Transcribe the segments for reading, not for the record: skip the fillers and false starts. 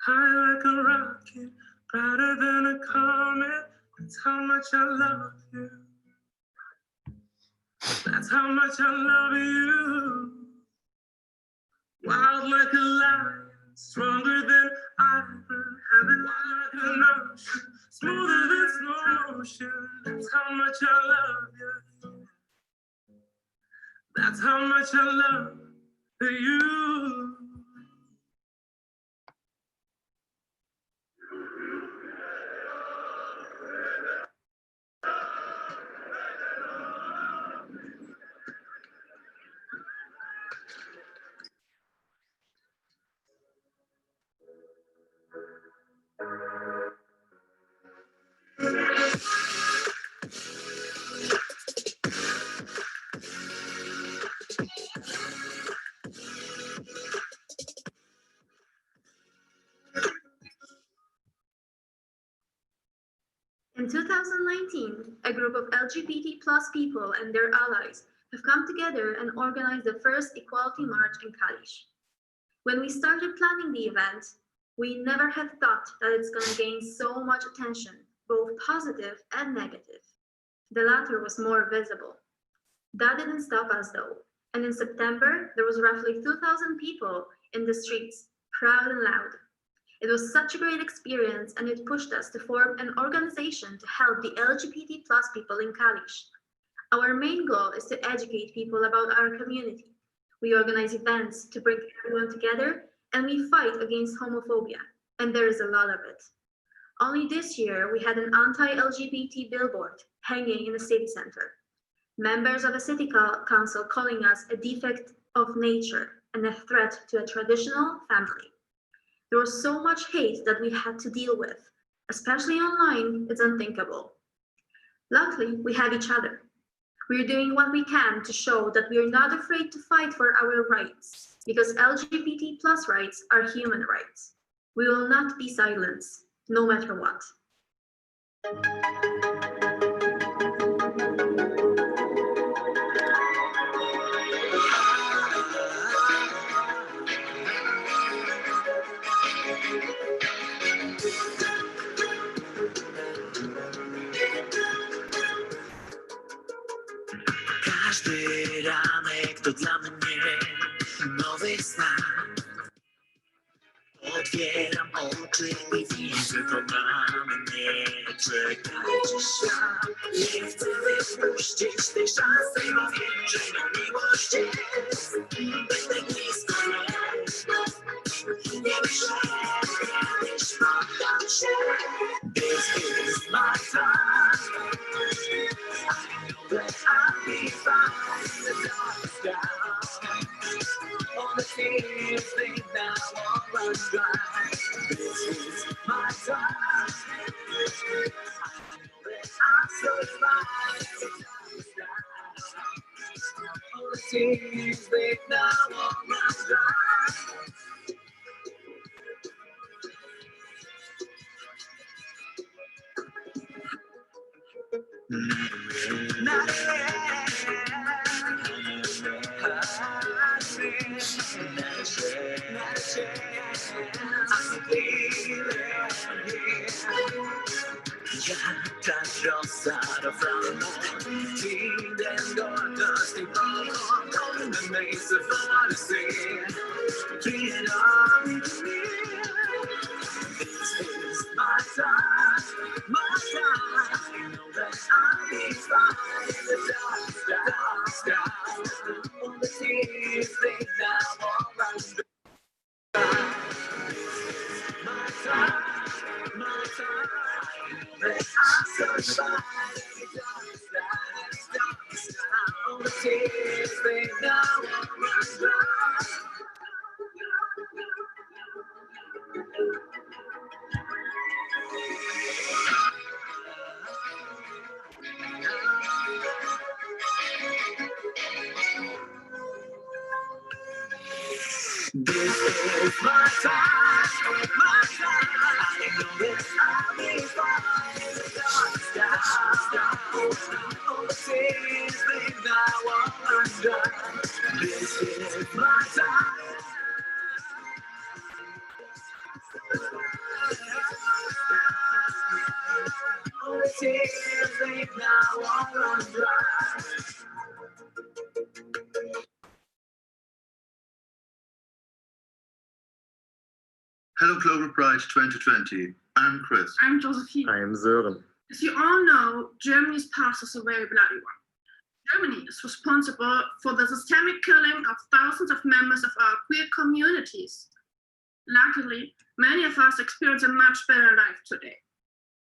high like a rocket, brighter than a comet. That's how much I love you. That's how much I love you. Wild like a lion, stronger than iron, heavy like an ocean, smoother than slow motion. That's how much I love you. That's how much I love you. In 2019, a group of LGBT+ people and their allies have come together and organized the first Equality March in Kalisz. When we started planning the event, we never had thought that it's going to gain so much attention, both positive and negative. The latter was more visible. That didn't stop us though, and in September, there was roughly 2,000 people in the streets, proud and loud. It was such a great experience, and it pushed us to form an organization to help the LGBT+ people in Kalisz. Our main goal is to educate people about our community. We organize events to bring everyone together, and we fight against homophobia, and there is a lot of it. Only this year, we had an anti-LGBT billboard hanging in the city center. Members of the city council calling us a defect of nature and a threat to a traditional family. There was so much hate that we had to deal with, especially online. It's unthinkable. Luckily, we have each other. We're doing what we can to show that we're not afraid to fight for our rights, because LGBT+ rights are human rights. We will not be silenced, no matter what. Każdy ranek to dla mnie nowy znak. Otwieram oczy i widzę to na mnie. Czekajcie świat, nie chcę wypuścić tej szansy, bo wiem, że na miłość jest. Będę blisko nie myślę, nie spotkam się. This is my time. I know that I'll be fine. The dark's down. All the tears they now won't run dry. This is my time. I know that I'll survive. The dark's down. All the tears they now won't run dry. Not tak rozsada framåt. Tiden går dustig bakom. Kommer mig så får du se. Fredag inte mer. This is my time, my time. I know that I'll be fine. The dark's down. All the tears they now all run dry. My time, my time. But I'm so fine. The dark's down. All the tears they now all run dry. This is my time, my time. I know that I'll be fine. The dark's down. All the tears they now all run dry. This is my time. All the tears they now all run dry. Hello Global Pride 2020. I'm Chris. I'm Josephine. I am Sören. As you all know, Germany's past is a very bloody one. Germany is responsible for the systemic killing of thousands of members of our queer communities. Luckily, many of us experience a much better life today.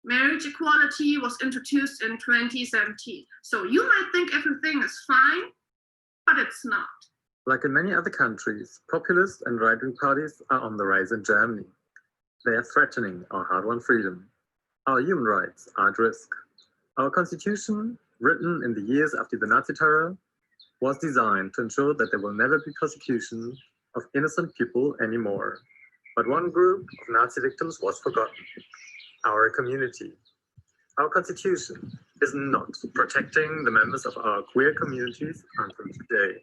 Marriage equality was introduced in 2017, so you might think everything is fine, but it's not. Like in many other countries, populist and right-wing parties are on the rise in Germany. They are threatening our hard-won freedom. Our human rights are at risk. Our constitution, written in the years after the Nazi terror, was designed to ensure that there will never be persecution of innocent people anymore. But one group of Nazi victims was forgotten: our community. Our constitution is not protecting the members of our queer communities until today.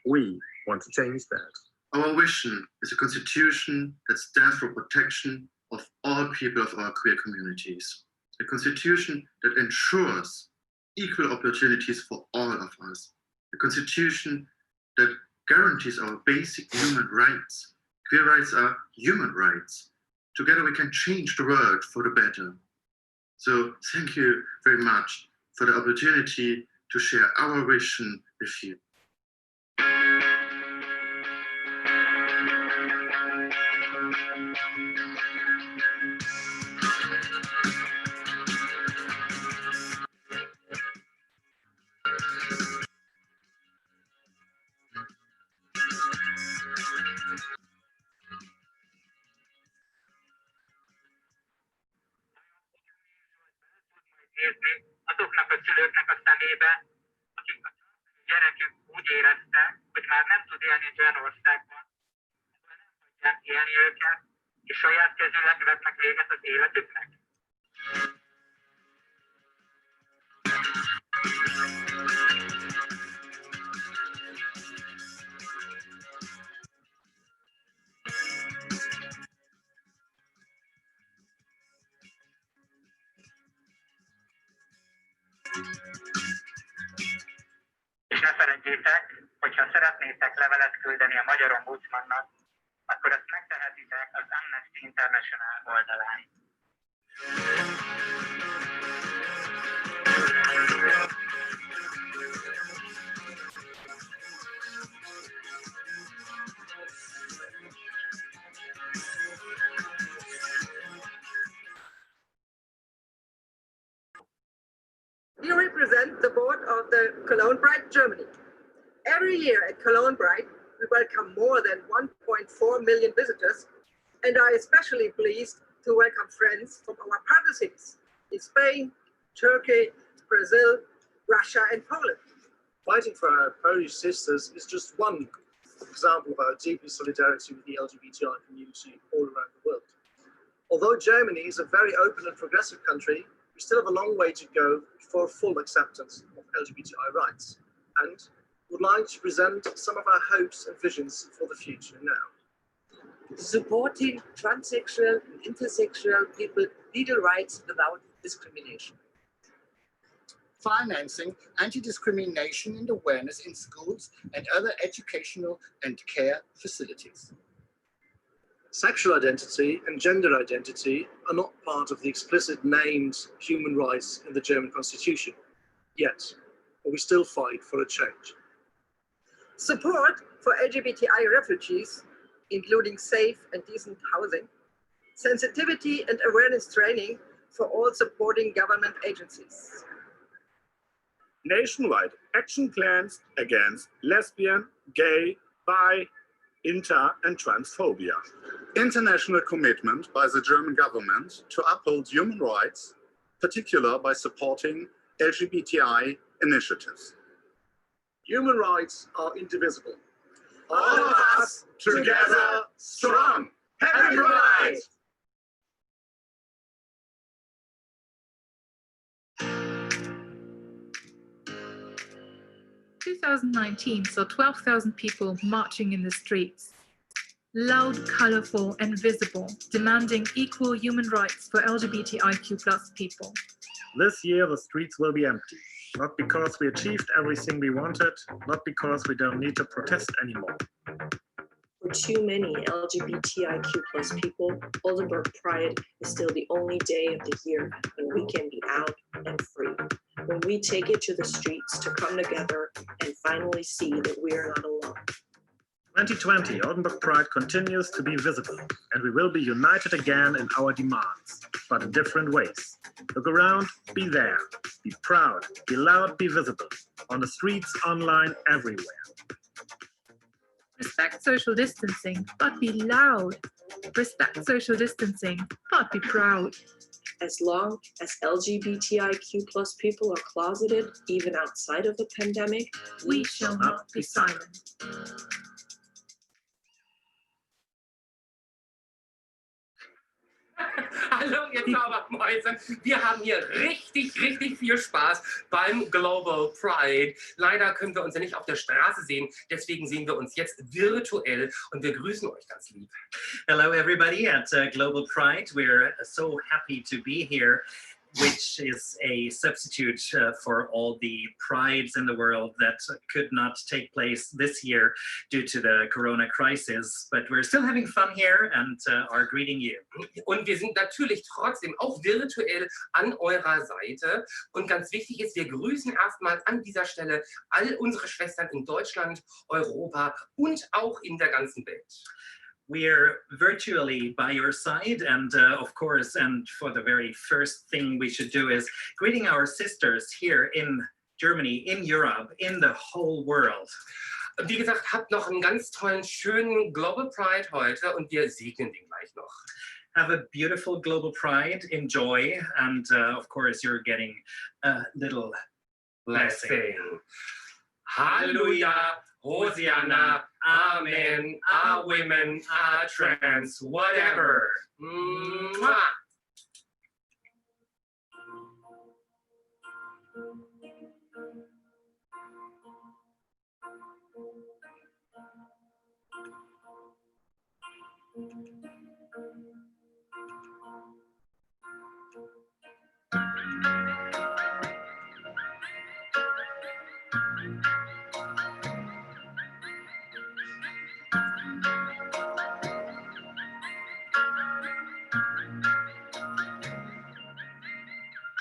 We want to change that. Our vision is a constitution that stands for protection of all people of our queer communities. A constitution that ensures equal opportunities for all of us. A constitution that guarantees our basic human rights. Queer rights are human rights. Together we can change the world for the better. So thank you very much for the opportunity to share our vision with you. Nézni azoknak a szülőknek a szemébe, akik a gyerekük úgy érezte, hogy már nem tud élni egy olyan országban, ahol nem tudják élni őket, és saját kezűleg vetnek véget az életüknek. És ne felejtjétek, hogyha szeretnétek levelet küldeni a magyar ombudsmannak, akkor ezt megtehetitek az Amnesty International oldalán. We represent the board of the Cologne Pride Germany. Every year at Cologne Pride, we welcome more than 1.4 million visitors and are especially pleased to welcome friends from our partner cities in Spain, Turkey, Brazil, Russia and Poland. Fighting for our Polish sisters is just one example of our deep solidarity with the LGBTI community all around the world. Although Germany is a very open and progressive country, we still have a long way to go for full acceptance of LGBTI rights, and would like to present some of our hopes and visions for the future now. Supporting transsexual and intersexual people legal rights without discrimination. Financing anti-discrimination and awareness in schools and other educational and care facilities. Sexual identity and gender identity are not part of the explicit named human rights in the German constitution, yet we still fight for a change. Support for LGBTI refugees, including safe and decent housing, sensitivity and awareness training for all supporting government agencies. Nationwide action plans against lesbian, gay, bi, inter and transphobia. International commitment by the German government to uphold human rights, particularly by supporting LGBTI initiatives. Human rights are indivisible. All of us together strong. Happy Pride! 2019 saw 12,000 people marching in the streets. Loud, colorful, and visible, demanding equal human rights for LGBTIQ+ people. This year, the streets will be empty. Not because we achieved everything we wanted, not because we don't need to protest anymore. For too many LGBTIQ+ people, Oldenburg Pride is still the only day of the year when we can be out and free. When we take it to the streets to come together and finally see that we are not alone. 2020, Oldenburg Pride continues to be visible, and we will be united again in our demands, but in different ways. Look around, be there, be proud, be loud, be visible, on the streets, online, everywhere. Respect social distancing, but be loud. Respect social distancing, but be proud. As long as LGBTIQ+ people are closeted, even outside of the pandemic, we shall not be silent. Hallo ihr Zaubermäuse, wir haben hier richtig viel Spaß beim Global Pride. Leider können wir uns ja nicht auf der Straße sehen, deswegen sehen wir uns jetzt virtuell und wir grüßen euch ganz lieb. Hello everybody at Global Pride. We're so happy to be here, which is a substitute for all the prides in the world that could not take place this year due to the Corona crisis. But we're still having fun here and are greeting you. Und wir sind natürlich trotzdem auch virtuell an eurer Seite. Und ganz wichtig ist, wir grüßen erstmal an dieser Stelle all unsere Schwestern in Deutschland, Europa und auch in der ganzen Welt. We're virtually by your side, and of course, and for the very first thing we should do is greeting our sisters here in Germany, in Europe, in the whole world. Wie gesagt, habt noch einen ganz tollen, schönen Global Pride heute und wir segnen den gleich noch. Have a beautiful Global Pride, enjoy, and of course, you're getting a little blessing. Hallelujah, Hosianna, Amen, our women, our trans, whatever. Mwah.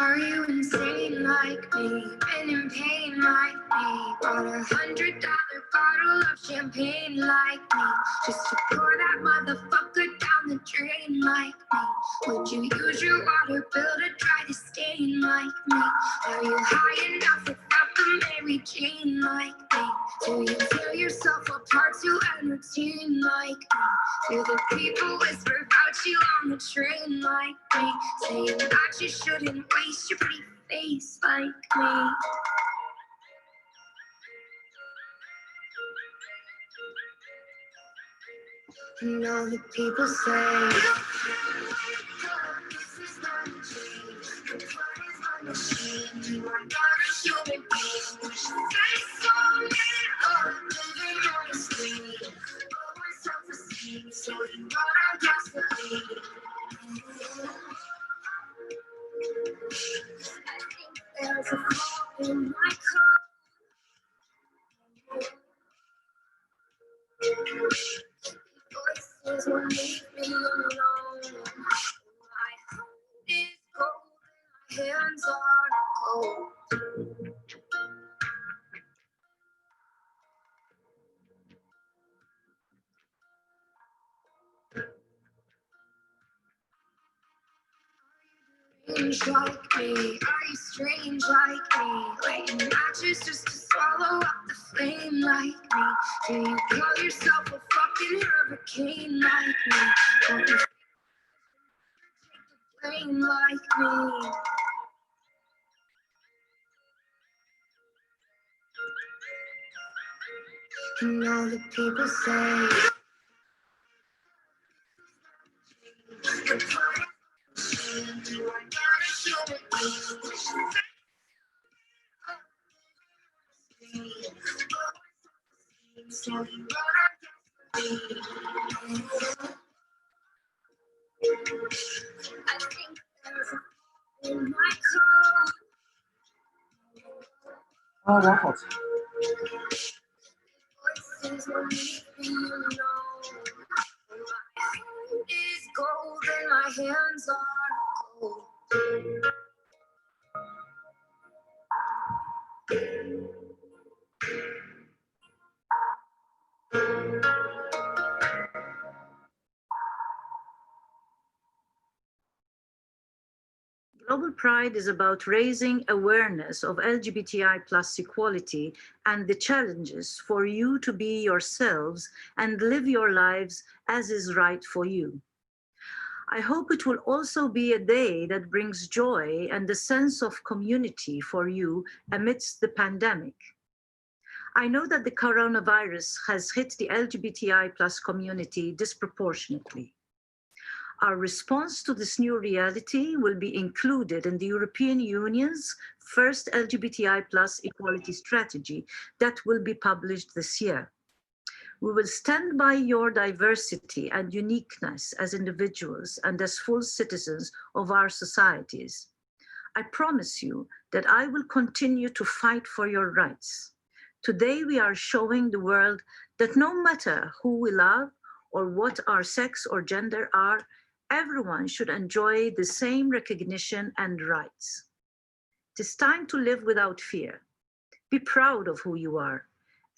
Are you insane like me? Been in pain like me? Bought $100 bottle of champagne like me? Just to pour that motherfucker down the drain like me? Would you use your water bill to dry the stain like me? Are you high enough without the Mary Jane like me? Do you tear yourself apart to entertain like me? Do the people whisper about you on the train like me? Saying that you shouldn't waste your pretty face like me. And all the people say, this is not a dream. Your blood is my machine. You are not a human being. You should say something living on the street. Lower self-esteem, so you run on gasoline. I think there's a hole in my coat. Voices will leave me alone. My heart is cold and my hands are cold. Strange like me, are you strange like me? Lighting matches just to swallow up the flame like me? Do you call yourself a fucking hurricane like me? Don't you take the blame like me? And all the people say, you are not a human being. So you run on gasoline. 啊，我好奇。Global Pride is about raising awareness of LGBTI plus equality and the challenges for you to be yourselves and live your lives as is right for you. I hope it will also be a day that brings joy and a sense of community for you amidst the pandemic. I know that the coronavirus has hit the LGBTI plus community disproportionately. Our response to this new reality will be included in the European Union's first LGBTI plus equality strategy that will be published this year. We will stand by your diversity and uniqueness as individuals and as full citizens of our societies. I promise you that I will continue to fight for your rights. Today we are showing the world that no matter who we love or what our sex or gender are, everyone should enjoy the same recognition and rights. It is time to live without fear. Be proud of who you are.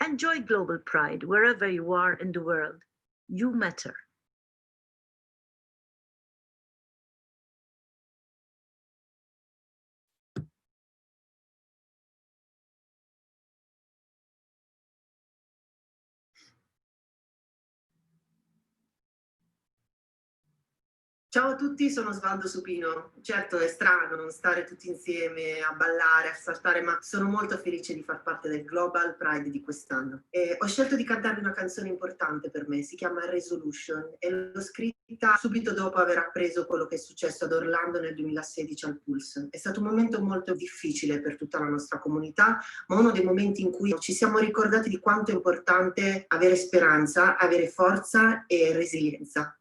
Enjoy global pride wherever you are in the world. You matter. Ciao a tutti, sono Svaldo Supino. Certo è strano non stare tutti insieme a ballare, a saltare, ma sono molto felice di far parte del Global Pride di quest'anno. E ho scelto di cantarvi una canzone importante per me, si chiama Resolution e l'ho scritta subito dopo aver appreso quello che è successo ad Orlando nel 2016 al Pulse. È stato un momento molto difficile per tutta la nostra comunità, ma uno dei momenti in cui ci siamo ricordati di quanto è importante avere speranza, avere forza e resilienza.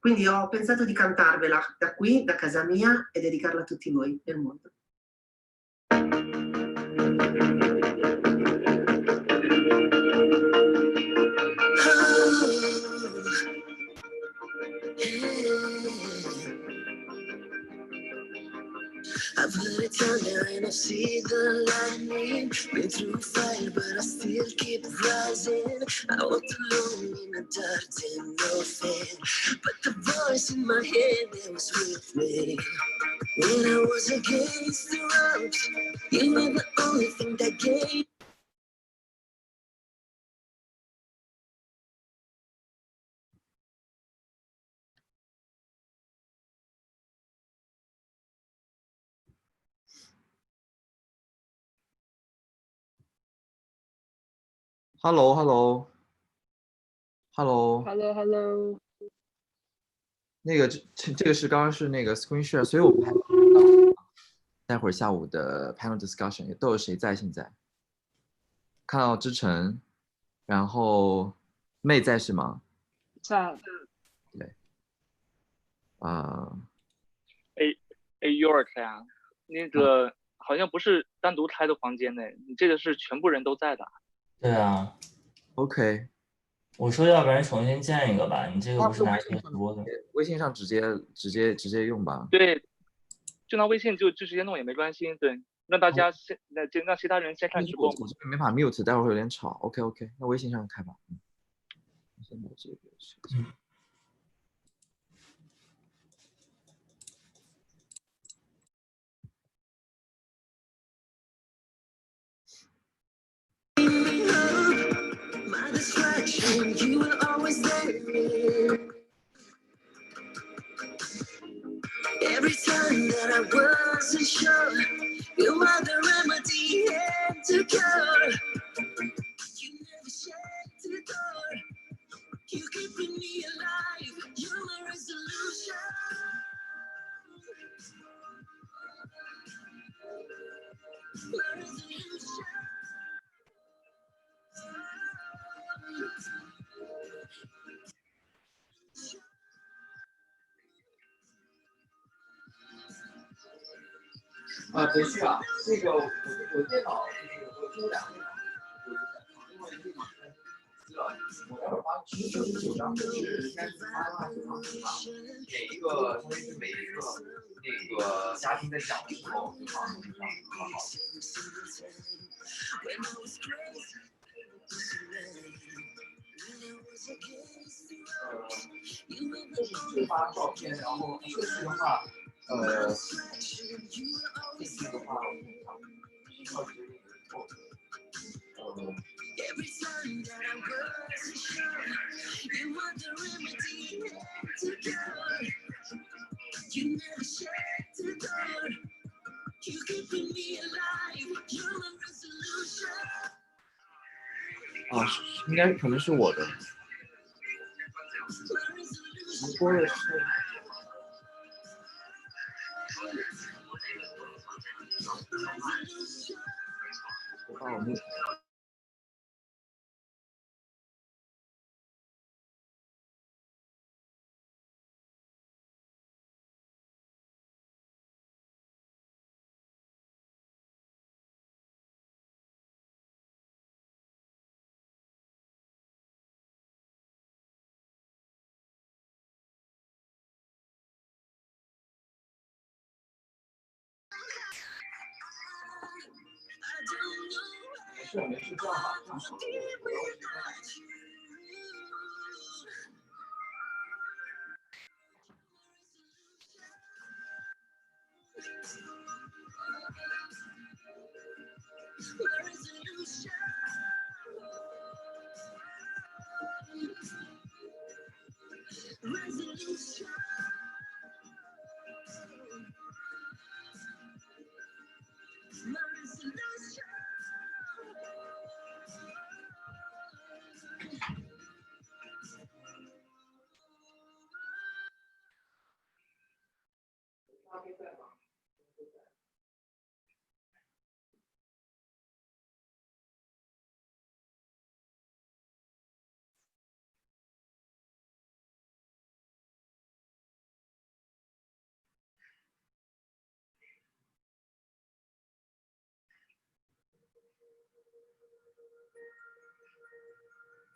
Quindi ho pensato di cantarvela da qui, da casa mia, e dedicarla a tutti voi nel mondo. I've heard it thunder and I see the lightning. Been through fire, but I still keep rising. I walked alone in the dark and no fear, but the voice in my head that was with me. When I was against the ropes, you were the only thing that gave. Hello， 那个这个是刚刚是那个 screen share， 所以我们还待会儿下午的 panel discussion 也都有谁在？现在看到知晨，然后妹在是吗？在。对。York 呀，那个好像不是单独开的房间呢，你这个是全部人都在的。对啊。OK。我说要不然重新建一个吧，你这个不是拿最多的。微信上直接用吧。对，就拿微信就直接弄也没关系。对，让大家先让其他人先看直播。我这边没法 mute， 待会儿会有点吵。OK， 那微信上开吧。先把这个事情。My distraction, you were always there. Every time that I wasn't sure, you were the remedy and the cure. You never shut the door. You keeping me alive. You're my resolution. My resolution. 不是啊，这个我电脑我就2个，因为这个我待会儿发9张是单子发的话9张图嘛，每一个相当于是每一个那个嘉宾在讲的时候就放1张，好好。这是自发照片，然后这次的话，这次的话，要决定以后，啊，应该可能是我的。直播的是，我把我那。没事，这样吧，这样好了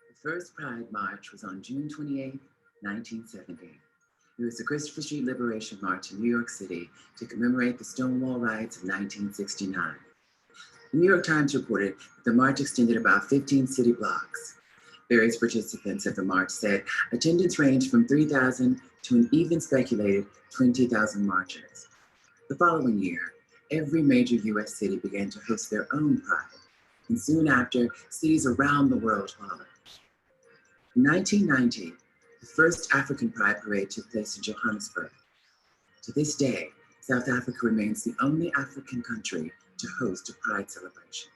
，The first Pride March was on June 28, 1970. It was the Christopher Street Liberation March in New York City to commemorate the Stonewall Riots of 1969. The New York Times reported that the march extended about 15 city blocks. Various participants of the march said attendance ranged from 3,000 to an even speculated 20,000 marchers. The following year, every major US city began to host their own Pride, and soon after, cities around the world followed. In 1990, the first African Pride Parade took place in Johannesburg. To this day, South Africa remains the only African country to host a Pride celebration.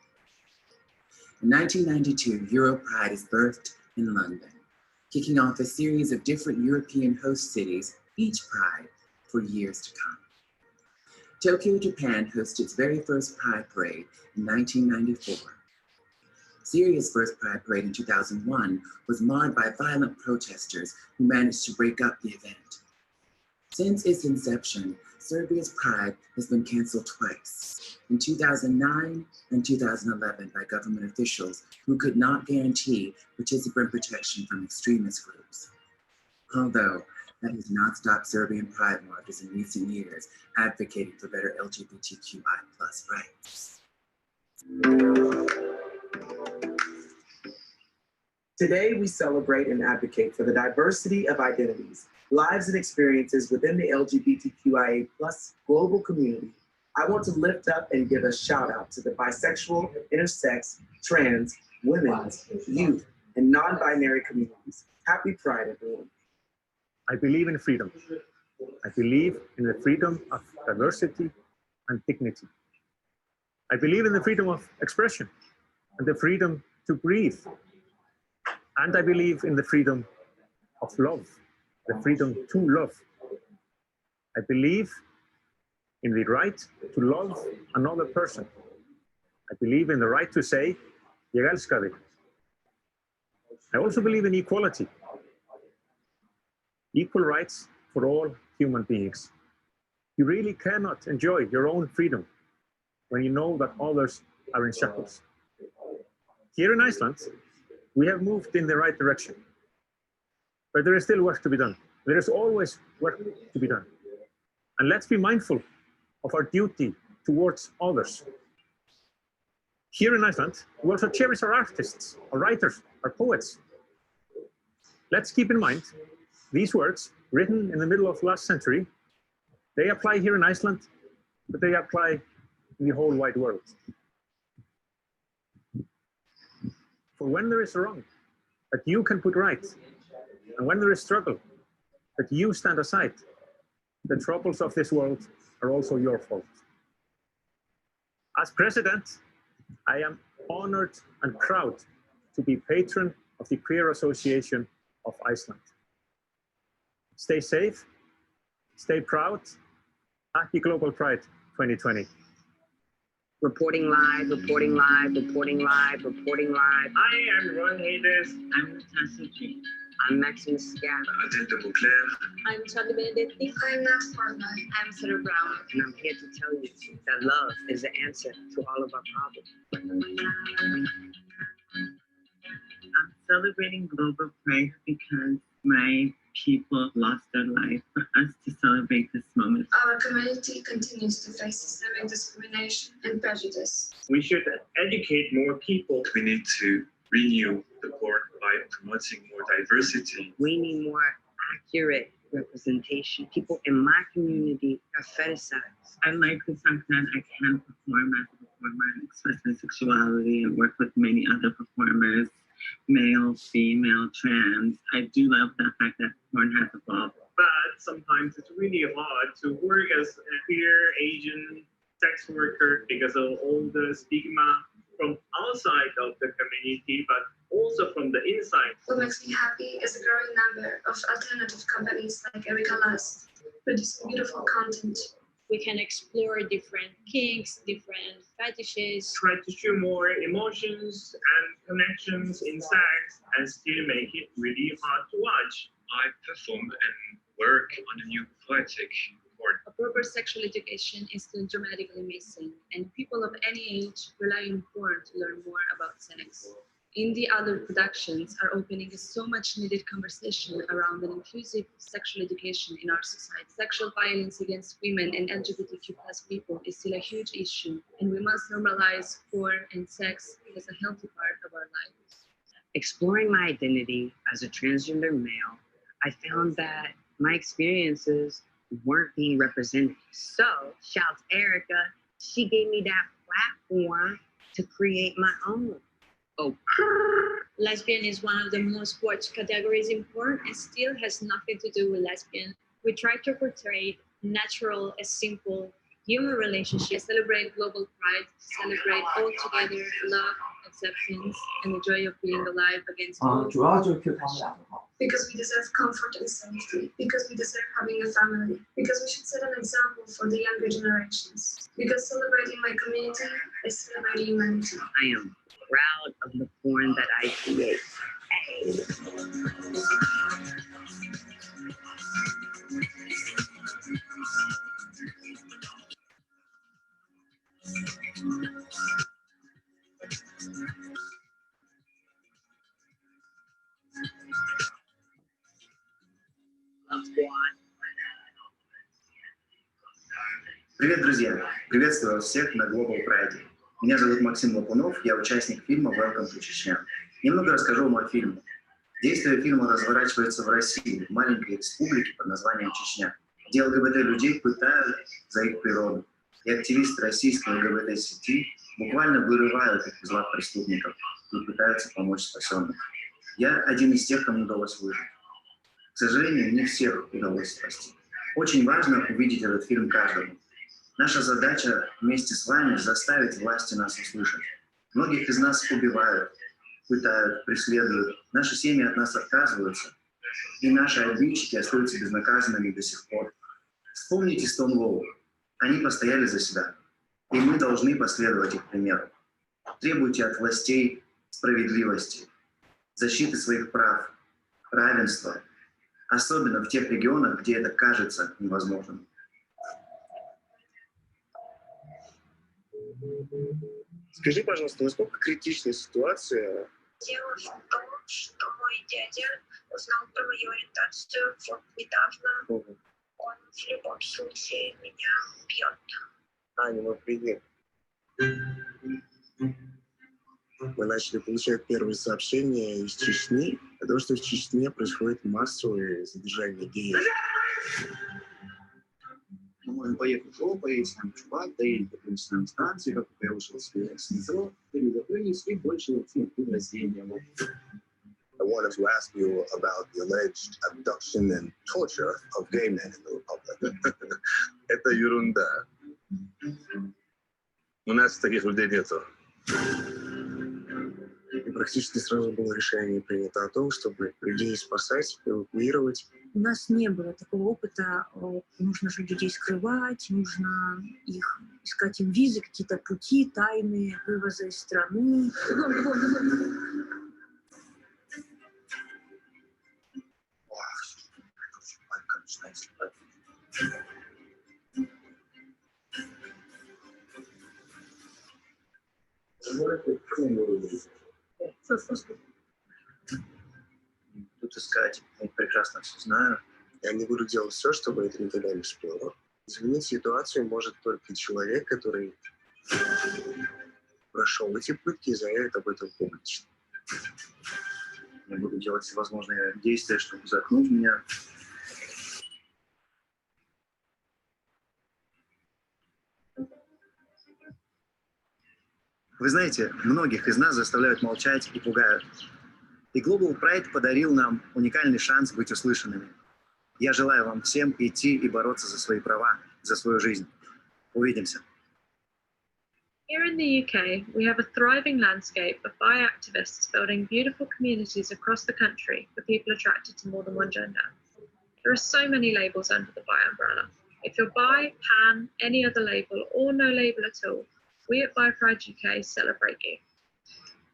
In 1992, Euro Pride is birthed in London, kicking off a series of different European host cities, each Pride, for years to come. Tokyo, Japan hosted its very first Pride Parade in 1994. Syria's first Pride Parade in 2001 was marred by violent protesters who managed to break up the event. Since its inception, Serbia's Pride has been canceled twice, in 2009 and 2011 by government officials who could not guarantee participant protection from extremist groups. Although that has not stopped Serbian Pride marchers in recent years advocating for better LGBTQI+ rights. Today, we celebrate and advocate for the diversity of identities, lives, and experiences within the LGBTQIA+ global community. I want to lift up and give a shout out to the bisexual, intersex, trans, women's, youth, and non-binary communities. Happy Pride, everyone. I believe in freedom. I believe in the freedom of diversity and dignity. I believe in the freedom of expression and the freedom to breathe. And I believe in the freedom of love, the freedom to love. I believe in the right to love another person. I believe in the right to say, ég elska þig. I also believe in equality, equal rights for all human beings. You really cannot enjoy your own freedom when you know that others are in shackles. Here in Iceland, we have moved in the right direction, but there is still work to be done. There is always work to be done. And let's be mindful of our duty towards others. Here in Iceland, we also cherish our artists, our writers, our poets. Let's keep in mind these words, written in the middle of last century, they apply here in Iceland, but they apply in the whole wide world. For when there is a wrong that you can put right, and when there is struggle that you stand aside, the troubles of this world are also your fault. As president, I am honored and proud to be patron of the Queer Association of Iceland. Stay safe, stay proud. Happy Global Pride 2020. Reporting live, reporting live, reporting live, reporting live. I am Ron Hayes. I'm Natasha G. I'm Maximus Scat. I'm Charlie Benedetti. I'm Max Farman. I'm Sarah Brown. And I'm here to tell you that love is the answer to all of our problems. I'm celebrating Global Pride because my people lost their life for us to celebrate this moment. Our community continues to face systemic discrimination and prejudice. We should educate more people. We need to renew the board by promoting more diversity. We need more accurate representation. People in my community are fetishized. I like the fact that I can perform as a performer and express my sexuality and work with many other performers, male, female, trans. I do love the fact that porn has evolved. But sometimes it's really hard to work as a queer Asian sex worker because of all the stigma from outside of the community, but also from the inside. What makes me happy is the growing number of alternative companies like Erika Lust, producing beautiful content. We can explore different kinks, different fetishes. Try to show more emotions and connections in sex and still make it really hard to watch. I perform and work on a new poetic porn. A proper sexual education is still dramatically missing, and people of any age rely on porn to learn more about sex. Indie other productions are opening a so much needed conversation around an inclusive sexual education in our society. Sexual violence against women and LGBTQ+ people is still a huge issue, and we must normalize porn and sex as a healthy part of our lives. Exploring my identity as a transgender male, I found that my experiences weren't being represented. So, shouts Erica, she gave me that platform to create my own. Oh. Lesbian is one of the most watched categories in porn and still has nothing to do with lesbian. We try to portray natural, a simple human relationship, celebrate global pride, celebrate all together love, acceptance, and the joy of being alive against all. 主要就是 cue 他们俩很好。 Because we deserve comfort and safety. Because we deserve having a family. Because we should set an example for the younger generations. Because celebrating my community is celebrating humanity. I am proud of the porn that I create. Hey. Привет, друзья! Приветствую вас всех на Global Pride. Меня зовут Максим Лапунов, я участник фильма «Welcome to Чечня». Немного расскажу вам о фильме. Действие фильма разворачивается в России, в маленькой республике под названием Чечня, где ЛГБТ-людей пытают за их природу. И активисты российской ЛГБТ-сети буквально вырывают их из лап преступников и пытаются помочь спасенным. Я один из тех, кому удалось выжить. К сожалению, не всех удалось спасти. Очень важно увидеть этот фильм каждому. Наша задача вместе с вами заставить власти нас услышать. Многих из нас убивают, пытают, преследуют. Наши семьи от нас отказываются. И наши обидчики остаются безнаказанными до сих пор. Вспомните Стоунволл. Они постояли за себя. И мы должны последовать их примеру. Требуйте от властей справедливости, защиты своих прав, равенства. Особенно в тех регионах, где это кажется невозможным. Скажи, пожалуйста, насколько критична ситуация? Дело в том, что мой дядя узнал про мою ориентацию вот недавно. Он в любом случае меня убьет. Аня, ну привет. Мы начали получать первые сообщения из Чечни о том, что в Чечне происходит массовое задержание геев. Мы можем поехать в поедет там чувак, доедет до конечной станции, как я ушел с метро, переготовились и больше рождения. I wanted to ask you about the alleged abduction and torture of gay men in the Republic. Это ерунда. У нас таких людей нету. И практически сразу было решение принято о том, чтобы людей спасать, эвакуировать. У нас не было такого опыта. Нужно же людей скрывать, нужно их искать им визы, какие-то пути, тайные вывоза из страны. Тут искать, я прекрасно все знаю. Я не буду делать все, чтобы это никогда не всплыло. Изменить ситуацию может только человек, который прошел эти пытки и заявит об этом публично. Я буду делать всевозможные действия, чтобы заткнуть меня. Вы знаете, многих из нас заставляют молчать и пугают. И Global Pride подарил нам уникальный шанс быть услышанными. Я желаю вам всем идти и бороться за свои права, за свою жизнь. Увидимся. Here in the UK, we have a thriving landscape of bi activists building beautiful communities across the country for people attracted to more than one gender. There are so many labels under the bi umbrella. If you're bi, pan, any other label, or no label at all, we at Bi Pride UK celebrate you.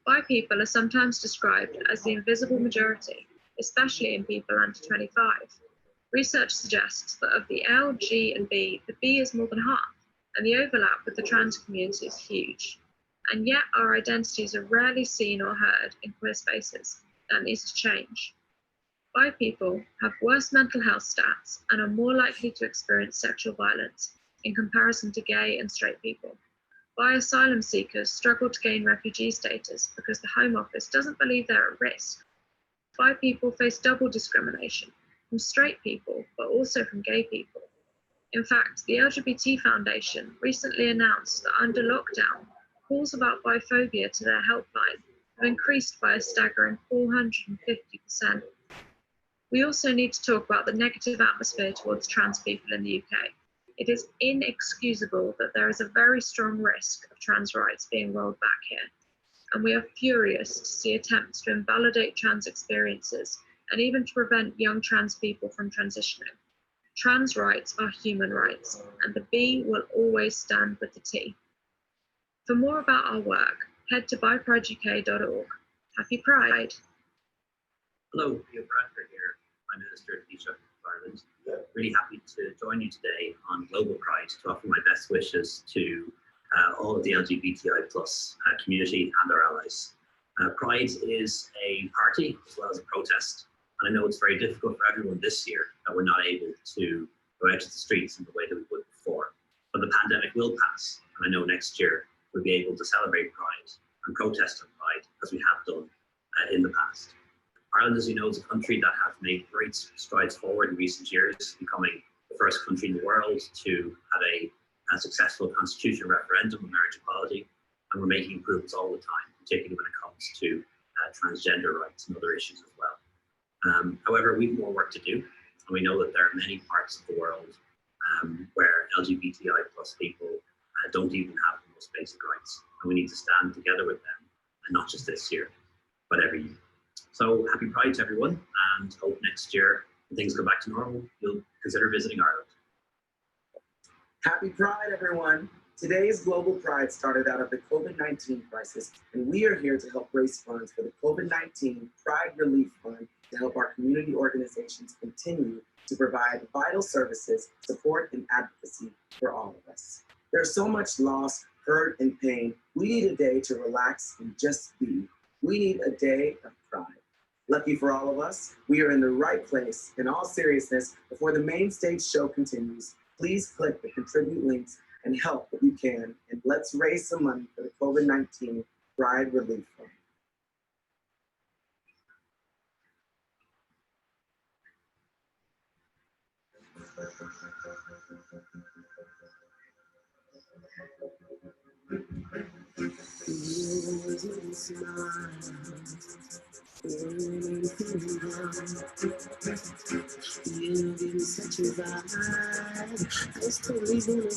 Bi people are sometimes described as the invisible majority, especially in people under 25. Research suggests that of the L, G, and B, the B is more than half, and the overlap with the trans community is huge. And yet our identities are rarely seen or heard in queer spaces. That needs to change. Bi people have worse mental health stats and are more likely to experience sexual violence in comparison to gay and straight people. Bi asylum seekers struggle to gain refugee status because the Home Office doesn't believe they're at risk. Bi people face double discrimination from straight people, but also from gay people. In fact, the LGBT Foundation recently announced that under lockdown, calls about biphobia to their helpline have increased by a staggering 450%. We also need to talk about the negative atmosphere towards trans people in the UK. It is inexcusable that there is a very strong risk of trans rights being rolled back here. And we are furious to see attempts to invalidate trans experiences and even to prevent young trans people from transitioning. Trans rights are human rights, and the B will always stand with the T. For more about our work, head to biprideuk.org. Happy Pride. Hello, Peter Bradford here, Prime Minister of Taoiseach of Ireland. Really happy to join you today on Global Pride to offer my best wishes to all of the LGBTI plus community and their allies. Pride is a party as well as a protest, and I know it's very difficult for everyone this year that we're not able to go out to the streets in the way that we would before. But the pandemic will pass, and I know next year we'll be able to celebrate Pride and protest on Pride as we have done in the past. Ireland, as you know, is a country that has made great strides forward in recent years, becoming the first country in the world to have a successful constitutional referendum on marriage equality, and we're making improvements all the time, particularly when it comes to transgender rights and other issues as well. However, we have more work to do, and we know that there are many parts of the world where LGBTI plus people don't even have the most basic rights, and we need to stand together with them, and not just this year, but every year. So happy Pride to everyone, and hope next year, when things go back to normal, you'll consider visiting Ireland. Happy Pride, everyone. Today's Global Pride started out of the COVID-19 crisis, and we are here to help raise funds for the COVID-19 Pride Relief Fund to help our community organizations continue to provide vital services, support, and advocacy for all of us. There's so much loss hurt, and pain, we need a day to relax and just be. We need a day of pride. Lucky for all of us, we are in the right place. In all seriousness, before the main stage show continues, please click the contribute links and help if you can, and let's raise some money for the COVID-19 Pride Relief Fund. You give me such a vibe. It's totally bonafide.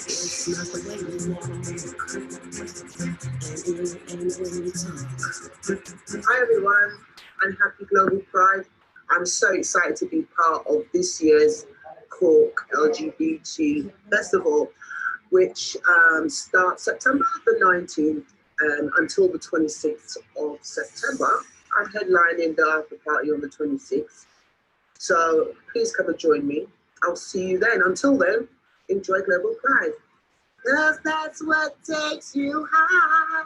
It's not the way you walk, and the way you talk. Hi everyone, and happy Global Pride. I'm so excited to be part of this year's Cork LGBT Festival, which starts September the 19th until the 26th of September. I'm headlining the after party on the 26th. So please come and join me. I'll see you then. Until then, enjoy Global Pride. Cause that's what takes you high.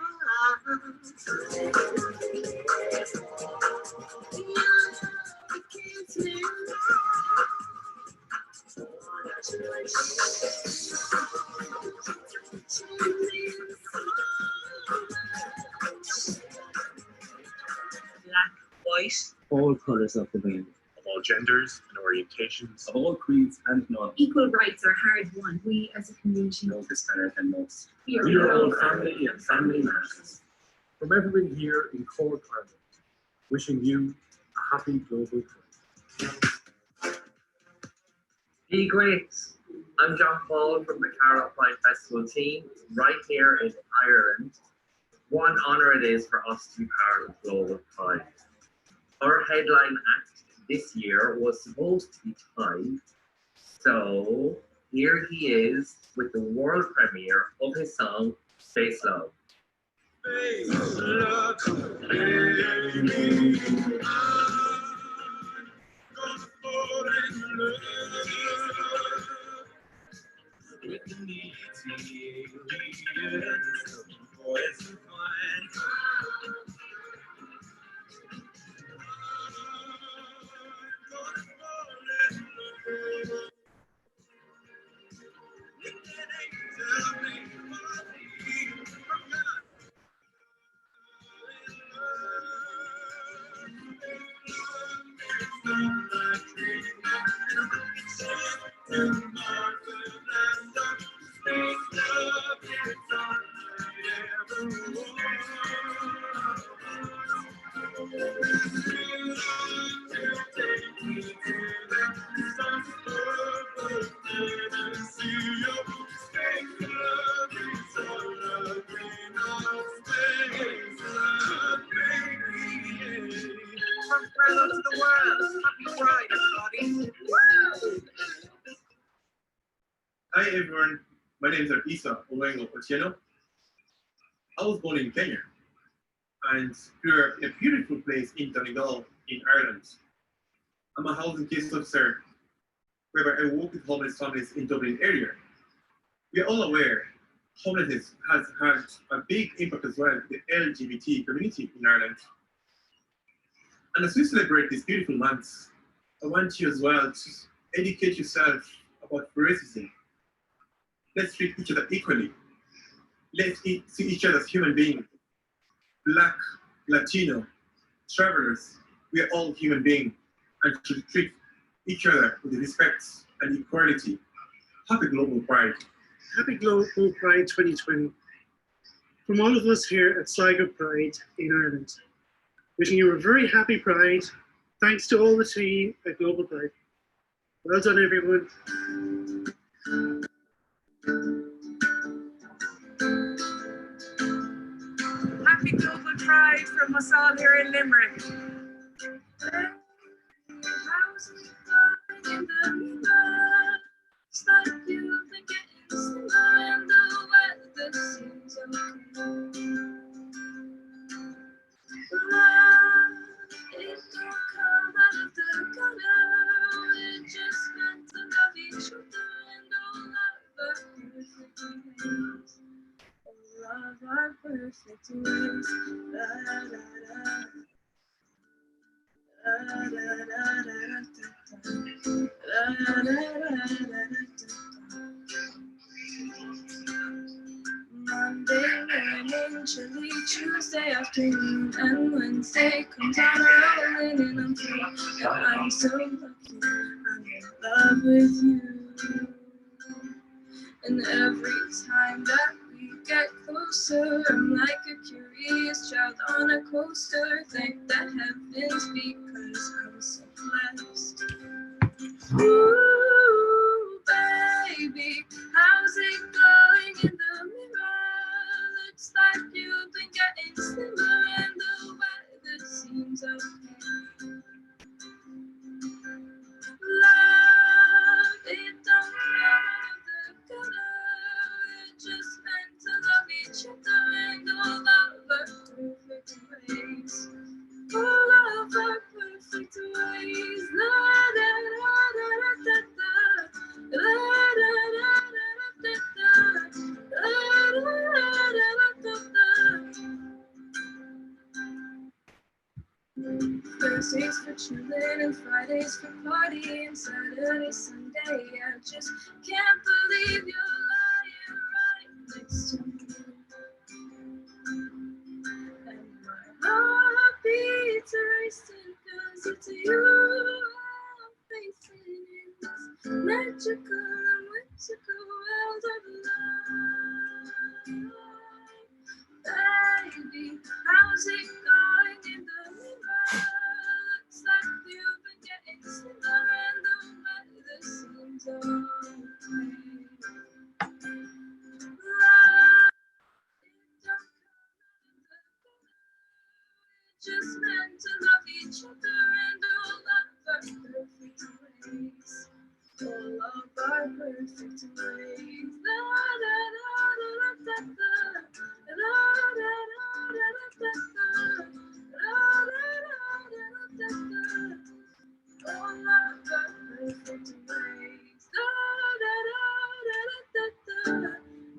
Black, white, all colours of the rainbow. Of all genders and orientations. Of all creeds and none. Equal rights are hard won. We as a community know this better than most. We are all family and family matters. From everyone here in Cork, Ireland, wishing you a happy Global Pride. Be great. I'm John Paul from the Carlow Pride Festival team, right here in Ireland. What an honour it is for us to be part of Global Pride. Our headline act this year was supposed to be Tide, so here he is with the world premiere of his song, Space Love. Space love, To the world. Happy Pride, everybody. Woo! Hi everyone, my name is Isa Owengo Otieno. I was born in Kenya and grew up in a beautiful place in Donegal in Ireland. I'm a housing case officer whereby I work with homeless families in Dublin area. We are all aware homelessness has had a big impact as well on the LGBT community in Ireland. And as we celebrate these beautiful months, I want you as well to educate yourself about racism. Let's treat each other equally. Let's see each other as human beings. Black, Latino, travelers, we are all human beings and should treat each other with respect and equality. Happy Global Pride. Happy Global Pride 2020. From all of us here at Sligo Pride in Ireland, wishing you a very happy Pride. Thanks to all the team at Global Pride. Well done, everyone. Happy Global Pride from us all here in Limerick. perfect ways. La, la, la. La, la, la, la, la, la, la, Monday morning, chilly Tuesday afternoon, and Wednesday comes on rolling, and I'm free. And I'm so lucky, I'm in love with you. And every time that we get closer, I'm like a curious child on a coaster. Thank the heavens because I'm so blessed. Ooh, baby, how's it going in the mirror? Looks like you've been getting slimmer and the weather seems okay. Love, it don't matter the color, we're just meant to love each other and all of our perfect ways. All of our perfect ways. La da da da da da da. La da da da da da. La da da da da. Thursdays for chillin' and Fridays for partying, Saturday, Sunday, I just can't believe you're lying right next to me. And my heart beats racing 'cause it's you I'm facing in this magical and whimsical world of love. Baby, how's it going in the mirror? Looks like you've been getting slimmer and the weather seems okay. Love, it don't just meant to love each other and all of our perfect ways. All of our perfect ways. La da da da da da. La da da da da da. La da da da da da. All of our perfect ways. La da da da da da.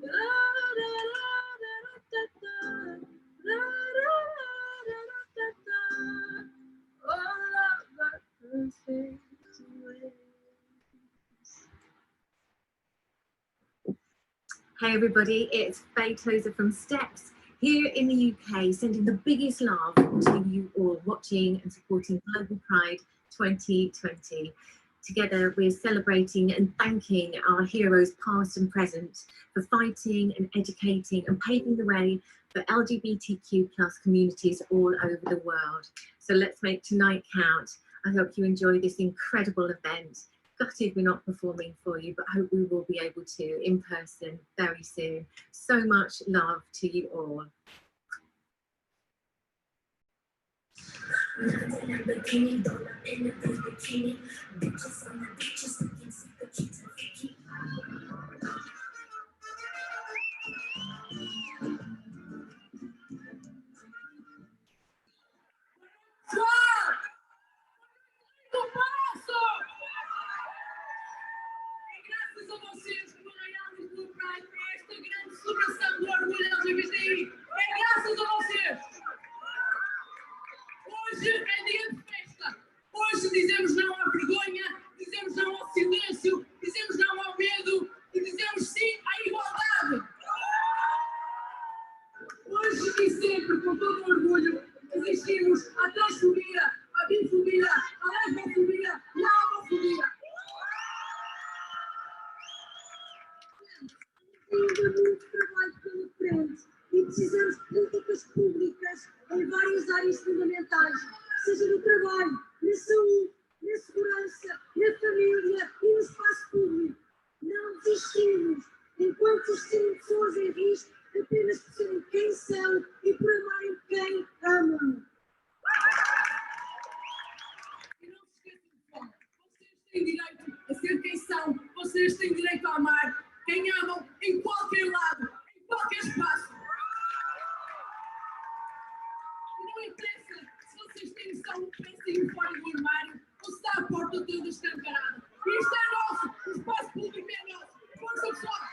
La da da da da da. La da da da da. All of our perfect ways. Hey everybody, it's Faye Tozer from Steps here in the UK, sending the biggest love to you all watching and supporting Global Pride 2020. Together we're celebrating and thanking our heroes past and present for fighting and educating and paving the way for LGBTQ+ communities all over the world. So let's make tonight count. I hope you enjoy this incredible event. Gutted we're not performing for you, but hope we will be able to in person very soon. So much love to you all. Graças a vocês que ganhamos pelo Pride para esta grande celebração do orgulho LGBTI. É graças a vocês. Hoje é dia de festa. Hoje dizemos não à vergonha, dizemos não ao silêncio, dizemos não ao medo e dizemos sim à igualdade. Hoje e sempre, com todo o orgulho, resistimos à transfobia, à bifobia, à lesbofobia e à homofobia. Ainda muito trabalho pela frente e precisamos de políticas públicas em várias áreas fundamentais, seja no trabalho, na saúde, na segurança, na família e no espaço público. Não desistimos enquanto existirem pessoas em risco apenas por serem quem são e por amarem quem amam. E não se esqueçam de fome. Vocês têm direito a ser quem são, vocês têm direito a amar quem amam em qualquer lado, em qualquer espaço. E não interessa se vocês têm noção de que sair fora do armário ou se está a porta toda escancarada. Isto é nosso, o espaço público é nosso. Força pessoal!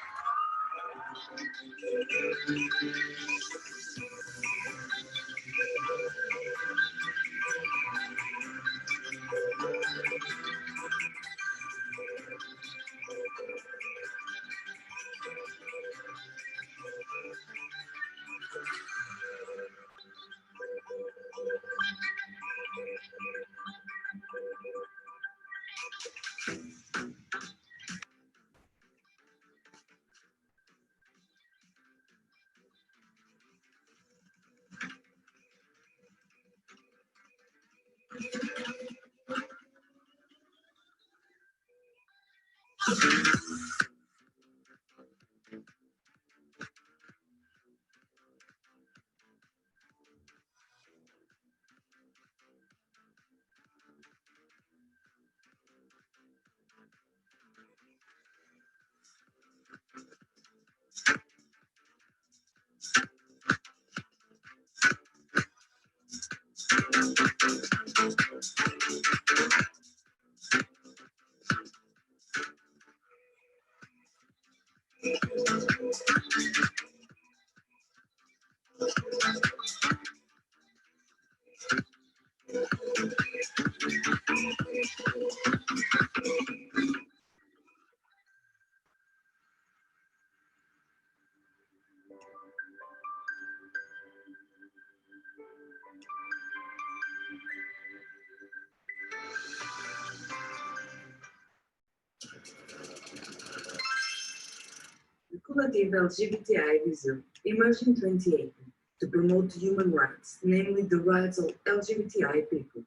The collective LGBTI Vision emerged in 2018 to promote human rights, namely the rights of LGBTI people.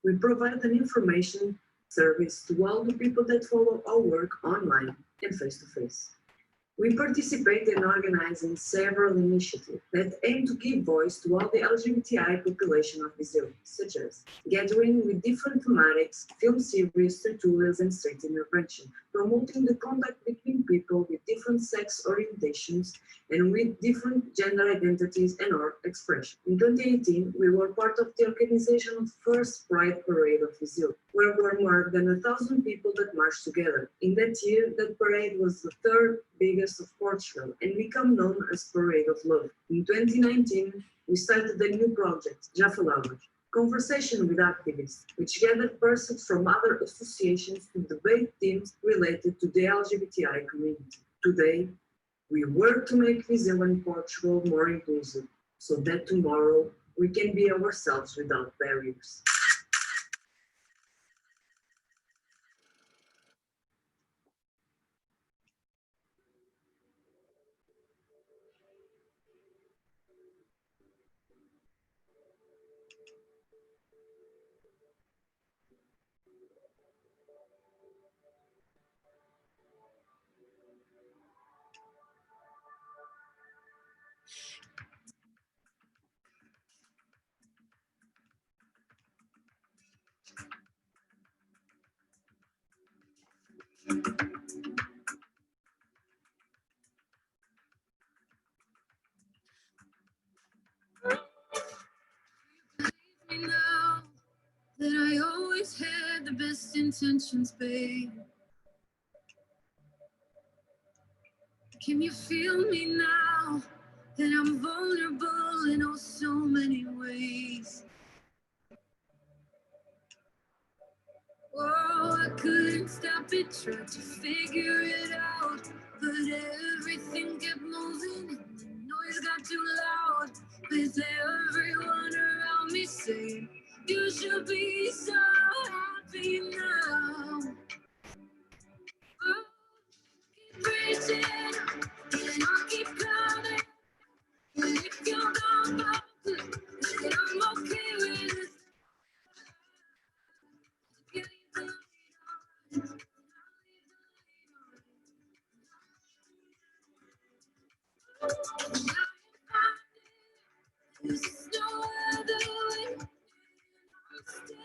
We provide an information service to all the people that follow our work online and face-to-face. We participate in organizing several initiatives that aim to give voice to all the LGBTI population of Brazil, such as gathering with different thematics, film series, tertulias, and street intervention, promoting the contact between people with different sex orientations and with different gender identities and or expression. In 2018, we were part of the organization of the first Pride Parade of Brazil, where were more than 1,000 people that marched together. In that year, that parade was the third biggest of Portugal and become known as Parade of Love. In 2019, we started a new project, Já Falava, conversation with activists, which gathered persons from other associations to debate themes related to the LGBTI community. Today, we work to make Brazil and Portugal more inclusive, so that tomorrow we can be ourselves without barriers. Now that I always had the best intentions, babe. Can you feel me now that I'm vulnerable in oh so many ways? Oh, I couldn't stop it, tried to figure it out, but everything kept moving and the noise got too loud, with everyone around me saying, you should be so happy now. Oh, keep reaching, and I'll keep coming, and if you don't go, then I'm okay with it. There's no other way. I'm still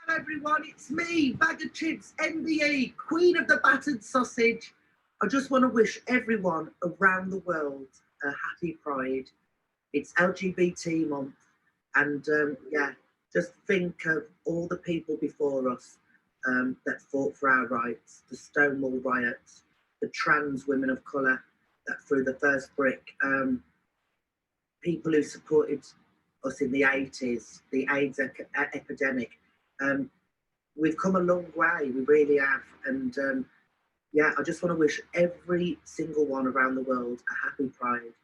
Hello everyone, it's me, Bag of Chips, MBE, Queen of the Battered Sausage. I just want to wish everyone around the world a happy Pride. It's LGBT month, and yeah, just think of all the people before us that fought for our rights, the Stonewall riots, the trans women of colour that threw the first brick, people who supported us in the 80s, the AIDS epidemic. We've come a long way, we really have. And yeah, I just want to wish every single one around the world a happy Pride.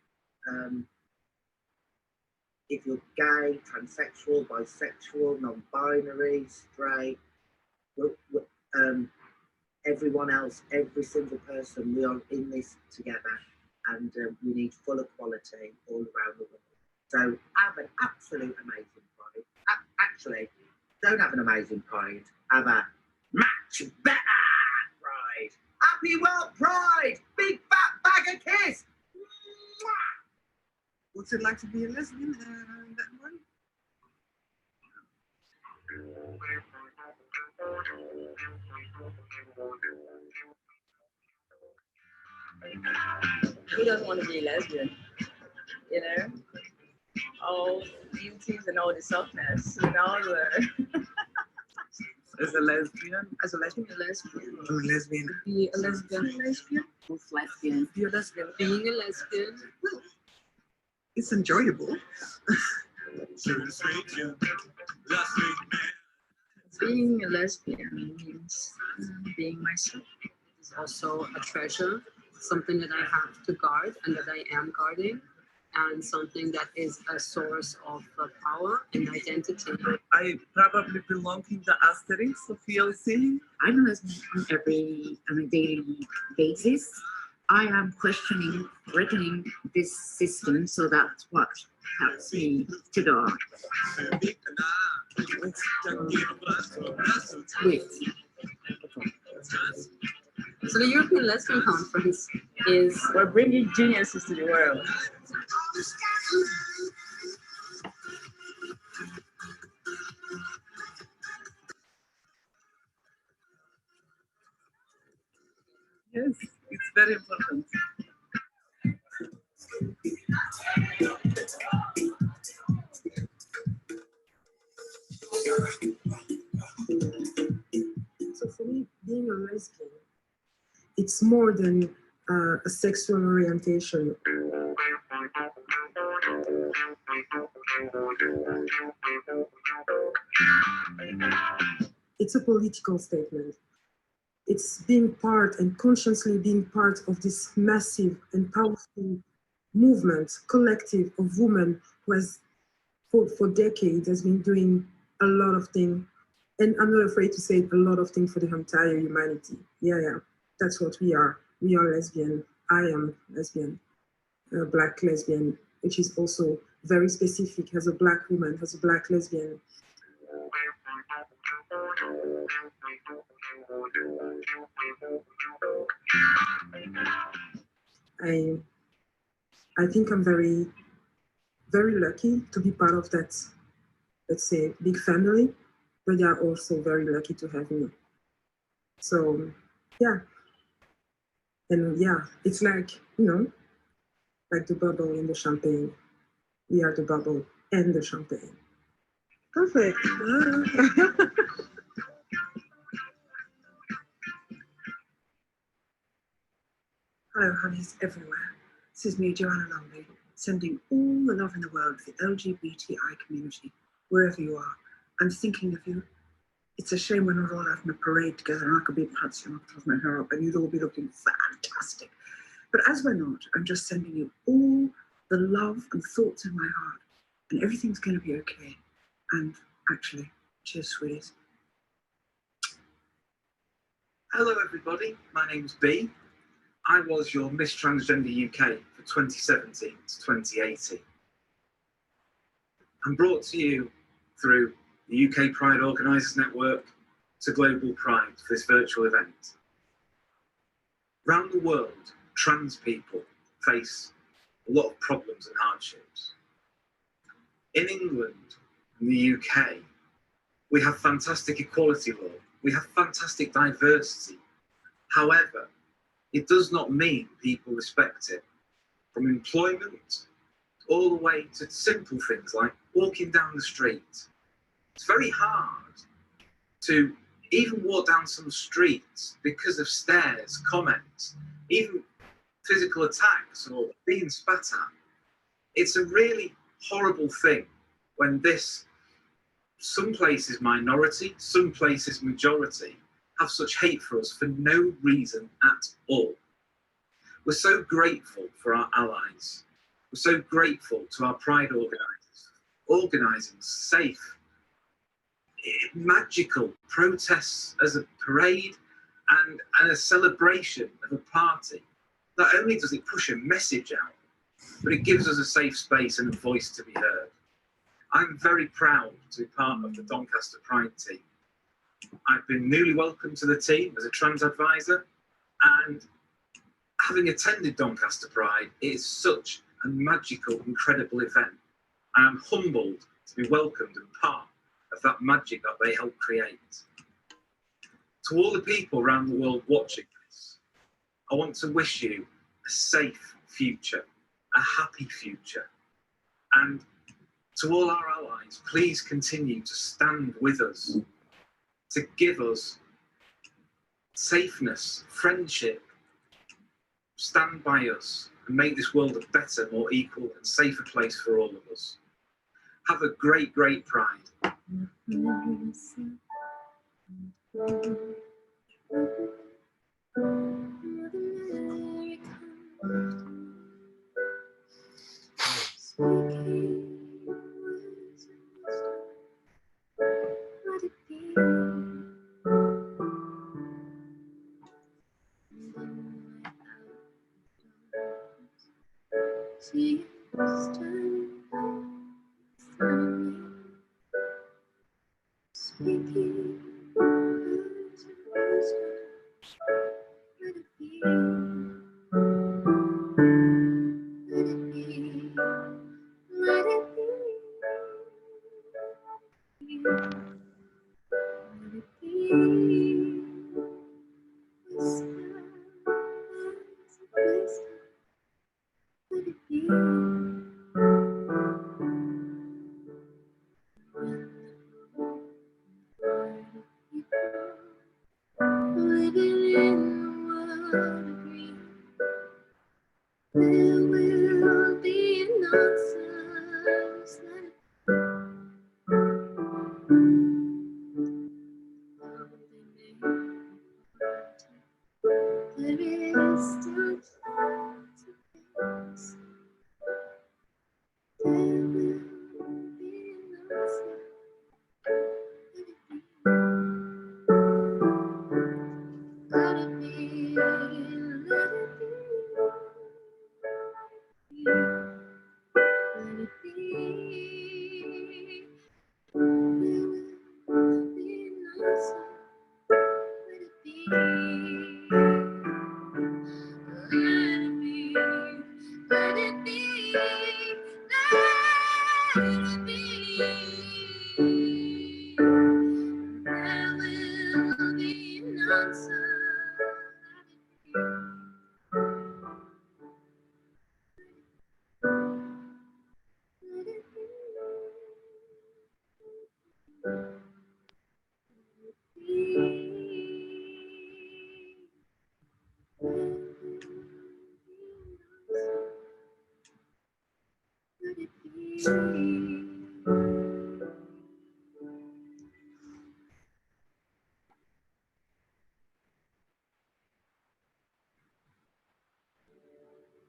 If you're gay, transsexual, bisexual, non-binary, straight, everyone else, every single person, we are in this together, and we need full equality all around the world. So have an absolute amazing Pride. Actually, don't have an amazing Pride, have a much better Pride. Happy World Pride! Big fat bag of kiss! What's it like to be a lesbian? That one? Who doesn't want to be a lesbian? You know, all beauties and all the softness. You know, As a lesbian? as a lesbian, I'm a lesbian. be a lesbian. Who's lesbian? Be a lesbian. Being a lesbian. Well, it's enjoyable. Being a lesbian means being myself. It's also a treasure, something that I have to guard and that I am guarding, and something that is a source of power and identity. I probably belong in the asterisk of PLC. I'm a lesbian on a daily basis. I am questioning, reckoning this system, so that's what helps me to go on. So the European Lesbian Conference is we're bringing geniuses to the world. Yes, it's very important. So for me, being a lesbian, it's more than a sexual orientation. It's a political statement. It's being part and consciously being part of this massive and powerful movement, collective of women who has, for decades, has been doing a lot of things. And I'm not afraid to say a lot of things for the entire humanity. Yeah, that's what we are. We are lesbian. I am lesbian, a Black lesbian, which is also very specific as a Black woman, as a Black lesbian. I think I'm very, very lucky to be part of that, let's say, big family, but they are also very lucky to have me. So, yeah. And yeah, it's like, you know, like the bubble in the champagne. We are the bubble and the champagne. Perfect. Hello, honeys everywhere. This is me, Joanna Lumley, sending all the love in the world to the LGBTI community, wherever you are. I'm thinking of you. It's a shame we're not all having a parade together and I could be prancing up with my hair up and you'd all be looking fantastic. But as we're not, I'm just sending you all the love and thoughts in my heart, and everything's going to be okay. And actually, cheers, sweeties. Hello, everybody. My name's B. I was your Miss Transgender UK for 2017 to 2018. I'm brought to you through the UK Pride Organisers Network to Global Pride for this virtual event. Around the world, trans people face a lot of problems and hardships. In England and the UK, we have fantastic equality law. We have fantastic diversity. However, it does not mean people respect it. From employment all the way to simple things like walking down the street. It's very hard to even walk down some streets because of stares, comments, even physical attacks or being spat at. It's a really horrible thing when this, some places minority, some places majority, have such hate for us for no reason at all. We're so grateful for our allies. We're so grateful to our Pride organisers, organising safe, magical protests as a parade and a celebration of a party. Not only does it push a message out, but it gives us a safe space and a voice to be heard. I'm very proud to be part of the Doncaster Pride team. I've been newly welcomed to the team as a trans advisor, and having attended Doncaster Pride, it is such a magical, incredible event. And I'm humbled to be welcomed and part of that magic that they help create. To all the people around the world watching this, I want to wish you a safe future, a happy future. And to all our allies, please continue to stand with us, to give us safeness, friendship, stand by us and make this world a better, more equal and safer place for all of us. Have a great, great Pride.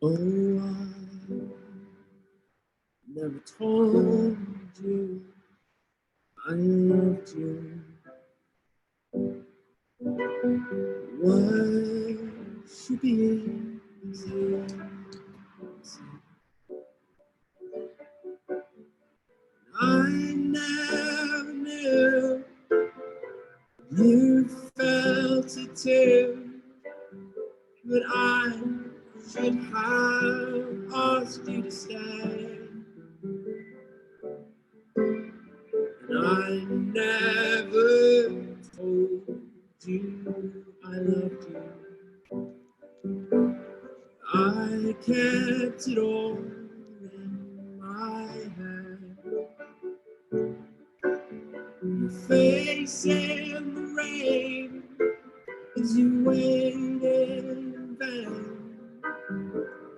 Oh, I never told you I loved you. Why should be easy? I never knew you felt it too, but I should have asked you to stay. And I never told you I loved you. I kept it all in my head. Your face ice and the rain as you waited in vain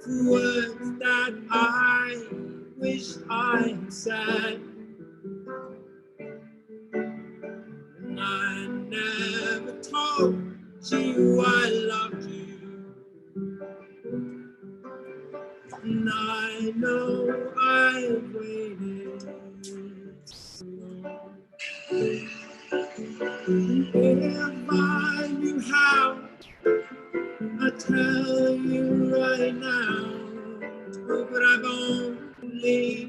for words that I wished I had said. And I never told you I loved you. And I know I've waited so long. If I knew how, I'd tell you right now. Oh, but I've only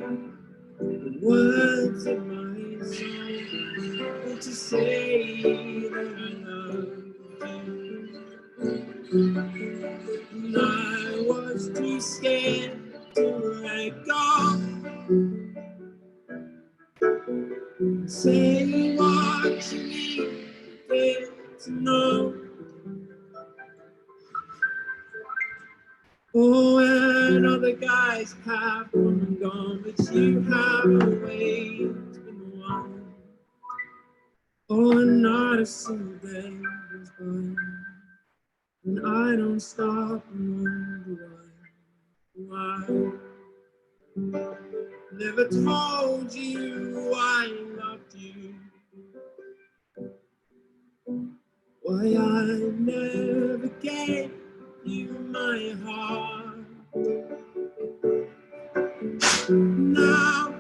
the words of my song to say that I love you. And I was too scared to let go. Say what you need to know. Oh, and other guys have come and gone, but you have always been the one. Oh, and not a single day goes by when I don't stop and wonder why. Never told you I loved you. Why I never gave you my heart. Now,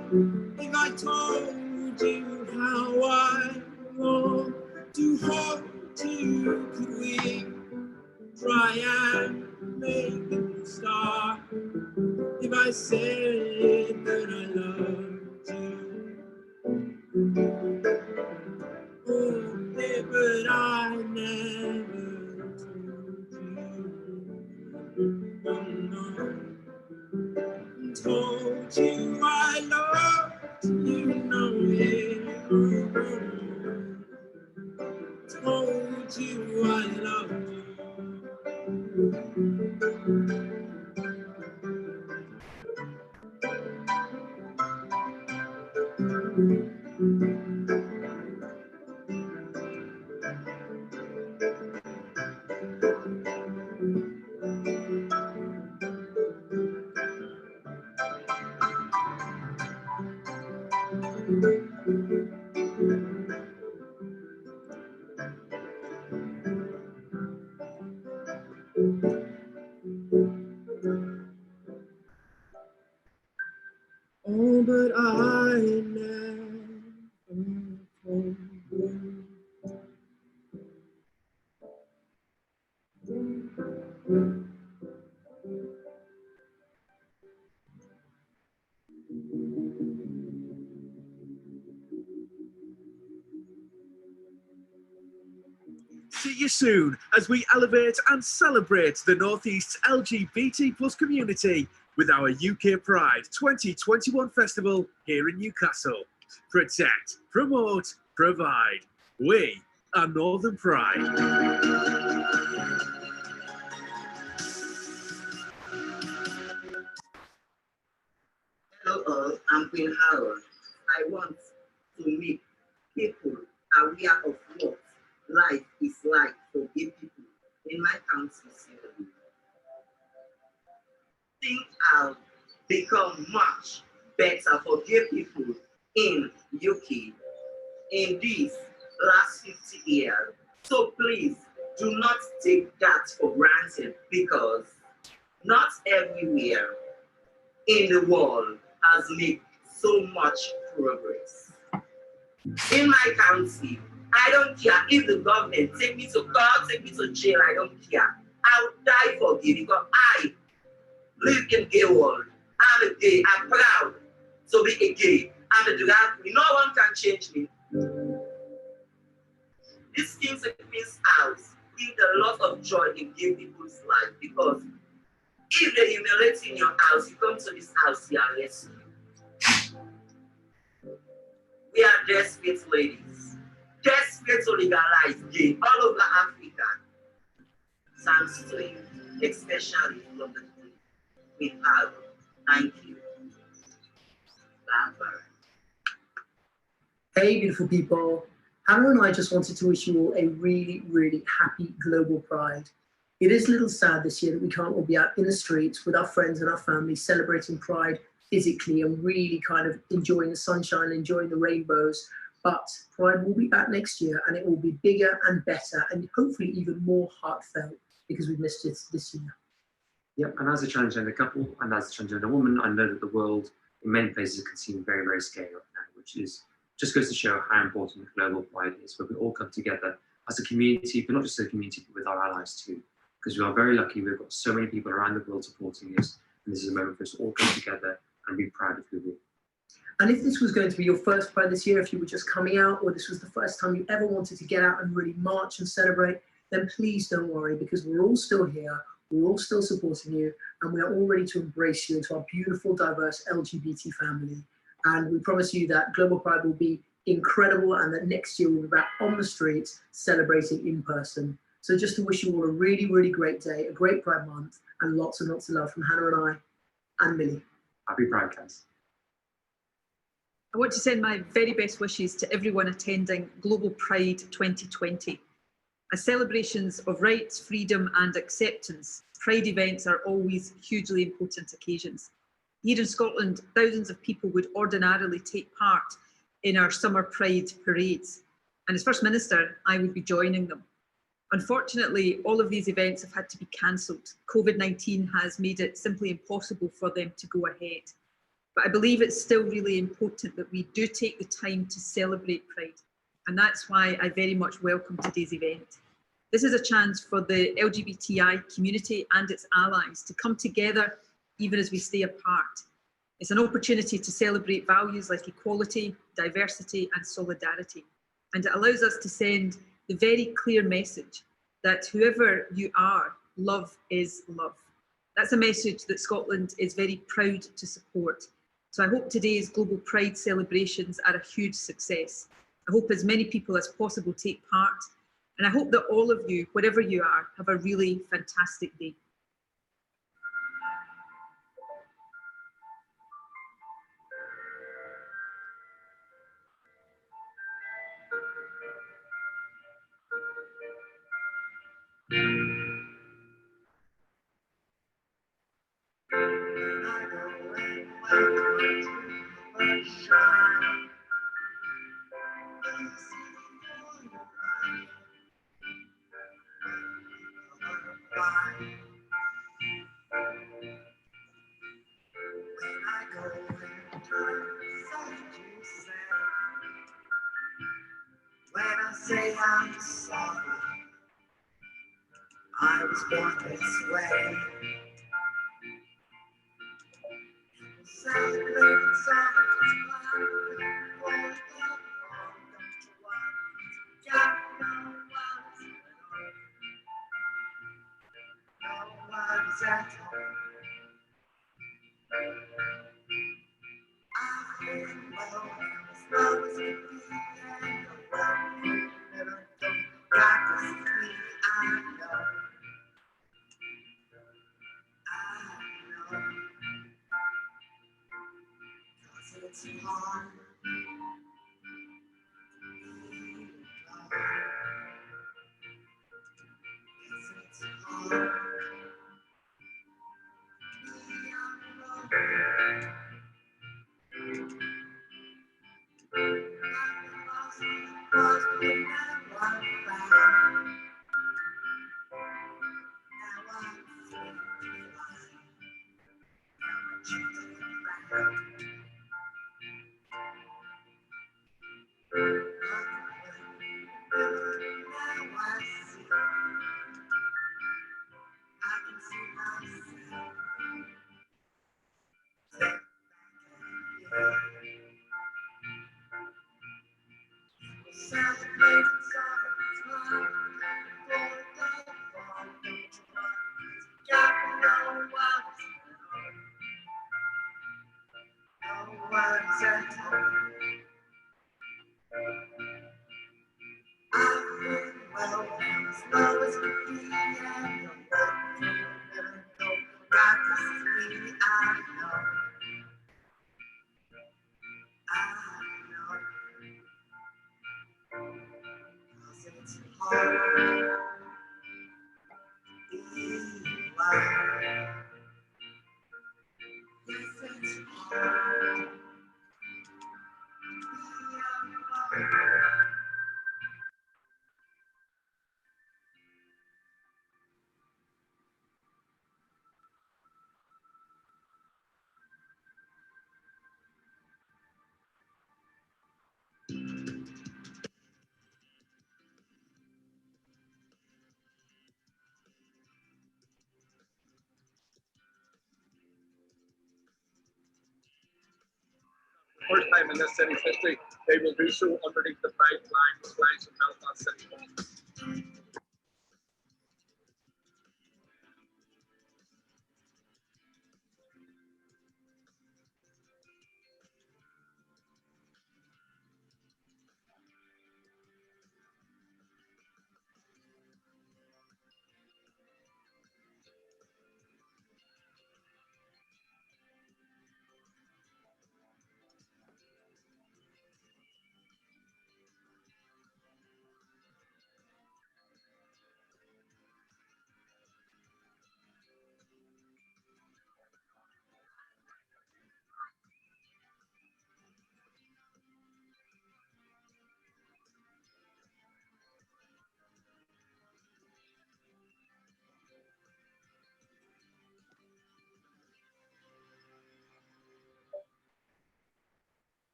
if I told you how I long to hold you, could we try and make it start? If I said that I loved you, oh, yeah, but I never told you, oh, no. Told you I loved you, know it. Told you I loved you. Oh, but I never told you. See you soon as we elevate and celebrate the Northeast's LGBT plus community with our UK Pride 2021 festival here in Newcastle. Protect, promote, provide. We are Northern Pride. Hello all, I'm Queen Harold. I want to make people aware of what life is like for gay people in my country, Sierra Leone. Things have become much better for gay people in UK in these last 50 years. So please do not take that for granted, because not everywhere in the world has made so much progress. In my county, I don't care if the government take me to court, take me to jail, I don't care. I'll die for gay because I live in gay world. I'm a gay, I'm proud to be a gay. I'm a drag queen. No one can change me. This King's a Queen's house gives a lot of joy in gay people's life, because if they humiliate in your house, you come to this house, you are rescued. We are desperate ladies, desperate to legalize gay all over Africa. Thanks to you, especially from the Queen Harold. Thank you. Bye-bye. Hey, beautiful people. Hannah and I just wanted to wish you all a really, really happy Global Pride. It is a little sad this year that we can't all be out in the streets with our friends and our families celebrating Pride physically and really kind of enjoying the sunshine, enjoying the rainbows. But Pride will be back next year, and it will be bigger and better and hopefully even more heartfelt because we've missed it this year. Yep, and as a transgender couple and as a transgender woman, I know that the world in many places can seem very, very scary right now, which is just goes to show how important Global Pride is, where we all come together as a community, but not just as a community, but with our allies too. Because we are very lucky, we've got so many people around the world supporting us, and this is a moment for us to all come together and be proud of who we are. And if this was going to be your first Pride this year, if you were just coming out, or this was the first time you ever wanted to get out and really march and celebrate, then please don't worry, because we're all still here, we're all still supporting you, and we are all ready to embrace you into our beautiful, diverse LGBT family. And we promise you that Global Pride will be incredible, and that next year we'll be back on the streets celebrating in person. So just to wish you all a really, really great day, a great Pride month, and lots of love from Hannah and I and Millie. Happy Pride, guys. I want to send my very best wishes to everyone attending Global Pride 2020. As celebrations of rights, freedom and acceptance, Pride events are always hugely important occasions. Here in Scotland, thousands of people would ordinarily take part in our summer Pride parades, and as First Minister, I would be joining them. Unfortunately, all of these events have had to be cancelled. COVID-19 has made it simply impossible for them to go ahead. But I believe it's still really important that we do take the time to celebrate Pride, and that's why I very much welcome today's event. This is a chance for the LGBTI community and its allies to come together even as we stay apart. It's an opportunity to celebrate values like equality, diversity and solidarity. And it allows us to send the very clear message that whoever you are, love is love. That's a message that Scotland is very proud to support. So I hope today's Global Pride celebrations are a huge success. I hope as many people as possible take part. And I hope that all of you, wherever you are, have a really fantastic day. When I say I'm sorry, I was born this way. Celebrating summer, nobody's at home. I feel well, as well as it be, and the world never don't got to see me. I know, cause it's hard. It's hard. first time in this city's history, they will do so underneath the bright flags of Belfast City Hall.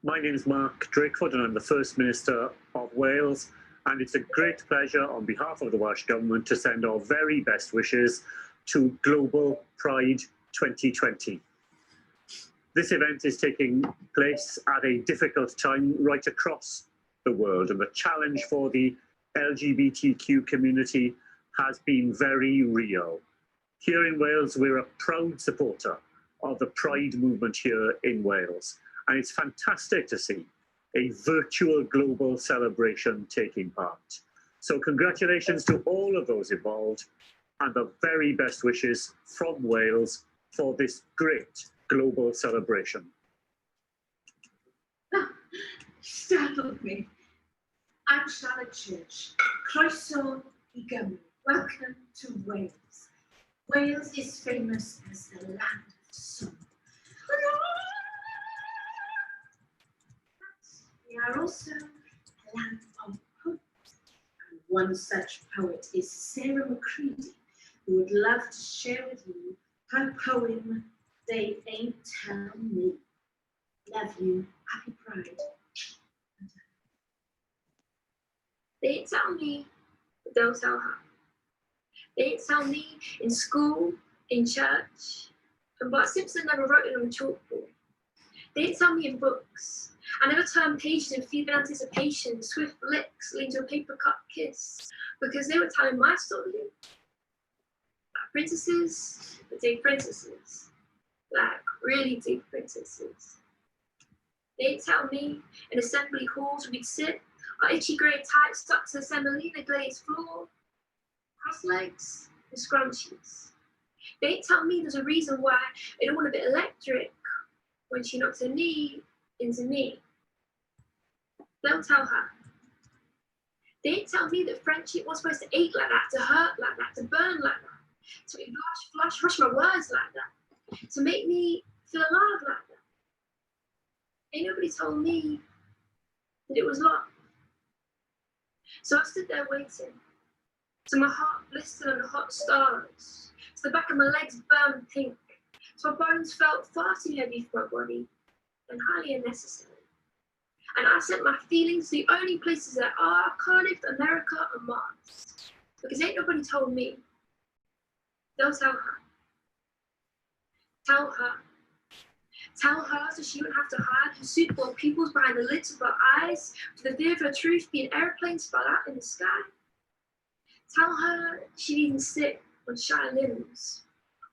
My name is Mark Drakeford and I'm the First Minister of Wales, and it's a great pleasure on behalf of the Welsh Government to send our very best wishes to Global Pride 2020. This event is taking place at a difficult time right across the world, and the challenge for the LGBTQ community has been very real. Here in Wales, we're a proud supporter of the Pride movement here in Wales. And it's fantastic to see a virtual global celebration taking part. So congratulations to all of those involved and the very best wishes from Wales for this great global celebration. Startled me. I'm Charlotte Church. Croeso I Gymru. Welcome to Wales. Wales is famous as the land of song. We are also a land of poets, and one such poet is Sarah McCready, who would love to share with you her poem, They Ain't Tell Me. Love you, happy Pride. They ain't tell me, but they'll tell her. They ain't tell me in school, in church, and Bart Simpson never wrote it on the chalkboard. They ain't tell me in books. I never turned pages in fevered anticipation, swift licks leading to a paper cut kiss, because they were telling my story. Like princesses, but dig princesses. Like really dig princesses. They ain't tell me in assembly halls we'd sit, our itchy grey tights stuck to the semolina glazed floor, cross legs and scrunchies. They ain't tell me there's a reason why they don't want a bit electric when she knocks her knee into me. They'll tell her. They ain't tell me that friendship was supposed to ache like that, to hurt like that, to burn like that, to make rush my words like that, to make me feel alive like that. Ain't nobody told me that it was love. So I stood there waiting, to my heart blistered under hot stars, to the back of my legs burned pink, so my bones felt far too heavy for my body and highly unnecessary. And I sent my feelings to the only places that are Cardiff, America, and Mars. Because ain't nobody told me. They'll tell her. Tell her. Tell her so she wouldn't have to hide her suitable pupils behind the lids of her eyes, for the fear of her truth being airplanes spelled out in the sky. Tell her she'd even sit on shy limbs,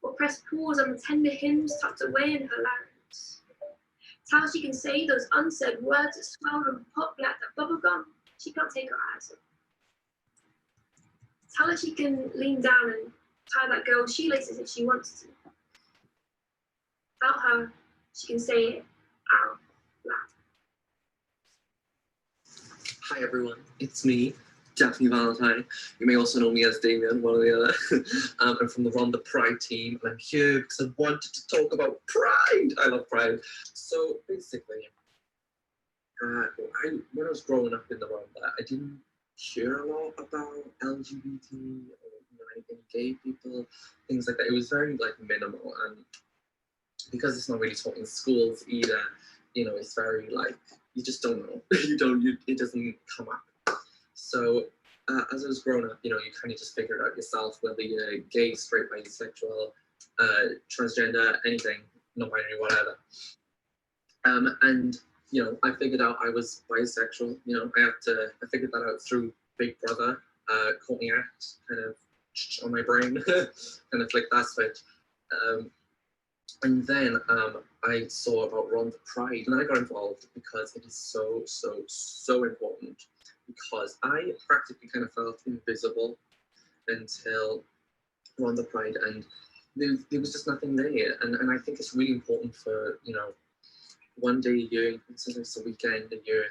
or press pause on the tender hymns tucked away in her larynx. Tell her she can say those unsaid words that swell and pop like that bubble gum she can't take her eyes off. Tell her she can lean down and tie that girl's shoelaces if she wants to. Tell her she can say it out loud. Hi everyone, it's me, Daphne Valentine. You may also know me as Damien, one of the other. I'm from the Run the Pride team, and I'm here because I wanted to talk about Pride. I love Pride. So basically, when I was growing up in the Rwanda, I didn't hear a lot about LGBT or anything gay people, things like that. It was very minimal, and because it's not really taught in schools either, it's very you just don't know. It doesn't come up. So as I was growing up, you kind of just figure it out yourself, whether you're gay, straight, bisexual, transgender, anything, non-binary, whatever. And you know, I figured out I was bisexual. You know, I figured that out through Big Brother. Caught me out, kind of on my brain, kind of flicked that switch. And then I saw about Run the Pride, and I got involved because it is so important. Because I practically kind of felt invisible until Run the Pride, and there was just nothing there. And I think it's really important for, you know, one day a year, sometimes a weekend a year,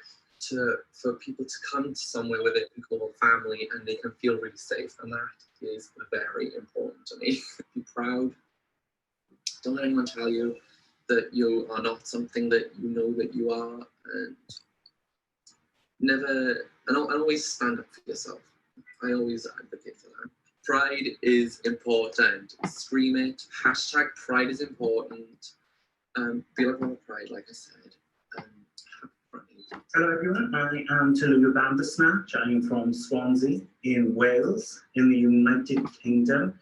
for people to come to somewhere where they can call family and they can feel really safe, and that is very important to me. Be proud. Don't let anyone tell you that you are not something that you know that you are, and never, and always stand up for yourself. I always advocate for that. Pride is important. Scream it. Hashtag pride is important. Be like more pride, like I said. Hello everyone, I am Tallulah Bandersnatch. I am from Swansea in Wales, in the United Kingdom.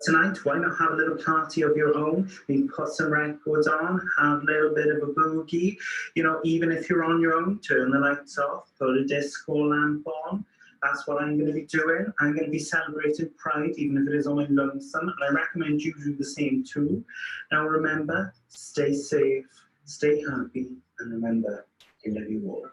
Tonight, why not have a little party of your own? We put some records on, have a little bit of a boogie. You know, even if you're on your own, turn the lights off, put a disco lamp on. That's what I'm going to be doing. I'm going to be celebrating Pride, even if it is on my lonesome. And I recommend you do the same too. Now remember, stay safe, stay happy, and remember, I love you all.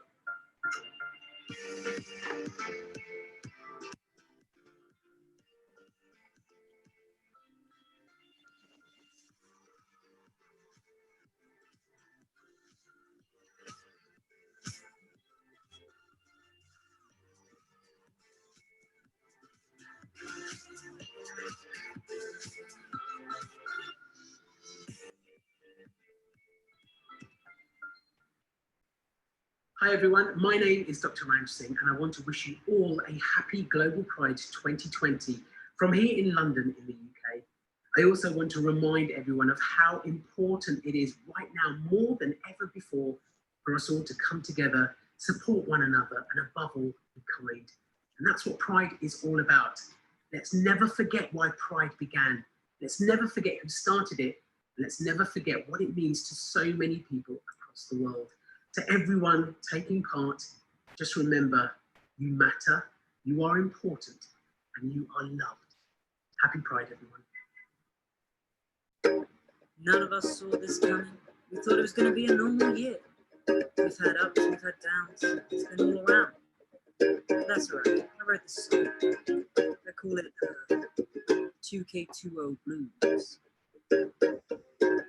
Hi everyone, my name is Dr. Ranj Singh and I want to wish you all a happy Global Pride 2020 from here in London in the UK. I also want to remind everyone of how important it is right now more than ever before for us all to come together, support one another, and above all, be kind. And that's what Pride is all about. Let's never forget why Pride began. Let's never forget who started it. Let's never forget what it means to so many people across the world. To everyone taking part, just remember, you matter, you are important, and you are loved. Happy Pride, everyone. None of us saw this coming. We thought it was going to be a normal year. We've had ups, we've had downs. It's been all around. That's all right. I wrote this song. I call it 2K20 Blues.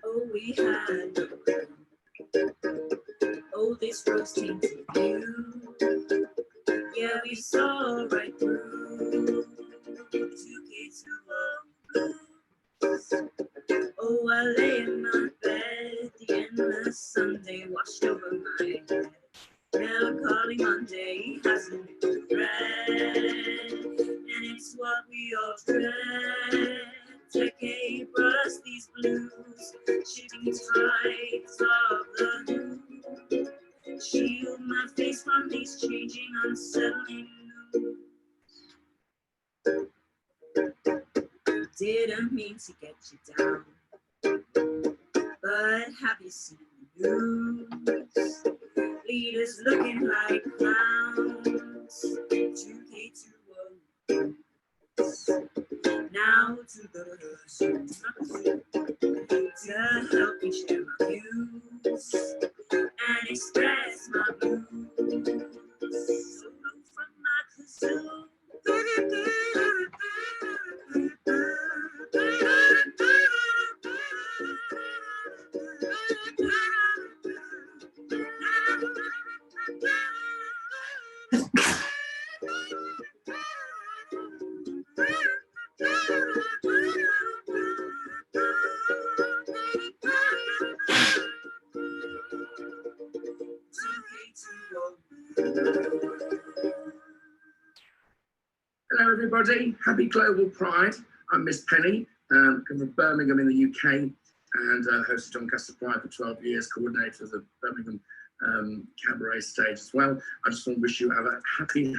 Oh, we had no clue. Oh, this rose tainted view. Yeah, we saw right through 2K20 Blues. Oh, I lay in my bed, the endless Sunday washed over my head. Now calling Monday hasn't been read, and it's what we all dread. Decade brought us these blues, shifting tides of the news. Shield my face from these changing, unsettling news. Didn't mean to get you down, but have you seen the news? Leaders looking like clowns. 2K20. Now to the to help me share my views and express my blues. Solo from my kazoo. Hello everybody, happy Global Pride. I'm Miss Penny, come from Birmingham in the UK, and hosted Doncaster Pride for 12 years, coordinator of the Birmingham cabaret stage as well. I just want to wish you have a happy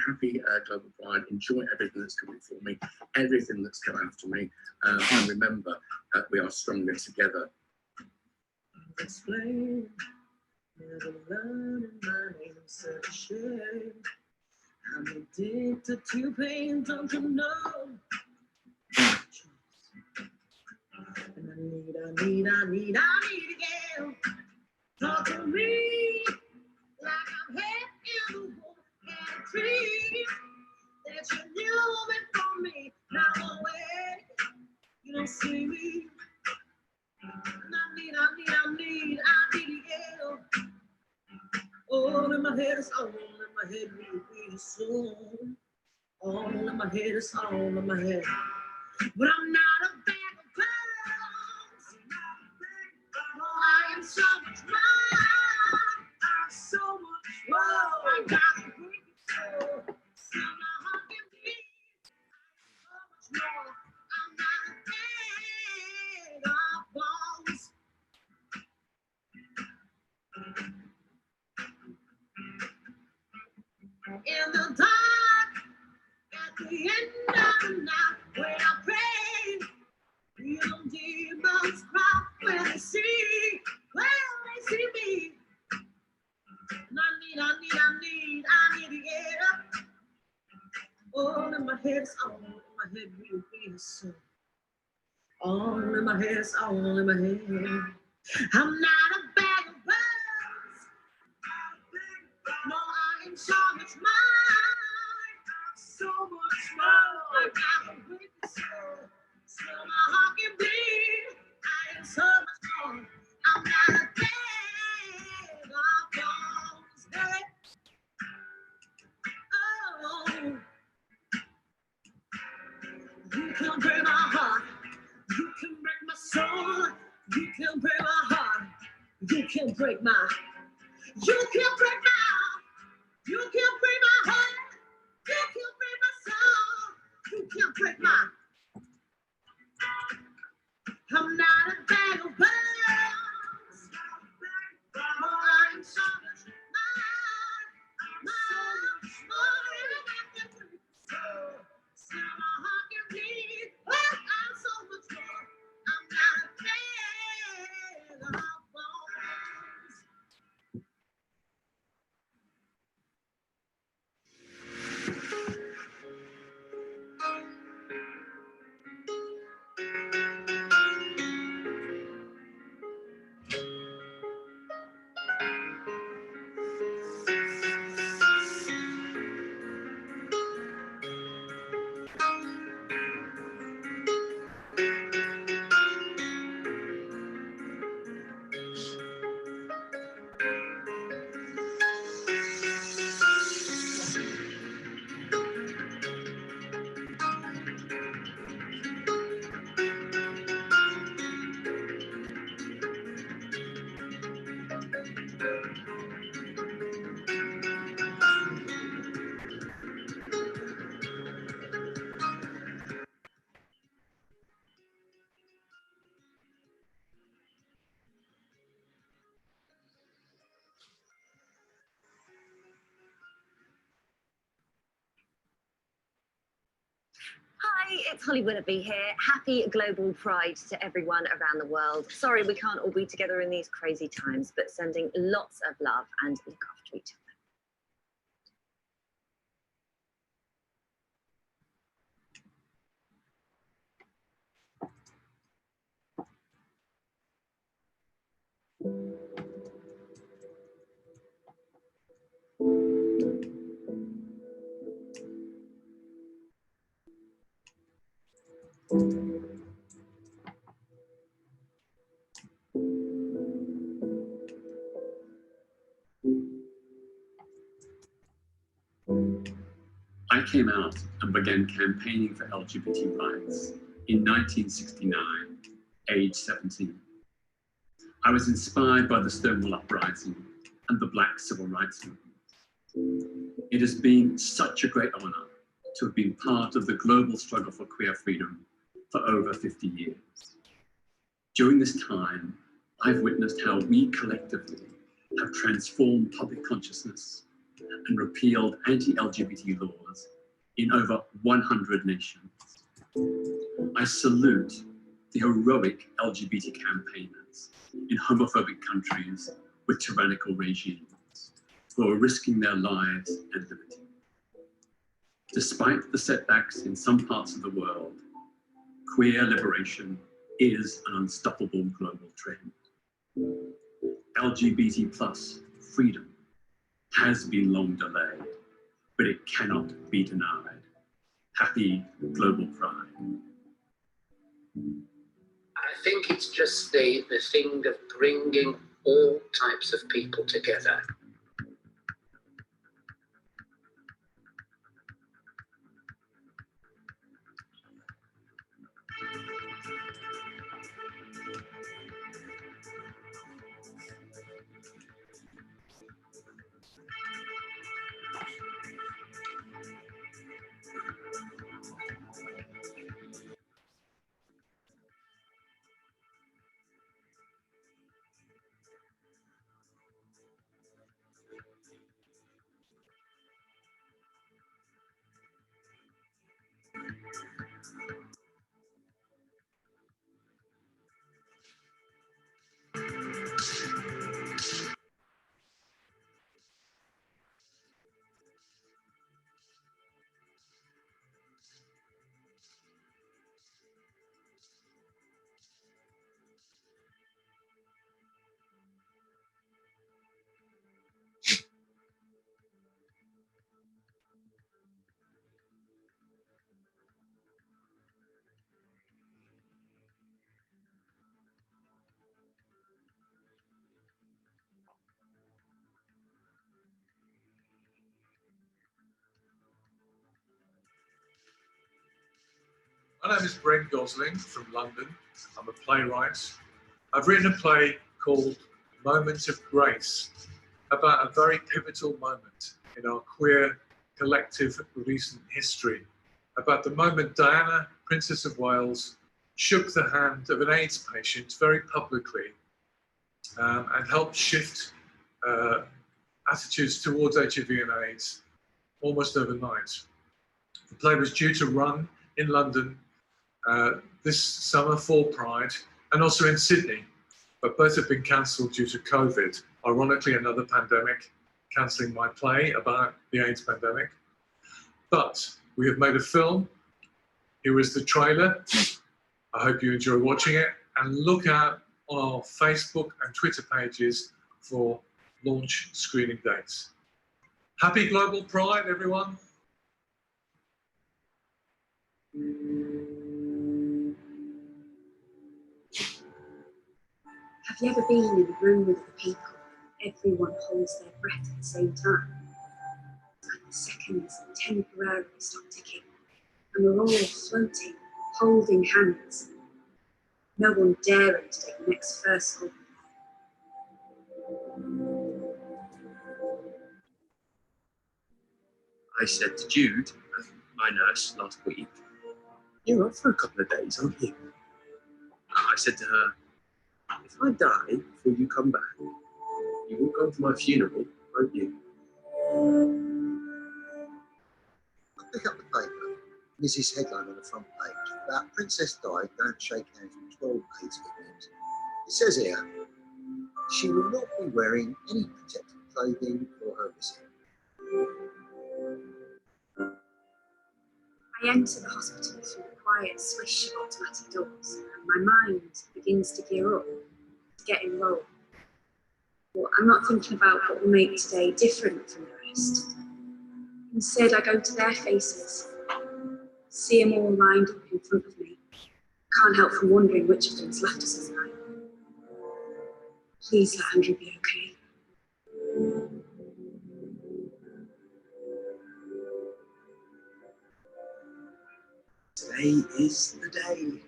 Global Pride. Enjoy everything that's coming for me, everything that's come after me, and remember, we are stronger together. explain. Never learning my name, such a shame. I'm addicted to pain, don't you know? And I need again. Talk to me like I'm head in the wolf and a tree. That you knew before me, now I'm away. You don't see me. And I need you. All in my head is all in my head, really soon. All in my head is all in my head. But I'm not a bag of bones. No, I am so much more. I'm so much more. I got a great soul. Still my heart can beat. So much more. I'm not a bag of bones. In the dark, at the end of the night, when I pray, real demons cry when they see me. And I need the air. All in my head is all in my head, real being so. All in my head is all in my head. I'm not a bag of bones. No, I am so much mine. So much more. I got a great soul. Still my heart can bleed. I am so much more. I'm not a bag of bones. Hey. Oh, you can break my heart. You can break my soul. You can break my heart. You can break my. You can break my heart. You can break my heart. You can break my soul. You can break my. I'm not a bag of bones. Oh, I'm so much more. Still my heart can bleed. Oh, I'm so much more. I'm not a bag of bones. Hi, it's Holly Willoughby here. Happy Global Pride to everyone around the world. Sorry we can't all be together in these crazy times, but sending lots of love and look after each other. I came out and began campaigning for LGBT rights in 1969, age 17. I was inspired by the Stonewall Uprising and the Black Civil Rights Movement. It has been such a great honor to have been part of the global struggle for queer freedom for over 50 years. During this time, I've witnessed how we collectively have transformed public consciousness and repealed anti-LGBT laws in over 100 nations. I salute the heroic LGBT campaigners rights in homophobic countries with tyrannical regimes who are risking their lives and liberty. Despite the setbacks in some parts of the world, queer liberation is an unstoppable global trend. LGBT plus freedom has been long delayed, but it cannot be denied. Happy Global Pride. I think it's just the thing of bringing all types of people together. My name is Brent Gosling from London. I'm a playwright. I've written a play called Moment of Grace about a very pivotal moment in our queer collective recent history, about the moment Diana, Princess of Wales, shook the hand of an AIDS patient very publicly and helped shift attitudes towards HIV and AIDS almost overnight. The play was due to run in London this summer for Pride and also in Sydney, but both have been cancelled due to COVID. Ironically, another pandemic cancelling my play about the AIDS pandemic. But we have made a film. Here is the trailer. I hope you enjoy watching it, and look out on our Facebook and Twitter pages for launch screening dates. Happy Global Pride, everyone. Have you ever been in a room with people where everyone holds their breath at the same time? And the seconds temporarily stop ticking, and we're all floating, holding hands. No one daring to take the next first hug. I said to Jude, my nurse, last week, "You're off for a couple of days, aren't you?" I said to her, "If I die before you come back, you will come to my funeral, won't you?" I pick up the paper, and there's this headline on the front page about Princess died, don't shake hands with 12 AIDS victims. It says here, she will not be wearing any protective clothing for her visit. I enter the hospital through the quiet swish of automatic doors, and my mind begins to gear up, to get enrolled. But I'm not thinking about what will make today different from the rest. Instead, I go to their faces, see them all lined up in front of me. Can't help from wondering which of them's left us alive. Please let Andrew be okay. Today is the day.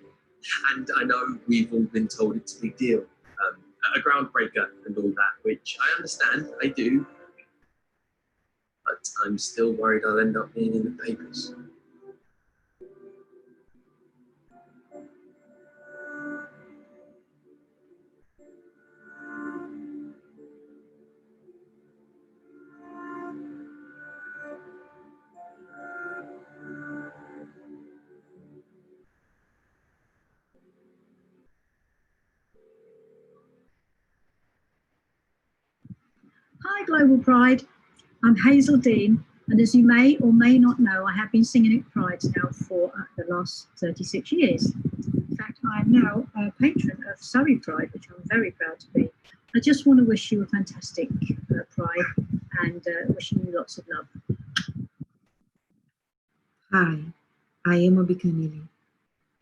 And I know we've all been told it's a big deal, a groundbreaker and all that, which I understand, I do. But I'm still worried I'll end up being in the papers. Global Pride. I'm Hazel Dean, and as you may or may not know, I have been singing at Pride now for the last 36 years. In fact, I am now a patron of Surrey Pride, which I'm very proud to be. I just want to wish you a fantastic Pride and wishing you lots of love. Hi, I am Obikanili,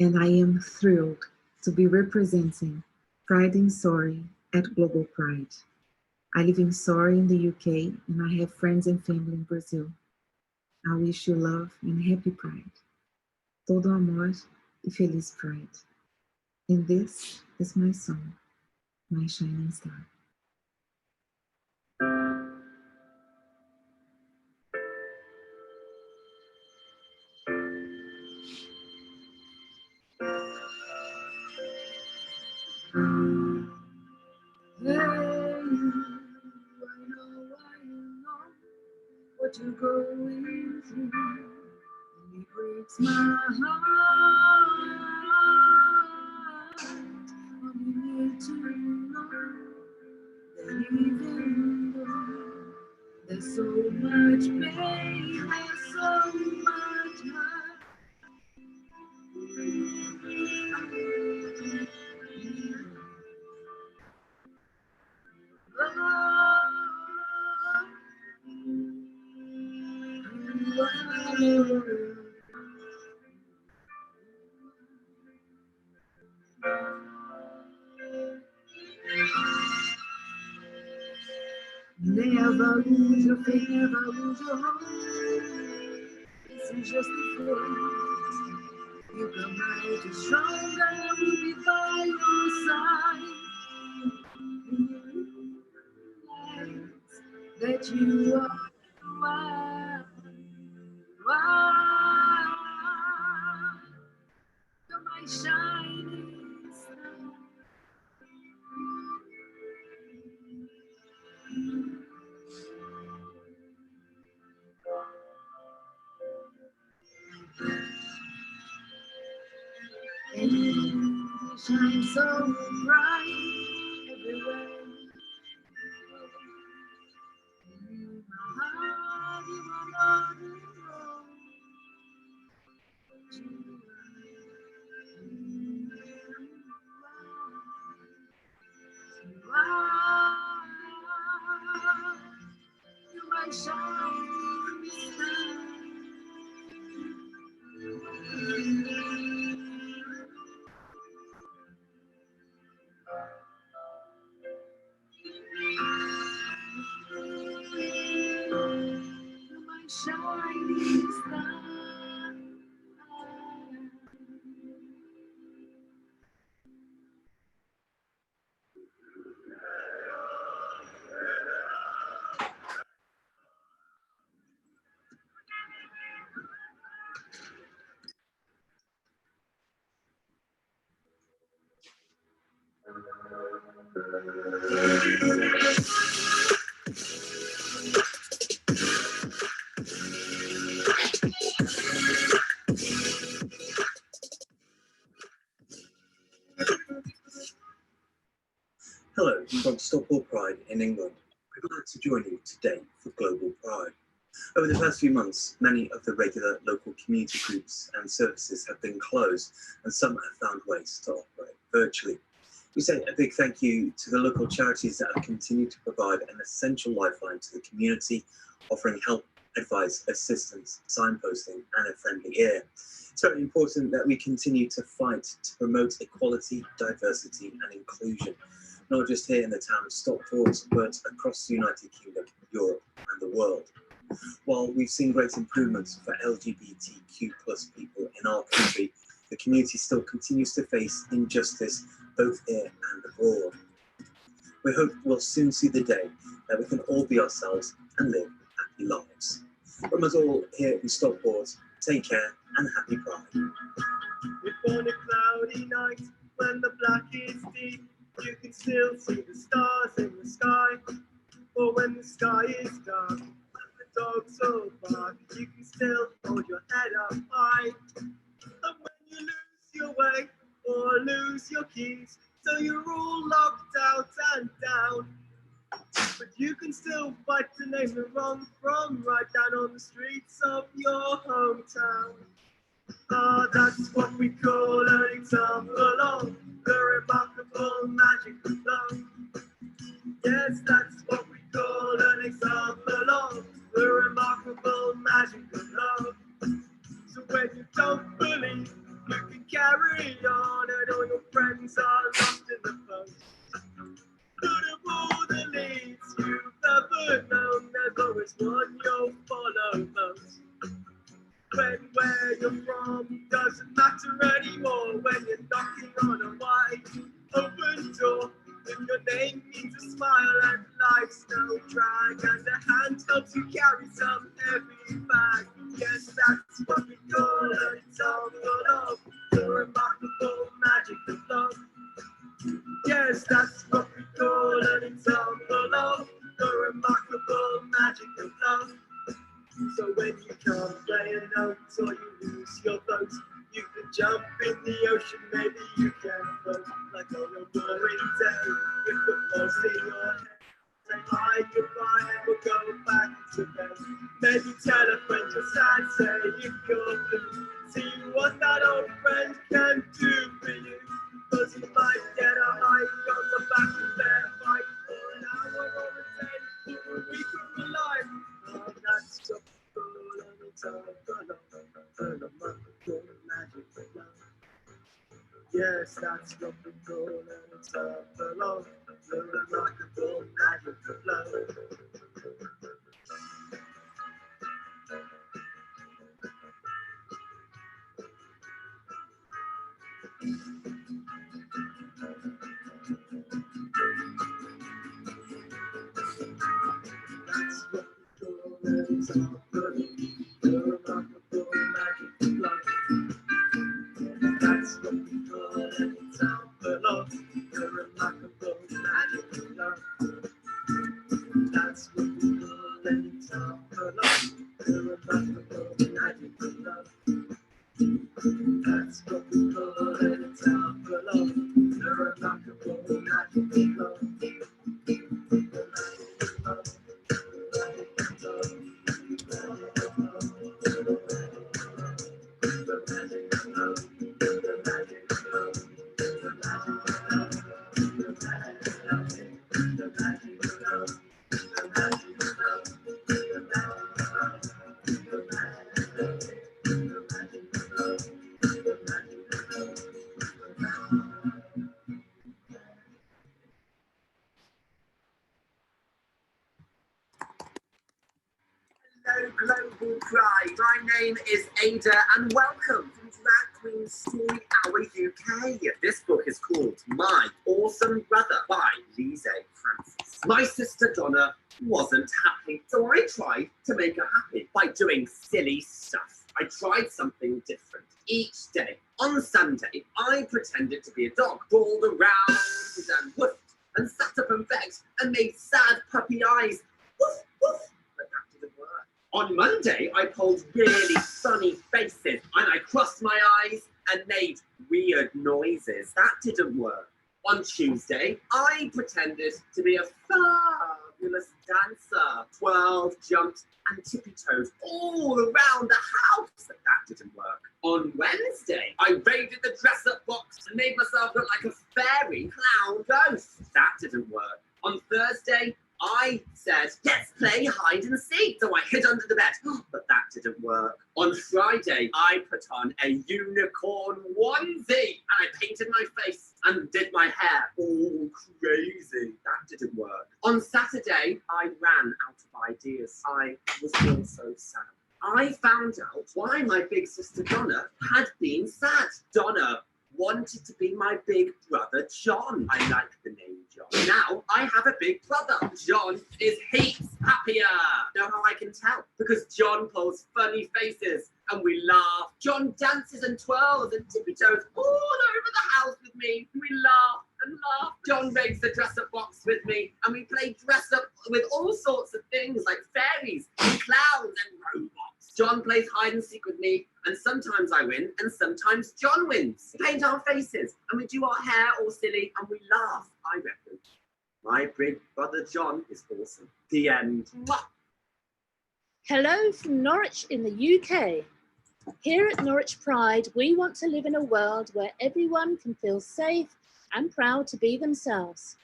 and I am thrilled to be representing Pride in Surrey at Global Pride. I live in Surrey in the UK, and I have friends and family in Brazil. I wish you love and happy Pride. Todo amor e feliz Pride. And this is my song, My Shining Star. What you're going through, and it breaks my heart. All you need to know that even though there's so much pain, there's so much hurt. Never lose your faith, never lose your hope. This is just a phase. You come out stronger, we'll be by your side. And you realize that you are you're my shining star. And you shine so bright everywhere. In my heart, you are not alone. You're my shining star. You're my shining star. Hello from Stockport Pride in England. We'd like to join you today for Global Pride. Over the past few months, many of the regular local community groups and services have been closed, and some have found ways to operate virtually. We say a big thank you to the local charities that have continued to provide an essential lifeline to the community, offering help, advice, assistance, signposting, and a friendly ear. It's very important that we continue to fight to promote equality, diversity, and inclusion, not just here in the town of Stockport, but across the United Kingdom, Europe, and the world. While we've seen great improvements for LGBTQ+ people in our country, the community still continues to face injustice both here and abroad. We hope we'll soon see the day that we can all be ourselves and live happy lives. From us all here in Stockport, take care and happy Pride. On a cloudy night when the black is deep, you can still see the stars in the sky. Or when the sky is dark and the dogs all bark, you can still hold your head up high. And when you lose your way or lose your keys, so you're all locked out and down, but You can still fight to name the wrong from right down on the streets of your hometown. Ah, that's what we call an example of the remarkable magic of love. Yes, that's what we call an example of the remarkable magic of love. So when you don't believe, you can carry on, and all your friends are lost in the post. But of all the leads you've ever known, there's always one you'll follow most. When where you're from doesn't matter anymore, when you're knocking on a wide open door, and your name means a smile and life's no drag, and a hand helps you carry some heavy bag. Yes, that's what we call an example of the remarkable magic of love. Yes, that's what we call an example of the remarkable magic of love. So when you can't play a note or you lose your boat, you can jump in the ocean, maybe you can float like on a boring day. If the thoughts in your head say hi, goodbye, and we'll go back to bed. Maybe tell a friend you're sad, say if you're blue. See what that old friend can do for you. Cause you might get a hike on the back of their bike for an hour or a day, or a week of your life. Oh, that's so cool, and it's all the magic of love. Yes, that's what we call an example of the remarkable magic of love. That's what we call an example of the remarkable magic of love. That's what we call an example of the remarkable magic of love. That's what we call an example of the remarkable magic of love. That's what we call an example of the remarkable magic of love. Hello, Global Pride. My name is Ada, and welcome from Drag Queen Story Hour UK. This book is called My Awesome Brother by Lise Francis. My sister Donna wasn't happy, so I tried to make her happy by doing silly stuff. I tried something different each day. On Sunday, I pretended to be a dog, crawled around and woofed, and sat up and begged, and made sad puppy eyes. Woof, woof. But that didn't work. On Monday, I pulled really funny faces, and I crossed my eyes and made weird noises. That didn't work. On Tuesday, I pretended to be a fabulous dancer. 12 jumped and tippy-toed all around the house. But that didn't work. On Wednesday, I raided the dress-up box and made myself look like a fairy clown ghost. That didn't work. On Thursday, I said, let's play hide and seek. So I hid under the bed, but that didn't work. On Friday, I put on a unicorn onesie and I painted my face and did my hair all crazy. That didn't work. On Saturday, I ran out of ideas. I was feeling so sad. I found out why my big sister Donna had been sad. Donna wanted to be my big brother John. I like the name John. Now I have a big brother. John is heaps happier. Know how I can tell? Because John pulls funny faces and we laugh. John dances and twirls and tippy-toes all over the house with me. We laugh and laugh. John raids the dress-up box with me and we play dress-up with all sorts of things like fairies and clowns and robots. John plays hide and seek with me, and sometimes I win, and sometimes John wins. We paint our faces, and we do our hair all silly, and we laugh, I reckon. My big brother John is awesome. The end. Hello from Norwich in the UK. Here at Norwich Pride, we want to live in a world where everyone can feel safe and proud to be themselves.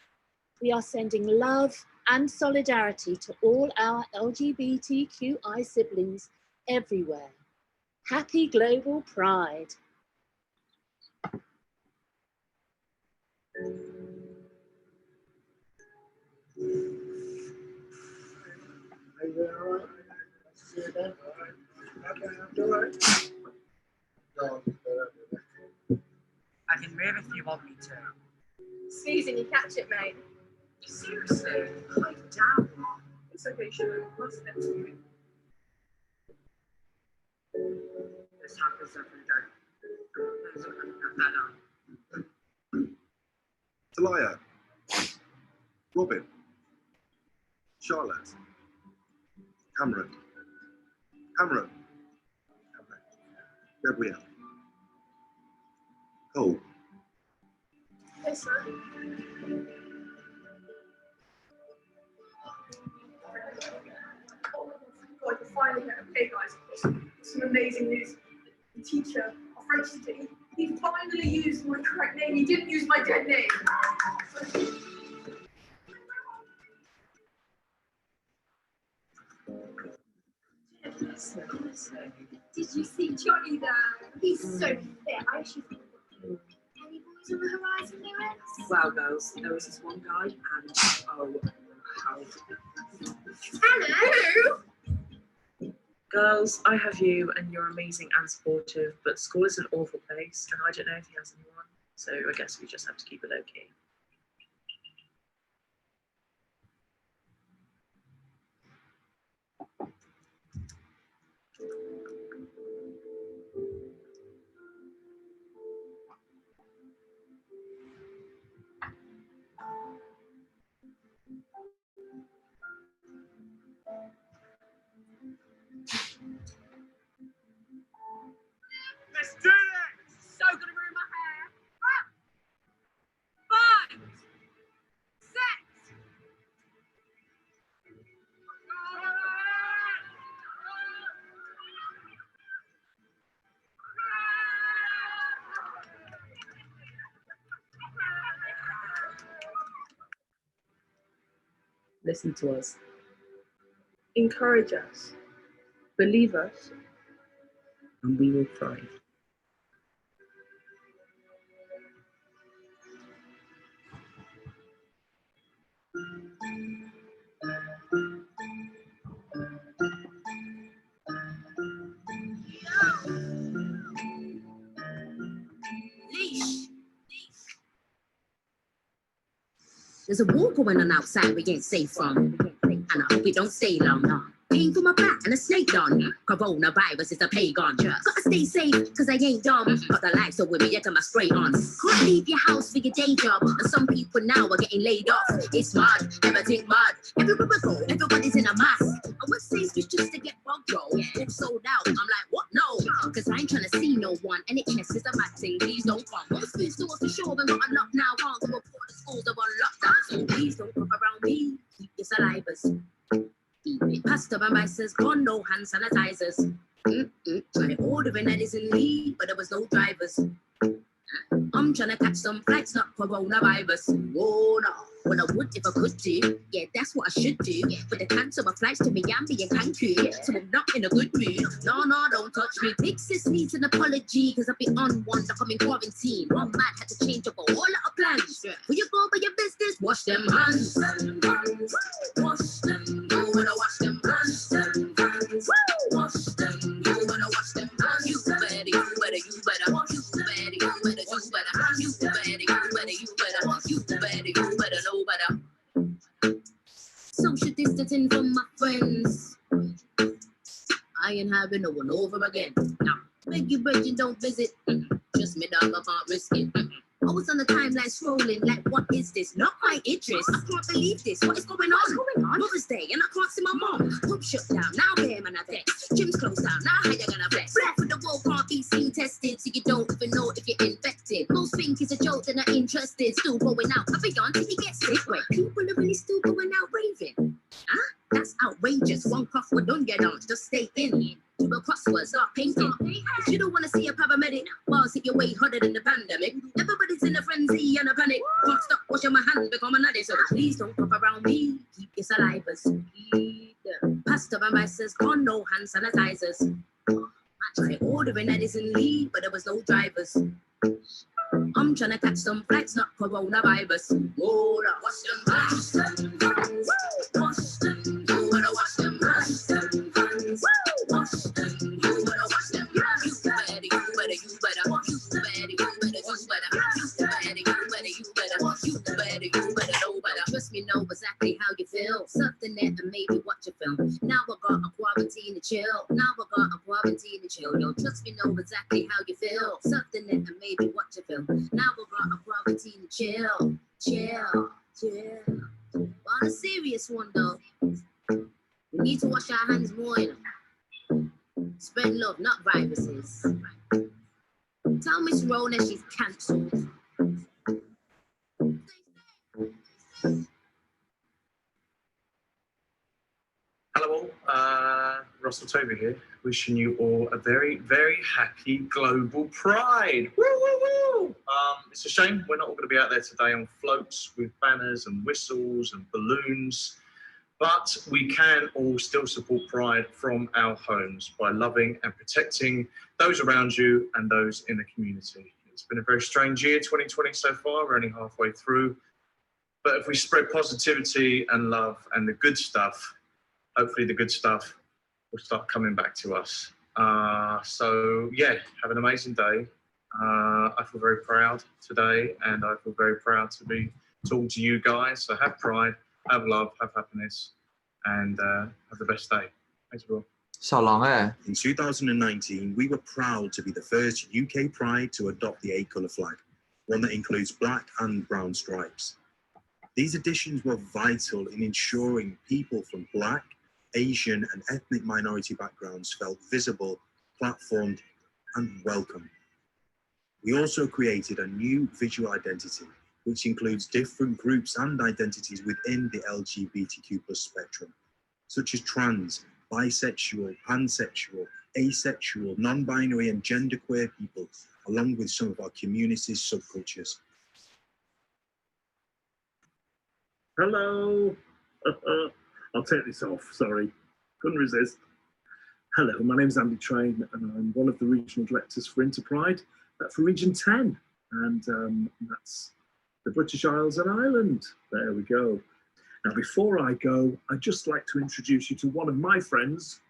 We are sending love and solidarity to all our LGBTQI siblings everywhere. Happy Global Pride. I can move if you want me to. Sneezing, you catch it, mate. Seriously, pipe down. It's okay, sugar. What's next to you? This happens every day. Please don't cut that out. Talia, Robin, Charlotte, Cameron, Gabrielle, Cole. Hey, sir. Oh, God, you're finally here. Okay, guys, some amazing news. The teacher, our French teacher, he finally used my correct name. He didn't use my dead name. Did you see Johnny though? He's so fit. I actually think any boys on the horizon there? Well, girls, there was this one guy, and oh, how. Hello! Girls, I have you, and you're amazing and supportive, but school is an awful place, and I don't know if he has anyone, so I guess we just have to keep it low key. Let's do it! So gonna ruin my hair. 5, 6. Listen to us. Encourage us. Believe us. And we will thrive. Leash. There's a war going on outside we ain't safe from. And I hope we don't stay long. Pain for my back and a snake on. Coronavirus is a pagan. Gotta stay safe, cause I ain't dumb. Got the lights so with me, get my spray on. Can't leave your house for your day job. And some people now are getting laid off. It's mud, everything mud. Everywhere we go, everybody's in a mask. And we're safe just to get bugged, bro. All sold out. I'm like, what? No. Cause I ain't trying to see no one. NHS is a bad thing, please don't come. Most food stores for sure, and got a lock now. Can't go report the schools are on lockdown. So please don't come around me. Keep your salivas. Keep it pasta and rices, gone, no hand sanitizers. Try ordering that is in lead, but there was no drivers. I'm trying to catch some flights, not coronavirus. Whoa, no. Well, I would if I could do. Yeah, that's what I should do. But they cancel my flights to Miami and Cancun. So I'm not in a good mood. No, don't touch me. Big sis needs an apology, cause I've been on one, like I'm in quarantine. One man had to change up a whole lot of plans. When you go by your business, wash them hands. Wash them. Go when I wash them hands. Wash them. Go when I wash them hands. You better, you better, you better. You better, you better, you better. You better, you better, you better. You better, you better know better. Social distancing from my friends. I ain't having no one over again. Now, beg you, Bridget, don't visit. Just me, dog, I can't risk it. I was on the timeline scrolling, like, what is this? Not my interest. I can't believe this. What is going on? Mother's Day, and I can't see my mom. Pub shut down, now bear man I text. Gym's closed down, now how you gonna flex? Black for the wall, can't be seen tested, so you don't even know if you're infected. Most think it's a joke, they're not interested. Still going out, I'll be on till you get sick. Wait, people are Just one cough, we don't get on. Just stay in. Do a crossword, start painting. If you don't want to see a paramedic, bars hit your way harder than the pandemic. Everybody's in a frenzy and a panic. Can't stop washing my hands, become an addict. So please don't cough around me. Keep your salivas. Pastor and vices, on no hand sanitizers. I tried ordering Edison Lee, but there was no drivers. I'm trying to catch some flights, not coronavirus. Hold up, wash them hands. Wash them, you better wash them hands. Wash them, you better wash them hands. You better, you better, you better. You better, you better, you better. You better, you better, you better. You better, you better, know better. Trust me, know exactly how you feel. Something that and maybe watch a film. Now I got a quarantine to chill. Now I got a quarantine to chill. Yo, trust me, know exactly how you feel. Something that and maybe watch a film. Now I got a quarantine to chill. Chill, chill. On a serious one though, we need to wash our hands more, you know. Spread love, not viruses. Tell Miss Rona she's cancelled. Hello all, Russell Toby here, wishing you all a very, very happy Global Pride. Woo, woo, woo! It's a shame we're not all going to be out there today on floats with banners and whistles and balloons, but we can all still support Pride from our homes by loving and protecting those around you and those in the community. It's been a very strange year, 2020 so far, we're only halfway through, but if we spread positivity and love and the good stuff, hopefully the good stuff will start coming back to us. So yeah, have an amazing day. I feel very proud today and I feel very proud to be talking to you guys. So have pride, have love, have happiness and have the best day. Thanks everyone. So long, eh? In 2019, we were proud to be the first UK Pride to adopt the 8-colour flag, one that includes black and brown stripes. These additions were vital in ensuring people from black, Asian and ethnic minority backgrounds felt visible, platformed and welcome. We also created a new visual identity, which includes different groups and identities within the LGBTQ+ spectrum, such as trans, bisexual, pansexual, asexual, non-binary and genderqueer people, along with some of our community's subcultures. Hello. I'll take this off, sorry. Couldn't resist. Hello, my name's Andy Train and I'm one of the regional directors for Interpride for Region 10. And that's the British Isles and Ireland. There we go. Now, before I go, I'd just like to introduce you to one of my friends.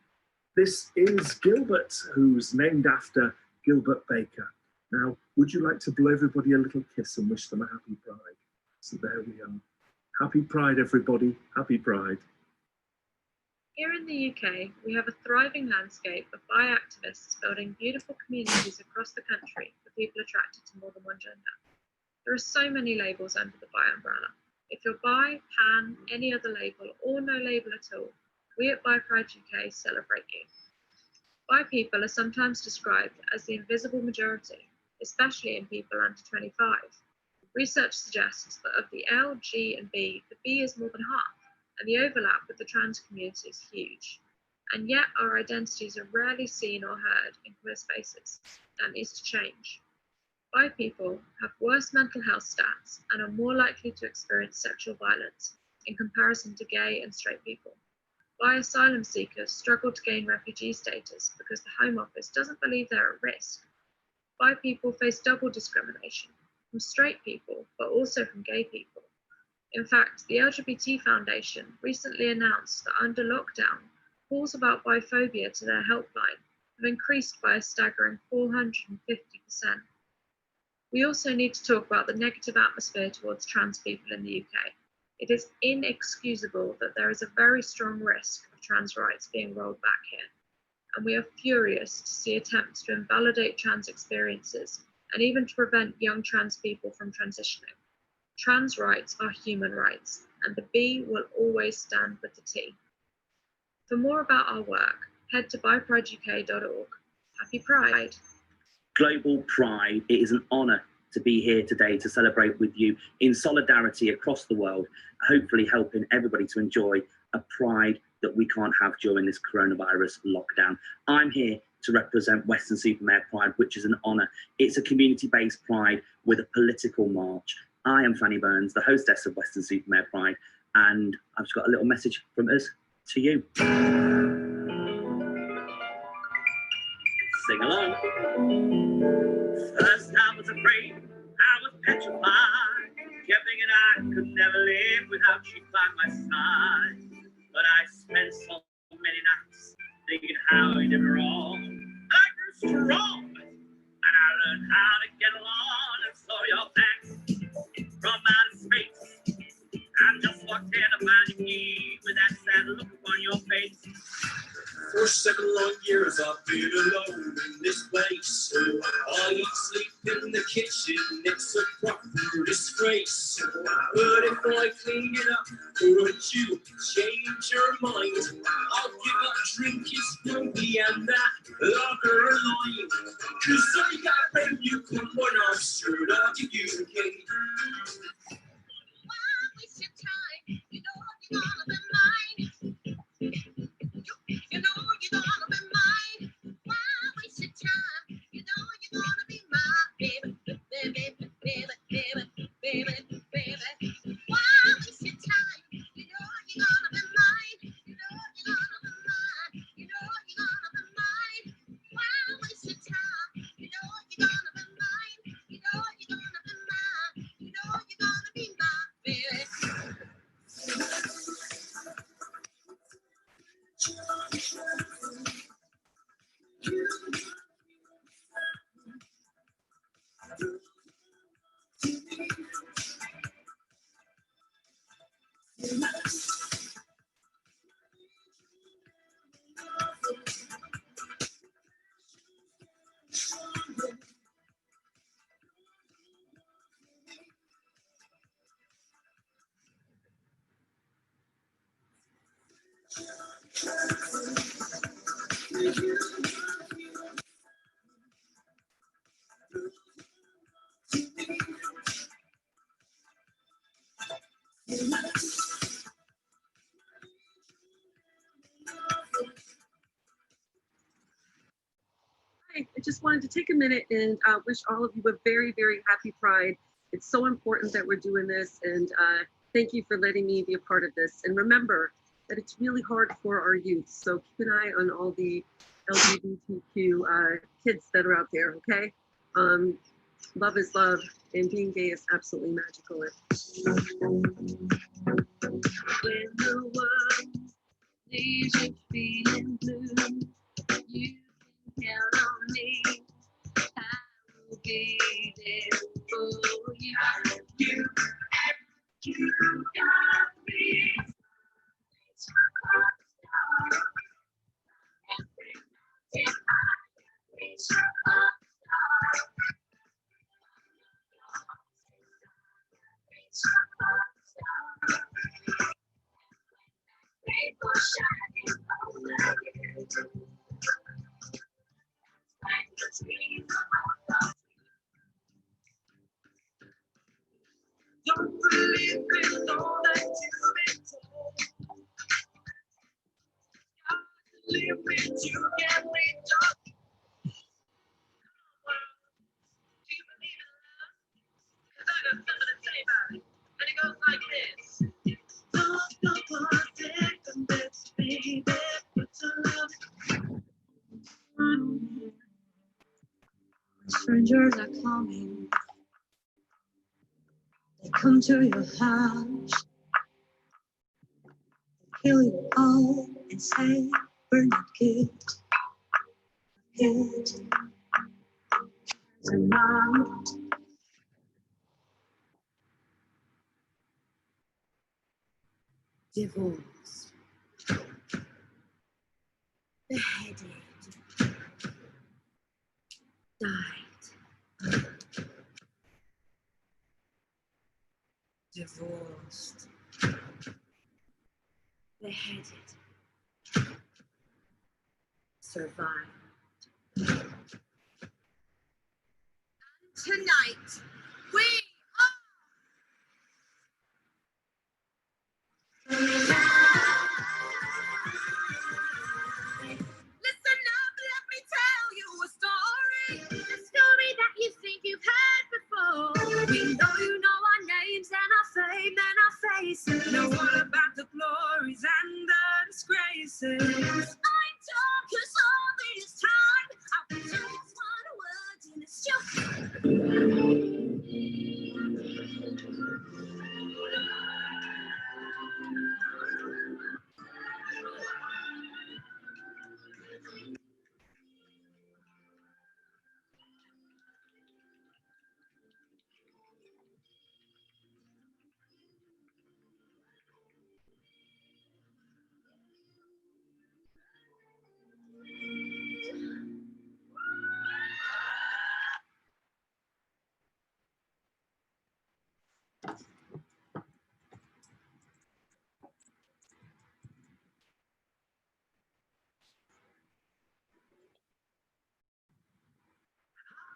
This is Gilbert, who's named after Gilbert Baker. Now, would you like to blow everybody a little kiss and wish them a happy Pride? So there we are. Happy Pride, everybody. Happy Pride. Here in the UK, we have a thriving landscape of bi activists building beautiful communities across the country for people attracted to more than one gender. There are so many labels under the bi umbrella. If you're bi, pan, any other label, or no label at all, we at Bi Pride UK celebrate you. Bi people are sometimes described as the invisible majority, especially in people under 25. Research suggests that of the L, G, and B, the B is more than half, and the overlap with the trans community is huge. And yet our identities are rarely seen or heard in queer spaces. That needs to change. Bi people have worse mental health stats and are more likely to experience sexual violence in comparison to gay and straight people. Bi asylum seekers struggle to gain refugee status because the Home Office doesn't believe they're at risk. Bi people face double discrimination from straight people, but also from gay people. In fact, the LGBT Foundation recently announced that under lockdown, calls about biphobia to their helpline have increased by a staggering 450%. We also need to talk about the negative atmosphere towards trans people in the UK. It is inexcusable that there is a very strong risk of trans rights being rolled back here, and we are furious to see attempts to invalidate trans experiences and even to prevent young trans people from transitioning. Trans rights are human rights, and the B will always stand with the T. For more about our work, head to bipriduk.org. Happy Pride. Global Pride, it is an honour to be here today to celebrate with you in solidarity across the world, hopefully helping everybody to enjoy a Pride that we can't have during this coronavirus lockdown. I'm here to represent Weston-super-Mare Pride, which is an honour. It's a community-based pride with a political march. I am Fanny Burns, the hostess of Weston-super-Mare Pride, and I've just got a little message from us to you. Sing along. First I was afraid, I was petrified, kept thinking I could never live without you by my side. But I spent so many nights thinking how you did me wrong. I grew strong, and I learned how to get along. And so you're back from outer space. I just walked in to find you with that sad look on your face. For 7 long years I've been alone in this place. I eat, sleep in the kitchen, it's a proper disgrace. But if I clean it up, would you change your mind? I'll give up drinking Spooky and that lager line. Cause I got when you come when I'm straight out to UK. Why waste your time? You know you're gonna be mine. You know you're gonna be mine. Why waste your time? You know you're gonna be my baby, baby, baby, baby, baby, baby. Why waste your time? You know you're gonna be mine. You know you're gonna be mine. You know you're gonna be mine. Why waste your time? You know you're gonna be mine. You know you're gonna be mine. You know you're gonna be mine, baby. I just wanted to take a minute and wish all of you a very, very happy Pride. It's so important that we're doing this, and thank you for letting me be a part of this. And remember that it's really hard for our youth, so keep an eye on all the LGBTQ kids that are out there, okay? Love is love, and being gay is absolutely magical. When the world leaves you feeling blue, you can count on me. I will be there for you. You got me. It's Don't believe in all that you've been told. Live with you can reach up. Do you believe in love? 'Cause I got something to say about it. And it goes like this. Don't perfect and best, baby, but to love. Strangers are coming. They come to your house. They kill you all and say we're not kids. Kids. And not. Divorced. Beheaded. Died. Divorced. Beheaded. Survived. tonight, we are. Now what about the glories and the disgraces? I don't, 'cause all this time I just want words in a stew.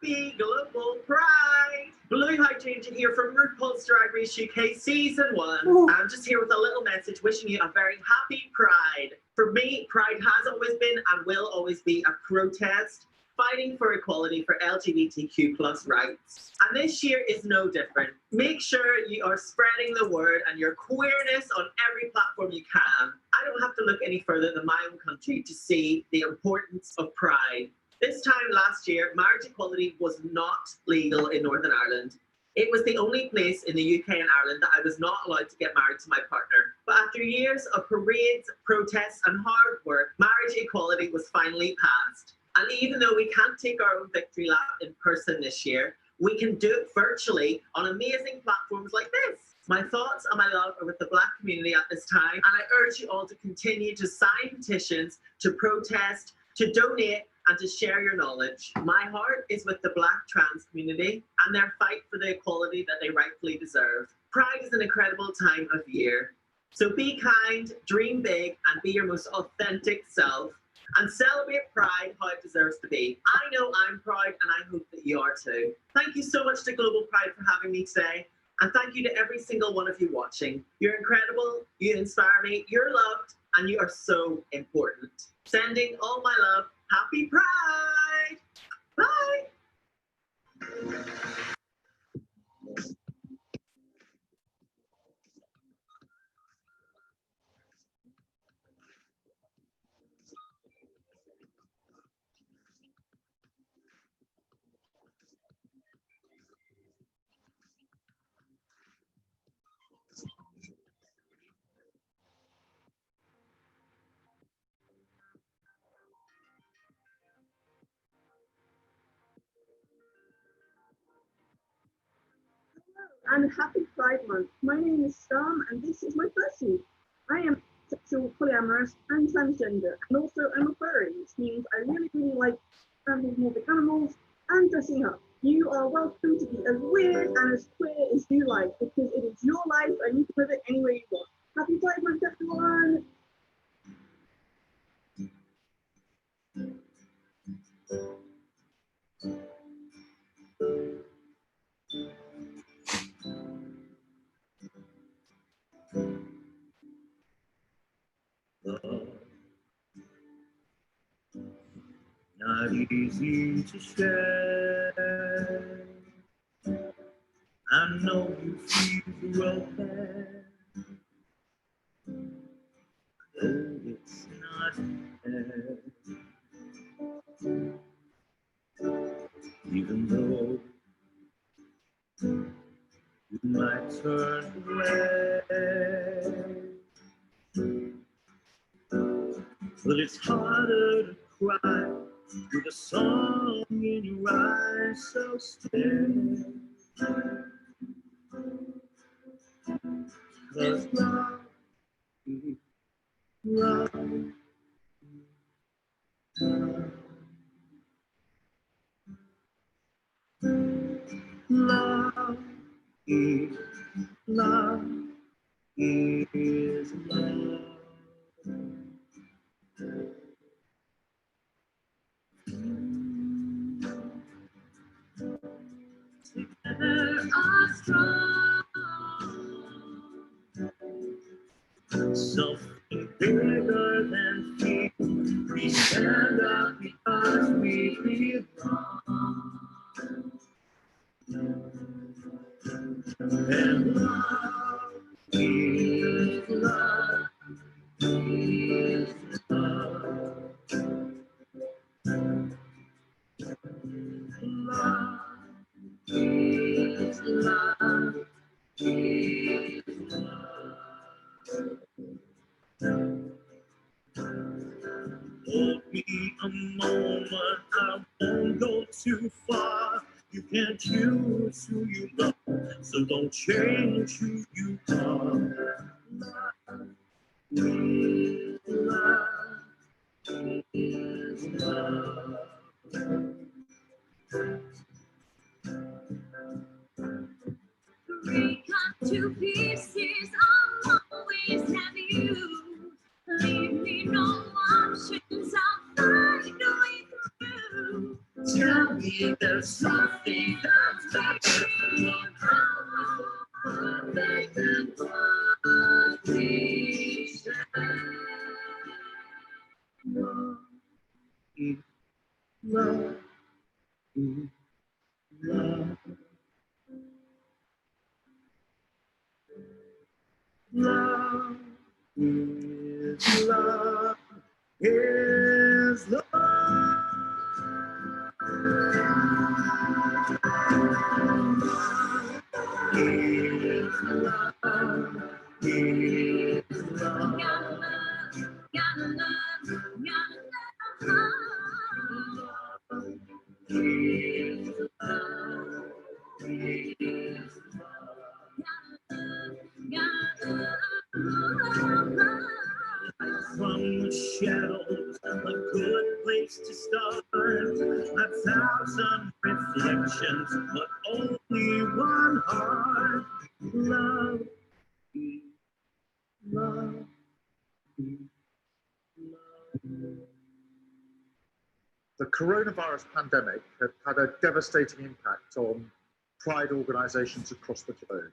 Happy Global Pride! Blue Hydrangea here from RuPaul's Drag Race UK Season 1. I'm just here with a little message wishing you a very happy Pride. For me, Pride has always been and will always be a protest, fighting for equality for LGBTQ+ rights. And this year is no different. Make sure you are spreading the word and your queerness on every platform you can. I don't have to look any further than my own country to see the importance of Pride. This time last year, marriage equality was not legal in Northern Ireland. It was the only place in the UK and Ireland that I was not allowed to get married to my partner. But after years of parades, protests and hard work, marriage equality was finally passed. And even though we can't take our own victory lap in person this year, we can do it virtually on amazing platforms like this. My thoughts and my love are with the Black community at this time, and I urge you all to continue to sign petitions, to protest, to donate, and to share your knowledge. My heart is with the Black trans community and their fight for the equality that they rightfully deserve. Pride is an incredible time of year. So be kind, dream big, and be your most authentic self. And celebrate Pride how it deserves to be. I know I'm proud, and I hope that you are too. Thank you so much to Global Pride for having me today. And thank you to every single one of you watching. You're incredible, you inspire me, you're loved, and you are so important. Sending all my love. Happy Pride! Bye! And happy Pride Month. My name is Storm and this is my person. I am sexual, polyamorous and transgender, and also I'm a furry, which means I really like anthropomorphic animals and dressing up. You are welcome to be as weird and as queer as you like, because it is your life and you can live it any way you want. Happy Pride Month, everyone! Not easy to share. I know you feel the welfare, though it's not fair. Even though you might turn away, but it's harder to cry with a song in your eyes, so stay. 'Cause love, love, love is love is love. Together are strong. Something bigger than fear. We stand up because we belong. And love is is love, is love. Hold me a moment, I won't go too far. You can't choose who you love, so don't change who you are. Love is love, is love. Break up to pieces, I'll always have you. Leave me no options, I'll find a way through. Tell me there's something that's better than how they can what we share. Love is love, is love. Love is love, is love. Is love, is love. Gotta love, gotta love. Is love, is from the shadows, a good place to start. 1,000 reflections, but only one heart. Love, love, love. The coronavirus pandemic has had a devastating impact on Pride organisations across the globe.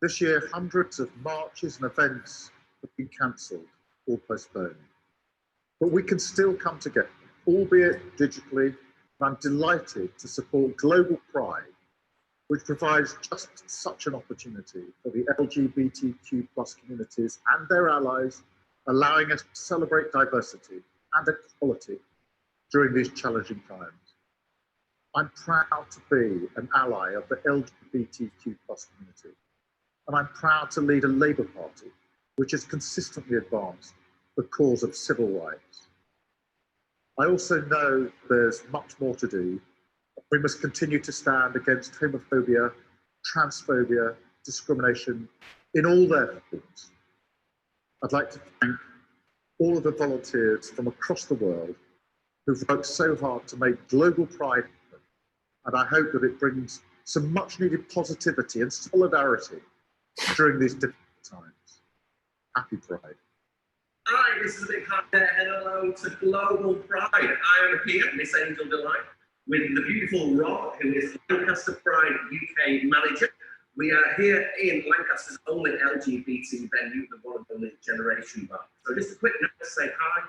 This year, hundreds of marches and events have been cancelled or postponed. But we can still come together, albeit digitally, and I'm delighted to support Global Pride, which provides just such an opportunity for the LGBTQ+ communities and their allies, allowing us to celebrate diversity and equality during these challenging times. I'm proud to be an ally of the LGBTQ+ community, and I'm proud to lead a Labour Party which has consistently advanced the cause of civil rights. I also know there's much more to do. We must continue to stand against homophobia, transphobia, discrimination in all their forms. I'd like to thank all of the volunteers from across the world who've worked so hard to make Global Pride happen, and I hope that it brings some much needed positivity and solidarity during these difficult times. Happy Pride. Hi, this is a big hug there, and hello to Global Pride. I am here, Miss Angel Delight, with the beautiful Rob, who is Lancaster Pride UK manager. We are here in Lancaster's only LGBT venue, the one and only Generation Bar. So just a quick note to say hi.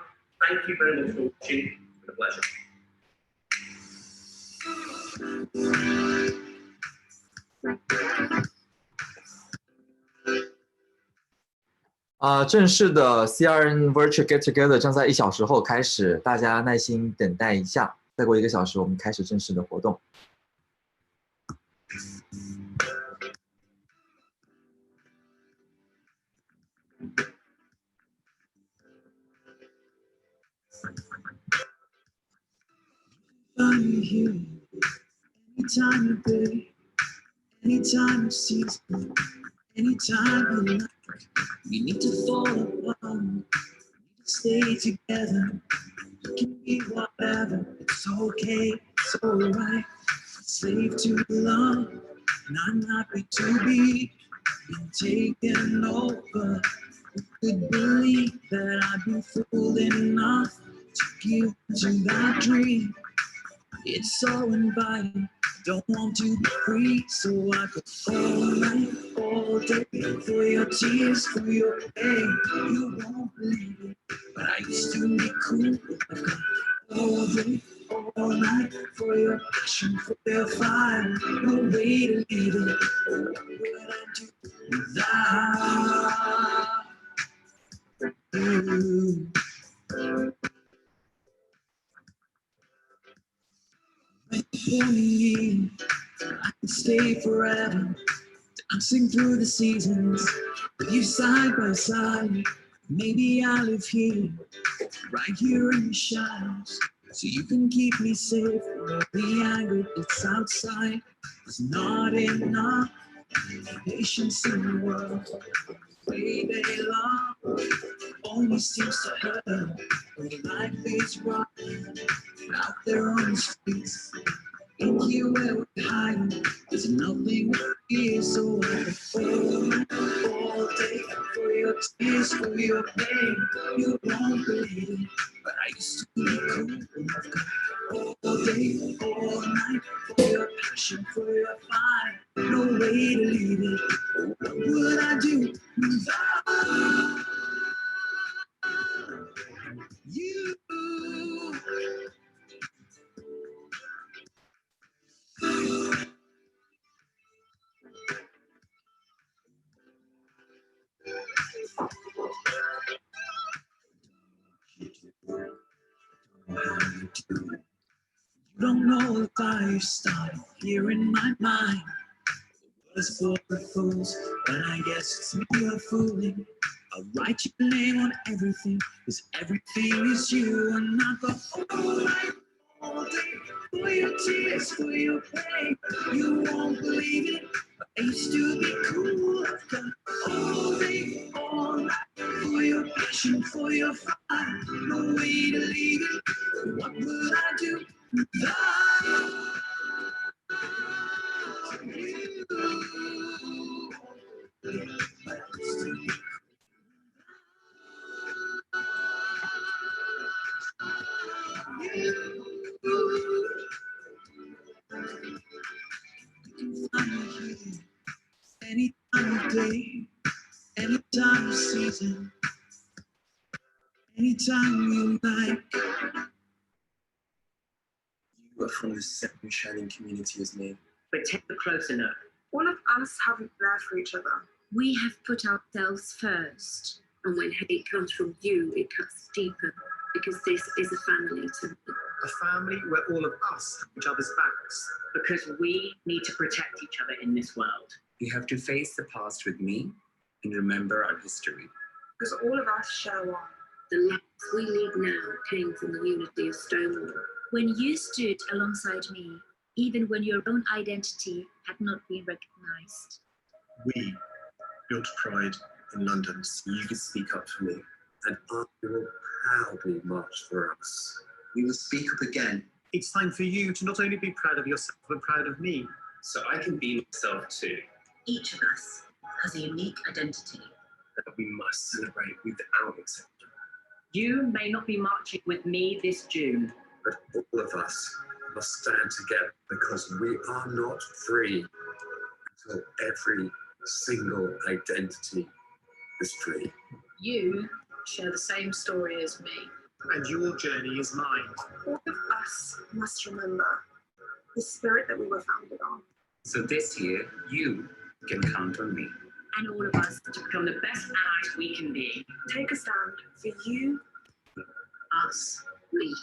Thank you very much for watching. It's been a pleasure. 正式的 CRN Virtual Get Together 将在1小时后开始，大家耐心等待一下，再过1个小时我们开始正式的活动。Anytime of day, anytime of season, anytime of night, we need to fall apart, we need to stay together. We can be whatever, it's okay, it's alright. Slave to love, and I'm happy to be taken over. Who could believe that I'd be fool enough to give to that dream? It's so inviting, don't want to be free, so I could all night, all day, for your tears, for your pain. You won't believe it, but I used to be cool. I've got all day, all night, for your passion, for your fire. No way to leave it, oh, what would I do without you? For me, I stay forever, dancing through the seasons, with you side by side. Maybe I'll live here, right here in the shadows, so you can keep me safe from the anger that's outside. There's not enough patience in the world, the way they love only seems to hurt. When life is rough out there on the streets, in here where we hide, there's nothing here, so I can fall all day for your tears, for your pain. You won't believe it, but I used to be cool. All day, all night, for your passion, for your fire. No way to leave it. What would I do without you? You don't know the fire started here in my mind. It was for the fools, but I guess it's me you're fooling. I'll write your name on everything, cause everything is you. And I go all night, all day, for your tears, for your pain. You won't believe it, but I used to be cool. I've done all day, all night, for your passion, for your fire. No way to leave it. What would I do without you? Any time of day, any time of season, anytime you like. You are from the same shining community as me. But take a closer look. All of us have been there for each other. We have put ourselves first, and when hate comes from you, it cuts deeper, because this is a family to me. A family where all of us have each other's backs. Because we need to protect each other in this world. You have to face the past with me and remember our history. Because all of us share one. The lives we lead now came from the unity of Stonewall. When you stood alongside me, even when your own identity had not been recognized. We built Pride in London so you could speak up for me, and I will proudly march for us. We will speak up again. It's time for you to not only be proud of yourself, but proud of me. So I can be myself too. Each of us has a unique identity That we must celebrate without exception. You may not be marching with me this June, But all of us must stand together because we are not free until every single identity is free. You share the same story as me. and your journey is mine. All of us must remember the spirit that we were founded on. So this year, you can count on me. and all of us to become the best allies we can be. Take a stand for you, Us, we.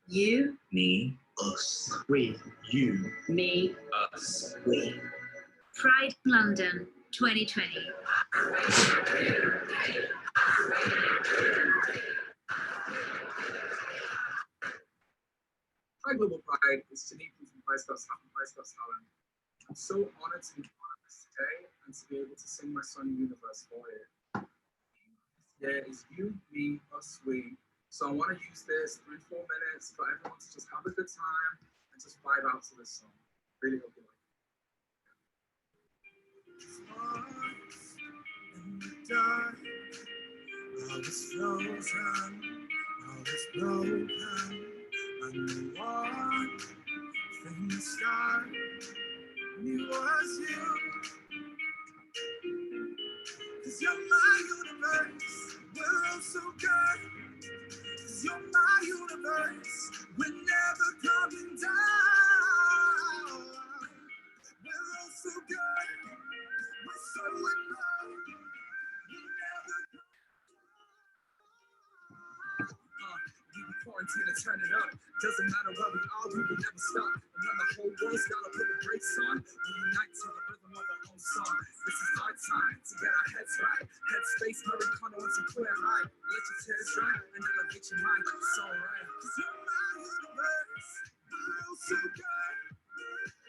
You, Me, Us. We, you. me, us. We. Pride London 2020. Hi, Global Pride. It's Janine from Vice-Scots Holland. I'm so honored to be part of this today and to be able to sing my song Universe for you. This year is you, me, us, we. So I want to use this 3-4 minutes for everyone to just have a good time and just vibe out to this song. Really hope you like it. I was frozen, I was broken. I knew one from the start, and it was you. 'Cause you're my universe, we're all so good. 'Cause you're my universe, we're never coming down. We're all so good, we're so in love, we never we be quarantined and turn it up. Doesn't matter where we are, we will never stop. I'm and the whole world's gotta put the brakes on. We unite to the rhythm of our own song. This is our time to get our heads right. Headspace, marijuana, and some clear high. Let your tears dry and elevate your mind. It's alright. Cause you're my universe. Feel so good.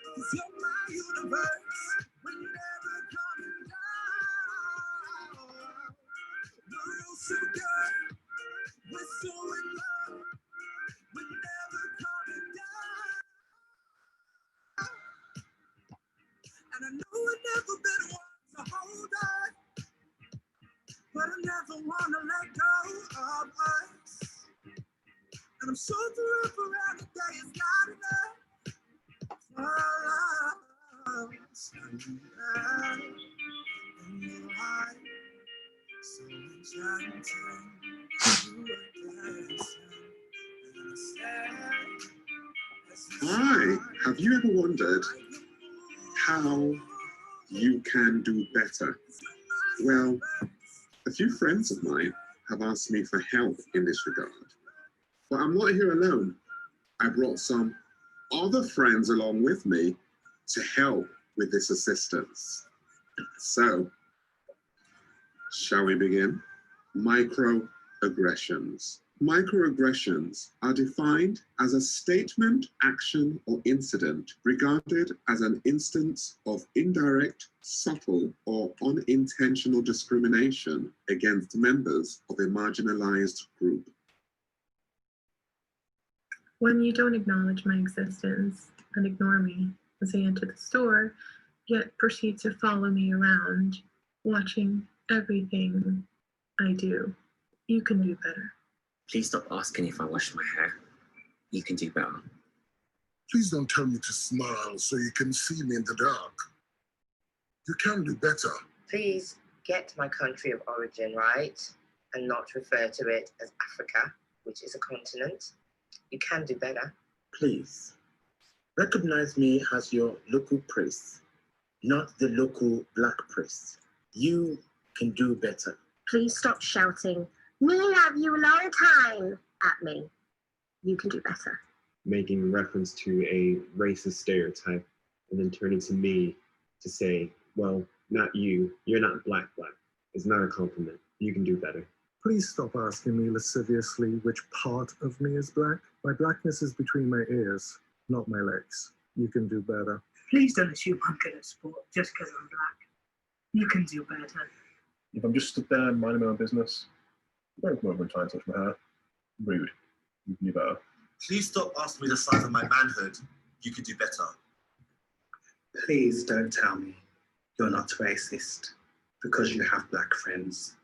Cause you're my universe. We're never coming down. We're so good. We're so in love. We're never coming down. And I know I've never been one to hold on, but I never wanna let go of us. And I'm so through around the day is not enough for us. And you are so enchanting. Hi, have you ever wondered how you can do better? Well, a few friends of mine have asked me for help in this regard. But I'm not here alone. I brought some other friends along with me to help with this assistance. So, shall we begin? Microaggressions. Microaggressions are defined as a statement, action, or incident regarded as an instance of indirect, subtle, or unintentional discrimination against members of a marginalized group. When you don't acknowledge my existence and ignore me as I enter the store, yet proceed to follow me around, watching everything I do, you can do better. Please stop asking if I wash my hair. You can do better. Please don't tell me to smile so you can see me in the dark. You can do better. Please get my country of origin right and not refer to it as Africa, which is a continent. You can do better. Please, recognize me as your local priest, not the local black priest. You can do better. Please stop shouting, "Me love you long time," at me. You can do better. Making reference to a racist stereotype and then turning to me to say, well, not you, you're not black. It's not a compliment. You can do better. Please stop asking me lasciviously which part of me is black. My blackness is between my ears, not my legs. You can do better. Please don't assume I'm good at sport just because I'm black. You can do better. If I'm just stood there minding my own business, don't come over and try and touch my hair. Rude. You can do better. Please stop asking me the size of my manhood. You could do better. Please don't tell me you're not racist because you have black friends.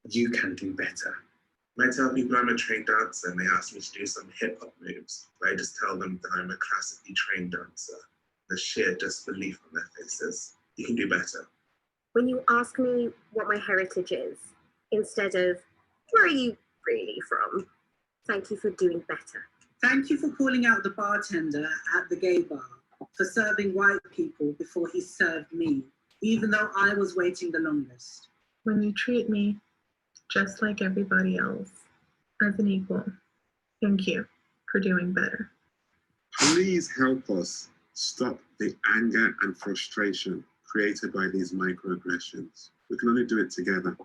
You can do better. When I tell people I'm a trained dancer and they ask me to do some hip-hop moves, I just tell them that I'm a classically trained dancer. The sheer disbelief on their faces. You can do better. When you ask me what my heritage is, instead of, where are you really from? Thank you for doing better. Thank you for calling out the bartender at the gay bar for serving white people before he served me, even though I was waiting the longest. When you treat me just like everybody else, as an equal, thank you for doing better. Please help us stop the anger and frustration created by these microaggressions. We can only do it together.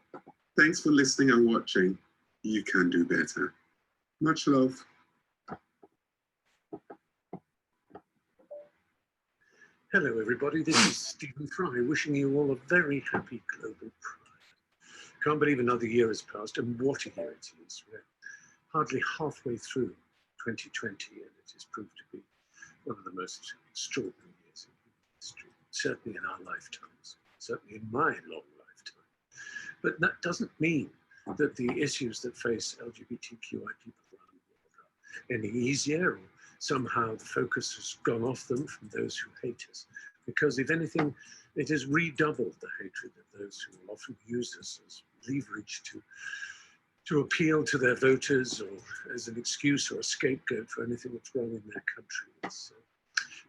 Thanks for listening and watching. You can do better. Much love. Hello everybody, this is Stephen Fry wishing you all a very happy Global Pride. Can't believe another year has passed, and what a year it is. We're hardly halfway through 2020 and it has proved to be one of the most extraordinary years in history, certainly in our lifetimes, certainly in my long lifetime. But that doesn't mean that the issues that face LGBTQI people around the world are any easier, or somehow the focus has gone off them from those who hate us. Because if anything, it has redoubled the hatred of those who will often use us as leverage to appeal to their voters or as an excuse or a scapegoat for anything that's wrong in their country.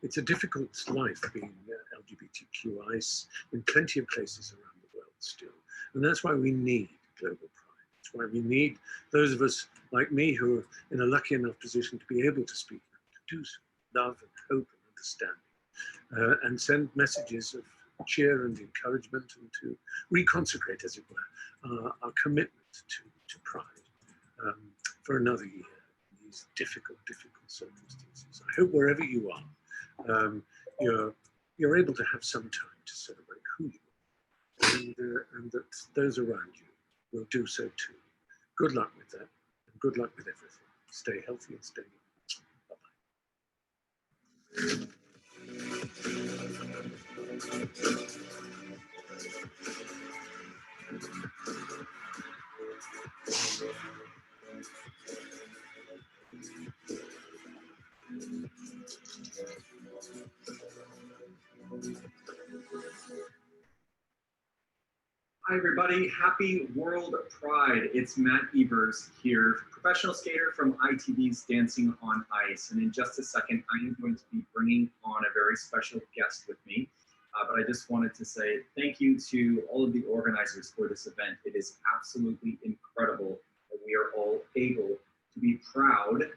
It's a difficult life being LGBTQI in plenty of places around the world still. And that's why we need global pride. That's why we need those of us like me who are in a lucky enough position to be able to speak, to do so, love and hope and understanding, and send messages of cheer and encouragement, and to reconsecrate, as it were, our commitment to Pride for another year in these difficult circumstances. I hope wherever you are, you're able to have some time to celebrate who you are, and that those around you will do so too. Good luck with that, and good luck with everything. Stay healthy and stay well. Hi everybody, happy World Pride. It's Matt Evers here, professional skater from ITV's Dancing on Ice. And in just a second, I am going to be bringing on a very special guest with me. But I just wanted to say thank you to all of the organizers for this event. It is absolutely incredible that we are all able to be proud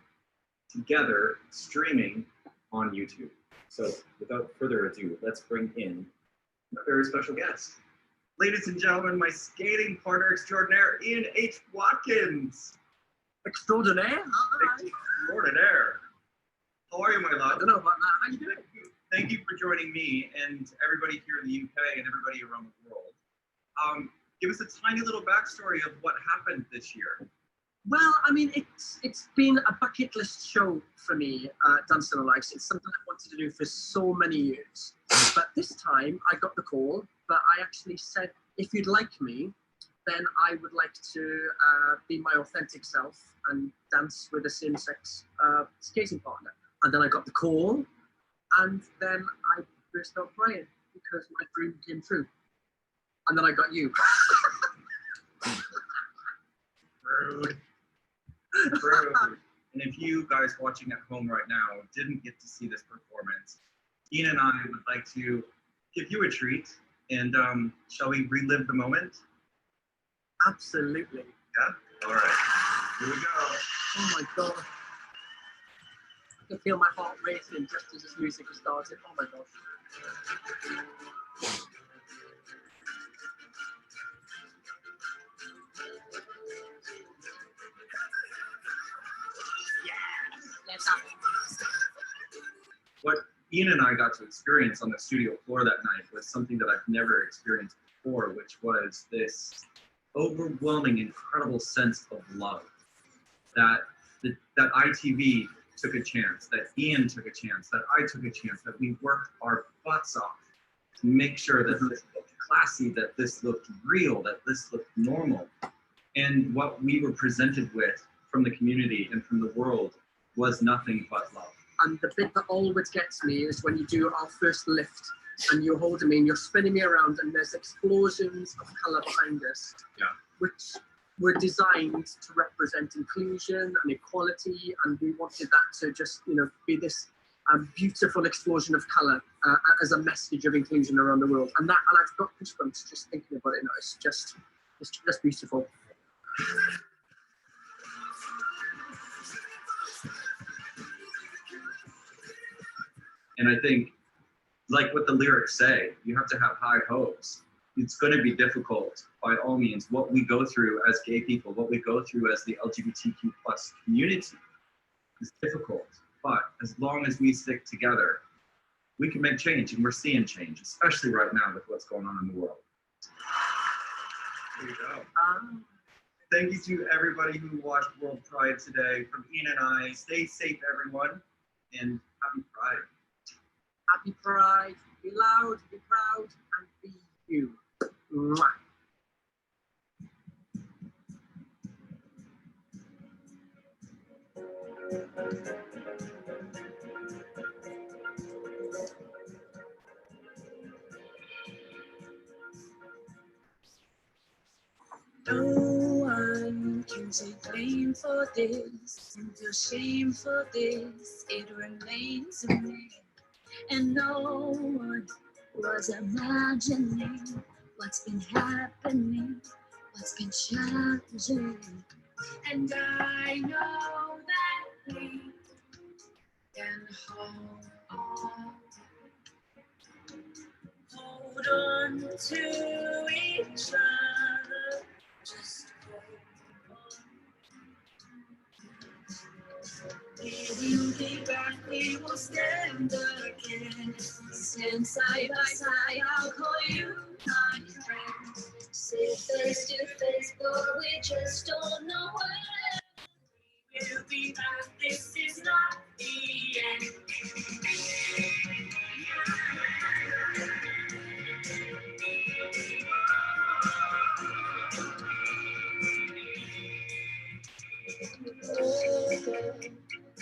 together streaming on YouTube. So without further ado, let's bring in a very special guest. Ladies and gentlemen, my skating partner extraordinaire, Ian H. Watkins. Extraordinaire? Extraordinaire. How are you, my love? I don't know about that. How you doing? Thank you for joining me and everybody here in the UK and everybody around the world. Give us a tiny little backstory of what happened this year. Well, I mean, it's been a bucket list show for me, Dancing on Ice. It's something I wanted to do for so many years. But this time I got the call, but I actually said, if you'd like me, then I would like to be my authentic self and dance with a same-sex skating partner. And then I got the call, and then I burst out crying because my dream came true. And then I got you. Rude. Rude. And if you guys watching at home right now didn't get to see this performance, Ian and I would like to give you a treat. And shall we relive the moment? Absolutely. Yeah? All right. Here we go. Oh my God. I can feel my heart racing just as this music has started. Oh my gosh. What Ian and I got to experience on the studio floor that night was something that I've never experienced before, which was this overwhelming, incredible sense of love. That ITV took a chance, that Ian took a chance, that I took a chance, that we worked our butts off to make sure that this looked classy, that this looked real, that this looked normal. And what we were presented with from the community and from the world was nothing but love. And the bit that always gets me is when you do our first lift and you're holding me and you're spinning me around and there's explosions of colour behind us, which were designed to represent inclusion and equality, and we wanted that to just, be this beautiful explosion of colour as a message of inclusion around the world. And I've got goosebumps just thinking about it now. It's just beautiful. And I think, like what the lyrics say, you have to have high hopes. It's going to be difficult, by all means. What we go through as gay people, what we go through as the LGBTQ plus community is difficult. But as long as we stick together, we can make change, and we're seeing change, especially right now with what's going on in the world. There you go. Thank you to everybody who watched World Pride today. From Ian and I, stay safe, everyone, and happy Pride. Happy Pride, be loud, be proud, and be you. Mwah. No one can take blame for this, and feel shame for this. It remains a me. And no one was imagining what's been happening, what's been changing. And I know that we can hold Hold on to each other. Just hold on. We will be back. We will stand again. Stand side by side. I'll call you my friend. Sit face to face, but we just don't know when. We'll be back. This is not the end.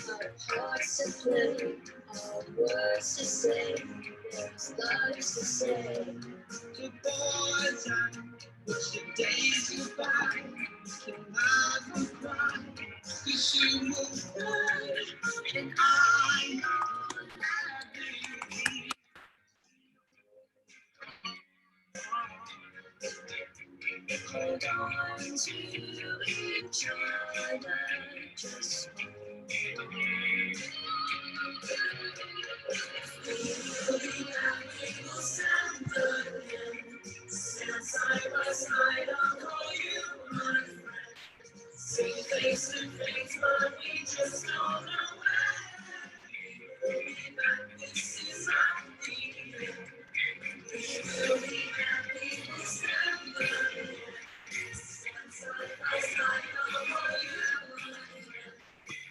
Our hearts to play, our words to say, there's lives to say. Goodbye time, watch the days go by, can laugh and cry, 'cause you move on, and I know that baby. Hold on to each other, just hold on. We will be back, we will stand again. Stand side by side, I'll call you my friend. See face to face, but we just don't know when. We will be back, this is not the end. We will be back, we will stand again. Stand side by side, I'll call you my friend.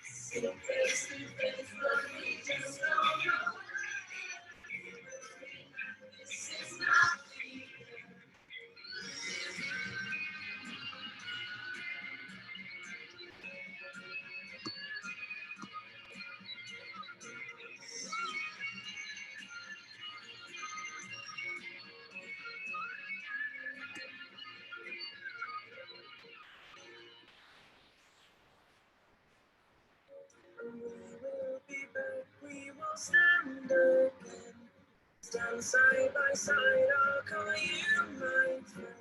See face to face, but we just don't know when. We will be back, this is not the end. We will be back, we will stand again. Stand side by side, I'll call you my friend.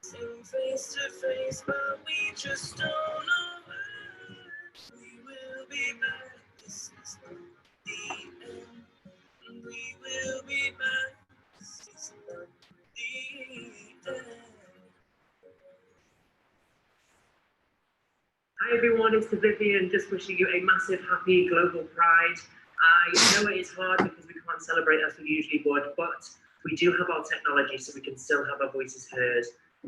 Sing face to face, but we just don't know when. We will be back, this is not the end. We will be back, this is not the end. Hi everyone, it's the Vivian, just wishing you a massive happy Global Pride. I know it is hard because we can't celebrate as we usually would, but we do have our technology so we can still have our voices heard.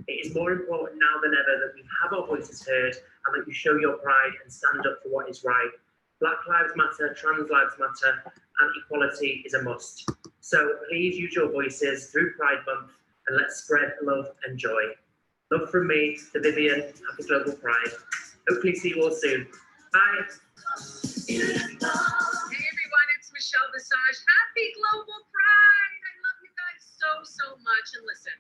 It is more important now than ever that we have our voices heard and that you show your pride and stand up for what is right. Black lives matter, trans lives matter, and equality is a must. So please use your voices through Pride Month and let's spread love and joy. Love from me, the Vivian, happy Global Pride. Hopefully see you all soon. Bye. Hey everyone, it's Michelle Visage. Happy Global Pride! I love you guys so much. And listen,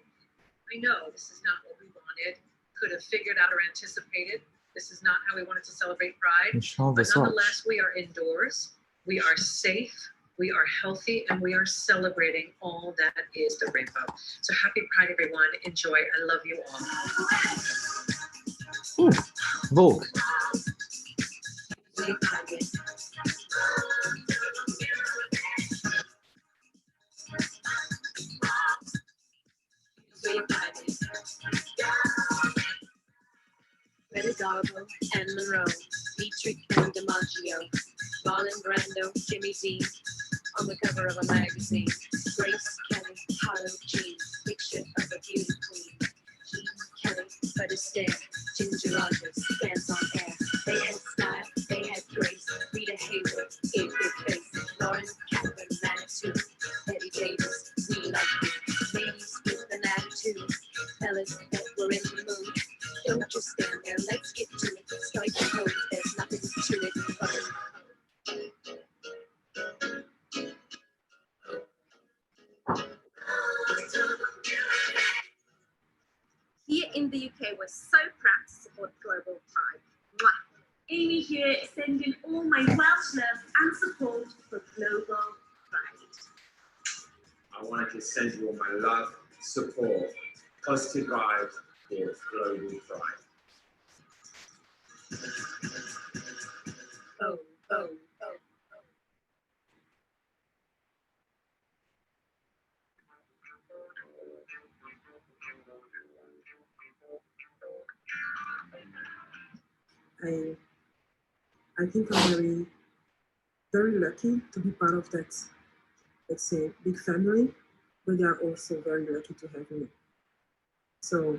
I know this is not what we wanted, could have figured out or anticipated. This is not how we wanted to celebrate Pride. Michelle But Visage. nonetheless, we are indoors, we are safe, we are healthy, and we are celebrating all that is the rainbow. So happy Pride, everyone. Enjoy. I love you all. Ooh, Vogue. Greta Garbo and Monroe, Dietrich and DiMaggio, Marlon Brando, Jimmy Dean, on the cover of a magazine. Grace Kelly, Harlow Jean, picture of a beauty queen. Jean Kelly, Fred Astaire, Ginger Rogers, dance on air. They had style, they had grace. Rita Hayworth, in good face. Lauren Catherine, Manitou, Betty Davis, we like you. Ladies with an attitude, fellas that were in the mood. Don't just stand there, let's get to it. Strike the pose, there's nothing to it. Here in the UK, we're so proud to support Global Pride. Mwah. Amy here, sending all my Welsh love and support for Global Pride. I wanted to send you all my love, support, positive vibes for Global Pride. Oh, oh, oh. I think I'm very, very lucky to be part of that, let's say, big family, but they are also very lucky to have me. So,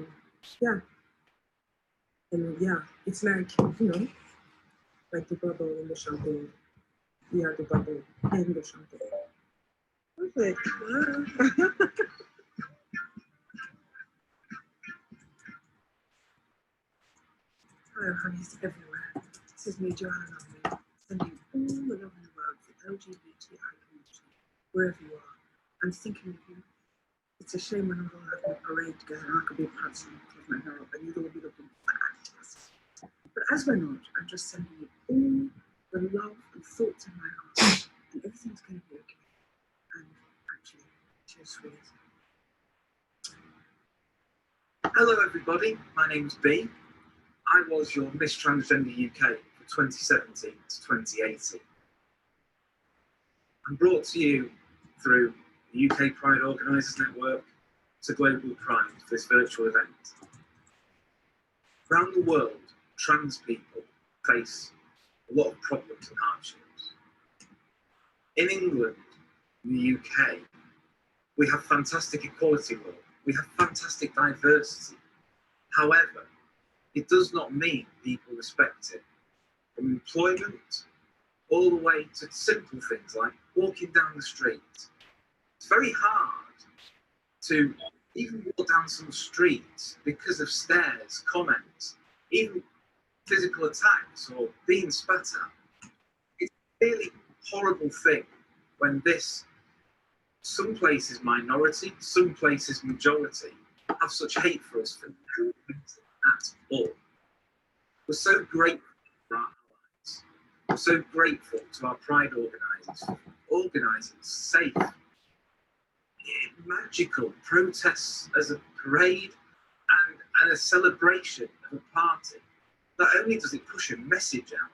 yeah. And yeah, it's like, like the bubble in the champagne. We are the bubble in the champagne. Perfect. Hello, honeys everywhere. This is me, Johanna, sending all the love in the world for LGBTI community, wherever you are. I'm thinking of you. It's a shame when I don't have my parade going. I could be a person with my hair up and you'd all be looking fantastic. But as we're not, I'm just sending you all the love and thoughts in my heart, and everything's going to be okay. And actually, cheers, sweeties. Hello everybody, my name's B. I was your Miss Transgender UK for 2017 to 2018. I'm brought to you through the UK Pride Organisers Network to Global Pride for this virtual event. Around the world, trans people face a lot of problems and hardships. In England, in the UK, we have fantastic equality law, we have fantastic diversity. However, it does not mean people respect it. From employment all the way to simple things like walking down the street. It's very hard to even walk down some streets because of stares, comments, even physical attacks or being spat at. It's a really horrible thing when this, some places minority, some places majority, have such hate for us for no reason at all. We're so grateful for our allies. We're so grateful to our Pride organisers for organising safe, magical protests as a parade and a celebration of a party. Not only does it push a message out,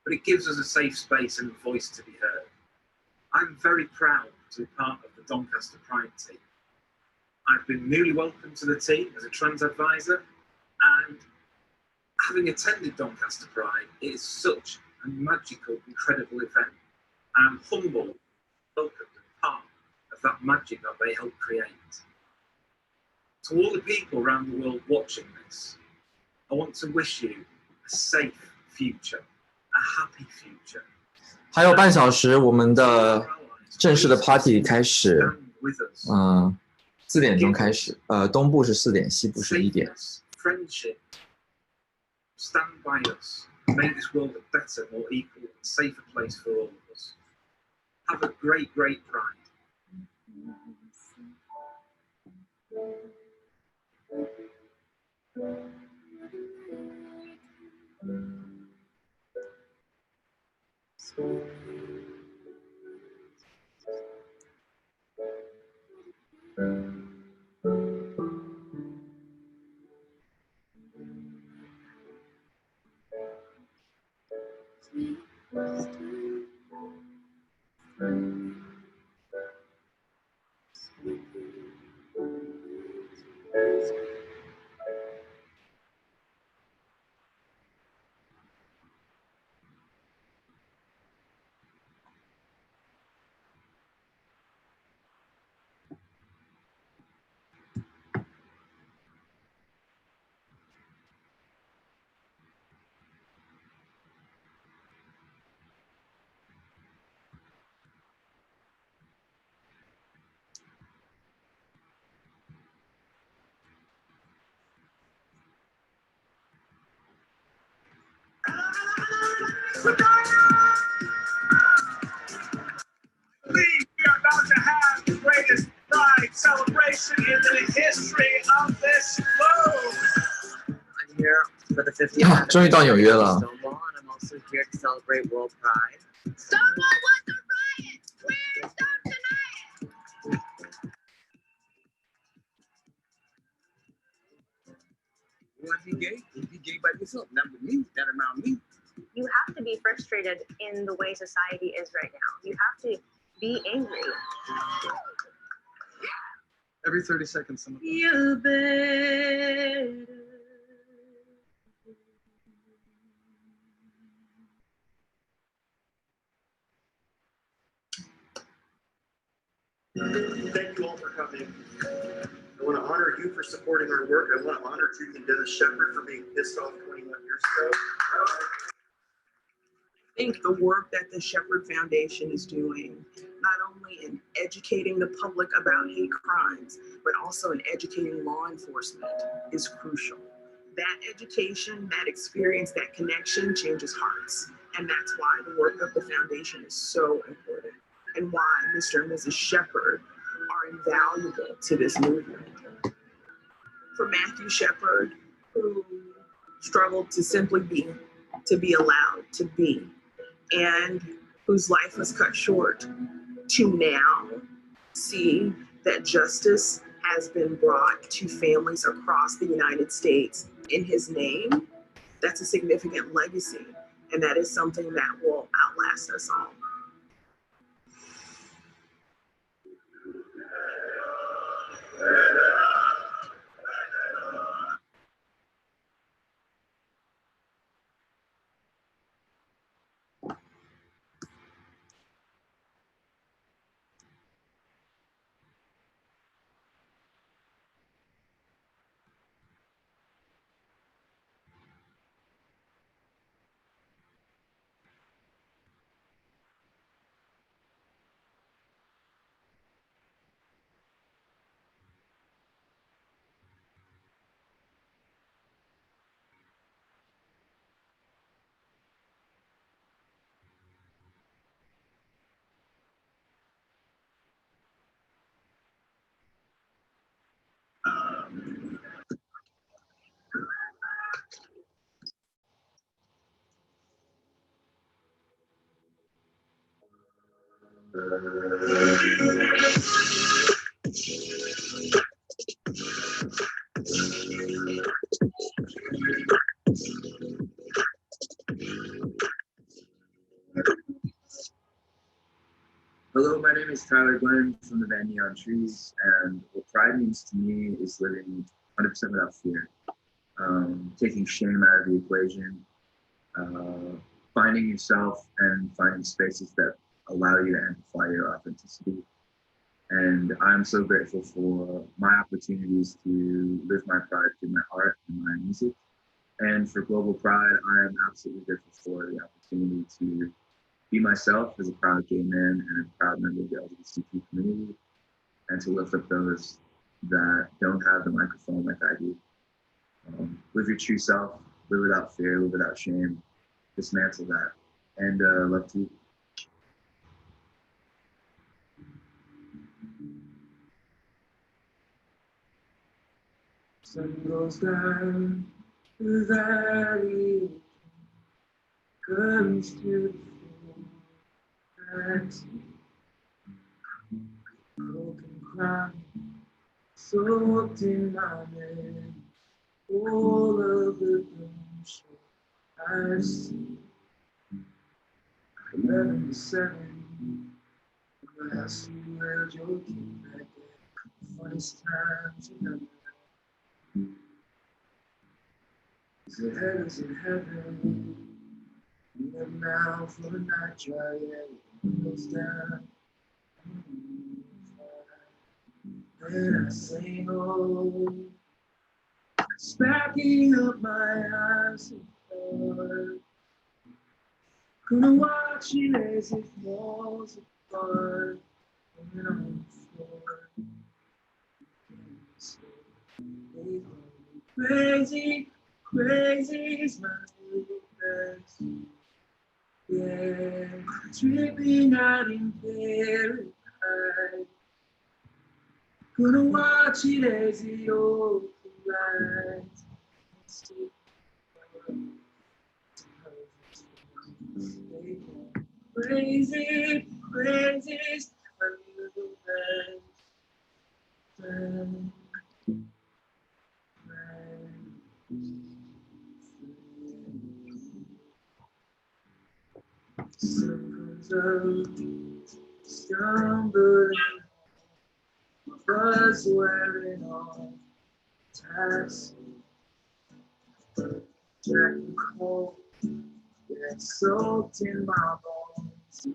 but it gives us a safe space and a voice to be heard. I'm very proud to be part of the Doncaster Pride team. I've been newly welcomed to the team as a trans advisor, and having attended Doncaster Pride, it is such a magical, incredible event. And I'm humbled, welcome to be part of that magic that they help create. To all the people around the world watching this, I want to wish you a safe future, a happy future. 还有半小时，我们的正式的 party 开始。4点钟开始。东部是4点，西部是1点。Friendship, stand by us, make this world a better, more equal, and safer place for all of us. Have a great, great Pride. celebration in the history of this globe. I'm here for the 50th. 终于到纽约了。 Stonewall, and I'm also here to celebrate World Pride. Stonewall was a riot. Where's Stone tonight? You want to be gay? You be gay by yourself, not with me, not around me. You have to be frustrated in the way society is right now. You have to be angry. Every 30 seconds, someone. You better coming. I want to honor you for supporting our work. I want to honor Judy and Dennis Shepard for being pissed off 21 years ago. I think the work that the Shepherd Foundation is doing, not only in educating the public about hate crimes, but also in educating law enforcement, is crucial. That education, that experience, that connection changes hearts. And that's why the work of the foundation is so important, and why Mr. and Mrs. Shepard are invaluable to this movement. For Matthew Shepard, who struggled to simply be, to be allowed to be, and whose life was cut short, to now see that justice has been brought to families across the United States in his name, that's a significant legacy. And that is something that will outlast us all. Hello, my name is Tyler Glenn from the band Neon Trees, and what pride means to me is living 100% without fear, taking shame out of the equation, finding yourself and finding spaces that allow you to amplify your authenticity. And I'm so grateful for my opportunities to live my pride through my art and my music. And for Global Pride, I am absolutely grateful for the opportunity to be myself as a proud gay man and a proud member of the LGBTQ community, and to lift up those that don't have the microphone like I do. Live your true self, live without fear, live without shame, dismantle that, and love to you. Sun goes down the valley, comes to broken crown, soaked in my name, all of the blooms I see. 11 to 7, when I see where you're king back there, funniest times you know. Is it heaven, is it heaven? Live now for the night dry, yeah, it goes down. And I sing, oh, smacking up my eyes apart. Gonna watch it as it falls apart. And on the floor. Crazy, crazy is my little best. Yeah, tripping out in paradise. Gonna watch it as it opens lights. Crazy, crazy is my little best. Circles of stumbling, buzz wearing off tats, Jack and Cole get soaked in my bones,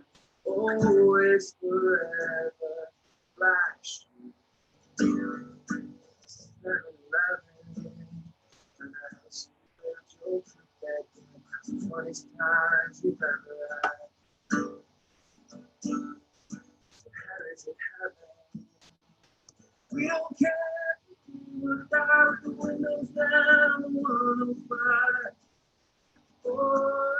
always forever flash, Funniest times we've ever had. How does it happen? We don't care without the windows down the 105. Oh,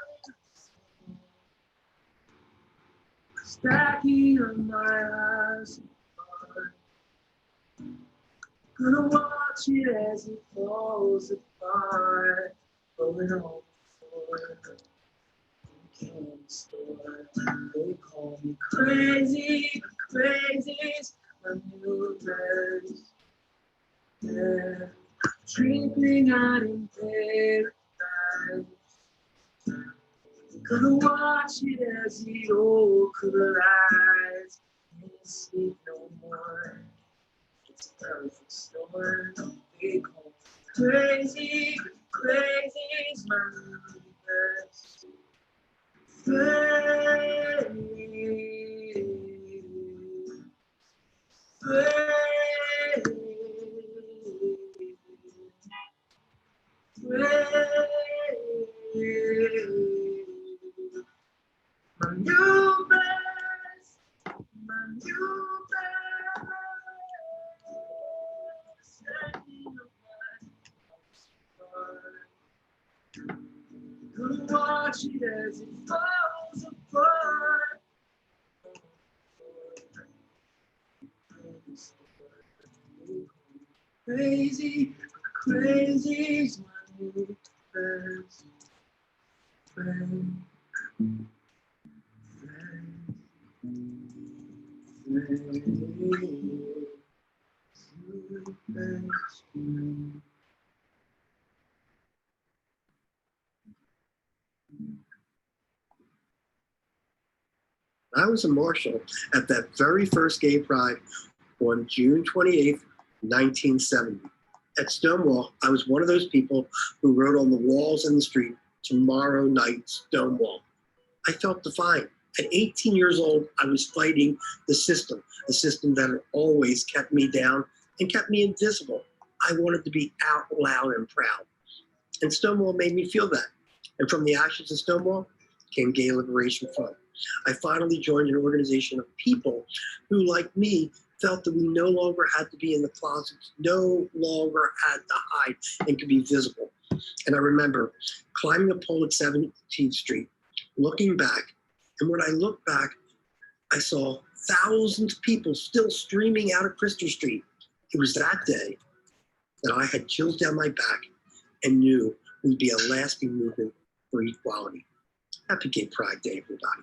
stacking on my eyes. Gonna watch it as it falls apart. Going on for the candy store. They call me crazy, but crazy's my new dress. Yeah, dreaming out in paradise. Gonna watch it as it all collides. Can't sleep no more. It's a perfect storm. They call me crazy, but crazy's my new dress. My new best, my new best. Gonna watch it as it falls apart. Crazy, crazy's my new best friend. I was a marshal at that very first gay pride on June 28th, 1970. At Stonewall, I was one of those people who wrote on the walls in the street, "Tomorrow night, Stonewall." I felt defiant. At 18 years old, I was fighting the system, a system that had always kept me down and kept me invisible. I wanted to be out loud and proud. And Stonewall made me feel that. And from the ashes of Stonewall came Gay Liberation Front. I finally joined an organization of people who, like me, felt that we no longer had to be in the closets, no longer had to hide and could be visible. And I remember climbing a pole at 17th Street, looking back, and when I looked back, I saw thousands of people still streaming out of Christie Street. It was that day that I had chills down my back and knew we'd be a lasting movement for equality. Happy Gay Pride Day, everybody.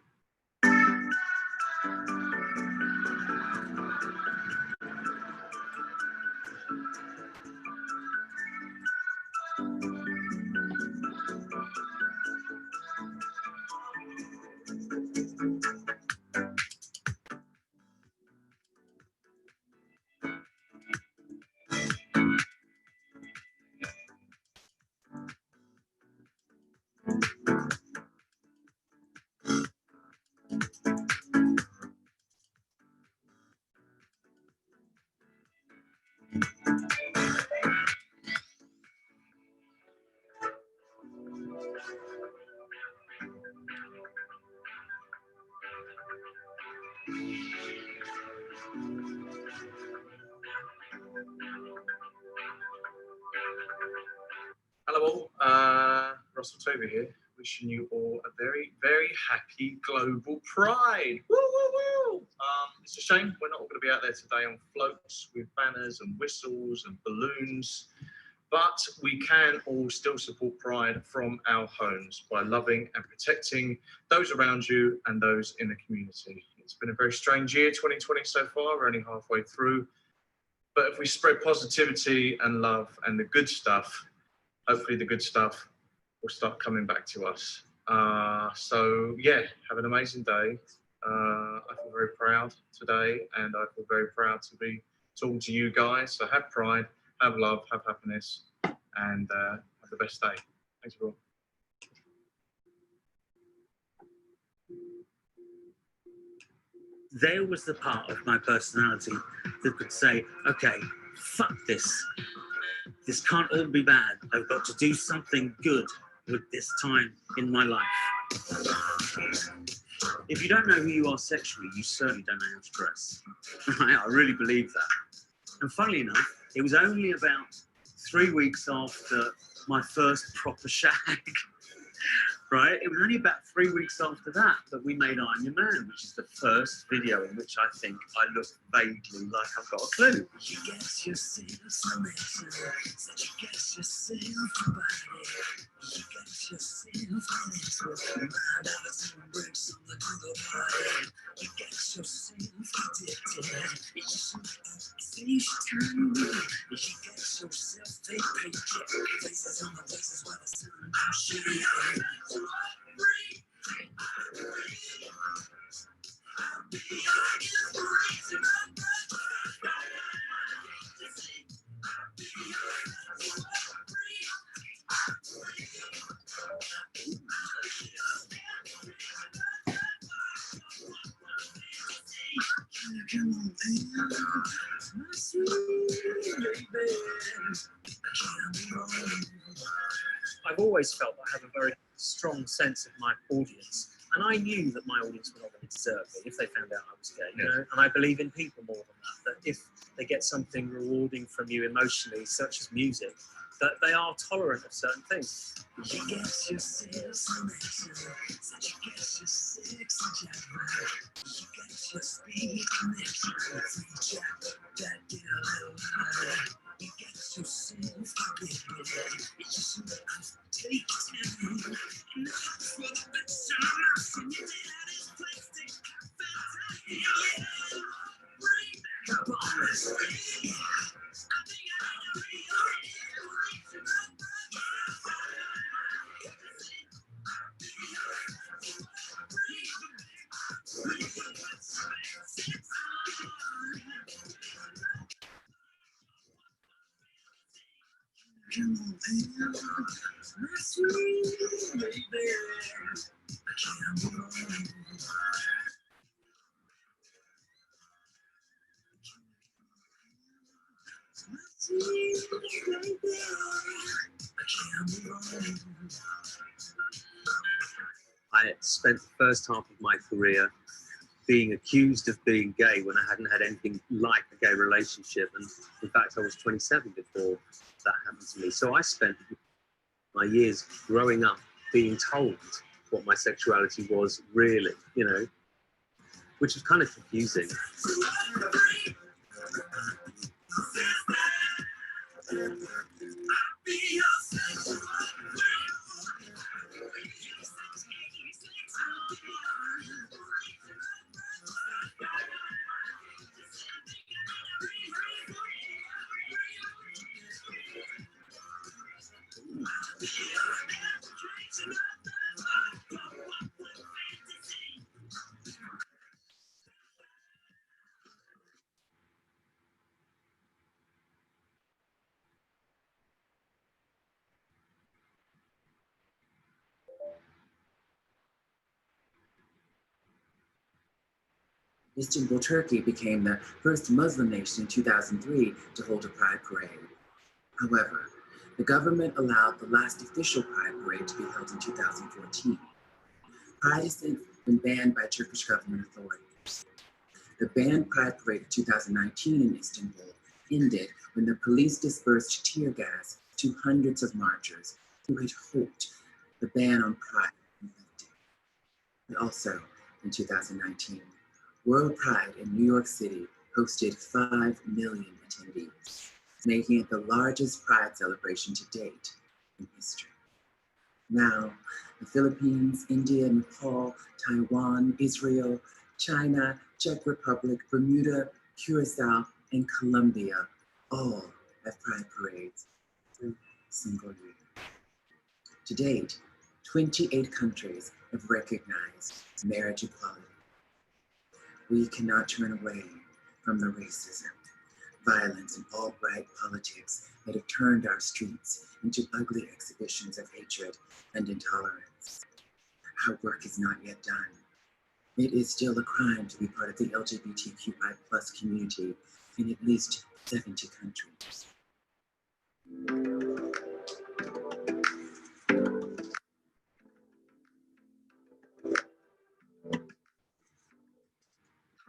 Hello all, Russell Toby here, wishing you all a very, very happy Global Pride. Woo, woo, woo! It's a shame we're not all going to be out there today on floats with banners and whistles and balloons, but we can all still support Pride from our homes by loving and protecting those around you and those in the community. It's been a very strange year, 2020 so far, we're only halfway through, but if we spread positivity and love and the good stuff, hopefully the good stuff will start coming back to us. So yeah, have an amazing day. I feel very proud today and I feel very proud to be talking to you guys. So have pride, have love, have happiness, and have the best day. Thanks everyone. there was the part of my personality that could say, okay, fuck this. This can't all be bad. I've got to do something good with this time in my life. If you don't know who you are sexually, you certainly don't know how to dress. Right? I really believe that. And funnily enough, it was only about 3 weeks after my first proper shag, right? It was only about 3 weeks after that that we made I'm Your Man, which is the first video in which I think I look vaguely like I've got a clue. You get yourself selection, said you get yourself body. You get yourself connection, mind out and breaks on the good body. You get yourself addicted, you should see time. You get yourself fake paycheck, faces on the places where the sun don't shine. Come on, baby, my sweet baby. I've always felt I have a very strong sense of my audience, and I knew that my audience would not really deserve me if they found out I was gay, you know? And I believe in people more than that if they get something rewarding from you emotionally, such as music, that they are tolerant of certain things. You get yourself selection, such you get your sex and you get your speed connection, free chat, that get a little higher. You get yourself addicted, it just enough take time, enough for the bitch on my mouse, and your daddy's plastic cafe. Yeah, bring back up on this. Come on, baby, my sweet baby, I can't move on. My sweet baby, I can't move on. I spent the first half of my career being accused of being gay when I hadn't had anything like a gay relationship, and in fact I was 27 before that happened to me. So I spent my years growing up being told what my sexuality was really, you know, which was kind of confusing. Istanbul, Turkey became the first Muslim nation in 2003 to hold a Pride parade. However, the government allowed the last official Pride parade to be held in 2014. Pride has since been banned by Turkish government authorities. The banned Pride parade of 2019 in Istanbul ended when the police dispersed tear gas to hundreds of marchers who had hoped the ban on Pride would be lifted. And also, in 2019, World Pride in New York City hosted 5 million attendees, making it the largest Pride celebration to date in history. Now, the Philippines, India, Nepal, Taiwan, Israel, China, Czech Republic, Bermuda, Curacao, and Colombia all have Pride parades every single year. To date, 28 countries have recognized marriage equality. We cannot turn away from the racism, violence, and alt-right politics that have turned our streets into ugly exhibitions of hatred and intolerance. Our work is not yet done. It is still a crime to be part of the LGBTQI+ community in at least 70 countries.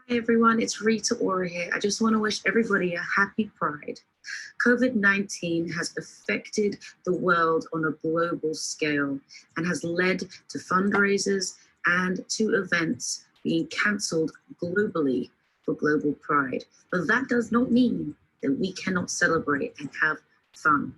Hi everyone, it's Rita Ora here. I just want to wish everybody a happy Pride. COVID-19 has affected the world on a global scale and has led to fundraisers and to events being cancelled globally for Global Pride. But that does not mean that we cannot celebrate and have fun.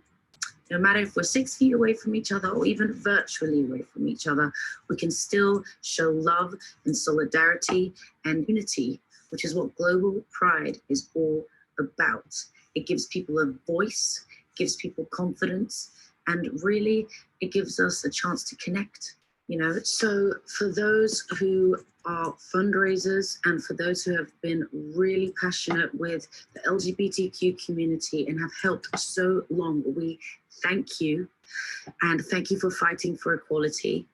No matter if we're 6 feet away from each other or even virtually away from each other, we can still show love and solidarity and unity, which is what Global Pride is all about. It gives people a voice, gives people confidence, and really it gives us a chance to connect, you know? So for those who are fundraisers and for those who have been really passionate with the LGBTQ community and have helped so long, we thank you, and thank you for fighting for equality.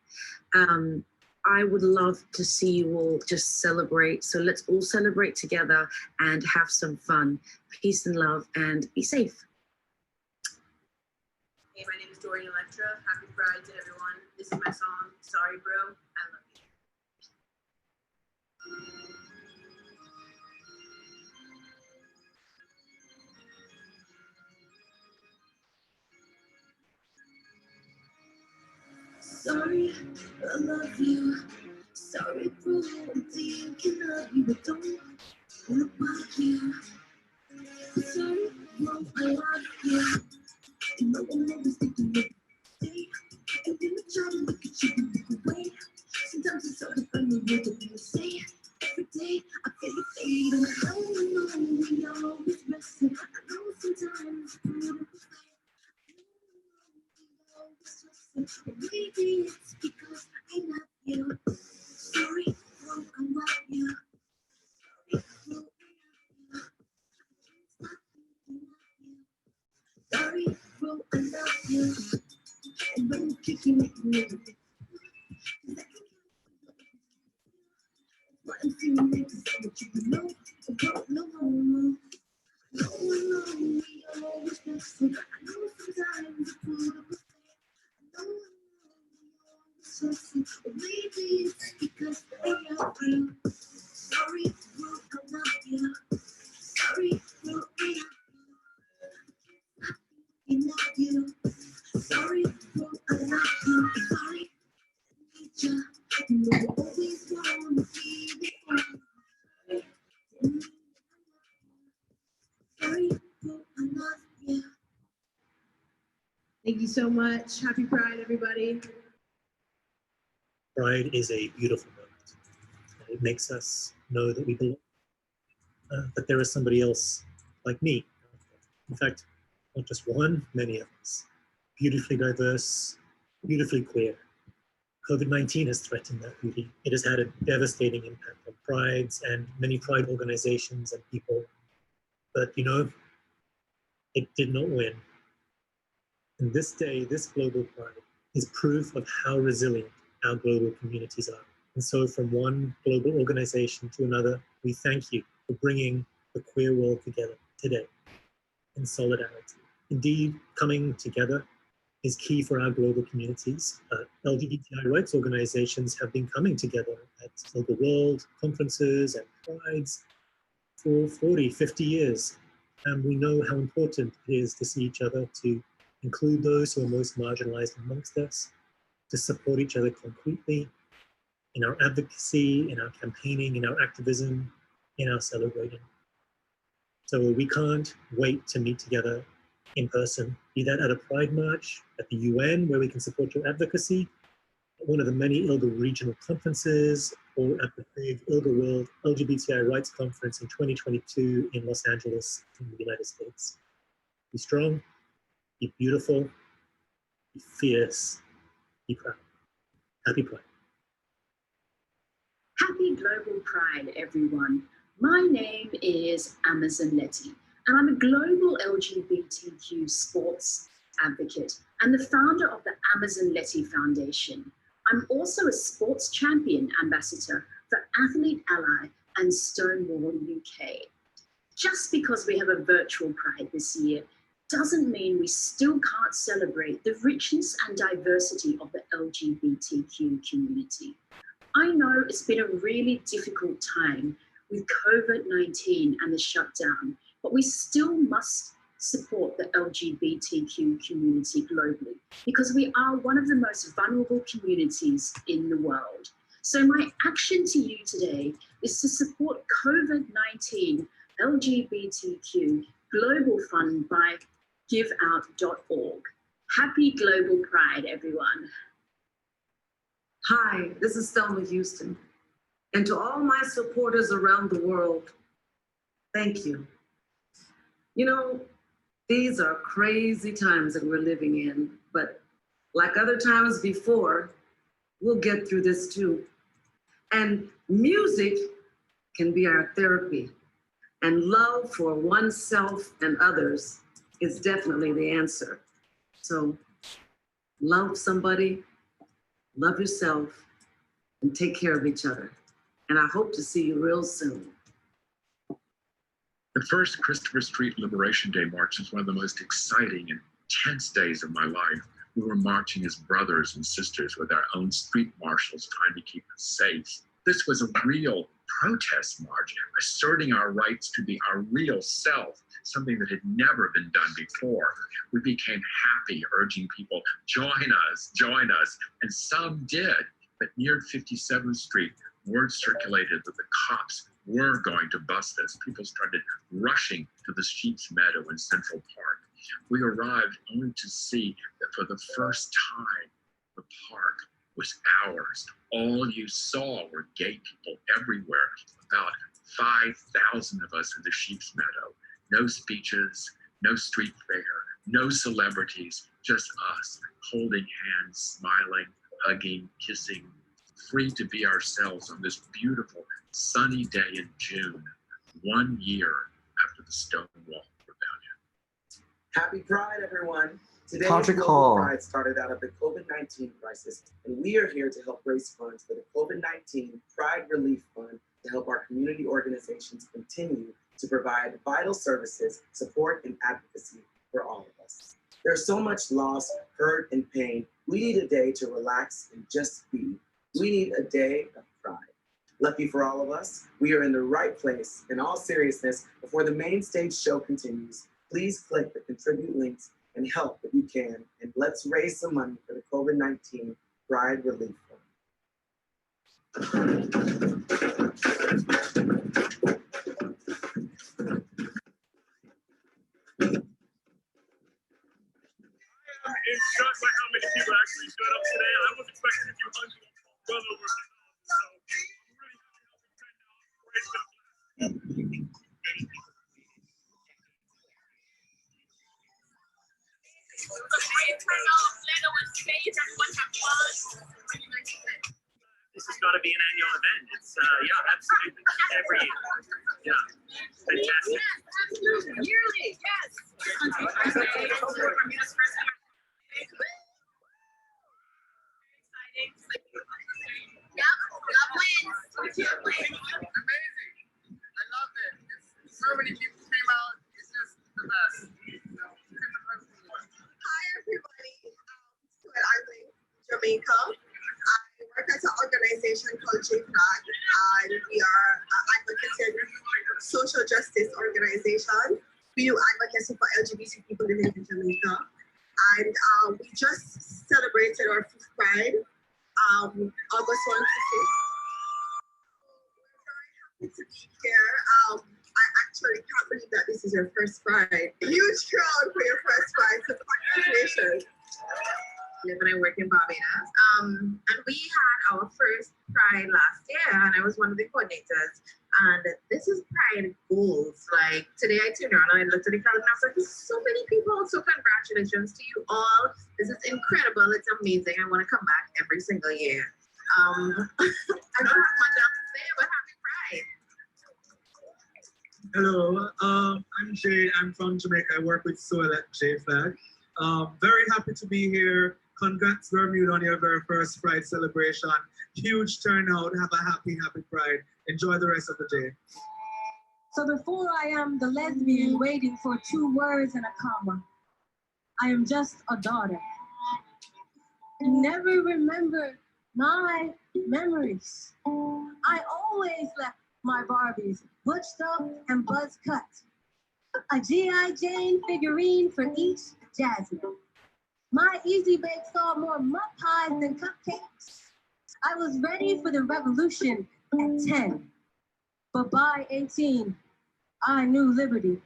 I would love to see you all just celebrate. So let's all celebrate together and have some fun. Peace and love, and be safe. Hey, my name is Dorian Electra. Happy Pride to everyone. This is my song, Sorry Bro, I Love You. Sorry, I love you. Sorry, bro, I'm thinking of you, but don't look like you. Sorry, bro, I love you. You know I'm always thinking of you. And when I try to look at you, you look away. Sometimes it's hard to find the words to say. Every day I feel you fade, and I know we always resting. I know sometimes it's beautiful. Maybe it's because I love you. Sorry, bro, I love you. Sorry, bro, I love you. And when you kick me, make me love it. What I'm feeling like is what you know. No. No, we always messing. I know sometimes it's beautiful. Maybe it's because I love you. Sorry, bro, I love you. Sorry, bro, I love you. Sorry, bro, I love you. Sorry, I need you. You know I always want to be there. Sorry, bro, I love you. Thank you so much. Happy Pride, everybody. Pride is a beautiful moment. It makes us know that we belong, that there is somebody else like me. In fact, not just one, many of us. Beautifully diverse, beautifully queer. COVID-19 has threatened that beauty. It has had a devastating impact on prides and many pride organizations and people. But you know, it did not win. And this day, this global pride is proof of how resilient our global communities are. And so from one global organization to another, we thank you for bringing the queer world together today in solidarity. Indeed, coming together is key for our global communities. LGBTI rights organizations have been coming together at local world conferences and prides for 40, 50 years. And we know how important it is to see each other, to include those who are most marginalized amongst us, to support each other concretely in our advocacy, in our campaigning, in our activism, in our celebrating. So we can't wait to meet together in person, be that at a Pride March, at the UN, where we can support your advocacy, at one of the many ILGA regional conferences, or at the big ILGA World LGBTI Rights Conference in 2022 in Los Angeles, in the United States. Be strong, be beautiful, be fierce, be proud. Happy Pride. Happy Global Pride, everyone. My name is Amazon Letty, and I'm a global LGBTQ sports advocate and the founder of the Amazon Letty Foundation. I'm also a sports champion ambassador for Athlete Ally and Stonewall UK. Just because we have a virtual Pride this year doesn't mean we still can't celebrate the richness and diversity of the LGBTQ community. I know it's been a really difficult time with COVID-19 and the shutdown, but we still must support the LGBTQ community globally because we are one of the most vulnerable communities in the world. So my action to you today is to support COVID-19 LGBTQ Global Fund by giveout.org. Happy Global Pride, everyone. Hi, this is Thelma Houston. And to all my supporters around the world, thank you. You know, these are crazy times that we're living in, but like other times before, we'll get through this too. And music can be our therapy. And love for oneself and others is definitely the answer. So love somebody, love yourself, and take care of each other. And I hope to see you real soon. The first Christopher Street Liberation Day march was one of the most exciting and tense days of my life. We were marching as brothers and sisters with our own street marshals trying to keep us safe. This was a real protest march, asserting our rights to be our real self, something that had never been done before. We became happy, urging people, join us, and some did. But near 57th Street, word circulated that the cops were going to bust us. People started rushing to the Sheep's Meadow in Central Park. We arrived only to see that for the first time, the park was ours. All you saw were gay people everywhere, about 5,000 of us in the Sheep's Meadow. No speeches, no street fair, no celebrities, just us holding hands, smiling, hugging, kissing, free to be ourselves on this beautiful sunny day in June, 1 year after the Stonewall Rebellion. Happy Pride, everyone. Today, Patrick Global Hall. Pride started out of the COVID-19 crisis, and we are here to help raise funds for the COVID-19 Pride Relief Fund to help our community organizations continue to provide vital services, support, and advocacy for all of us. There's so much loss, hurt, and pain. We need a day to relax and just be. We need a day of pride. Lucky for all of us, we are in the right place. In all seriousness, before the main stage show continues, please click the contribute links and help if you can, and let's raise some money for the COVID-19 Pride Relief I'm shocked by how many people actually showed up today. I was expecting a few hundred, well over 1,000. So I'm really happy This has got to be an annual event. It's yeah, absolutely every year. Yeah, fantastic. Yearly, yes. Yep, love wins. Amazing. I loved it. So many people came out. It's just the best. Hi, everybody. I'm in Jamaica. I work at an organization called JFLAG, and we are an advocacy and social justice organization. We do advocacy for LGBT people living in Jamaica. And we just celebrated our 5th Pride, August 1 to 6th. We're very happy to be here. I actually can't believe that this is your first Pride. Huge crowd for your first Pride, so congratulations. Live and I work in Barbados. And we had our first Pride last year, and I was one of the coordinators. And this is Pride goals. Like today I turned around and I looked at the crowd and I was like, there's so many people. So congratulations to you all. This is incredible. It's amazing. I want to come back every single year. I don't have much else to say, but happy Pride. Hello, I'm Jay. I'm from Jamaica. I work with Soil at JFLAG. Very happy to be here. Congrats, Bermuda, on your very first Pride celebration. Huge turnout. Have a happy, happy Pride. Enjoy the rest of the day. So before I am the lesbian waiting for 2 words and a comma, I am just a daughter. You never remember my memories. I always left my Barbies butched up and buzz cut. A G.I. Jane figurine for each Jasmine. My Easy Bake saw more mud pies than cupcakes. I was ready for the revolution at 10. But by 18, I knew liberty.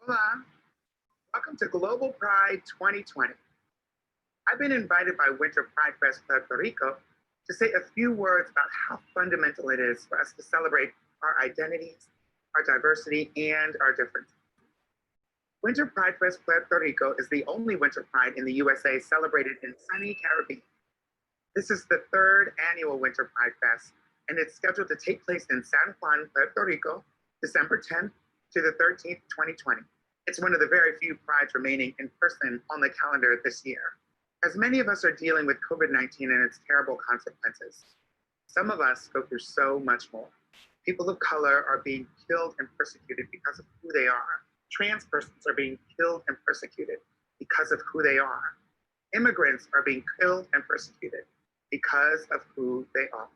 Hola, welcome to Global Pride 2020. I've been invited by Winter Pride Fest Puerto Rico to say a few words about how fundamental it is for us to celebrate our identities, our diversity, and our differences. Winter Pride Fest Puerto Rico is the only Winter Pride in the USA celebrated in sunny Caribbean. This is the 3rd annual Winter Pride Fest, and it's scheduled to take place in San Juan, Puerto Rico, December 10th to the 13th, 2020. It's one of the very few prides remaining in person on the calendar this year. As many of us are dealing with COVID-19 and its terrible consequences, some of us go through so much more. People of color are being killed and persecuted because of who they are. Trans persons are being killed and persecuted because of who they are. Immigrants are being killed and persecuted because of who they are.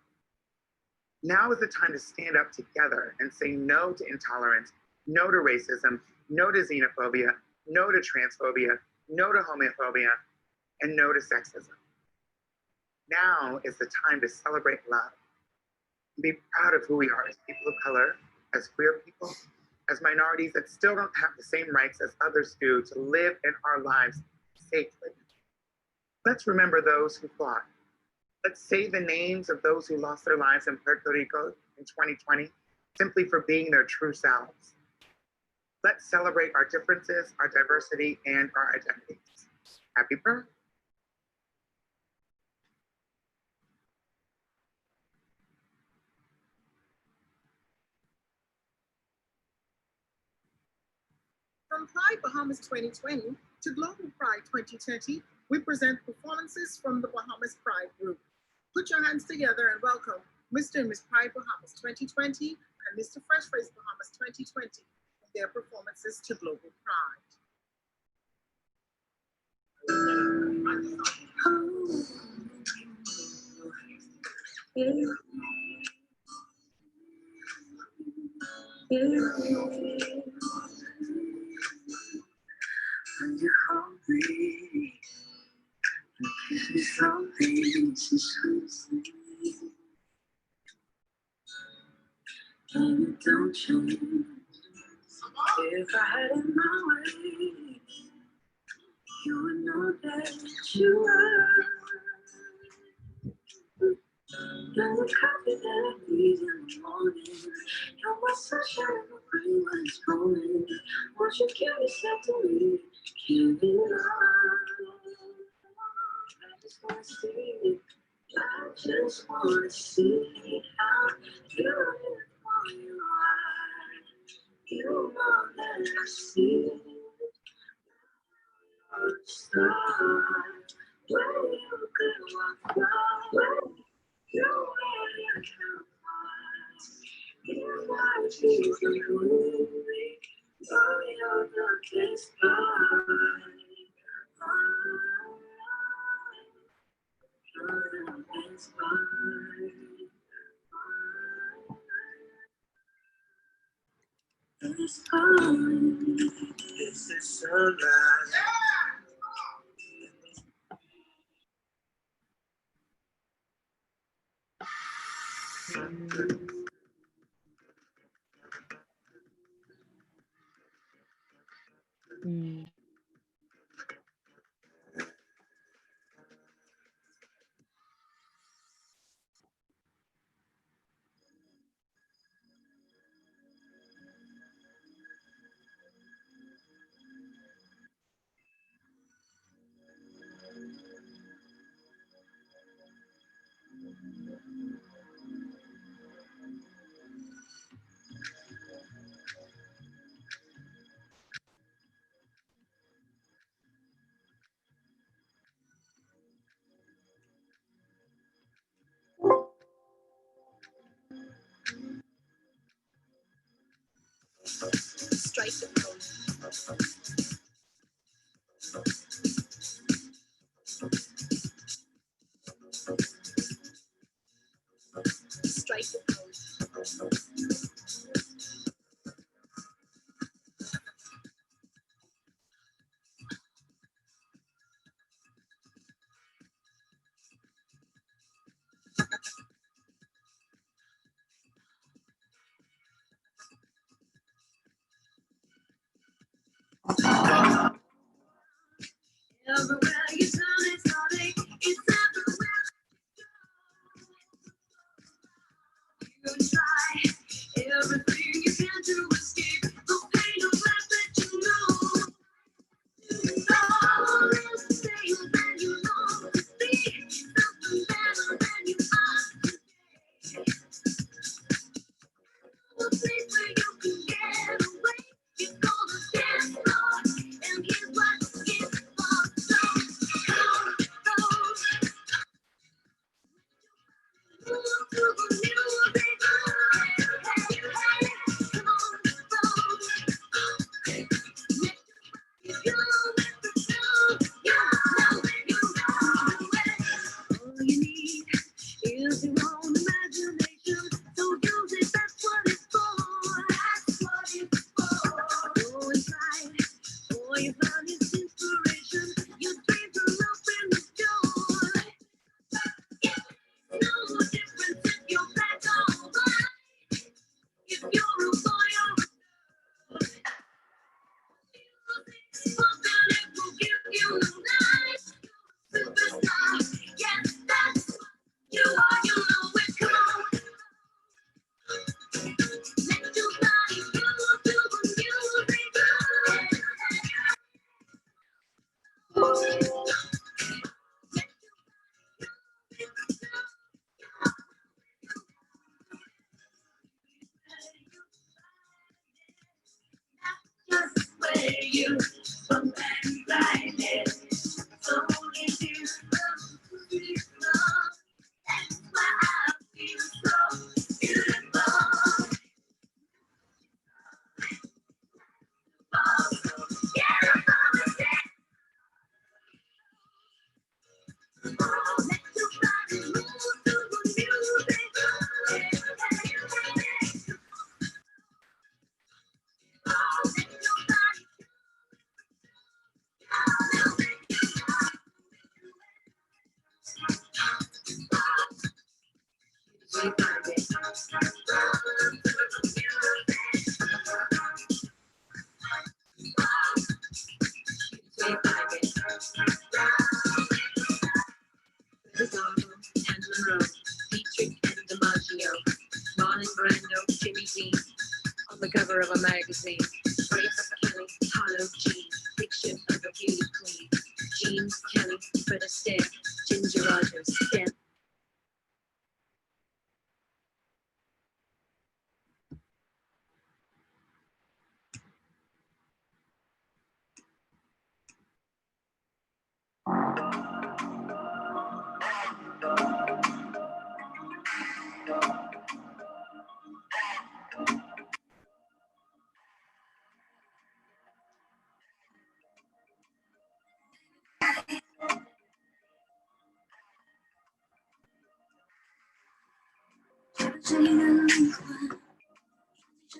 Now is the time to stand up together and say no to intolerance, no to racism, no to xenophobia, no to transphobia, no to homophobia, and no to sexism. Now is the time to celebrate love and be proud of who we are as people of color, as queer people, as minorities that still don't have the same rights as others do to live in our lives safely. Let's remember those who fought. Let's say the names of those who lost their lives in Puerto Rico in 2020 simply for being their true selves. Let's celebrate our differences, our diversity, and our identities. Happy Pride. From Pride Bahamas 2020 to Global Pride 2030, we present performances from the Bahamas Pride Group. Put your hands together and welcome Mr. and Ms. Pride Bahamas 2020 and Mr. Fresh Face Bahamas 2020 in their performances to Global Pride. When you're hungry, you kiss me something so sweet, and it don't change. If I had it my way, you would know that you were. You're the coffee that I need in the morning. You're my sunshine in the rain when it's pouring. Won't you give yourself to me? Give it all. I just wanna see it. I just wanna see how beautiful you are. You know that I see it. You're a star. Where you could walk by. You really can fly. You might be the movie. You're the best part. You're the best part. This time, this is sunrise. Strike the pose. Strike the pose. Everywhere you turn, it's heartache. It's everywhere you try. Everything you can to escape the pain of life that you know. All is the same than you long to be. Something better than you are today. The place where you can get away. It's called a dance floor. And here's what it's for. So come, go. Move to the music. Hey, come on, go. You with the sound. You know it. All you need is your own imagination. So use it, that's what it's for. That's what it's for. Go inside, boy, you found its inspiration. Your dreams are open the door. No difference if you're black or white. If you're a boy or a girl. Something that will give you the life. Superstar, yes, that's what you are. You know it. Come on. Let your body move to the music. Just where you from back right there. So it is love. That's why I feel so beautiful. Yeah, I'm gonna dance. Let your body move to the music. On the cover of a magazine, Grace Kelly, Hollow G, picture of a beauty queen. Jean Kelly, Fred Astaire, Ginger Rogers, Dan.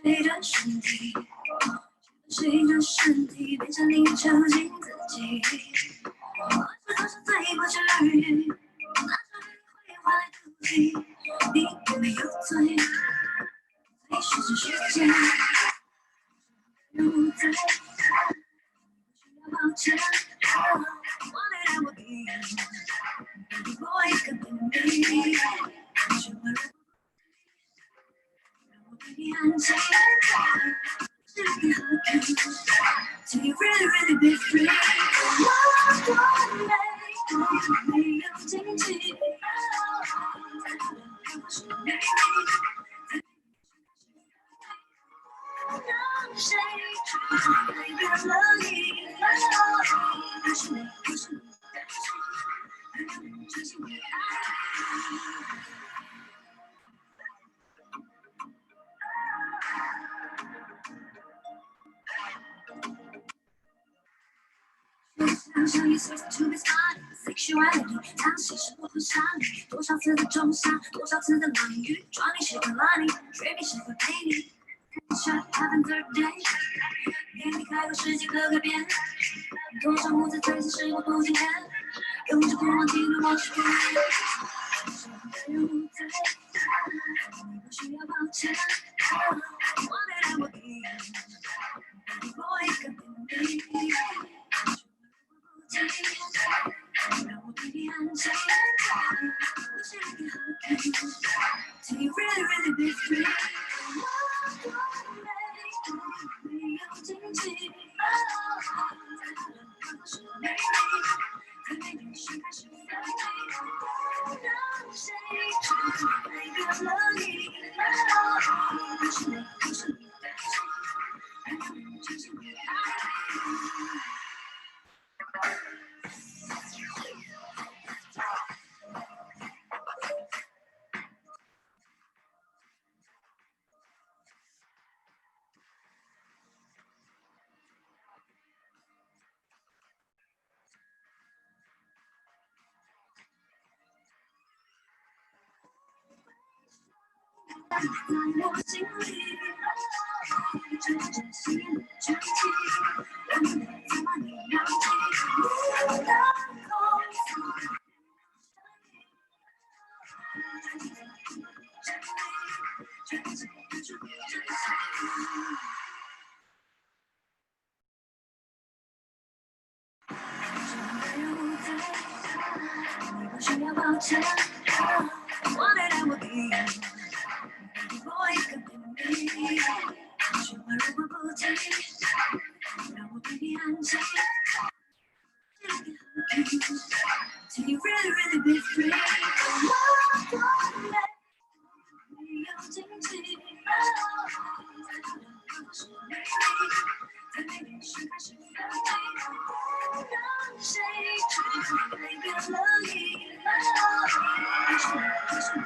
谁的身体，谁的身体变成你囚禁自己？我知道是对过去而言，那时你会换来妒忌，你也没有罪，最是这世界，如在，不需要抱歉。One day I will be baby boy could be me，学会了。Do you really, really be free? Love don't make me of To be started, sexuality， 当时是不会伤你，多少次的重伤，多少次的冷雨，撞你是个 money， 水比是会陪你。Shut heaven third day， 给你开个世界可改变，多少幕在最近时过不惊艳，用着过往记录我是不对，你不需要抱歉，我得让我给你，我一个给你。让我比你安静，我是一个好听。Till you really, really be free。我没有禁忌，是美丽，在每件事开始分离，让谁改变了你？不是你，不是你，让你真心爱你。在我心里，这真心的真情，让你怎么你了解？我的空腹。你不需要抱歉，我得让我给你，我一个给你，说话如果不听，让我比你安静。Till you really, really be free。我没有禁忌，在每件事开始分离，让谁改变了你？不是你，不是你。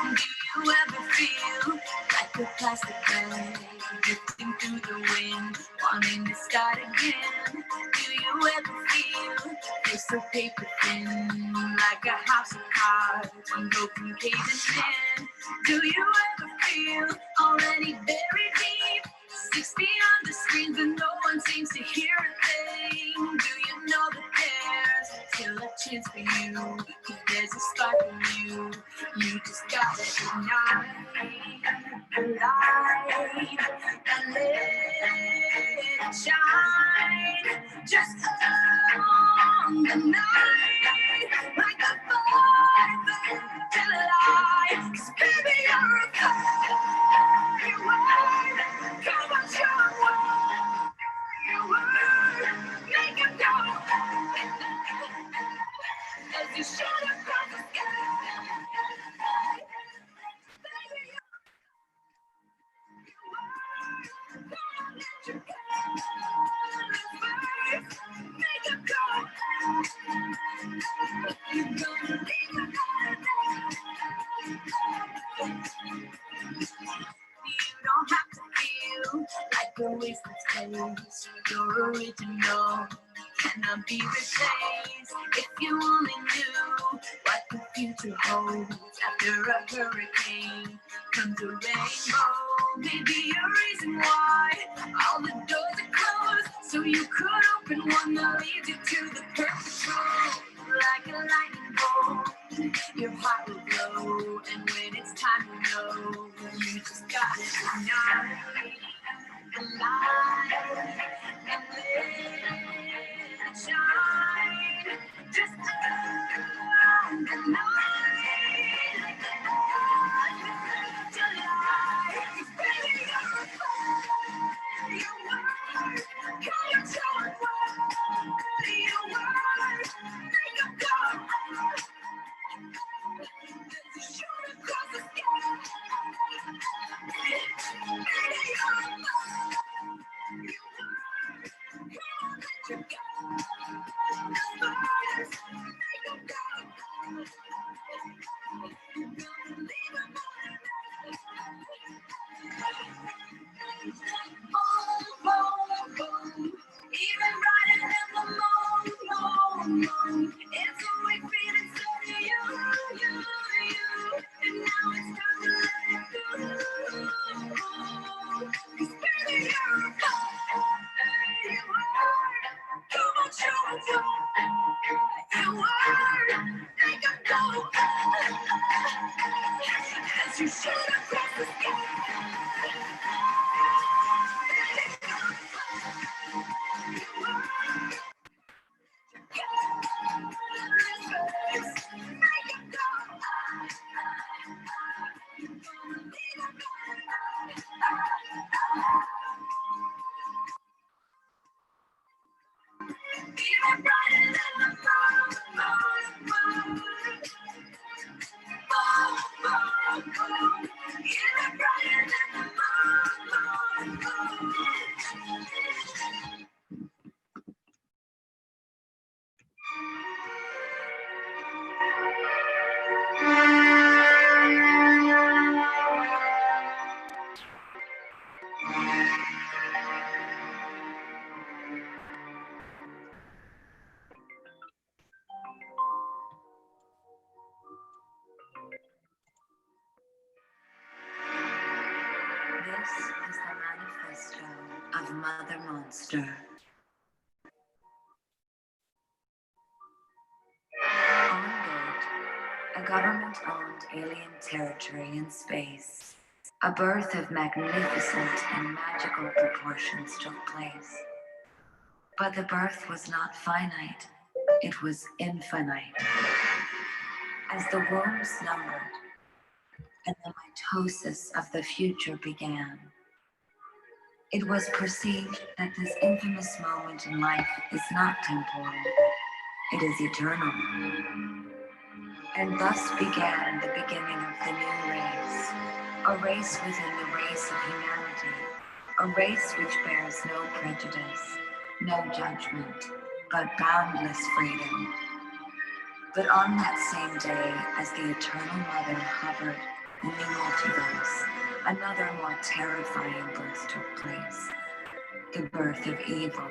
Do you ever feel like a plastic bag drifting through the wind, wanting to start again? Do you ever feel you're so paper thin, like a house of cards, one broken page in? Do you ever feel already buried deep, 6 feet under screens but no one seems to hear a thing? Do you know that there's still a chance for you, 'cause there's a spark in you, you just gotta ignite the light and let it shine just on the night, like a 4th of July. 'Cause baby you're a fairy word, come on show 'em what you were, make 'em go as you shoot across the sky. You don't have to feel like a wasted space. Your original cannot be replaced. If you only knew what the future holds after a hurricane comes a rainbow. Maybe a reason why all the doors are closed, so you could open one that leads you to the perfect road. Like a lightning bolt, your heart will glow, and when it's time to know, you just gotta ignite the light and let it shine Even brighter than the moon. Even brighter than the This is the manifesto of Mother Monster. On Gate, a government-owned alien territory in space, a birth of magnificent and magical proportions took place. But the birth was not finite, it was infinite. As the wombs numbered and the mitosis of the future began, it was perceived that this infamous moment in life is not temporal, it is eternal. And thus began the beginning of the new race, a race within the race of humanity, a race which bears no prejudice, no judgment, but boundless freedom. But on that same day, as the Eternal Mother hovered in the multiverse, another more terrifying birth took place, the birth of evil.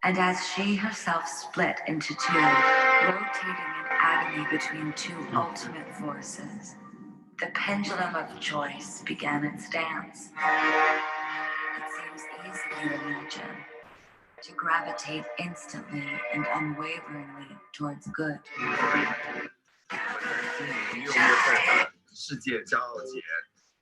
And as she herself split into two, rotating in agony between two ultimate forces, the pendulum of choice began its dance. It seems easy to imagine, to gravitate instantly and unwaveringly towards good. 世界骄傲节，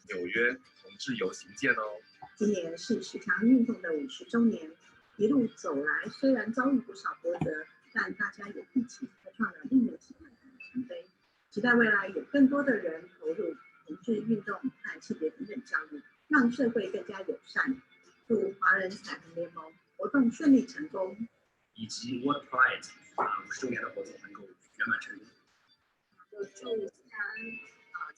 纽约同志游行见哦。今年是十强运动的50周年，一路走来，虽然遭遇不少波折，但大家也一起开创了令人期待的里程碑。期待未来有更多的人投入同志运动和性别平等教育，让社会更加友善。祝华人彩虹联盟活动顺利成功，以及 World Pride 50周年的活动能够圆满成功。祝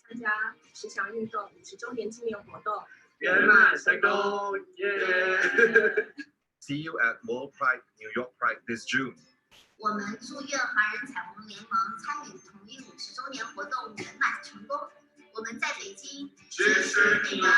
参加十强运动50周年纪念活动圆满成功，耶！ See you at World Pride, New York Pride this June. 我们祝愿华人彩虹联盟参与同一50周年活动圆满成功。我们在北京支持你们。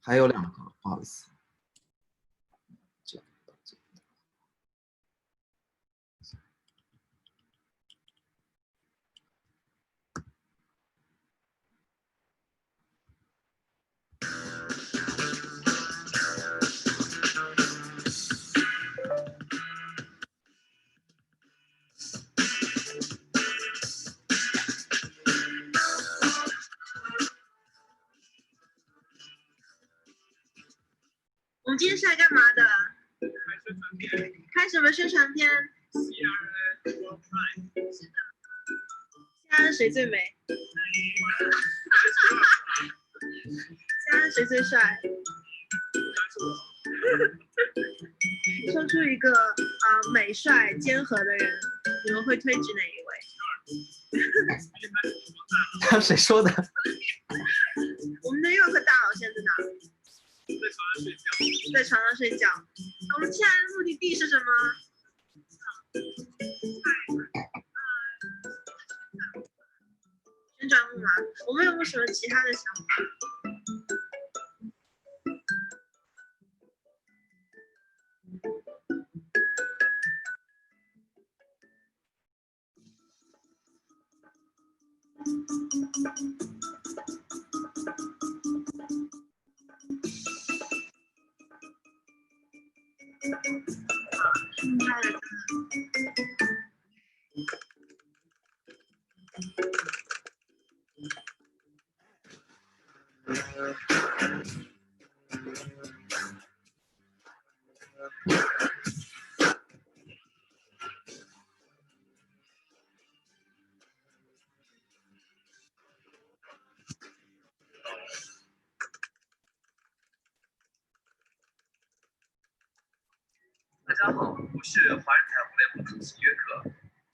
还有2个，不好意思。我们今天是来干嘛的？看什么宣传片 ？CRN 谁最美？CRN 谁最帅？说出一个美帅兼合的人，你们会推举哪一位？谁说的？我们的York大佬现在在哪？在床上睡觉。我们亲爱的目的地是什么？旋转木马。我们有没有什么其他的想法？大家好，我是华人财务联盟主席约克。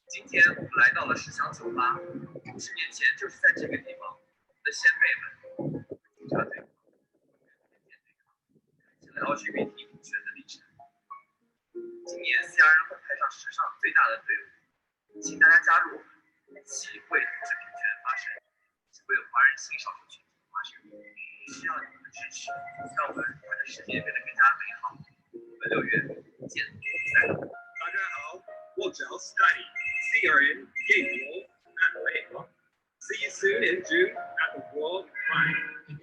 今天我们来到了石乡酒吧，50年前就是在这个地方，我们的先辈们警察队开启了 LGBT 平权的历程。今年 CRN 会派上史上最大的队伍，请大家加入我们，一起为同志平权发声，一起为华人性少数群体发声。需要你们的支持，让我们把这世界变得更加美好。我们6月见，再见。大家好，我叫 Scotty, CRN Gay Wolf at Lake. See you soon in June at the World Pride. 大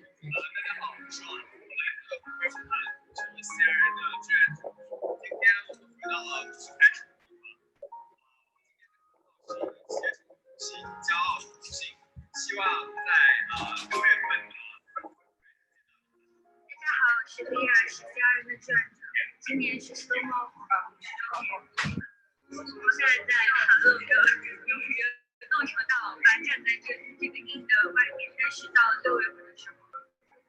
家好，我是王，我来自波士顿，成为 CRN 的志愿者。今天我们回到了开始的地方，是一个骄傲的初心，希望在6月份。大家好，我是莉亚，是CRN的志愿者。今年是slow mo 我现在在韩乐的纽约动车道，站在这个印的外面。但是到6月份的时候，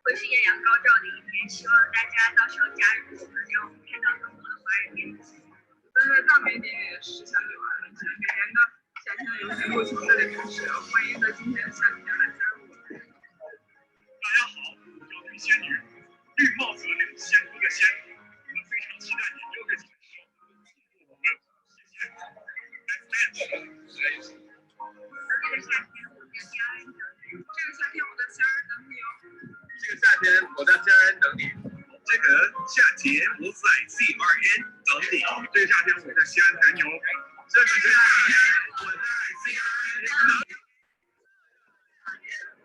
会是艳阳高照的一天，希望大家到时候加入我们，让我们看到更多的华人面孔。我在大名鼎鼎的是夏天晚上，每年的夏天的游行过从这里开始，欢迎在今天的夏天来加入我们。大家好，我叫绿仙女，绿帽子的绿，仙女的仙。我们非常期待你6月9日我们，谢谢。这个夏天我在CRN等你。这个夏天我在CRN等你哦。这个夏天我在CRN等你。这个夏天我在 CRN 等你。这个夏天我在西安等你哦。这个夏天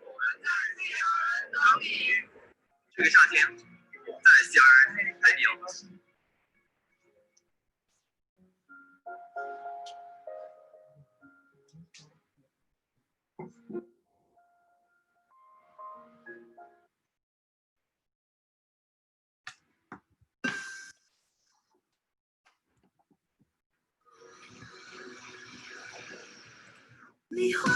我在 CRN 等你。这个夏天我在 CRN 等你哦。梨花，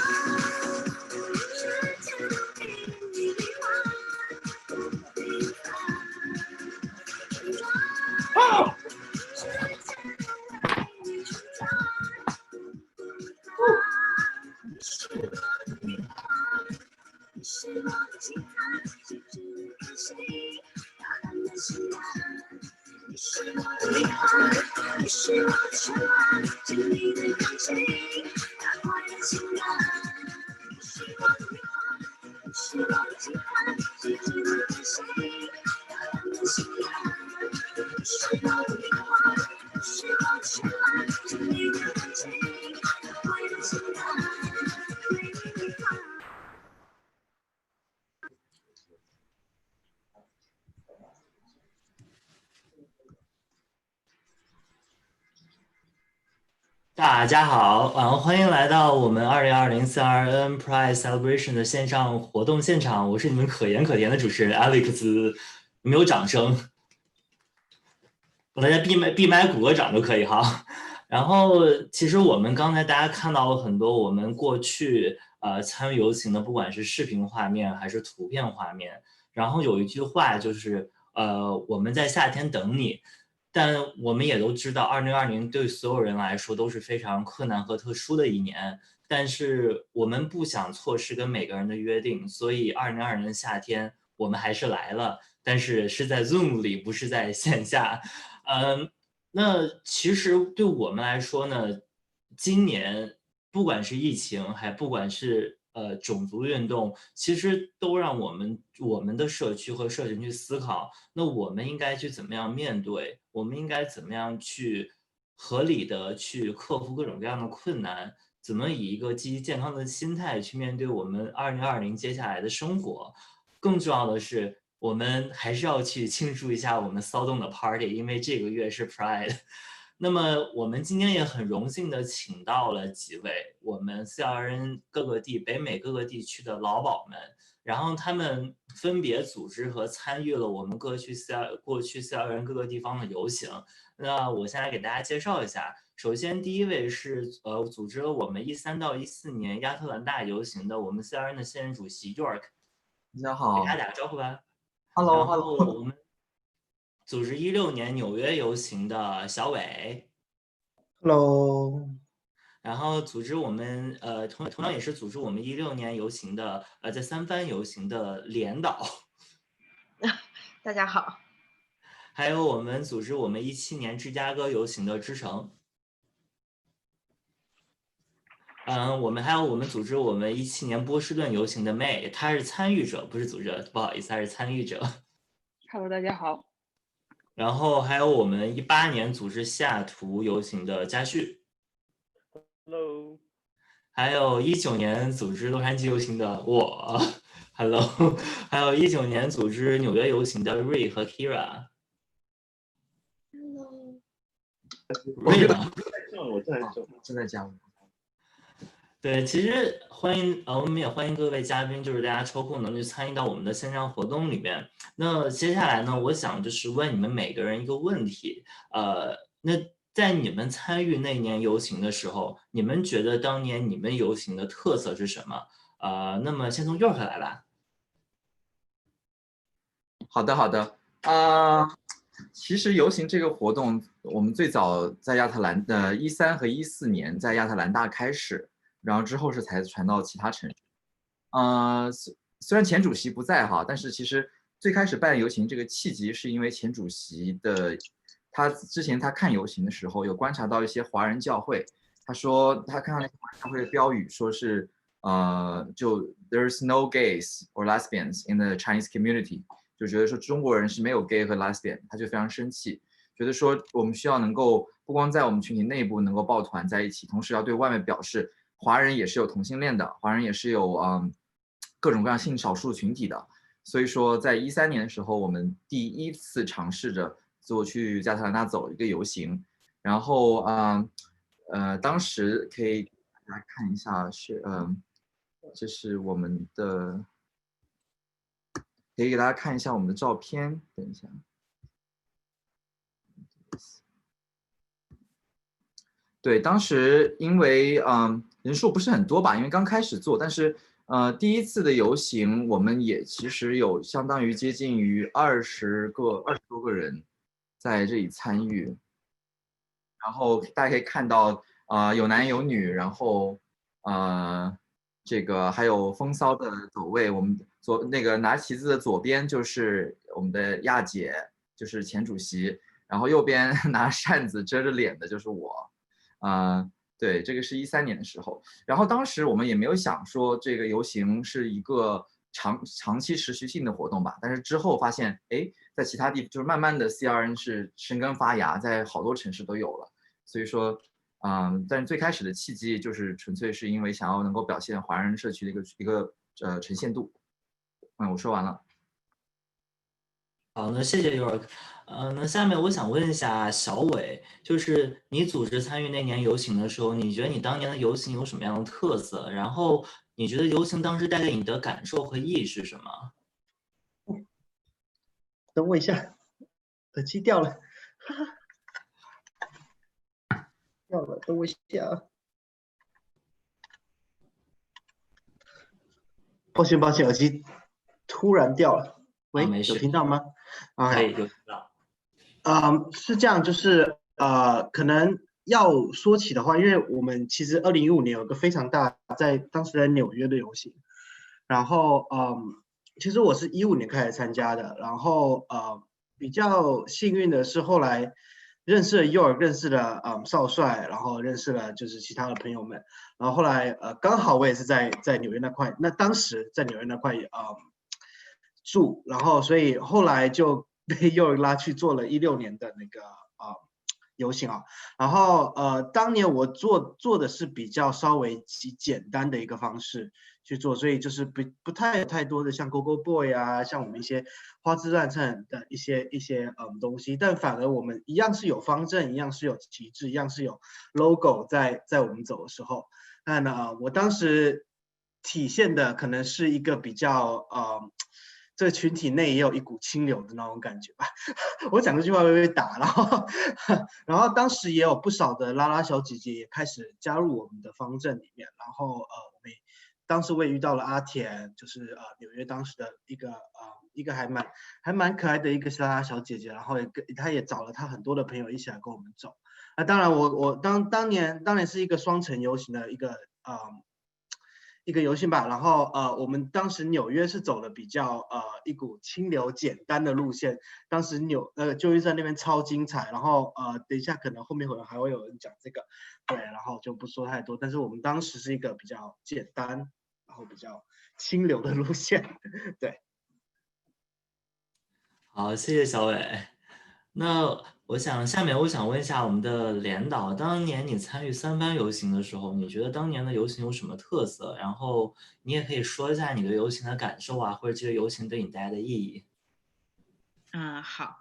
大家好，欢迎来到我们2020 CRN Pride Celebration 的线上活动现场，我是你们可盐可甜的主持人 Alex， 有没有掌声？大家闭麦鼓个掌都可以哈。然后其实我们刚才大家看到了很多我们过去参与游行的，不管是视频画面还是图片画面。然后有一句话就是我们在夏天等你。但我们也都知道2020年对所有人来说都是非常困难和特殊的一年，但是我们不想错失跟每个人的约定，所以2020年夏天我们还是来了，但是是在 Zoom 里，不是在线下。那其实对我们来说呢，今年不管是疫情，还不管是种族运动，其实都让我们的社区和社群去思考，那我们应该去怎么样面对，我们应该怎么样去合理的去克服各种各样的困难，怎么以一个积极健康的心态去面对我们2020接下来的生活。更重要的是，我们还是要去庆祝一下我们骚动的 party， 因为这个月是 Pride。那么我们今天也很荣幸的请到了几位我们 CRN 各个地北美各个地区的老鸨们，然后他们分别组织和参与了我们过去 CRN 各个地方的游行。那我先来给大家介绍一下。首先第一位是组织了我们13到14年亚特兰大游行的我们 CRN 的现任主席 York。大家好，给大家打个招呼吧。Hello，然后我们组织16年纽约游行的小伟。Hello。然后组织我们同样也是组织我们16年游行的在三藩游行的连导。大家好。还有我们组织我们17年芝加哥游行的知成。我们组织我们17年波士顿游行的 May， 她是参与者，不是组织者，不好意思，她是参与者。Hello， 大家好。然后还有我们18年组织西雅图游行的嘉旭。Hello。还有19年组织洛杉矶游行的我。Hello。还有19年组织纽约游行的 Ray 和 Kira。Hello。Ray 呢？我正在加入。对，其实我们也欢迎各位嘉宾，就是大家抽空能去参与到我们的线上活动里面。那接下来呢，我想就是问你们每个人一个问题，那在你们参与那年游行的时候，你们觉得当年你们游行的特色是什么？那么先从 York 来吧。好的，其实游行这个活动，我们最早在13和14年在亚特兰大开始。然后之后是才传到其他城市。虽然前主席不在哈，但是其实最开始办游行这个契机是因为前主席之前他看游行的时候有观察到一些华人教会，他说他看到那些华人教会的标语说是就 There's no gays or lesbians in the Chinese community， 就觉得说中国人是没有 gay 和 lesbian， 他就非常生气，觉得说我们需要能够不光在我们群体内部能够抱团在一起，同时要对外面表示。华人也是有同性恋的，华人也是有各种各样性少数群体的，所以说在13年的时候，我们第一次尝试着去亚特兰大走一个游行，然后当时可以给大家看一下这是我们的，可以给大家看一下我们的照片，等一下。对，当时因为人数不是很多吧，因为刚开始做，但是第一次的游行，我们也其实有相当于接近于20多个人在这里参与，然后大家可以看到有男有女，然后这个还有风骚的走位，我们那个拿旗子的左边就是我们的亚姐，就是前主席，然后右边拿扇子遮着脸的就是我。对，这个是13年的时候，然后当时我们也没有想说这个游行是一个长期持续性的活动吧，但是之后发现，哎，在其他地方就是慢慢的 CRN 是生根发芽，在好多城市都有了，所以说，但是最开始的契机就是纯粹是因为想要能够表现华人社区的一个呈现度。我说完了。好，那谢谢 York。那下面我想问一下小伟，就是你组织参与那年游行的时候，你觉得你当年的游行有什么样的特色？然后你觉得游行当时带给你的感受和意义是什么？等我一下，耳机掉了，掉了，等我一下啊。抱歉，耳机突然掉了。喂，有听到吗？可以，有听到。是这样，就是可能要说起的话，因为我们其实2015年有个非常大，当时在纽约的游行，然后其实我是15年开始参加的，然后比较幸运的是后来认识了 York， 认识了少帅，然后认识了就是其他的朋友们，然后后来刚好我也是在纽约那块，当时在纽约那块住，然后所以后来就被 York 拉去做了16年的那个游行啊。然后当年我做的是比较稍微简单的一个方式去做，所以就是不太多的像 Go Boy 啊，像我们一些花枝乱颤的一些东西，但反而我们一样是有方阵，一样是有旗帜，一样是有 logo 在我们走的时候。那呢，我当时体现的可能是一个比较这个群体内也有一股清流的那种感觉吧。我讲这句话会被打，然后当时也有不少的拉拉小姐姐也开始加入我们的方阵里面，然后我们当时我也遇到了阿田，就是纽约当时的一个还蛮可爱的一个拉拉小姐姐，然后她也找了她很多的朋友一起来跟我们走。那当然我当年是一个双城游行的一个游行吧，然后我们当时纽约是走的比较一股清流简单的路线，当时旧金山那边超精彩，然后等一下可能后面还会有人讲这个，对，然后就不说太多，但是我们当时是一个比较简单，然后比较清流的路线，对。好，谢谢小伟。那下面我想问一下我们的连导，当年你参与三藩游行的时候，你觉得当年的游行有什么特色？然后你也可以说一下你对游行的感受啊，或者这个游行对你带来的意义。好，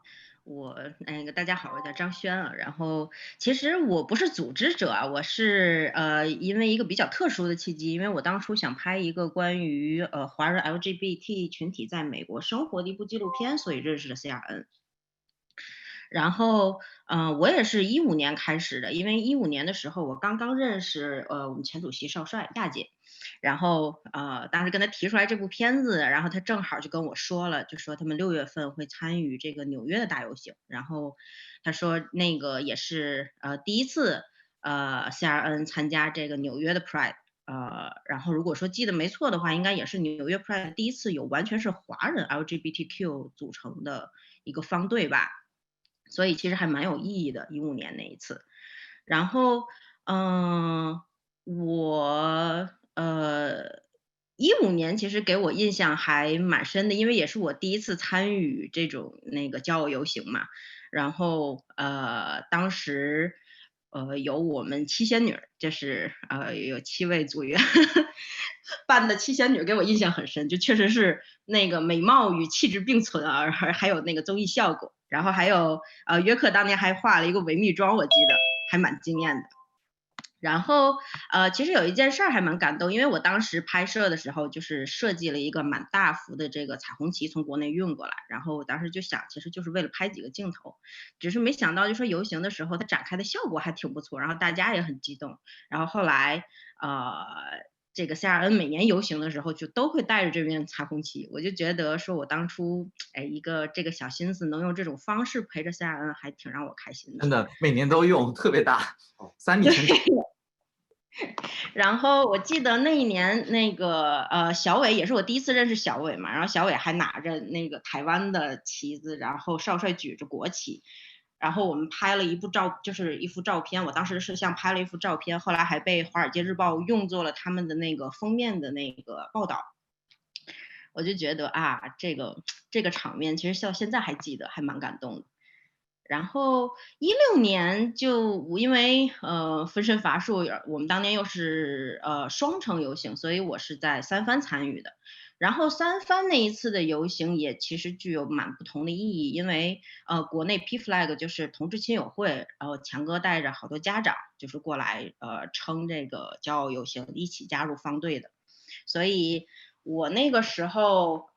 大家好，我叫张轩啊。然后其实我不是组织者啊，我是因为一个比较特殊的契机，因为我当初想拍一个关于华人 LGBT 群体在美国生活的一部纪录片，所以认识了 CRN。然后，我也是15年开始的，因为15年的时候我刚刚认识我们前主席邵帅亚姐，然后当时跟他提出来这部片子，然后他正好就跟我说了，就说他们6月份会参与这个纽约的大游行，然后他说那个也是第一次CRN 参加这个纽约的 Pride。然后如果说记得没错的话，应该也是纽约 Pride 第一次有完全是华人 LGBTQ 组成的一个方队吧。所以其实还蛮有意义的，15年那一次。然后，我15年其实给我印象还蛮深的，因为也是我第一次参与这种那个骄傲游行嘛。然后当时有我们七仙女，就是有7位组员扮的七仙女，给我印象很深，就确实是那个美貌与气质并存啊，还有那个综艺效果。然后还有约克当年还化了一个维密妆，我记得还蛮惊艳的。然后其实有一件事儿还蛮感动，因为我当时拍摄的时候就是设计了一个蛮大幅的这个彩虹旗从国内运过来，然后我当时就想其实就是为了拍几个镜头，只是没想到就说游行的时候它展开的效果还挺不错，然后大家也很激动。然后后来这个 CRN 每年游行的时候就都会带着这面彩虹旗，我就觉得说我当初一个这个小心思能用这种方式陪着 CRN 还挺让我开心的。真的每年都用，特别大，3米乘长。然后我记得那一年那个小伟也是我第一次认识小伟嘛，然后小伟还拿着那个台湾的旗子，然后少帅举着国旗。然后我们拍了一幅照片，我当时是像拍了一幅照片，后来还被《华尔街日报》用作了他们的那个封面的那个报道。我就觉得这个场面其实到现在还记得，还蛮感动的。然后16年就因为分身乏术，我们当年又是双城游行，所以我是在三藩参与的。然后三藩那一次的游行也其实具有蛮不同的意义，因为国内 P Flag 就是同志亲友会，然后强哥带着好多家长就是过来撑这个骄傲游行，一起加入方队的。所以我那个时候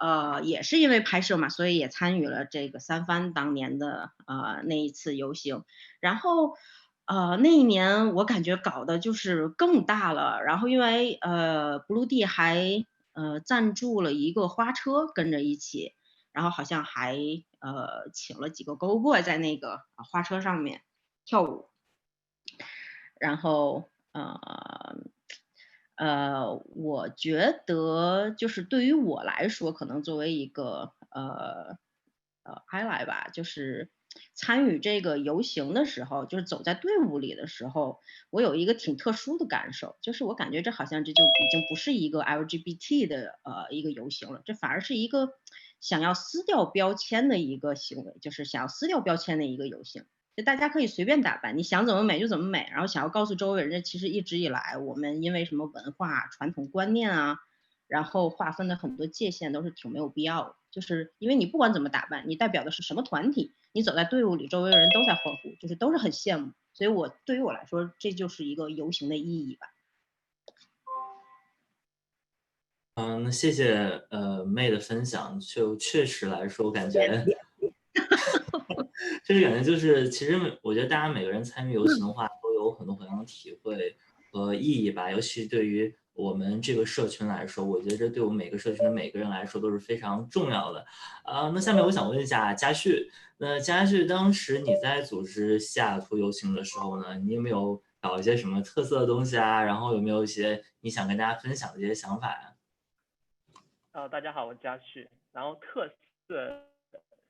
也是因为拍摄嘛，所以也参与了这个三藩当年的那一次游行。然后那一年我感觉搞的就是更大了，然后因为Blue D 还赞助了一个花车跟着一起，然后好像还请了几个 Go Boy 在那个花车上面跳舞。然后我觉得就是对于我来说，可能作为一个ally 吧，就是参与这个游行的时候，就是走在队伍里的时候，我有一个挺特殊的感受，就是我感觉这好像这就已经不是一个 LGBT 的一个游行了，这反而是一个想要撕掉标签的一个行为，就是想要撕掉标签的一个游行。就大家可以随便打扮，你想怎么美就怎么美，然后想要告诉周围人，其实一直以来我们因为什么文化传统观念啊，然后划分的很多界限都是挺没有必要的，就是因为你不管怎么打扮，你代表的是什么团体，你走在队伍里，周围的人都在欢呼，就是都是很羡慕，所以对于我来说，这就是一个游行的意义吧。那谢谢妹的分享，就确实来说，我感觉就是感觉就是其实我觉得大家每个人参与游行的话，都有很多不同的体会和意义吧，尤其对于我们这个社群来说，我觉得这对我们每个社群的每个人来说都是非常重要的。那下面我想问一下嘉旭，那嘉旭当时你在组织西雅图游行的时候呢，你有没有搞一些什么特色的东西啊？然后有没有一些你想跟大家分享的一些想法呀？大家好，我是嘉旭。然后特色，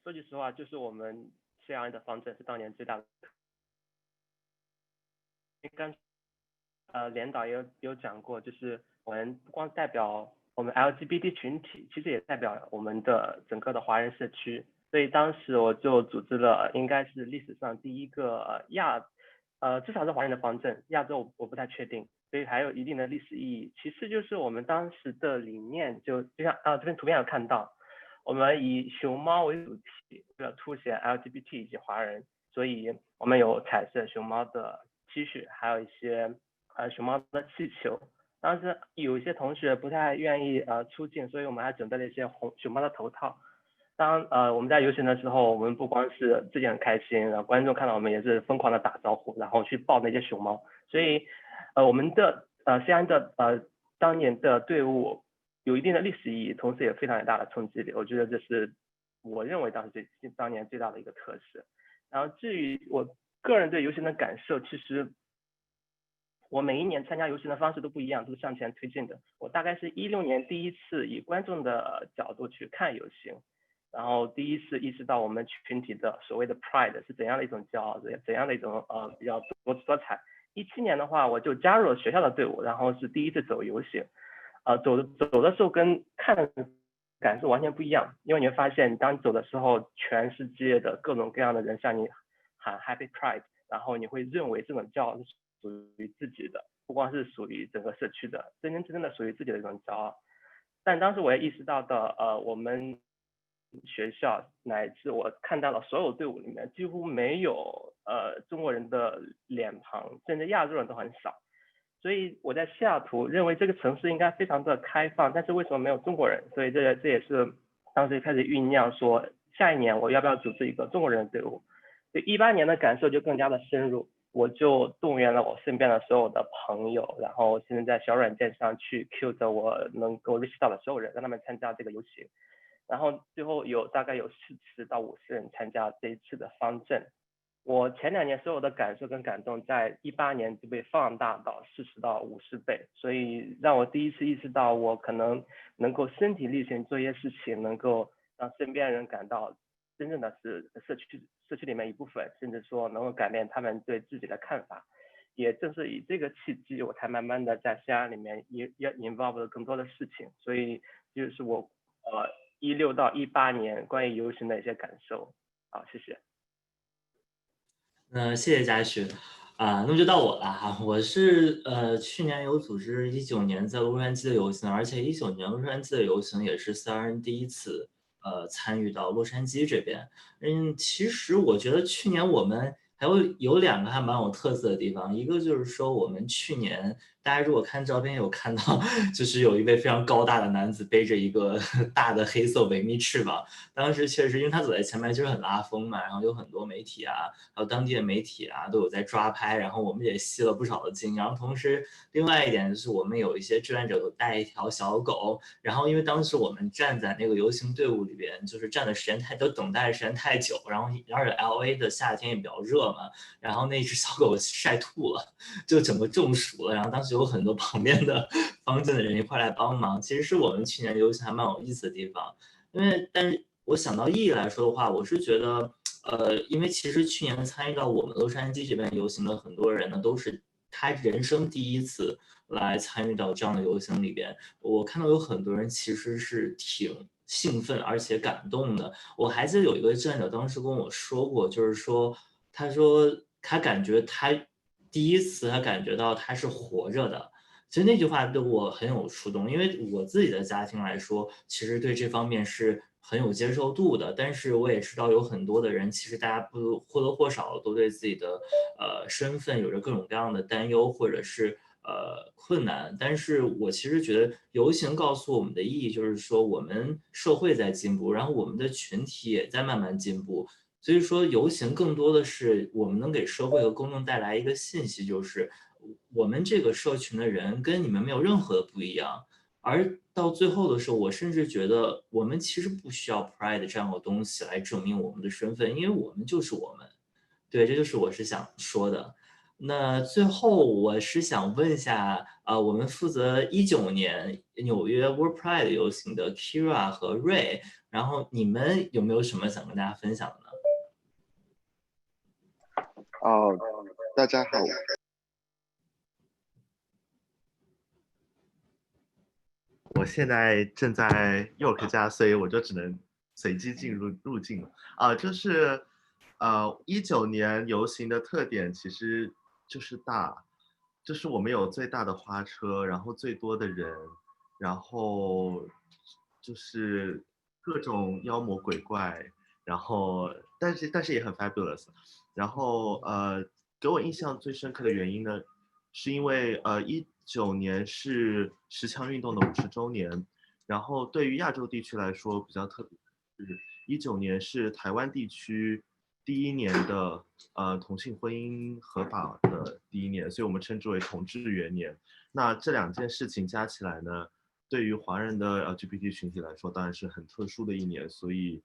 说句实话，就是我们 CRN 的方阵是当年最大的。刚连导也有讲过，就是我们不光代表我们 LGBT 群体，其实也代表我们的整个的华人社区。所以当时我就组织了，应该是历史上第一个至少是华人的方阵，亚洲我不太确定。所以还有一定的历史意义。其次就是我们当时的理念就像这边图片有看到，我们以熊猫为主题，为了凸显 LGBT 以及华人，所以我们有彩色熊猫的 T 恤，还有一些熊猫的气球。当时有一些同学不太愿意出镜，所以我们还准备了一些熊猫的头套。当我们在游行的时候，我们不光是自己很开心，然后观众看到我们也是疯狂的打招呼，然后去抱那些熊猫。所以我们的CRN 的当年的队伍有一定的历史意义，同时也非常大的冲击力。我觉得这是我认为当年最大的一个特色。然后至于我个人对游行的感受，其实我每一年参加游行的方式都不一样，都是向前推进的。我大概是16年第一次以观众的角度去看游行，然后第一次意识到我们群体的所谓的 pride 是怎样的一种骄傲，怎样的一种比较多彩。17年的话，我就加入了学校的队伍，然后是第一次走游行，走的时候跟看的感受完全不一样，因为你会发现，当你走的时候，全世界的各种各样的人向你喊 Happy Pride， 然后你会认为这种骄傲是属于自己的，不光是属于整个社区的，真正的属于自己的一种骄傲。但当时我也意识到的，我们学校乃至我看到了所有队伍里面几乎没有中国人的脸庞，甚至亚洲人都很少。所以我在西雅图认为这个城市应该非常的开放，但是为什么没有中国人？所以这也是当时开始酝酿说，下一年我要不要组织一个中国人的队伍。对18年的感受就更加的深入，我就动员了我身边的所有的朋友，然后现在在小软件上去 Q 着我能够认识到的所有人，让他们参加这个游行。然后最后大概有40到50人参加这一次的方阵。我前2年所有的感受跟感动，在18年就被放大到40到50倍，所以让我第一次意识到，我可能能够身体力行做一些事情，能够让身边人感到真正的是社区里面一部分，甚至说能够改变他们对自己的看法。也正是以这个契机，我才慢慢的在CRN里面也 involve 了更多的事情。所以就是我16到18年关于游行的一些感受。好，谢谢。谢谢嘉许那么就到我了哈。我是去年有组织19年在洛杉矶的游行，而且19年洛杉矶的游行也是CRN第一次参与到洛杉矶这边。其实我觉得去年我们还有2个还蛮有特色的地方，一个就是说我们去年大家如果看照片有看到，就是有一位非常高大的男子背着一个大的黑色维密翅膀，当时确实因为他走在前面就是很拉风嘛，然后有很多媒体啊，还有当地的媒体啊都有在抓拍，然后我们也吸了不少的金。然后同时另外一点就是我们有一些志愿者有带一条小狗，然后因为当时我们站在那个游行队伍里边，就是站的时间等待的时间太久，然后而且 LA 的夏天也比较热嘛，然后那只小狗晒吐了，就整个中暑了，然后当时有很多旁边的方阵的人一块来帮忙，其实是我们去年游行还蛮有意思的地方。但是我想到意义来说的话，我是觉得因为其实去年参与到我们洛杉矶这边游行的很多人呢，都是他人生第一次来参与到这样的游行里边。我看到有很多人其实是挺兴奋而且感动的。我还记得有一个志愿者当时跟我说过，就是说他说他感觉他第一次他感觉到他是活着的。其实那句话对我很有触动，因为我自己的家庭来说，其实对这方面是很有接受度的。但是我也知道有很多的人，其实大家或多或少都对自己的身份有着各种各样的担忧，或者是困难。但是我其实觉得游行告诉我们的意义就是说，我们社会在进步，然后我们的群体也在慢慢进步。所以说，游行更多的是我们能给社会和公众带来一个信息，就是我们这个社群的人跟你们没有任何的不一样。而到最后的时候，我甚至觉得我们其实不需要 Pride 这样的东西来证明我们的身份，因为我们就是我们。对，这就是我是想说的。那最后我是想问一下，我们负责19年纽约 World Pride 游行的 Kira 和 Ray， 然后你们有没有什么想跟大家分享的呢？大家好。我现在正在 York 家，所以我就只能随机入境了。就是19年游行的特点其实就是大，就是我们有最大的花车，然后最多的人，然后就是各种妖魔鬼怪，然后但是也很 fabulous。然后给我印象最深刻的原因呢，是因为19年是10强运动的50周年，然后对于亚洲地区来说比较特别，是19年是台湾地区第一年的同性婚姻合法的第一年，所以我们称之为同志元年。那这2件事情加起来呢，对于华人的 LGBT 群体来说当然是很特殊的一年，所以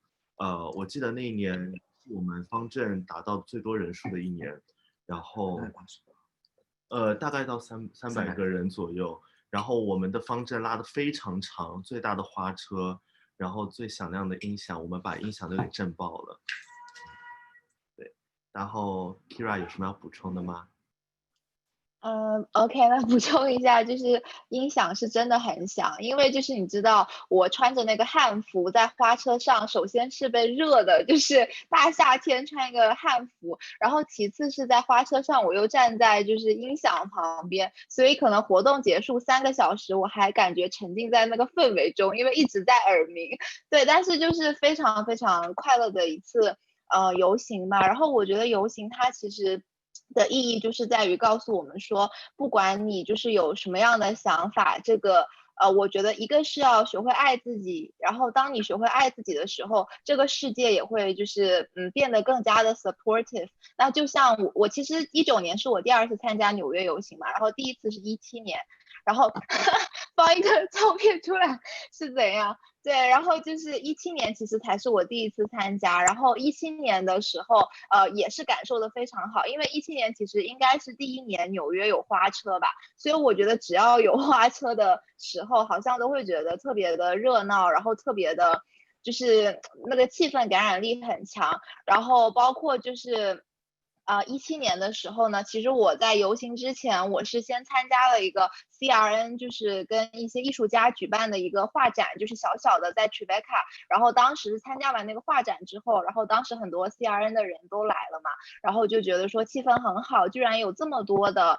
我记得那一年是我们方阵达到最多人数的一年，然后大概到300个人左右，然后我们的方阵拉得非常长，最大的花车，然后最响亮的音响，我们把音响都给震爆了。对，然后 Kira 有什么要补充的吗？OK， 那补充一下，就是音响是真的很响，因为就是你知道，我穿着那个汉服在花车上，首先是被热的，就是大夏天穿一个汉服，然后其次是在花车上，我又站在就是音响旁边，所以可能活动结束3个小时，我还感觉沉浸在那个氛围中，因为一直在耳鸣。对，但是就是非常非常快乐的一次游行吧。然后我觉得游行它其实的意义就是在于告诉我们说，不管你就是有什么样的想法，这个我觉得一个是要学会爱自己，然后当你学会爱自己的时候，这个世界也会就是变得更加的 supportive。那就像我其实19年是我第2次参加纽约游行嘛，然后第1次是17年，然后放一个照片出来是怎样？对，然后就是17年其实才是我第1次参加，然后17年的时候，也是感受的非常好，因为17年其实应该是第1年纽约有花车吧，所以我觉得只要有花车的时候，好像都会觉得特别的热闹，然后特别的，就是那个气氛感染力很强，然后包括就是17年的时候呢，其实我在游行之前，我是先参加了一个 CRN， 就是跟一些艺术家举办的一个画展，就是小小的在 Tribeca。然后当时参加完那个画展之后，然后当时很多 CRN 的人都来了嘛，然后就觉得说气氛很好，居然有这么多的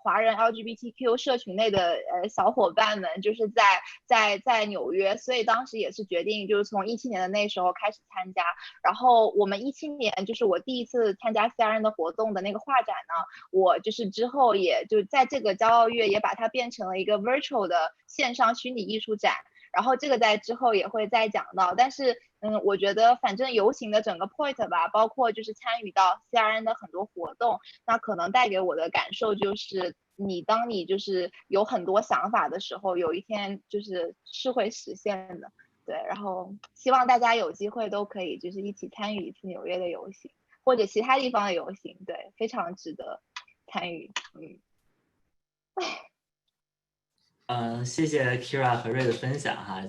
华人 LGBTQ 社群内的小伙伴们，就是在纽约，所以当时也是决定就是从17年的那时候开始参加。然后我们17年就是我第1次参加 CRN的活动的那个画展呢，我就是之后也就在这个骄傲月也把它变成了一个 virtual 的线上虚拟艺术展，然后这个在之后也会再讲到。但是我觉得反正游行的整个 point 吧，包括就是参与到 CRN 的很多活动，那可能带给我的感受就是当你就是有很多想法的时候，有一天是会实现的。对，然后希望大家有机会都可以就是一起参与一次纽约的游行或者其他地方的游行，对，非常值得参与。谢谢 Kira 和 Ray 的分享哈。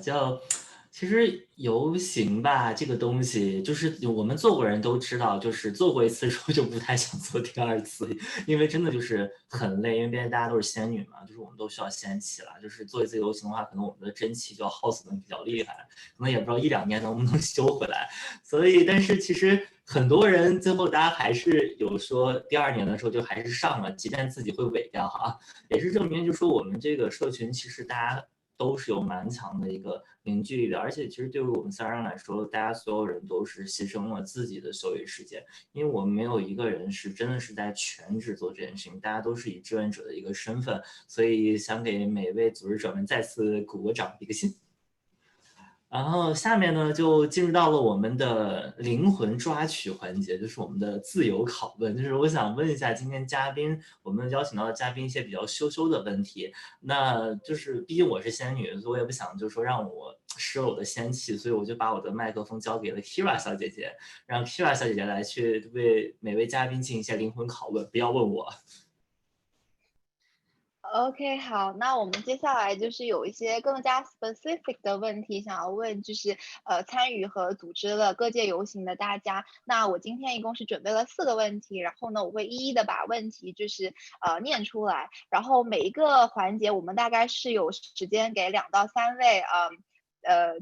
其实游行吧，这个东西就是我们做过人都知道，就是做过一次之后就不太想做第二次，因为真的就是很累，因为毕竟大家都是仙女嘛，就是我们都需要仙气了。就是做一次游行的话，可能我们的真气就要耗损的比较厉害，可能也不知道1-2年能不能修回来。所以，但是其实很多人最后大家还是有说第2年的时候就还是上了，即便自己会萎掉哈，也是证明就说我们这个社群其实大家都是有蛮强的一个凝聚力的，而且其实对于我们3人来说，大家所有人都是牺牲了自己的休息时间，因为我们没有一个人是真的是在全职做这件事情，大家都是以志愿者的一个身份，所以想给每位组织者们再次鼓个掌，比个心。然后下面呢，就进入到了我们的灵魂抓取环节，就是我们的自由拷问。就是我想问一下今天嘉宾，我们邀请到的嘉宾一些比较羞的问题。那就是毕竟我是仙女，所以我也不想就是说让我失了我的仙气，所以我就把我的麦克风交给了 Kira 小姐姐，让 Kira 小姐姐来去为每位嘉宾进行一些灵魂拷问，不要问我。OK， 好，那我们接下来就是有一些更加 specific 的问题想要问，就是参与和组织了各界游行的大家。那我今天一共是准备了4个问题，然后呢，我会一一的把问题就是念出来，然后每一个环节我们大概是有时间给2到3位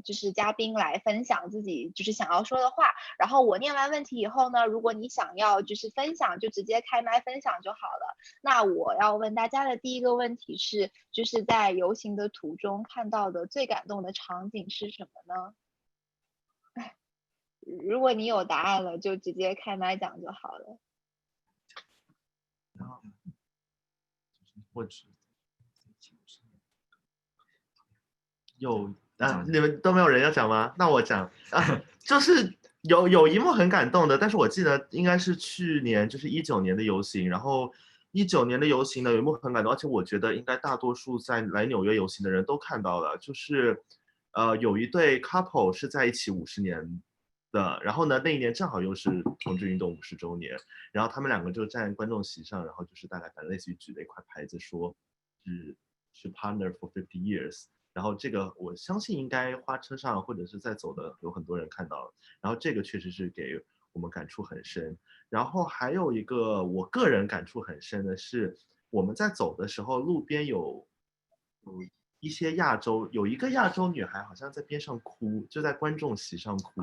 就是嘉宾来分享自己就是想要说的话，然后我念完问题以后呢，如果你想要就是分享，就直接开麦分享就好了。那我要问大家的第一个问题是，就是在游行的途中看到的最感动的场景是什么呢？如果你有答案了，就直接开麦讲就好了。或者有你们都没有人要讲吗？那我讲就是有一幕很感动的，但是我记得应该是去年，就是19年的游行，然后19年的游行呢有一幕很感动，而且我觉得应该大多数在来纽约游行的人都看到了，就是有一对 couple 是在一起50年的，然后呢那一年正好又是同志运动50周年，然后他们2个就站在观众席上，然后就是大概反正类似于举了一块牌子说是 partner for 50 years。然后这个我相信应该花车上或者是在走的有很多人看到了，然后这个确实是给我们感触很深。然后还有一个我个人感触很深的是，我们在走的时候路边有一些有一个亚洲女孩好像在边上哭，就在观众席上哭，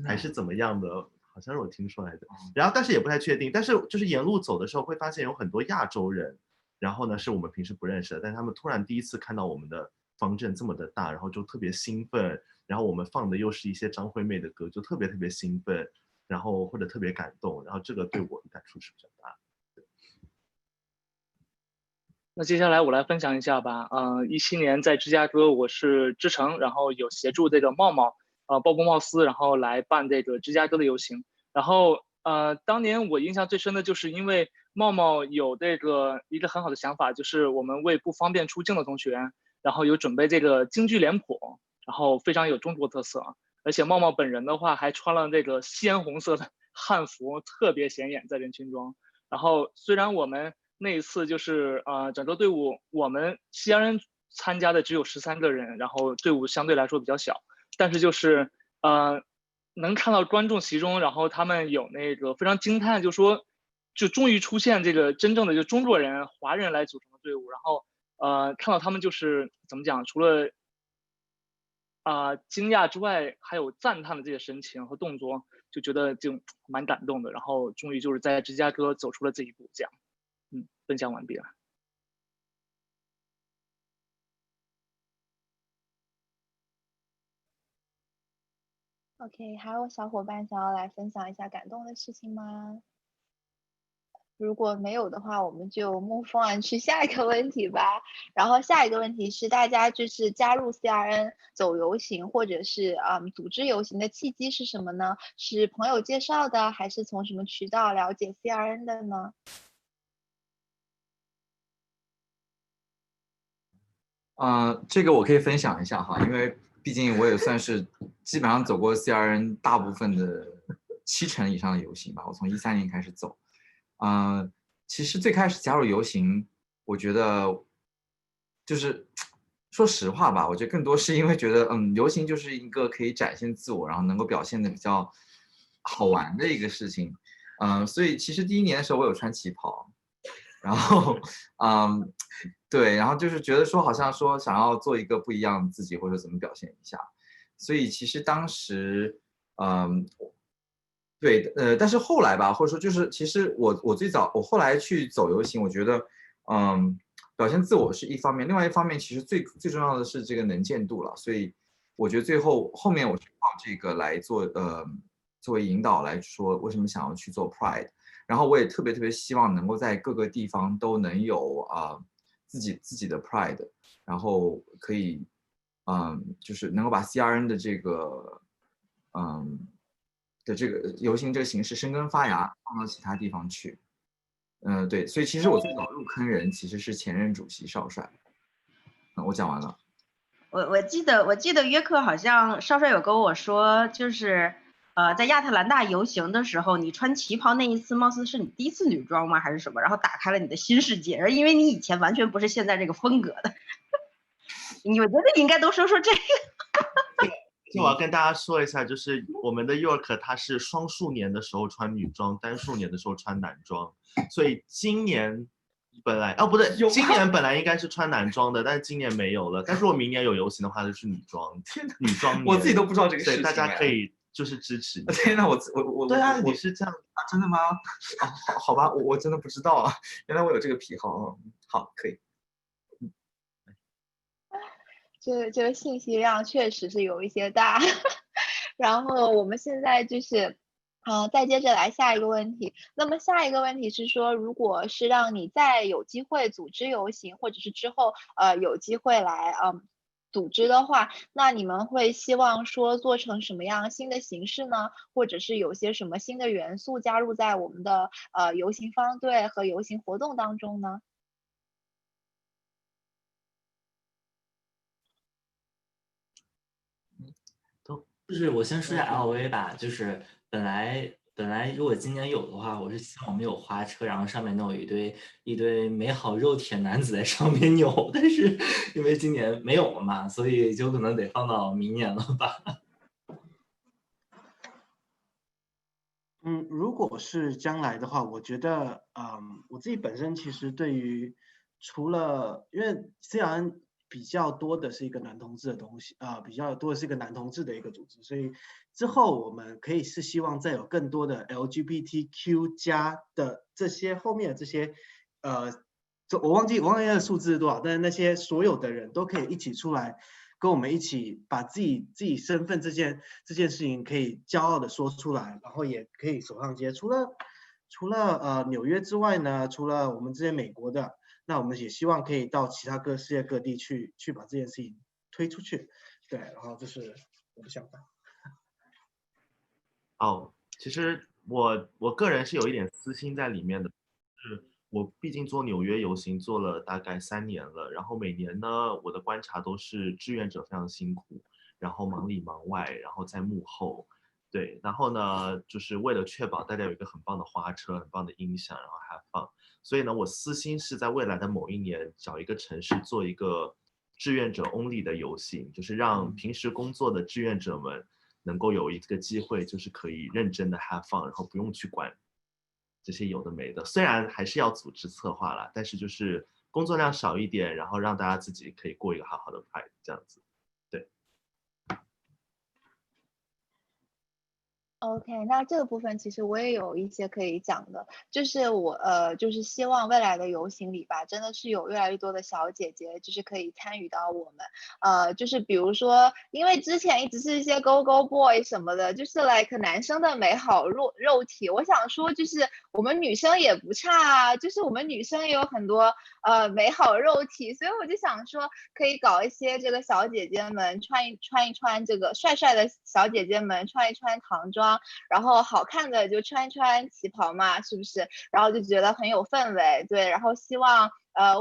还是怎么样的，好像是我听说来的。然后但是也不太确定，但是就是沿路走的时候会发现有很多亚洲人，然后呢是我们平时不认识的，但是他们突然第一次看到我们的方阵这么的大，然后就特别兴奋，然后我们放的又是一些张惠妹的歌，就特别兴奋，然后或者特别感动，然后这个对我的感触是比较大的。那接下来我来分享一下吧。17年在芝加哥我是支城，然后有协助这个茂鲍勃茂斯，然后来办这个芝加哥的游行。然后当年我印象最深的就是因为茂有这个一个很好的想法，就是我们为不方便出镜的同学，然后有准备这个京剧脸谱，然后非常有中国特色，而且茂本人的话还穿了这个鲜红色的汉服，特别显眼在人群中。然后虽然我们那一次就是整个队伍我们CRN参加的只有13个人，然后队伍相对来说比较小，但是就是能看到观众席中，然后他们有那个非常惊叹，就说就终于出现这个真正的就中国人华人来组成的队伍，然后看到他们就是怎么讲，除了惊讶之外，还有赞叹的这些神情和动作，就觉得就蛮感动的。然后终于就是在芝加哥走出了这一步，这样，分享完毕了。OK， 还有小伙伴想要来分享一下感动的事情吗？如果没有的话，我们就 move on 去下一个问题吧。然后下一个问题是，大家就是加入 CRN 走游行或者是组织游行的契机是什么呢？是朋友介绍的，还是从什么渠道了解 CRN 的呢？这个我可以分享一下哈，因为毕竟我也算是基本上走过 CRN 大部分的70%以上的游行吧。我从13年开始走。其实最开始加入游行，我觉得就是说实话吧，我觉得更多是因为觉得，游行就是一个可以展现自我，然后能够表现的比较好玩的一个事情。所以其实第1年的时候我有穿旗袍，然后对，然后就是觉得说好像说想要做一个不一样的自己，或者怎么表现一下。所以其实当时，对，但是后来吧，或者说就是其实我最早我后来去走游行，我觉得表现自我是一方面，另外一方面其实最重要的是这个能见度了。所以我觉得后面我是靠这个来做作为引导来说为什么想要去做 Pride， 然后我也特别希望能够在各个地方都能有自己的 Pride， 然后可以就是能够把 CRN 的这个游行这个形式生根发芽，放到其他地方去。对，所以其实我最早入坑人其实是前任主席少帅。我讲完了。我记得约克好像少帅有跟我说，就是在亚特兰大游行的时候，你穿旗袍那一次，貌似是你第一次女装吗，还是什么？然后打开了你的新世界，因为你以前完全不是现在这个风格的。我觉得应该都说这个。我要跟大家说一下，就是我们的 York 它是双数年的时候穿女装，单数年的时候穿男装，所以今年本来不对，今年本来应该是穿男装的，但是今年没有了。但是我明年有游行的话，就是女装，女装年。我自己都不知道这个事情，所以大家可以就是支持你。天哪，我对啊，你是这样啊？真的吗？好吧，我真的不知道啊，原来我有这个癖好。好，可以。这个信息量确实是有一些大。然后我们现在就是再接着来下一个问题。那么下一个问题是说，如果是让你再有机会组织游行，或者是之后有机会来组织的话，那你们会希望说做成什么样新的形式呢？或者是有些什么新的元素加入在我们的游行方队和游行活动当中呢？就是我先说一下 LV 吧，就是本来如果今年有的话，我是希望我们有花车，然后上面能有一堆美好肉铁男子在上面扭，但是因为今年没有了嘛，所以就可能得放到明年了吧。如果是将来的话，我觉得我自己本身其实对于除了因为 CRN 比较多的是一个男同志的东西比较多的是一个男同志的一个组织，所以之后我们可以是希望再有更多的 LGBTQ 加的这些后面的这些我忘记那个数字是多少，但是那些所有的人都可以一起出来跟我们一起把自己身份这件事情可以骄傲的说出来，然后也可以走上街。除了纽约之外呢，除了我们这些美国的，那我们也希望可以到其他世界各地去把这件事情推出去。对，然后这是我的想法。其实我个人是有一点私心在里面的，就是我毕竟做纽约游行做了大概3年了，然后每年呢，我的观察都是志愿者非常辛苦，然后忙里忙外，然后在幕后，对，然后呢，就是为了确保大家有一个很棒的花车、很棒的音响，然后have fun，所以呢，我私心是在未来的某一年找一个城市做一个志愿者 only 的游行，就是让平时工作的志愿者们能够有一个机会，就是可以认真的 have fun，然后不用去管这些有的没的，虽然还是要组织策划啦，但是就是工作量少一点，然后让大家自己可以过一个好好的 Pride 这样子。对。OK， 那这个部分其实我也有一些可以讲的，就是我就是希望未来的游行里吧，真的是有越来越多的小姐姐，就是可以参与到我们，就是比如说，因为之前一直是一些 Go Boy 什么的，就是 like 男生的美好肉体，我想说就是我们女生也不差啊，就是我们女生也有很多美好肉体，所以我就想说可以搞一些这个小姐姐们穿一穿这个帅帅的小姐姐们穿一穿唐装。方，然后好看的就穿旗袍嘛，是不是？然后就觉得很有氛围，对，然后希望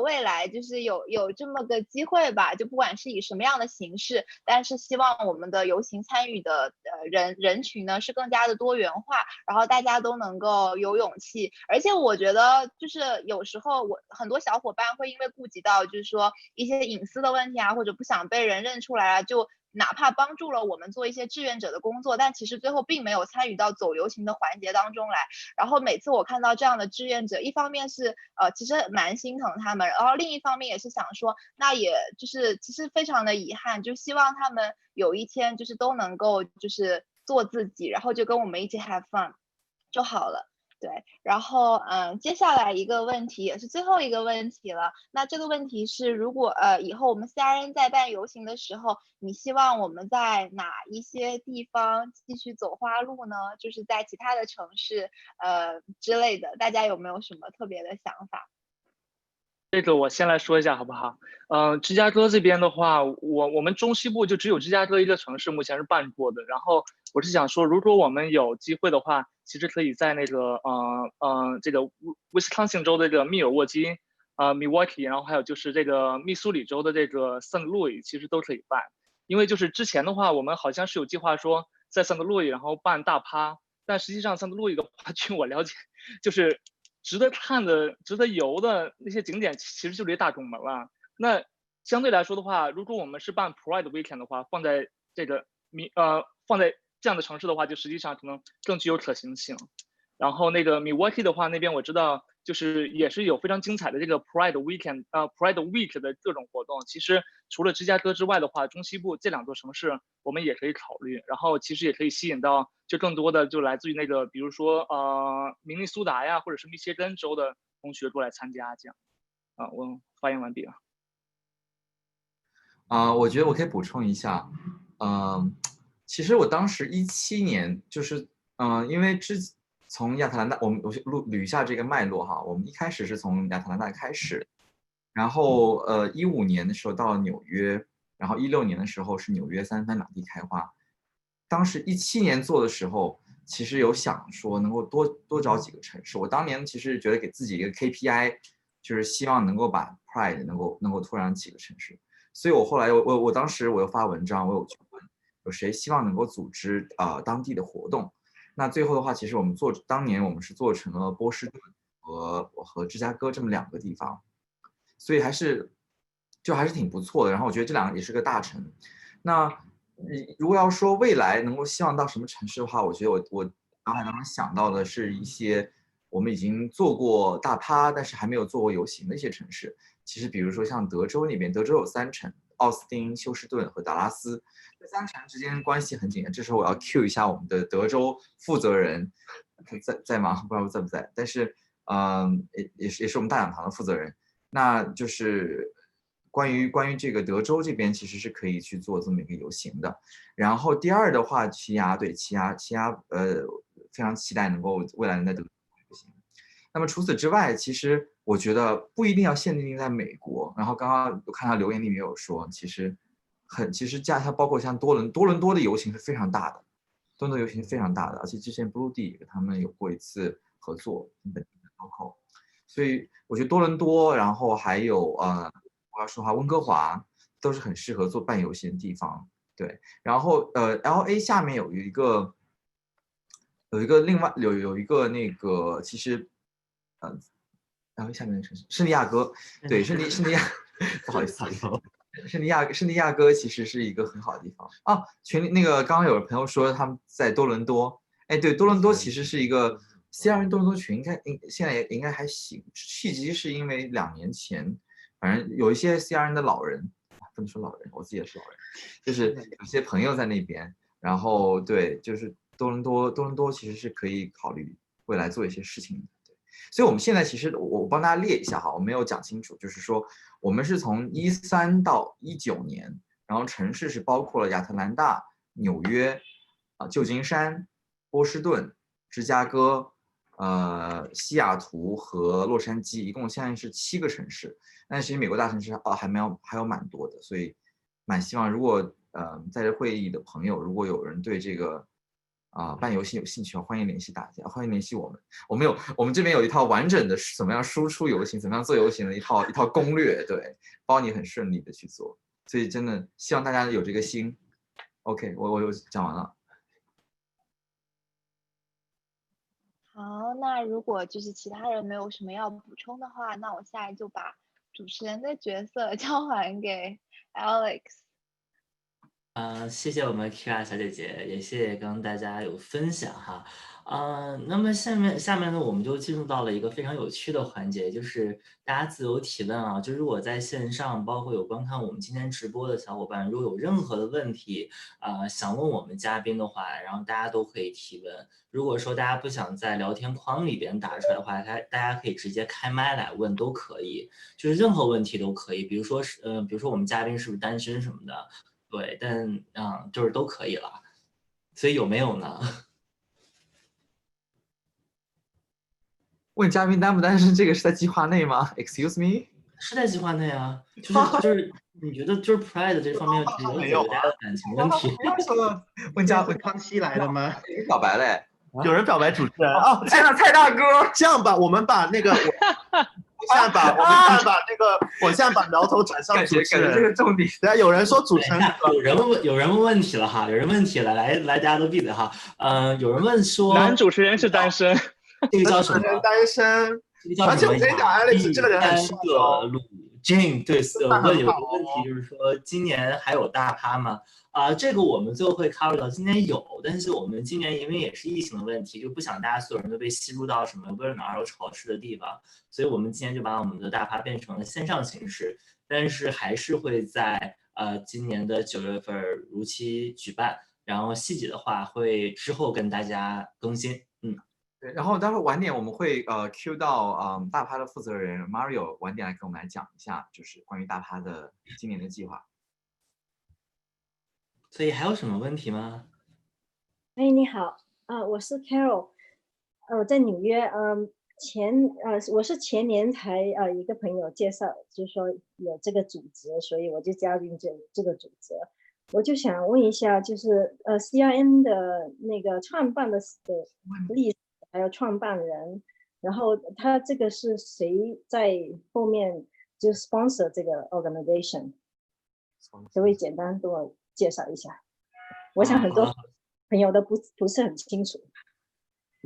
未来就是有这么个机会吧，就不管是以什么样的形式，但是希望我们的游行参与的人群呢是更加的多元化，然后大家都能够有勇气。而且我觉得就是有时候很多小伙伴会因为顾及到就是说一些隐私的问题啊，或者不想被人认出来啊，就哪怕帮助了我们做一些志愿者的工作，但其实最后并没有参与到走游行的环节当中来。然后每次我看到这样的志愿者，一方面是其实蛮心疼他们，然后另一方面也是想说，那也就是其实非常的遗憾，就希望他们有一天就是都能够就是做自己，然后就跟我们一起 have fun 就好了。对，然后接下来一个问题也是最后一个问题了。那这个问题是，如果以后我们 CRN 在办游行的时候，你希望我们在哪一些地方继续走花路呢？就是在其他的城市之类的，大家有没有什么特别的想法？这个我先来说一下好不好？芝加哥这边的话，我们中西部就只有芝加哥一个城市目前是办过的。然后我是想说，如果我们有机会的话，其实可以在那个这个威斯康星州的这个密尔沃基Milwaukee， 然后还有就是这个密苏里州的这个圣路易，其实都可以办。因为就是之前的话，我们好像是有计划说在圣路易然后办大趴，但实际上圣路易的话，据我了解，就是值得看的、值得游的那些景点，其实就离大拱门了。那相对来说的话，如果我们是办 Pride Weekend 的话，放在这样的城市的话，就实际上可能更具有可行性。然后那个 Milwaukee 的话，那边我知道就是也是有非常精彩的这个 Pride Weekend Pride Week 的各种活动。其实除了芝加哥之外的话，中西部这2座城市我们也可以考虑。然后其实也可以吸引到就更多的就来自于那个比如说明尼苏达呀，或者是密歇根州的同学过来参加这样。我发言完毕了。我觉得我可以补充一下，其实我当时17年就是因为从亚特兰大，我捋一下这个脉络哈，我们一开始是从亚特兰大开始，然后15年的时候到了纽约，然后16年的时候是纽约3藩两地开花。当时17年做的时候，其实有想说能够多找几个城市。我当年其实觉得给自己一个 KPI， 就是希望能够把 Pride 能够拓展几个城市。所以我后来我当时我又发文章，我有去问有谁希望能够组织当地的活动。那最后的话，其实当年我们是做成了波士顿和芝加哥这么2个地方，所以还是挺不错的。然后我觉得这2个也是个大城。那如果要说未来能够希望到什么城市的话，我觉得我脑海当中想到的是一些我们已经做过大趴，但是还没有做过游行的一些城市。其实比如说像德州那边，德州有3城，奥斯汀、休斯顿和达拉斯，这3城之间关系很紧。这时候我要 cue 一下我们的德州负责人，在吗？不知道在不在，但是也是我们大讲堂的负责人。那就是关于这个德州这边其实是可以去做这么一个游行的。然后第2的话，奇亚非常期待能够未来能在德州游行。那么除此之外，其实我觉得不一定要限定在美国。然后刚刚我看到留言里面有说，其实它包括像多伦多的游行是非常大的，多伦多游行是非常大的，而且之前 Blue D 他们有过一次合作，所以我觉得多伦多，然后还有我要说温哥华都是很适合办游行的地方。对，然后LA 下面有一个另外有一个那个其实然后下面的城市圣地亚哥，对，圣地亚，不好意思，圣地亚哥其实是一个很好的地方啊。那个刚刚有朋友说他们在多伦多，哎，对，多伦多其实是一个 CRN 多伦多群，现在也应该还行。契机是因为2年前，反正有一些 CRN 的老人，不能说老人，我自己也是老人，就是有些朋友在那边，然后对，就是多伦多其实是可以考虑未来做一些事情的。所以我们现在其实我帮大家列一下哈，我没有讲清楚，就是说我们是从13到19年，然后城市是包括了亚特兰大、纽约、旧金山、波士顿、芝加哥、西雅图和洛杉矶，一共现在是7个城市。但其实美国大城市还有蛮多的，所以蛮希望如果在这会议的朋友，如果有人对这个办游戏有兴趣，欢迎联系大家，欢迎联系我们。我们这边有一套完整的怎么样输出游行、怎么样做游行的一套攻略，对，包你很顺利的去做。所以真的希望大家有这个心。OK， 我讲完了。好，那如果就是其他人没有什么要补充的话，那我现在就把主持人的角色交还给 Alex。谢谢我们 Kira 小姐姐，也谢谢刚刚大家有分享哈。那么下面呢，我们就进入到了一个非常有趣的环节，就是大家自由提问啊。就如果在线上，包括有观看我们今天直播的小伙伴，如果有任何的问题想问我们嘉宾的话，然后大家都可以提问。如果说大家不想在聊天框里边打出来的话，大家可以直接开麦来问都可以，就是任何问题都可以。比如说我们嘉宾是不是单身什么的。对，但就是都可以了，所以有没有呢？问嘉宾单不单身，这个是在计划内吗 ？Excuse me， 是在计划内啊，就是你觉得就是 Pride 这方面只有解决大家的感情问题。不要说问嘉宾康熙来了吗？有人表白嘞，有人表白主持人哦，蔡大哥，这样吧，我们把那个。我现在把苗头转向主持人，这个重点。对啊，有人说主持人，有人问问题了哈，有人问题了，来，大家都闭嘴哈。有人问说，男主持人是单身，这个叫什么？单身，而且我跟你讲 ，Alex 这个人很帅哦。Jane 对，问有个问题就是说，今年还有大趴吗？这个我们最后会 cover 到，今年有，但是我们今年因为也是疫情的问题，就不想大家所有人都被吸入到什么不知道哪儿有潮湿的地方，所以我们今年就把我们的大趴变成了线上形式，但是还是会在今年的9月份如期举办，然后细节的话会之后跟大家更新。对，然后待会晚点我们会Q 到大趴的负责人 Mario 晚点来跟我们来讲一下，就是关于大趴的今年的计划。所以还有什么问题吗？哎，你好，我是 Carol，我在纽约，我是前年才一个朋友介绍，就是说有这个组织，所以我就加入这个组织。我就想问一下，就是CRN 的那个创办的历史，还有创办人，然后他这个是谁在后面就 sponsor 这个 organization？ 可不可以简单跟我介绍一下？我想很多朋友都不是很清楚。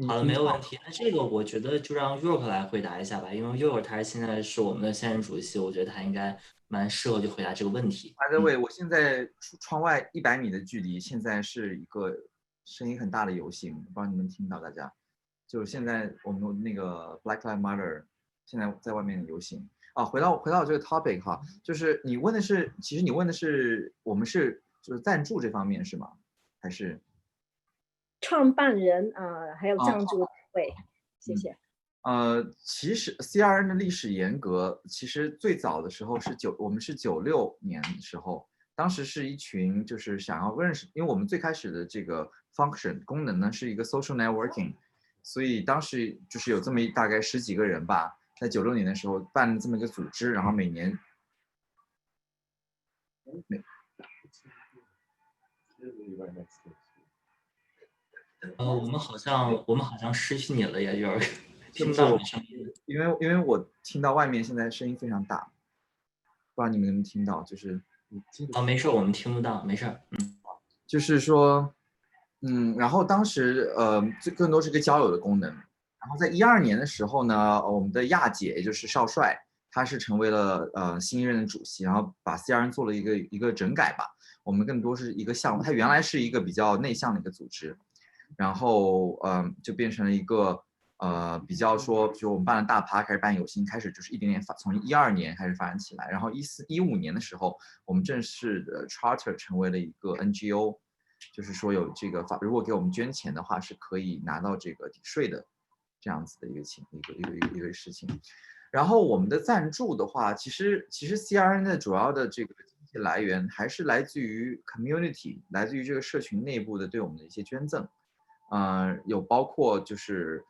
好的，没有问题。那这个我觉得就让 York 来回答一下吧，因为 York 他现在是我们的现任主席，我觉得他应该蛮适合去回答这个问题。By the way，我现在窗外100米的距离，现在是一个声音很大的游行，不知道你们听到大家？就是现在我们那个 Black Lives Matter 现在在外面游行啊。回到这个 topic 哈，就是你问的是，其实你问的是我们是就是赞助这方面是吗？还是？创办人还有赞助会，谢谢。其实 CRN 的历史沿革，其实最早的时候我们是96年的时候，当时是一群就是想要认识，因为我们最开始的这个 function 功能呢是一个 social networking， 所以当时就是有这么大概10几个人吧，在96年的时候办了这么一个组织，然后每年。我们好像失去你了呀，有点听不到你的声音。因为我听到外面现在声音非常大，不知道你们能不能听到，就是没事，我们听不到，没事。就是说，然后当时更多是一个交友的功能，然后在12年的时候呢，我们的亚姐也就是少帅，他是成为了新一任的主席，然后把 CRN 做了一个整改吧，我们更多是一个项目，它原来是一个比较内向的一个组织。然后就变成了一个比较说，就我们办了大趴，开始办游行，开始就是一点点从12年开始发展起来，然后15年的时候，我们正式的 charter 成为了一个 NGO， 就是说有这个如果给我们捐钱的话，是可以拿到这个抵税的这样子的一个事情。然后我们的赞助的话，其实 CRN 的主要的这个经济来源还是来自于 community， 来自于这个社群内部的对我们的一些捐赠。有包括就是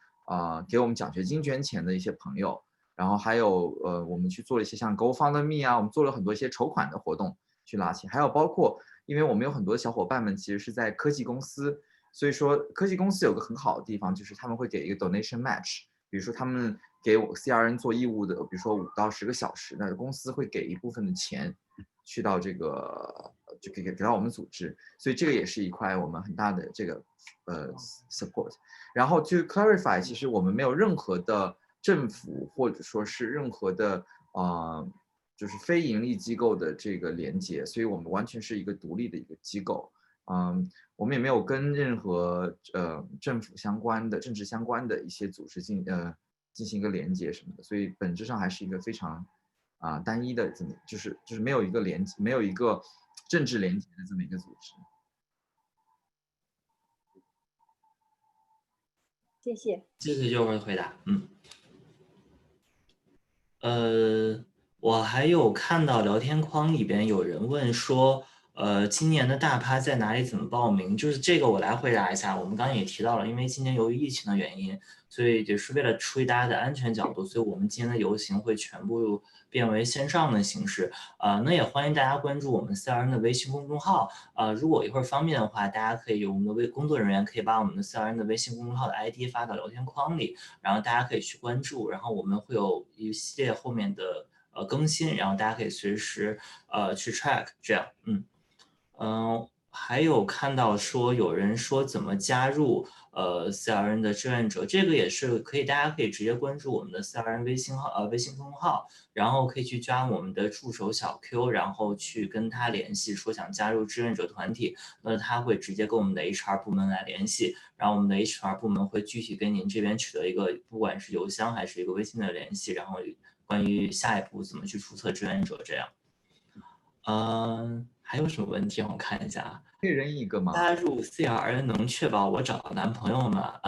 给我们奖学金捐钱的一些朋友，然后还有我们去做了一些像 GoFundMe 啊，我们做了很多一些筹款的活动去拉钱，还有包括因为我们有很多小伙伴们其实是在科技公司所以说科技公司有个很好的地方，就是他们会给一个 donation match， 比如说他们给我 CRN 做义务的，比如说5到10个小时，那公司会给一部分的钱去到这个就给到我们组织，所以这个也是一块我们很大的这个support。然后to clarify， 其实我们没有任何的政府或者说是任何的就是非盈利机构的这个连接，所以我们完全是一个独立的一个机构。我们也没有跟任何政府相关的、政治相关的一些组织进行一个连接什么的，所以本质上还是一个非常单一的这么就是没有一个连接，没有一个政治连接的这么一个组织。谢谢。谢谢这位回答。我还有看到聊天框里边有人问说，今年的大趴在哪里？怎么报名？就是这个我来回答一下。我们刚刚也提到了，因为今年由于疫情的原因，所以也是为了出于大家的安全角度，所以我们今年的游行会全部变为线上的形式。那也欢迎大家关注我们 CRN 的微信公众号。如果一会儿方便的话，大家可以有我们的工作人员可以把我们的 CRN 的微信公众号的 ID 发到聊天框里，然后大家可以去关注，然后我们会有一系列后面的更新，然后大家可以随时去 track 这样。还有看到说有人说怎么加入CRN 的志愿者，这个也是可以，大家可以直接关注我们的 CRN 微信公众号，然后可以去加我们的助手小 Q， 然后去跟他联系，说想加入志愿者团体，那他会直接跟我们的 HR 部门来联系，然后我们的 HR 部门会具体跟您这边取得一个不管是邮箱还是一个微信的联系，然后关于下一步怎么去注册志愿者这样。还有什么问题让我看一下？可以扔一个吗？加入 CRN 能确保我找到男朋友吗？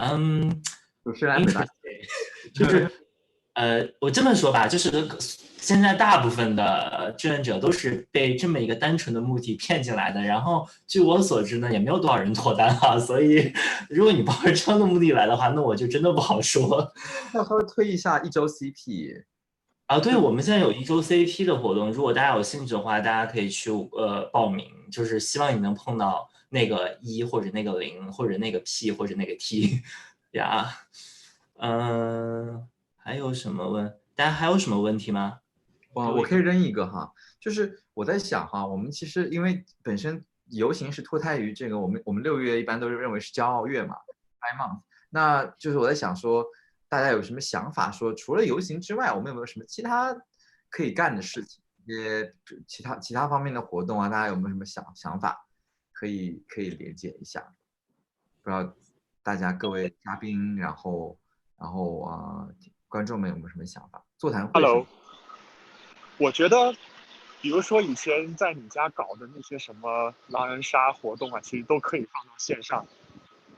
主持人回答。就是我这么说吧，就是现在大部分的志愿者都是被这么一个单纯的目的骗进来的，然后据我所知呢，也没有多少人脱单啊，所以如果你抱着这样的目的来的话，那我就真的不好说。要稍微推一下1周 CP。对，我们现在有1周 CP 的活动，如果大家有兴趣的话，大家可以去报名，就是希望你能碰到那个1或者那个0或者那个 P 或者那个 T 呀。还有什么大家还有什么问题吗？我可以扔一个哈，就是我在想哈，我们其实因为本身游行是脱胎于这个，我们6月一般都是认为是骄傲月嘛 ，Pride Month， 那就是我在想说，大家有什么想法？说除了游行之外，我们有没有什么其他可以干的事情？其他方面的活动啊，大家有没有什么想法？可以连接一下。不知道大家各位嘉宾，然后观众们有没有什么想法？座谈会。Hello， 我觉得，比如说以前在你家搞的那些什么狼人杀活动啊，其实都可以放到线上，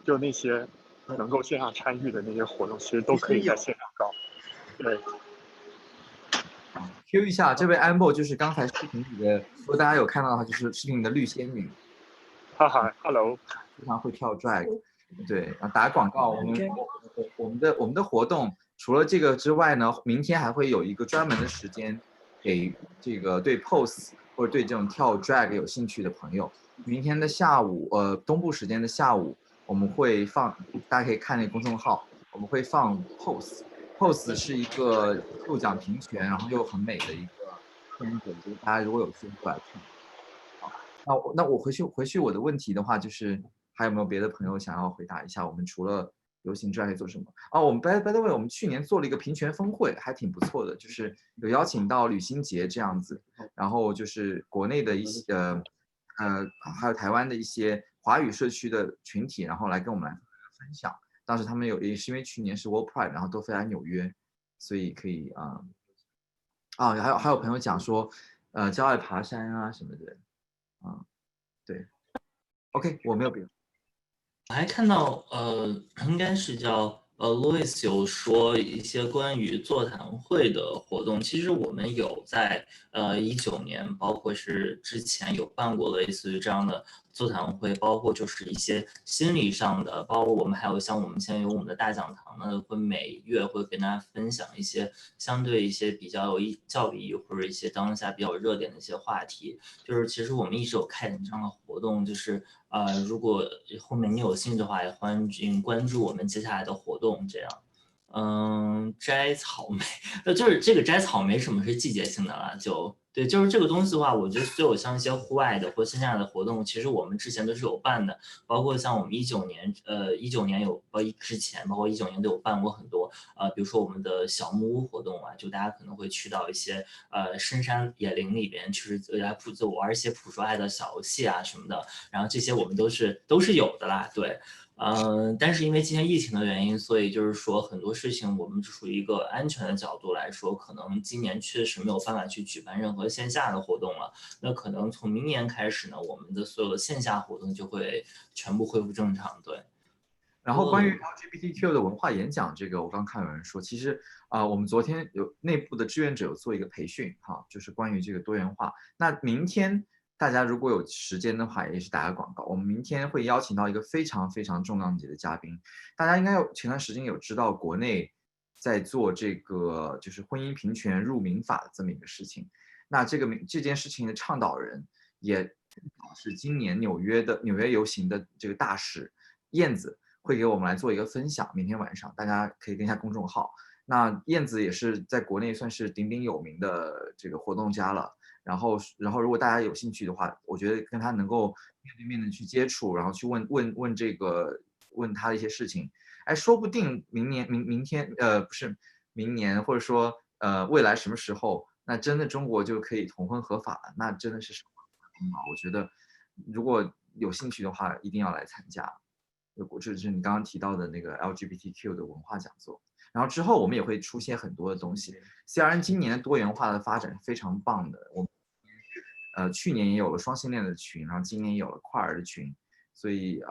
就那些能够线上参与的那些活动，其实都可以在线上搞。对。Q 一下，这位 Amber 就是刚才视频里的，如果大家有看到的话，就是视频里的绿仙女。哈哈 ，Hello， 非常会跳 drag。对，打广告，我们的活动除了这个之外呢，明天还会有一个专门的时间给这个对 pose 或者对这种跳 drag 有兴趣的朋友。明天的下午，东部时间的下午，我们会放，大家可以看那个公众号，我们会放 pose。pose 是一个获奖评选，然后又很美的一个片子，就是大家如果有兴趣过来看。好，那我回去我的问题的话，就是还有没有别的朋友想要回答一下？我们除了游行之外可以做什么？我们 by the way， 我们去年做了一个平权峰会，还挺不错的，就是有邀请到吕新杰这样子，然后就是国内的一些还有台湾的一些华语社区的群体，然后来跟我们来分享。当时他们也是因为去年是 World Pride， 然后都飞来纽约，所以可以还有朋友讲说郊外爬山啊什么的。对 ，OK， 我没有别的。我还看到应该是叫Louis 有说一些关于座谈会的活动。其实我们有在19年，包括是之前有办过类似于这样的座谈会，包括就是一些心理上的，包括我们还有像我们现在有我们的大讲堂呢，会每月会跟大家分享一些相对一些比较有教育意义或者一些当下比较热点的一些话题。就是其实我们一直有开展这样的活动，就是如果后面你有兴趣的话，也欢迎关注我们接下来的活动。这样，摘草莓，就是这个摘草莓什么是季节性的啦，就对，就是这个东西的话，我觉得所有像一些户外的或线下的活动，其实我们之前都是有办的，包括像我们19年有之前，包括19年都有办过很多比如说我们的小木屋活动啊，就大家可能会去到一些深山野林里边，去来玩一些捕捉爱的小游戏啊什么的，然后这些我们都是有的啦，对。但是因为今年疫情的原因，所以就是说很多事情我们是属于一个安全的角度来说，可能今年确实没有办法去举办任何线下的活动了。那可能从明年开始呢，我们的所有的线下活动就会全部恢复正常。对。然后关于 LGBTQ 的文化演讲，这个我刚看有人说，其实我们昨天有内部的志愿者有做一个培训，哈，就是关于这个多元化。那明天大家如果有时间的话，也是打个广告。我们明天会邀请到一个非常非常重量级的嘉宾。大家应该前段时间有知道国内在做这个就是婚姻平权入民法的这么一个事情。那这件事情的倡导人也是今年纽约游行的这个大使燕子会给我们来做一个分享。明天晚上大家可以跟一下公众号。那燕子也是在国内算是鼎鼎有名的这个活动家了。然后如果大家有兴趣的话，我觉得跟他能够面对面的去接触，然后去问他的一些事情，哎，说不定明年不是明年，或者说未来什么时候，那真的中国就可以同婚合法了，那真的是什么？我觉得如果有兴趣的话，一定要来参加。这是你刚刚提到的那个 LGBTQ 的文化讲座。然后之后我们也会出现很多的东西。CRN 今年多元化的发展是非常棒的。我们去年也有了双性恋的群，然后今年也有了跨儿的群，所以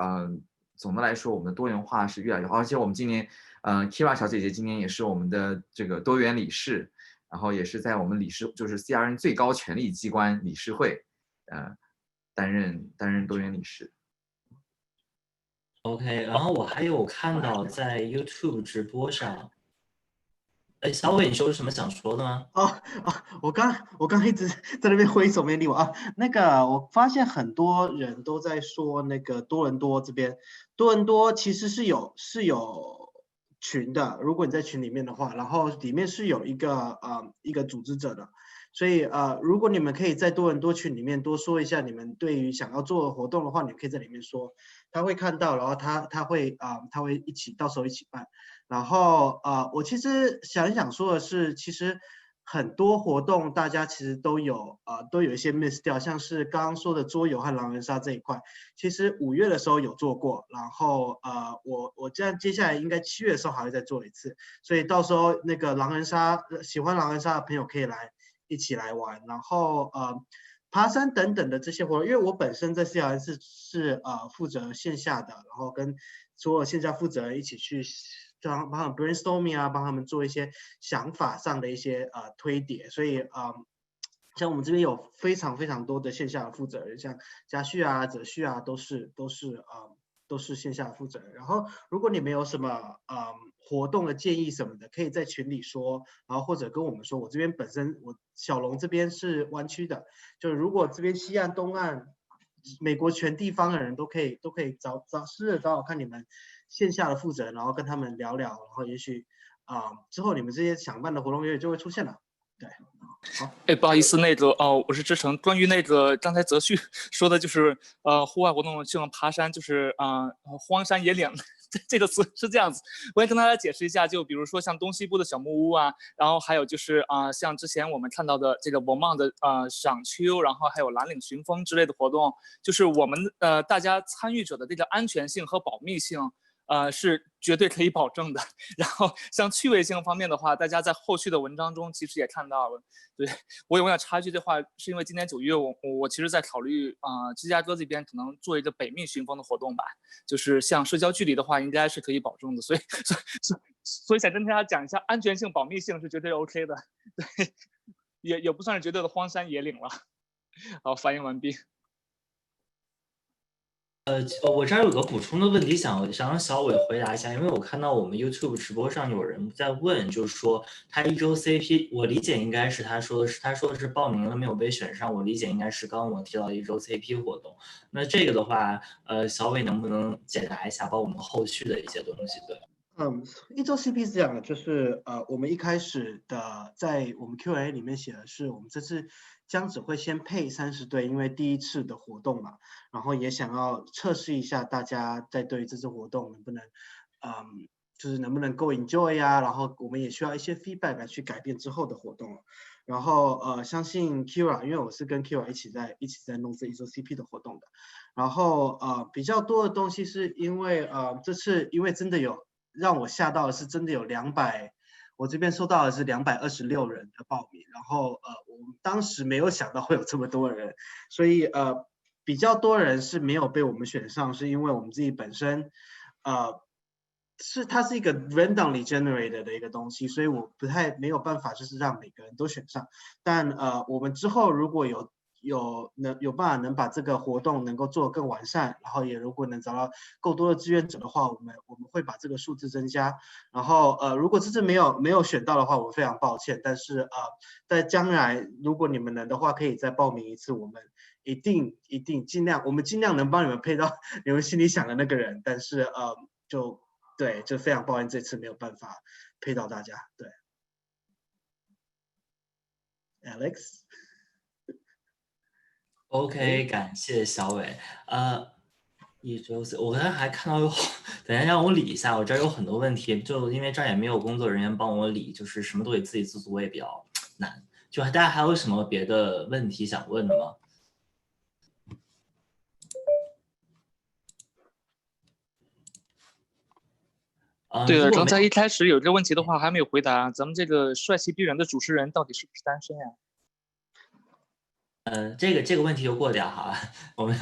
总的来说我们的多元化是越来越好。而且我们今年Kira 小姐姐今年也是我们的这个多元理事，然后也是在我们理事就是 CRN 最高权力机关理事会担任多元理事。OK， 然后我还有看到在 YouTube 直播上，小伟，你有什么想说的吗？我刚一直在那边挥手没理我啊。那个我发现很多人都在说那个多伦多这边，多伦多其实是有群的，如果你在群里面的话，然后里面是有一个组织者的。所以如果你们可以在多伦多群里面多说一下你们对于想要做的活动的话，你可以在里面说，他会看到，然后他会到时候一起办。然后我其实想说的是，其实很多活动大家其实都有一些 miss 掉，像是刚刚说的桌游和狼人杀这一块，其实5月的时候有做过，然后我接下来应该7月的时候还会再做一次，所以到时候那个狼人杀喜欢狼人杀的朋友可以一起来玩。然后爬山等等的这些活动，因为我本身在 CRN 是负责线下的，然后跟所有线下负责人一起去帮他们 brainstorming 啊，帮他们做一些想法上的一些推碟。所以像我们这边有非常非常多的线下的负责人，像嘉旭啊、哲旭啊，都是线下的负责人。然后如果你们有什么活动的建议什么的，可以在群里说，然后或者跟我们说。我这边本身小龙这边是湾区的，就是如果这边西岸、东岸、美国全地方的人都可以试着找看你们线下的负责人，然后跟他们聊聊，然后也许之后你们这些想办的活动也就会出现了。对，好。不好意思，我是志成。关于刚才泽旭说的，就是户外活动像爬山，就是荒山野岭这个词是这样子。我也跟大家解释一下，就比如说像东西部的小木屋啊，然后还有就是像之前我们看到的这个文茂的赏秋，然后还有蓝岭寻风之类的活动，就是我们大家参与者的这个安全性和保密性。是绝对可以保证的。然后像趣味性方面的话，大家在后续的文章中其实也看到了。对，我想插一句的话，是因为今年9月我其实在考虑芝加哥这边可能做一个北面寻风的活动吧，就是像社交距离的话应该是可以保证的，所以想跟大家讲一下，安全性、保密性是绝对 OK 的。对，也不算是绝对的荒山野岭了。好，发言完毕。我这儿有个补充的问题想让小伟回答一下，因为我看到我们 YouTube 直播上有人在问，就是说他一周 CP， 我理解应该是他说的是报名了没有被选上，我理解应该是刚刚我提到一周 CP 活动。那这个的话，小伟能不能解答一下，包括我们后续的一些东西？对。一周 CP 是这样的，就是我们一开始的在我们 Q&A 里面写的是，我们这次将只会先配30对，因为第一次的活动嘛，然后也想要测试一下大家在对这次活动能不能，就是能不能够 enjoy 呀，然后我们也需要一些 feedback 来去改变之后的活动。然后相信 Kira， 因为我是跟 Kira 一起在弄这一周 CP 的活动的，然后比较多的东西是因为这次因为真的有。让我吓到的是，真的有我这边收到的是226人的报名，然后我们当时没有想到会有这么多人，所以比较多人是没有被我们选上，是因为我们自己本身它是一个 randomly generated 的一个东西，所以我没有办法就是让每个人都选上，但我们之后如果有办法能把这个活动能够做得更完善，然后也如果能找到够多的志愿者的话，我们会把这个数字增加。然后如果这次没有选到的话，我非常抱歉。但是在将来如果你们能的话，可以再报名一次，我们一定尽量能帮你们配到你们心里想的那个人。但是就非常抱歉这次没有办法配到大家。对 ，Alex。OK， 感谢小伟。一周我刚才还看到等一下让我理一下，我这儿有很多问题，就因为这儿也没有工作人员帮我理，就是什么都得自己自足，我也比较难。就大家还有什么别的问题想问的吗？对了，刚才一开始有这个问题的话还没有回答，咱们这个帅气逼人的主持人到底是不是单身呀？这个问题就过掉哈，我们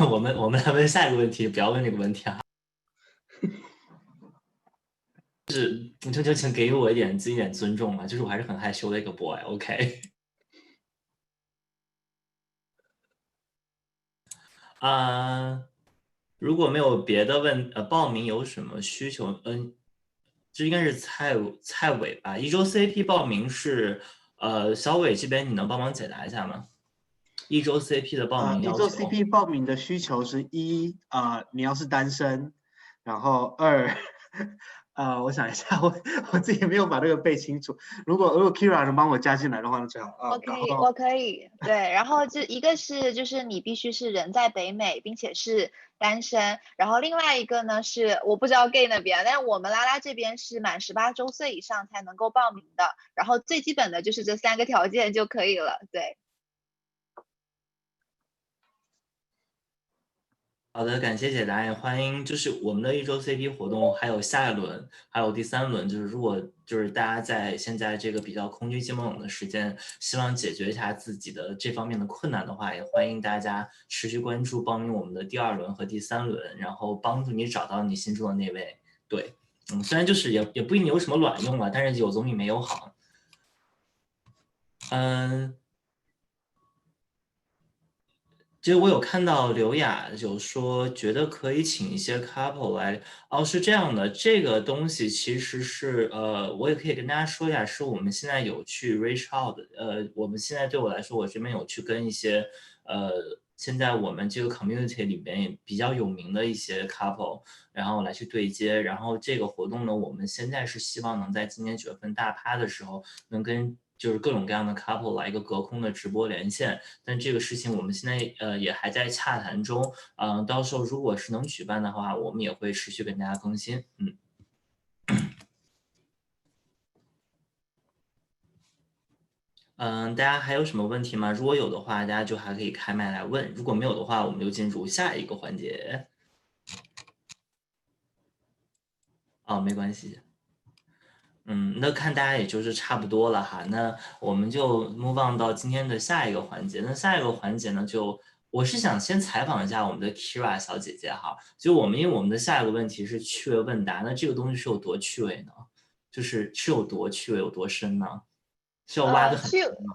来问下一个问题，不要问这个问题哈。就请给我一点尊重嘛，就是我还是很害羞的一个 boy，OK。如果没有别的报名有什么需求？这应该是蔡伟吧？一周 CP 报名是小伟这边你能帮忙解答一下吗？一周 CP 的报名要求。一周 CP 报名的需求是一你要是单身，然后二我想一下，我自己没有把这个背清楚。如果 Kira 能帮我加进来的话，那最好。我可以，对。然后一个是就是你必须是人在北美，并且是单身。然后另外一个呢是我不知道 gay 那边，但是我们拉拉这边是满18周岁以上才能够报名的。然后最基本的就是这3个条件就可以了，对。好的，感谢解答，也欢迎就是我们的一周 CP 活动，还有下一轮，还有第3轮，就是如果就是大家在现在这个比较空虚寂寞冷的时间，希望解决一下自己的这方面的困难的话，也欢迎大家持续关注报名我们的第2轮和第3轮，然后帮助你找到你心中的那位。对，虽然就是也不一定有什么卵用了，但是有总比没有好。其实我有看到刘雅有说觉得可以请一些 couple 来，是这样的，这个东西其实是我也可以跟大家说一下，是我们现在有去 reach out 的，我们现在对我来说，我这边有去跟一些现在我们这个 community 里面也比较有名的一些 couple， 然后来去对接，然后这个活动呢，我们现在是希望能在今年9月份大趴的时候能跟就是各种各样的 couple 来一个隔空的直播连线，但这个事情我们现在也还在洽谈中，到时候如果是能举办的话，我们也会持续跟大家更新，大家还有什么问题吗？如果有的话，大家就还可以开麦来问；如果没有的话，我们就进入下一个环节。没关系。那看大家也就是差不多了哈，那我们就 move on 到今天的下一个环节。那下一个环节呢，我是想先采访一下我们的 Kira 小姐姐哈，因为我们的下一个问题是趣味问答，那这个东西是有多趣味呢？就是有多趣味，有多深呢？是要挖的很深吗？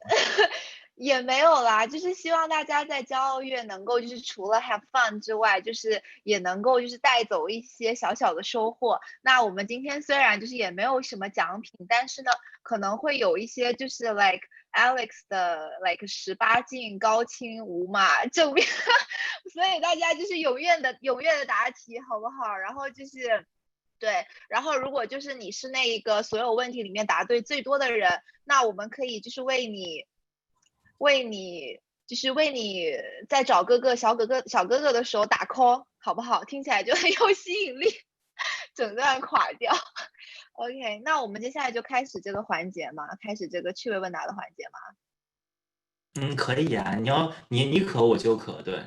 也没有啦，就是希望大家在骄傲月能够就是除了 have fun 之外，就是也能够就是带走一些小小的收获。那我们今天虽然就是也没有什么奖品，但是呢，可能会有一些就是 like Alex 的 like 18禁高清无码正面，所以大家就是踊跃的答题，好不好？然后就是。对，然后如果就是你是那个所有问题里面答对最多的人，那我们可以就是为你在找小哥哥的时候打 call， 好不好？听起来就很有吸引力，整段垮掉。OK， 那我们接下来就开始这个环节嘛，开始这个趣味问答的环节嘛。可以啊，你可我就可，对。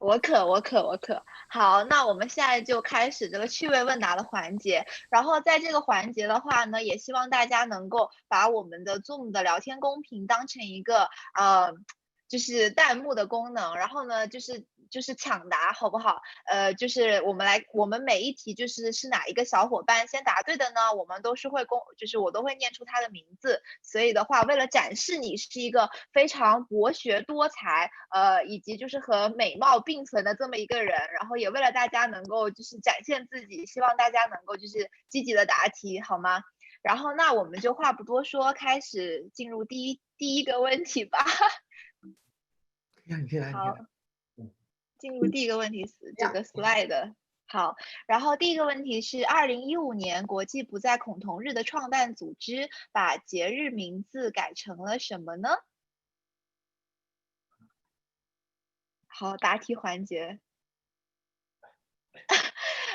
我可。好，那我们现在就开始这个趣味问答的环节。然后在这个环节的话呢，也希望大家能够把我们的 Zoom 的聊天公屏当成一个就是弹幕的功能，然后呢就是抢答，好不好？就是我们每一题是哪一个小伙伴先答对的呢？我们都是就是我都会念出他的名字。所以的话，为了展示你是一个非常博学多才，以及就是和美貌并存的这么一个人，然后也为了大家能够就是展现自己，希望大家能够就是积极的答题，好吗？然后那我们就话不多说，开始进入第一个问题吧。你可以来。好，进入第一个问题是这个 slide。好，然后第一个问题是2015年国际不再恐同日的创办组织把节日名字改成了什么呢？好，答题环节。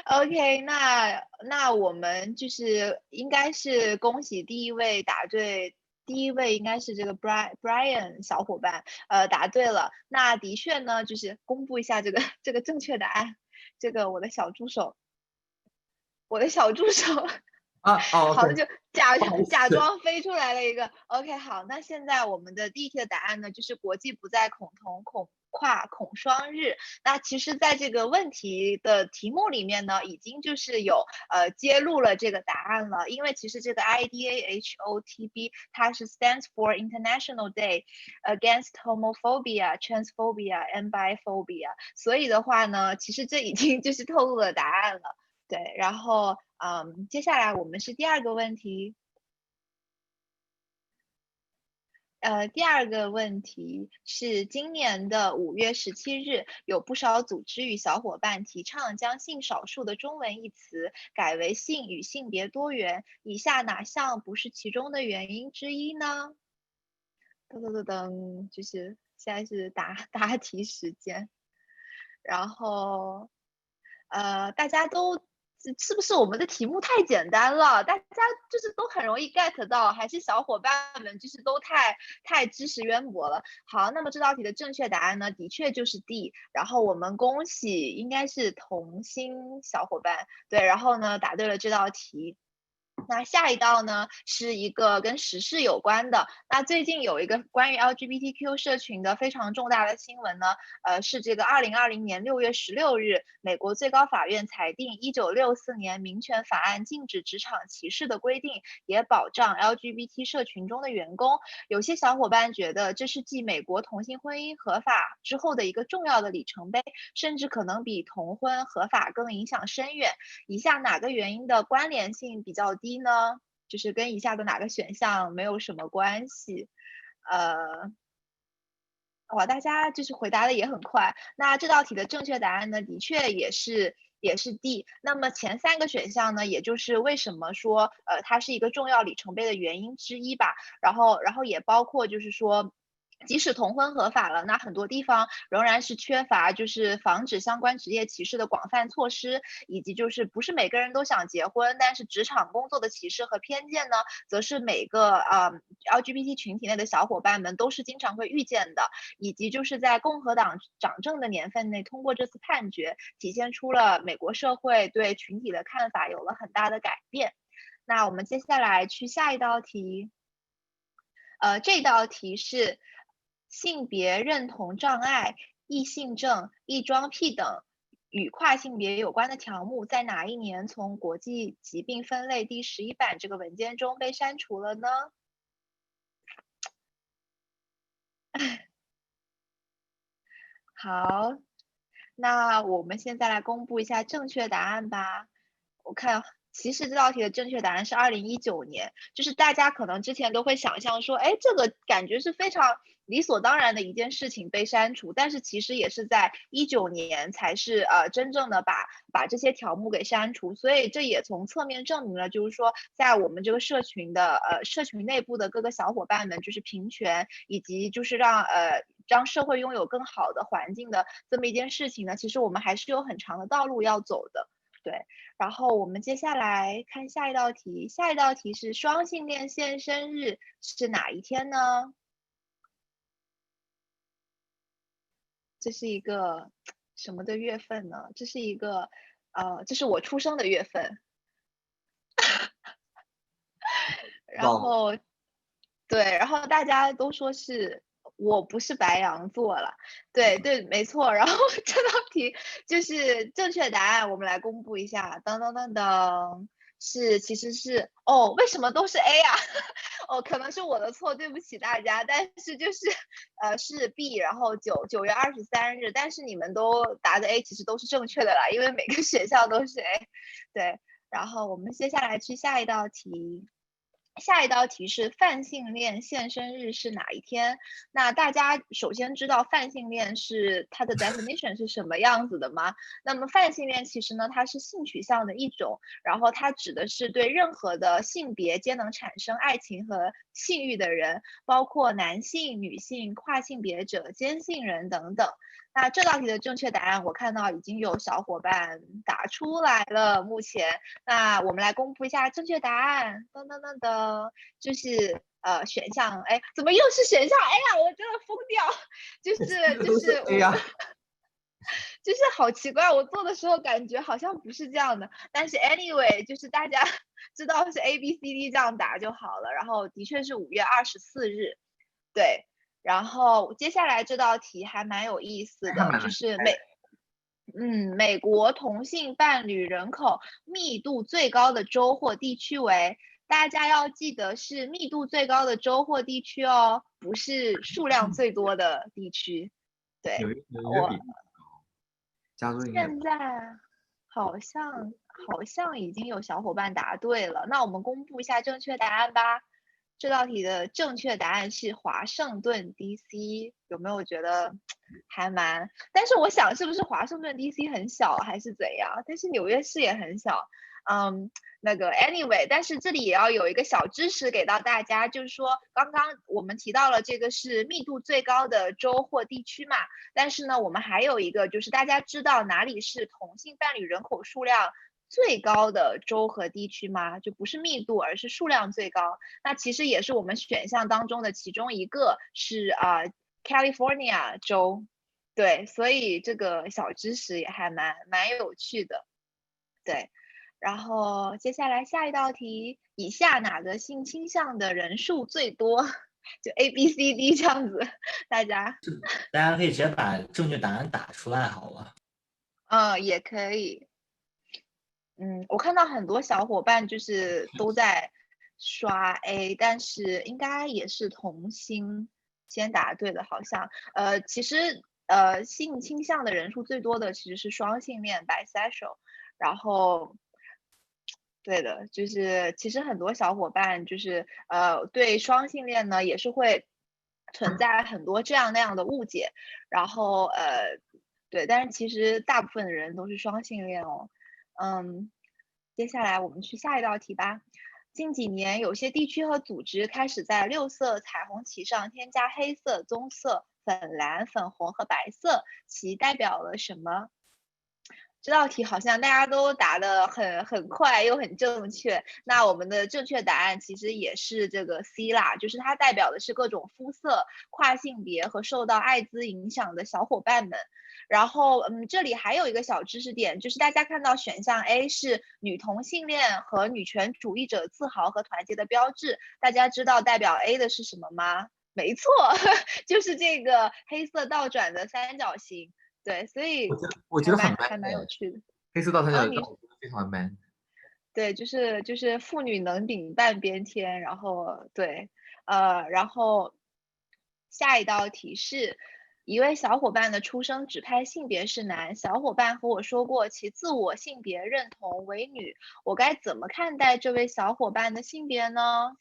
OK， 那我们就是应该是恭喜第一位答对。第一位应该是这个 Brian 小伙伴，答对了。那的确呢，就是公布一下这个正确答案。这个我的小助手好，就假装飞出来了一个。OK， 好，那现在我们的第一题的答案呢，就是国际不再恐同跨恐双日。那其实在这个问题的题目里面呢，已经就是有揭露了这个答案了，因为其实这个 IDAHOTB 它是 stands for International Day Against Homophobia, Transphobia and Biphobia， 所以的话呢，其实这已经就是透露了答案了。对，然后接下来我们是第二个问题。第二个问题是今年的5月17日，有不少组织与小伙伴提倡将性少数的中文一词改为性与性别多元，以下哪项不是其中的原因之一呢？就是现在是答题时间，然后大家都是不是我们的题目太简单了？大家就是都很容易 get 到，还是小伙伴们就是都太知识渊博了？好，那么这道题的正确答案呢，的确就是 D。然后我们恭喜应该是童心小伙伴，对，然后呢答对了这道题。那下一道呢是一个跟时事有关的。那最近有一个关于 LGBTQ 社群的非常重大的新闻呢，是这个2020年6月16日，美国最高法院裁定1964年民权法案禁止职场歧视的规定，也保障 LGBT 社群中的员工。有些小伙伴觉得这是继美国同性婚姻合法之后的一个重要的里程碑，甚至可能比同婚合法更影响深远。以下哪个原因的关联性比较低呢？就是跟以下的哪个选项没有什么关系？哇，大家就是回答的也很快。那这道题的正确答案呢，的确也是 D。那么前3个选项呢，也就是为什么说它是一个重要里程碑的原因之一吧。然后也包括就是说，即使同婚合法了，那很多地方仍然是缺乏就是防止相关职业歧视的广泛措施，以及就是不是每个人都想结婚，但是职场工作的歧视和偏见呢，则是每个LGBT 群体内的小伙伴们都是经常会遇见的，以及就是在共和党掌政的年份内，通过这次判决，体现出了美国社会对群体的看法有了很大的改变。那我们接下来去下一道题。这道题是性别认同障碍、异性症、异装癖等与跨性别有关的条目，在哪一年从国际疾病分类第11版这个文件中被删除了呢？好，那我们现在来公布一下正确答案吧。我看，其实这道题的正确答案是2019年，就是大家可能之前都会想象说，哎，这个感觉是非常理所当然的一件事情被删除，但是其实也是在19年才是真正的把这些条目给删除，所以这也从侧面证明了，就是说在我们这个社群的社群内部的各个小伙伴们，就是平权以及就是让社会拥有更好的环境的这么一件事情呢，其实我们还是有很长的道路要走的。对，然后我们接下来看下一道题，下一道题是双性恋现身日是哪一天呢？这是一个什么的月份呢？这是一个这是我出生的月份。然后对，然后大家都说是我不是白羊座了，对对，没错。然后这道题就是正确答案，我们来公布一下，噔噔噔噔，其实是为什么都是 A 啊？可能是我的错，对不起大家。但是就是是 B， 然后9月23日，但是你们都答的 A， 其实都是正确的啦，因为每个选项都是 A。对，然后我们接下来去下一道题。下一道题是泛性恋现身日是哪一天？那大家首先知道泛性恋是它的 definition 是什么样子的吗？那么泛性恋其实呢，它是性取向的一种，然后它指的是对任何的性别皆能产生爱情和性欲的人，包括男性、女性、跨性别者、间性人等等。那这道题的正确答案，我看到已经有小伙伴打出来了。目前，那我们来公布一下正确答案。噔噔噔噔，就是选项，哎，怎么又是选项 A 啊？我真的疯掉，就是A 呀，就是好奇怪，我做的时候感觉好像不是这样的，但是 anyway，就是大家知道是 ABCD 这样打就好了。然后的确是5月24日，对。然后接下来这道题还蛮有意思的，就是美国同性伴侣人口密度最高的州或地区为，大家要记得是密度最高的州或地区哦，不是数量最多的地区。对，加州应该现在好像已经有小伙伴答对了，那我们公布一下正确答案吧。这道题的正确答案是华盛顿 DC， 有没有觉得还蛮？但是我想是不是华盛顿 DC 很小还是怎样？但是纽约市也很小，那个 anyway， 但是这里也要有一个小知识给到大家，就是说刚刚我们提到了这个是密度最高的州或地区嘛，但是呢，我们还有一个就是大家知道哪里是同性伴侣人口数量最高的州和地区吗？就不是密度，而是数量最高。那其实也是我们选项当中的其中一个是California 州。对，所以这个小知识也还蛮有趣的。对，然后接下来下一道题，以下哪个性倾向的人数最多？就 ABCD 这样子，大家可以直接把正确答案打出来好了。也可以。我看到很多小伙伴就是都在刷 A， 但是应该也是同心先答对的，好像其实性倾向的人数最多的其实是双性恋 bisexual， 然后对的，就是其实很多小伙伴就是对双性恋呢也是会存在很多这样那样的误解，然后对，但是其实大部分的人都是双性恋哦。接下来我们去下一道题吧。近几年，有些地区和组织开始在6色彩虹旗上添加黑色、棕色、粉蓝、粉红和白色，其代表了什么？这道题好像大家都答得很快又很正确，那我们的正确答案其实也是这个 C 啦，就是它代表的是各种肤色、跨性别和受到艾滋影响的小伙伴们。然后这里还有一个小知识点，就是大家看到选项 A 是女同性恋和女权主义者自豪和团结的标志，大家知道代表 A 的是什么吗？没错，就是这个黑色倒转的三角形。对，所以我觉得很 man， 还蛮有趣的。黑色倒三角形我觉得非常 man。对，就是妇女能顶半边天，然后对，然后下一道题是，一位小伙伴的出生指派性别是男，小伙伴和我说过其自我性别认同为女，我该怎么看待这位小伙伴的性别呢？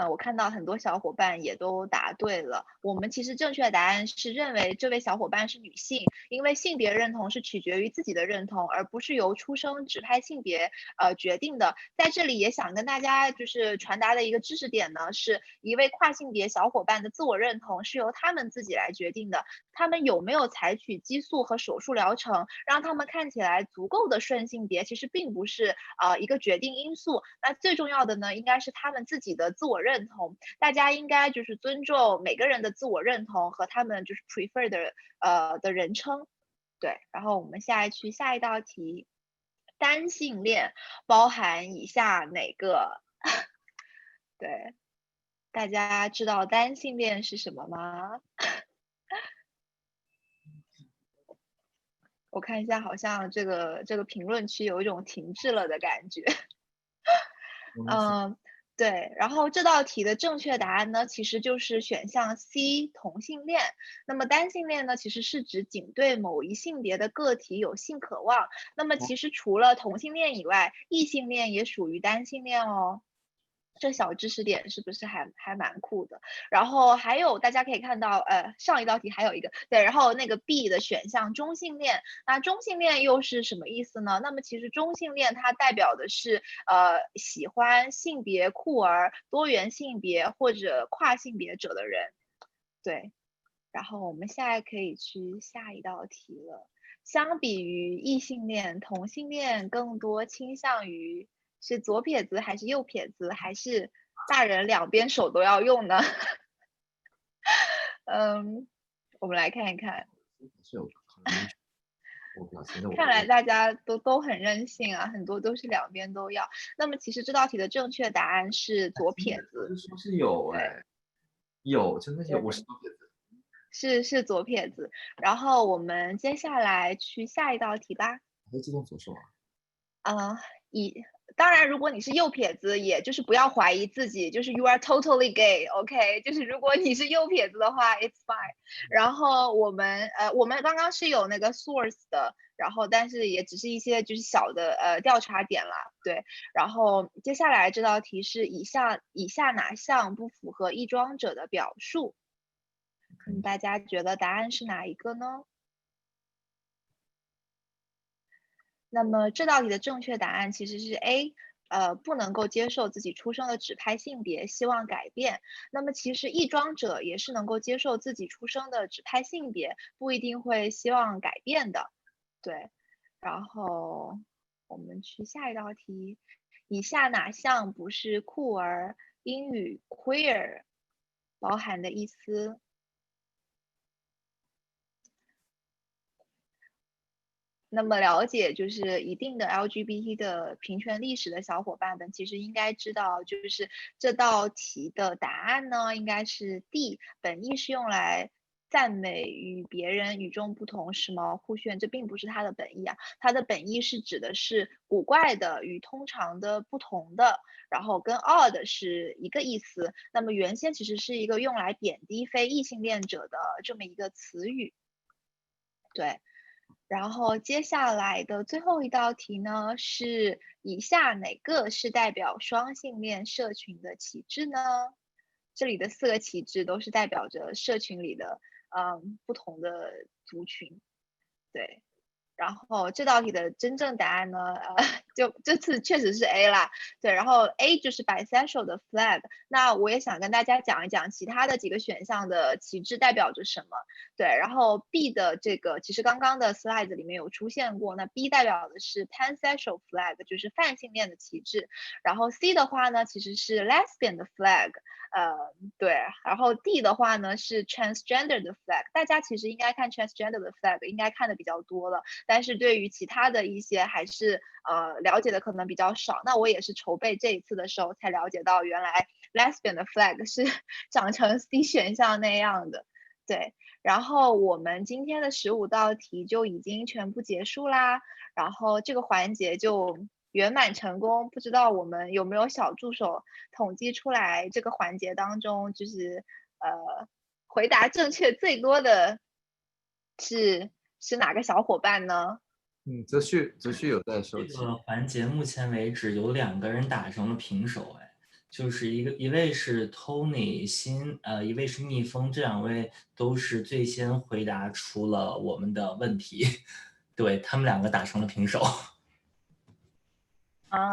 我看到很多小伙伴也都答对了。我们其实正确的答案是认为这位小伙伴是女性，因为性别认同是取决于自己的认同，而不是由出生指派性别决定的。在这里也想跟大家就是传达的一个知识点呢，是一位跨性别小伙伴的自我认同是由他们自己来决定的。他们有没有采取激素和手术疗程，让他们看起来足够的顺性别，其实并不是一个决定因素。那最重要的呢，应该是他们自己的自我认同。大家应该就是尊重每个人的自我认同和他们就是 prefer 的人称。对，然后我们下一道题，单性恋包含以下哪个？对，大家知道单性恋是什么吗？我看一下，好像这个评论区有一种停滞了的感觉。对，然后这道题的正确答案呢，其实就是选项 C 同性恋。那么单性恋呢，其实是指仅对某一性别的个体有性渴望。那么其实除了同性恋以外，异性恋也属于单性恋哦。这小知识点是不是还蛮酷的？然后还有大家可以看到，上一道题还有一个对，然后那个 B 的选项中性恋，那中性恋又是什么意思呢？那么其实中性恋它代表的是喜欢性别酷儿、多元性别或者跨性别者的人。对，然后我们现在可以去下一道题了。相比于异性恋，同性恋更多倾向于是左撇子还是右撇子，还是大人两边手都要用呢？我们来看一看。看来大家都很任性啊，很多都是两边都要。那么其实这道题的正确答案是左撇子。是有有，真的有，我是左撇子。是左撇子。然后我们接下来去下一道题吧。会自动左手啊？当然，如果你是右撇子，也就是不要怀疑自己，就是 you are totally gay，OK，就是如果你是右撇子的话 ，it's fine。然后我们刚刚是有那个 source 的，然后但是也只是一些就是小的调查点啦，对。然后接下来这道题是以下哪项不符合异装者的表述？大家觉得答案是哪一个呢？那么这道题的正确答案其实是 A， 不能够接受自己出生的指派性别，希望改变。那么其实异装者也是能够接受自己出生的指派性别，不一定会希望改变的。对，然后我们去下一道题，以下哪项不是酷儿英语 queer 包含的意思？那么了解就是一定的 LGBT 的平权历史的小伙伴们，其实应该知道，就是这道题的答案呢，应该是 D， 本意是用来赞美与别人与众不同、时髦酷炫，这并不是它的本意啊，它的本意是指的是古怪的、与通常的不同的，然后跟 odd 是一个意思。那么原先其实是一个用来贬低非异性恋者的这么一个词语，对。然后接下来的最后一道题呢，是以下哪个是代表双性恋社群的旗帜呢？这里的4个旗帜都是代表着社群里的不同的族群，对。然后这道题的真正答案呢，就这次确实是 A 啦，对，然后 A 就是 bisexual 的 flag。那我也想跟大家讲一讲其他的几个选项的旗帜代表着什么，对，然后 B 的这个其实刚刚的 slide 里面有出现过，那 B 代表的是 pansexual flag， 就是泛性恋的旗帜，然后 C 的话呢其实是 lesbian 的 flag，对，然后 D 的话呢是 transgender 的 flag， 大家其实应该看 transgender 的 flag 应该看的比较多了，但是对于其他的一些还是了解的可能比较少。那我也是筹备这一次的时候才了解到，原来 lesbian 的 flag 是长成 C 选项那样的。对，然后我们今天的15道题就已经全部结束啦，然后这个环节就圆满成功。不知道我们有没有小助手统计出来这个环节当中，就是回答正确最多的是哪个小伙伴呢？泽旭有在收这题。个环节目前为止有2个人打成了平手，就是一位是 Tony 一位是蜜蜂，这2位都是最先回答出了我们的问题，对，他们2个打成了平手。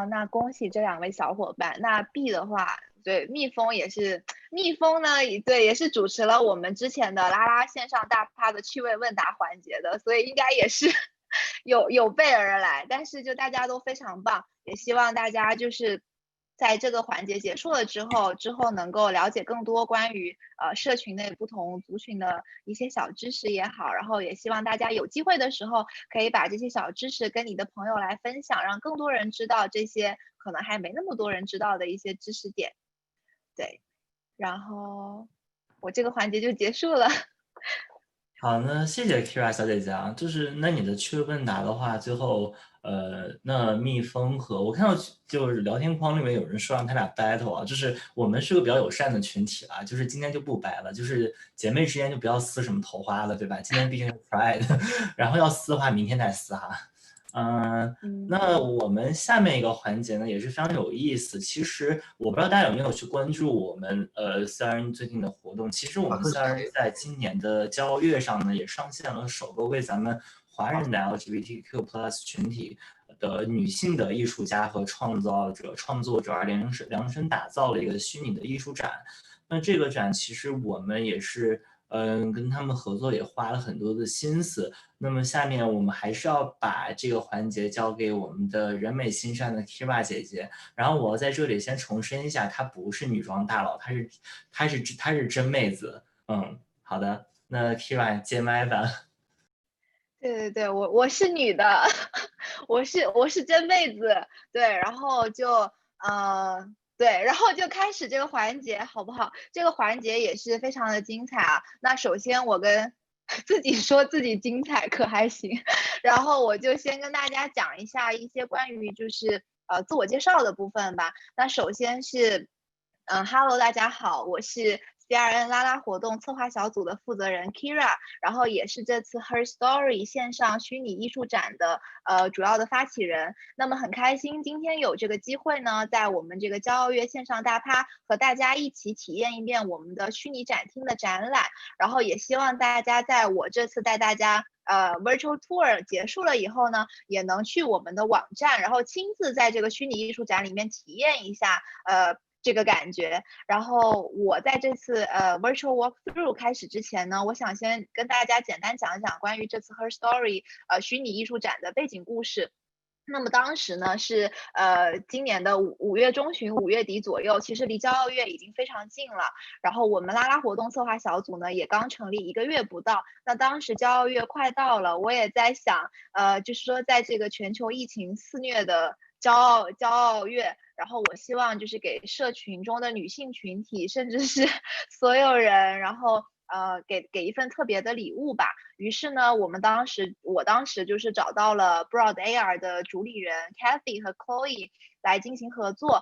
那恭喜这2位小伙伴。那 B 的话，对，蜜蜂呢，对，也是主持了我们之前的拉拉线上大趴的趣味问答环节的，所以应该也是有备而来。但是就大家都非常棒，也希望大家就是在这个环节结束了之后能够了解更多关于社群内不同族群的一些小知识也好，然后也希望大家有机会的时候可以把这些小知识跟你的朋友来分享，让更多人知道这些可能还没那么多人知道的一些知识点。对，然后我这个环节就结束了。好，那谢谢 Kira 小姐姐啊，就是那你的趣味问答的话，最后那蜜蜂和我看到就是聊天框里面有人说让他俩 battle 啊，就是我们是个比较友善的群体啊，就是今天就不掰了，就是姐妹之间就不要撕什么头花了，对吧？今天毕竟是 Pride， 然后要撕的话明天再撕哈。那我们下面一个环节呢也是非常有意思。其实我不知道大家有没有去关注我们CRN 最近的活动。其实我们 CRN 在今年的骄傲月上呢也上线了首个为咱们华人的 LGBTQ+ 群体的女性的艺术家和创作者而量身打造了一个虚拟的艺术展。那这个展其实我们也是跟他们合作也花了很多的心思。那么下面我们还是要把这个环节交给我们的人美心善的 Kira 姐姐。然后我要在这里先重申一下，她不是女装大佬，她是真妹子。好的，那 Kira 接麦吧。对，我是女的，我是真妹子。对，然后就对，然后就开始这个环节，好不好？这个环节也是非常的精彩啊。那首先我跟自己说自己精彩可还行，然后我就先跟大家讲一下一些关于就是自我介绍的部分吧。那首先是Hello 大家好，我是CRN 拉拉活动策划小组的负责人 Kira， 然后也是这次 Her Story 线上虚拟艺术展的主要的发起人。那么很开心今天有这个机会呢，在我们这个骄傲月线上大趴和大家一起体验一遍我们的虚拟展厅的展览，然后也希望大家在我这次带大家virtual tour 结束了以后呢，也能去我们的网站，然后亲自在这个虚拟艺术展里面体验一下这个感觉。然后我在这次virtual walkthrough 开始之前呢，我想先跟大家简单讲一讲关于这次 Her Story 虚拟艺术展的背景故事。那么当时呢是今年的5月中旬5月底左右，其实离骄傲月已经非常近了。然后我们拉拉活动策划小组呢也刚成立1个月不到。那当时骄傲月快到了，我也在想就是说在这个全球疫情肆虐的骄傲月，然后我希望就是给社群中的女性群体，甚至是所有人，然后给一份特别的礼物吧。于是呢，我当时就是找到了 Broad AR 的主理人 Kathy 和 Chloe 来进行合作，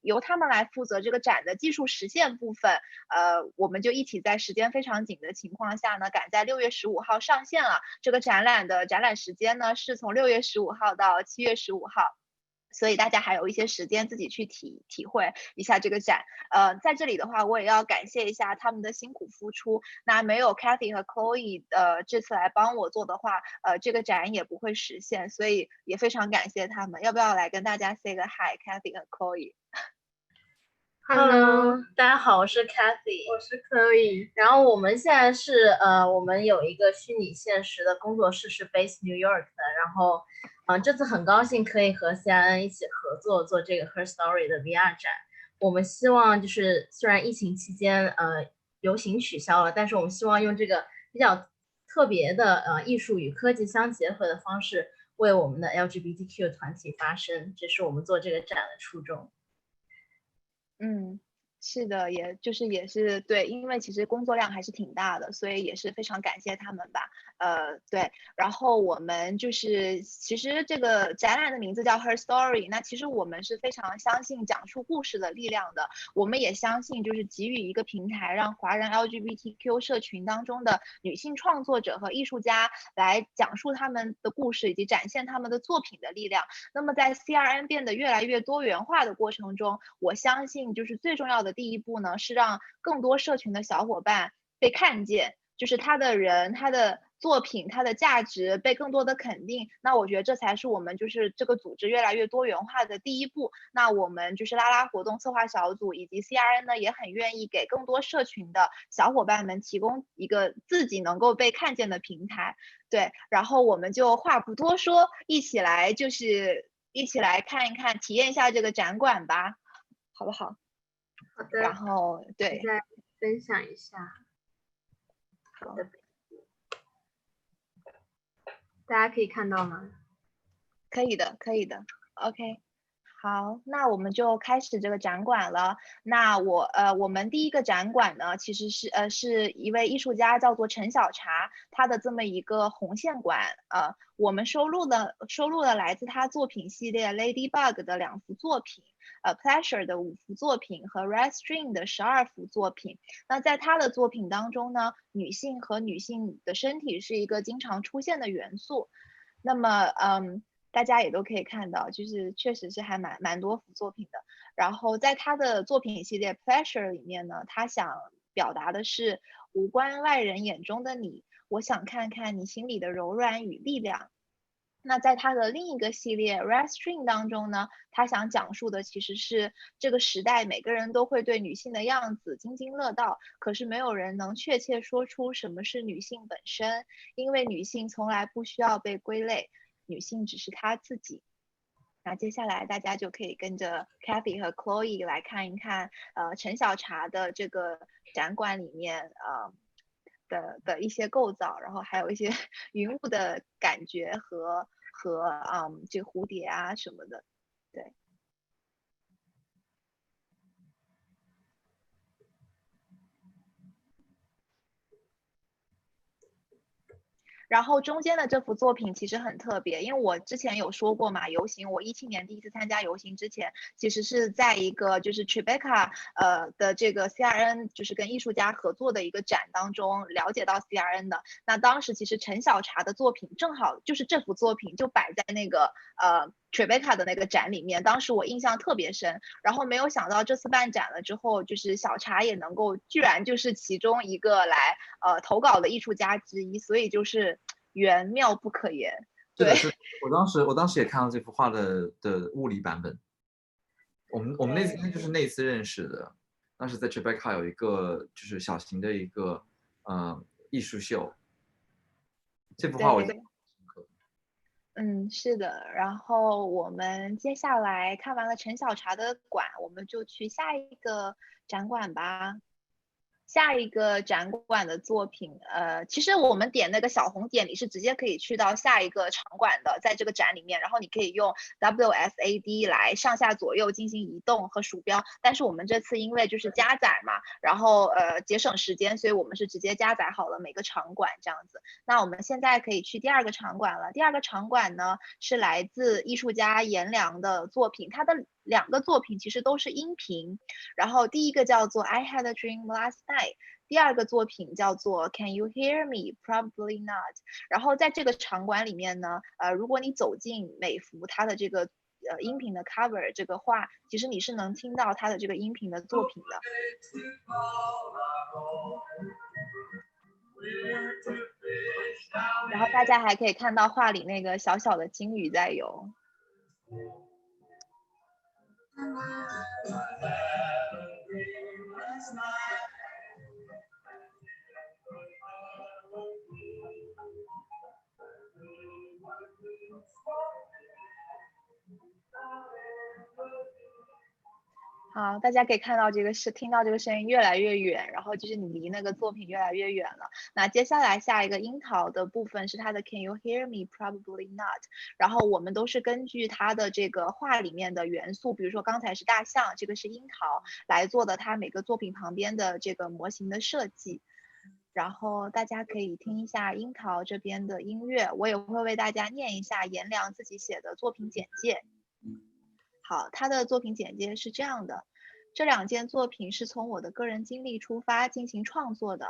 由他们来负责这个展的技术实现部分。我们就一起在时间非常紧的情况下呢，赶在6月15号上线了。这个展览的展览时间呢是从6月15号到7月15号。所以大家还有一些时间自己去体会一下这个展。在这里的话，我也要感谢一下他们的辛苦付出。那没有 Kathy 和 Chloe 这次来帮我做的话，这个展也不会实现，所以也非常感谢他们。要不要来跟大家 say 个 hi Kathy 和 Chloe？ Hello， 大家好，我是 Kathy， 我是 Chloe。然后我们现在是我们有一个虚拟现实的工作室，是 Base New York 的。然后这次很高兴可以和 CRN 一起合作做这个 Her Story 的 VR 展。我们希望就是虽然疫情期间游行取消了，但是我们希望用这个比较特别的艺术与科技相结合的方式，为我们的 LGBTQ 团体发声。这是我们做这个展的初衷。是的，也是对，因为其实工作量还是挺大的，所以也是非常感谢他们吧。对，然后我们就是其实这个展览的名字叫 Her Story， 那其实我们是非常相信讲述故事的力量的，我们也相信就是给予一个平台，让华人 LGBTQ 社群当中的女性创作者和艺术家来讲述他们的故事以及展现他们的作品的力量。那么在 CRN 变得越来越多元化的过程中，我相信就是最重要的第一步呢，是让更多社群的小伙伴被看见，就是他的人、他的作品、他的价值被更多的肯定。那我觉得这才是我们就是这个组织越来越多元化的第一步。那我们就是拉拉活动策划小组以及 CRN 呢，也很愿意给更多社群的小伙伴们提供一个自己能够被看见的平台。对，然后我们就话不多说，一起来看一看，体验一下这个展馆吧，好不好？好的。然后对，再分享一下。好的。大家可以看到吗？可以的，可以的。OK。好，那我们就开始这个展馆了。那我们第一个展馆呢，其实是一位艺术家叫做陈小茶，他的这么一个红线馆。我们收录了来自他作品系列 Ladybug 的2幅作品，Pleasure 的5幅作品和 Red String 的12幅作品。那在他的作品当中呢，女性和女性的身体是一个经常出现的元素。那么大家也都可以看到，就是确实是还蛮多幅作品的。然后在他的作品系列 Pleasure 里面呢，他想表达的是无关外人眼中的你，我想看看你心里的柔软与力量。那在他的另一个系列 Red String 当中呢，他想讲述的其实是这个时代每个人都会对女性的样子津津乐道，可是没有人能确切说出什么是女性本身，因为女性从来不需要被归类。女性只是她自己。那接下来大家就可以跟着 Kathy 和 Chloe 来看一看，陈小茶的这个展馆里面的一些构造，然后还有一些云雾的感觉和这个蝴蝶啊什么的，对。然后中间的这幅作品其实很特别，因为我之前有说过嘛，游行我17年第一次参加游行之前，其实是在一个就是 Tribeca 的这个 CRN 就是跟艺术家合作的一个展当中了解到 CRN 的。那当时其实陈小茶的作品正好就是这幅作品就摆在那个Tribeca 的那个展里面，当时我印象特别深。然后没有想到这次办展了之后，就是小茶也能够居然就是其中一个来投稿的艺术家之一，所以就是缘妙不可言。对，我当时也看到这幅画的物理版本。我们那次就是那次认识的，当时在 Tribeca 有一个就是小型的一个艺术秀。这幅画我是的。然后我们接下来看完了陈小茶的馆，我们就去下一个展馆吧。下一个展馆的作品，其实我们点那个小红点，你是直接可以去到下一个场馆的，在这个展里面，然后你可以用 WSAD 来上下左右进行移动和鼠标。但是我们这次因为就是加载嘛，然后节省时间，所以我们是直接加载好了每个场馆这样子。那我们现在可以去第2个场馆了。第2个场馆呢是来自艺术家颜良的作品，他的2个作品其实都是音频。然后第一个叫做 I Had a Dream Last Night， 第2个作品叫做 Can You Hear Me? Probably Not。 然后在这个场馆里面呢，如果你走进每幅它的这个音频的 cover 这个画，其实你是能听到它的这个音频的作品的。然后大家还可以看到画里那个小小的金鱼在游。好，大家可以看到听到这个声音越来越远，然后就是你离那个作品越来越远了。那接下来下一个樱桃的部分是它的 Can you hear me? Probably not。然后我们都是根据它的这个画里面的元素，比如说刚才是大象，这个是樱桃来做的，它每个作品旁边的这个模型的设计。然后大家可以听一下樱桃这边的音乐，我也会为大家念一下颜良自己写的作品简介。好，他的作品简介是这样的：这2件作品是从我的个人经历出发进行创作的，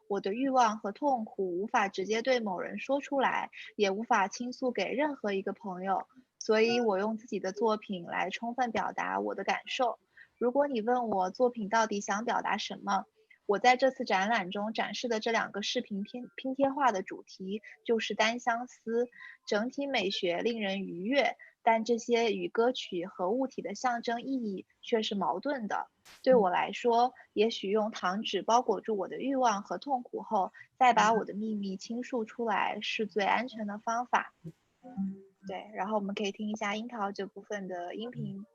我的欲望和痛苦无法直接对某人说出来，也无法倾诉给任何一个朋友，所以我用自己的作品来充分表达我的感受。如果你问我作品到底想表达什么，我在这次展览中展示的这2个视频拼贴画的主题就是单相思，整体美学令人愉悦，但这些与歌曲和物体的象征意义却是矛盾的。对我来说，也许用糖纸包裹住我的欲望和痛苦后，再把我的秘密倾诉出来是最安全的方法。对，然后我们可以听一下樱桃这部分的音频。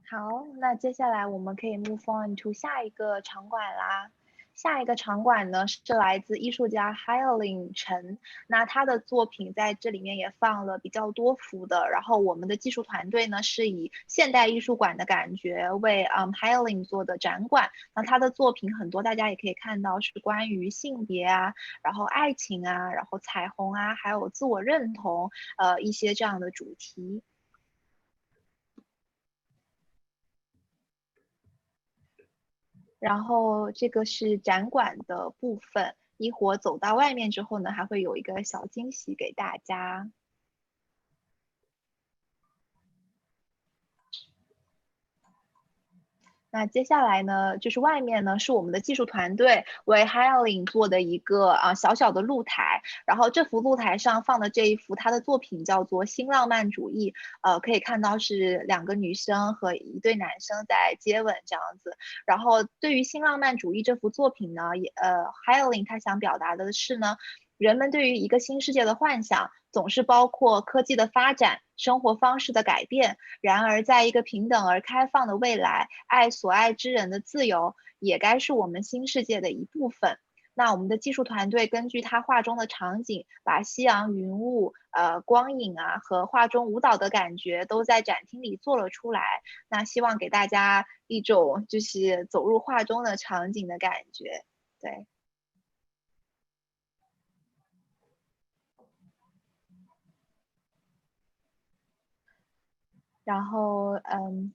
好，那接下来我们可以 move on to 下一个场馆啦。下一个场馆呢是来自艺术家 Hyaling 陈，那他的作品在这里面也放了比较多幅的，然后我们的技术团队呢是以现代艺术馆的感觉为Hyaling 做的展馆。那他的作品很多大家也可以看到是关于性别啊，然后爱情啊，然后彩虹啊，还有自我认同一些这样的主题。然后这个是展馆的部分，一会儿走到外面之后呢，还会有一个小惊喜给大家。那接下来呢，就是外面呢是我们的技术团队为 Hyaling 做的一个小小的露台，然后这幅露台上放的这一幅他的作品叫做新浪漫主义，可以看到是2个女生和1对男生在接吻这样子。然后对于新浪漫主义这幅作品呢，Hyaling 他想表达的是呢，人们对于一个新世界的幻想总是包括科技的发展、生活方式的改变，然而在一个平等而开放的未来，爱所爱之人的自由也该是我们新世界的一部分。那我们的技术团队根据他画中的场景，把夕阳、云雾、光影啊和画中舞蹈的感觉都在展厅里做了出来。那希望给大家一种就是走入画中的场景的感觉，对。然后，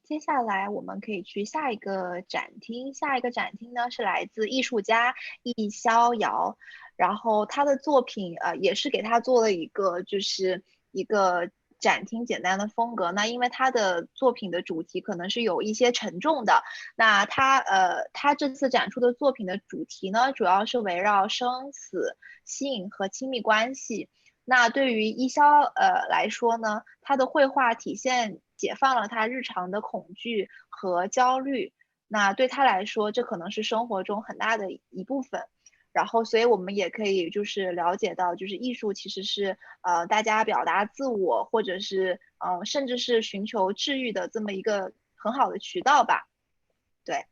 接下来我们可以去下一个展厅。下一个展厅呢是来自艺术家易逍遥，然后他的作品也是给他做了一个就是一个展厅简单的风格。那因为他的作品的主题可能是有一些沉重的，那他这次展出的作品的主题呢，主要是围绕生死、性和亲密关系。那对于易逍来说呢，他的绘画体现解放了他日常的恐惧和焦虑，那对他来说，这可能是生活中很大的一部分。然后，所以我们也可以就是了解到，就是艺术其实是大家表达自我，或者是甚至是寻求治愈的这么一个很好的渠道吧，对。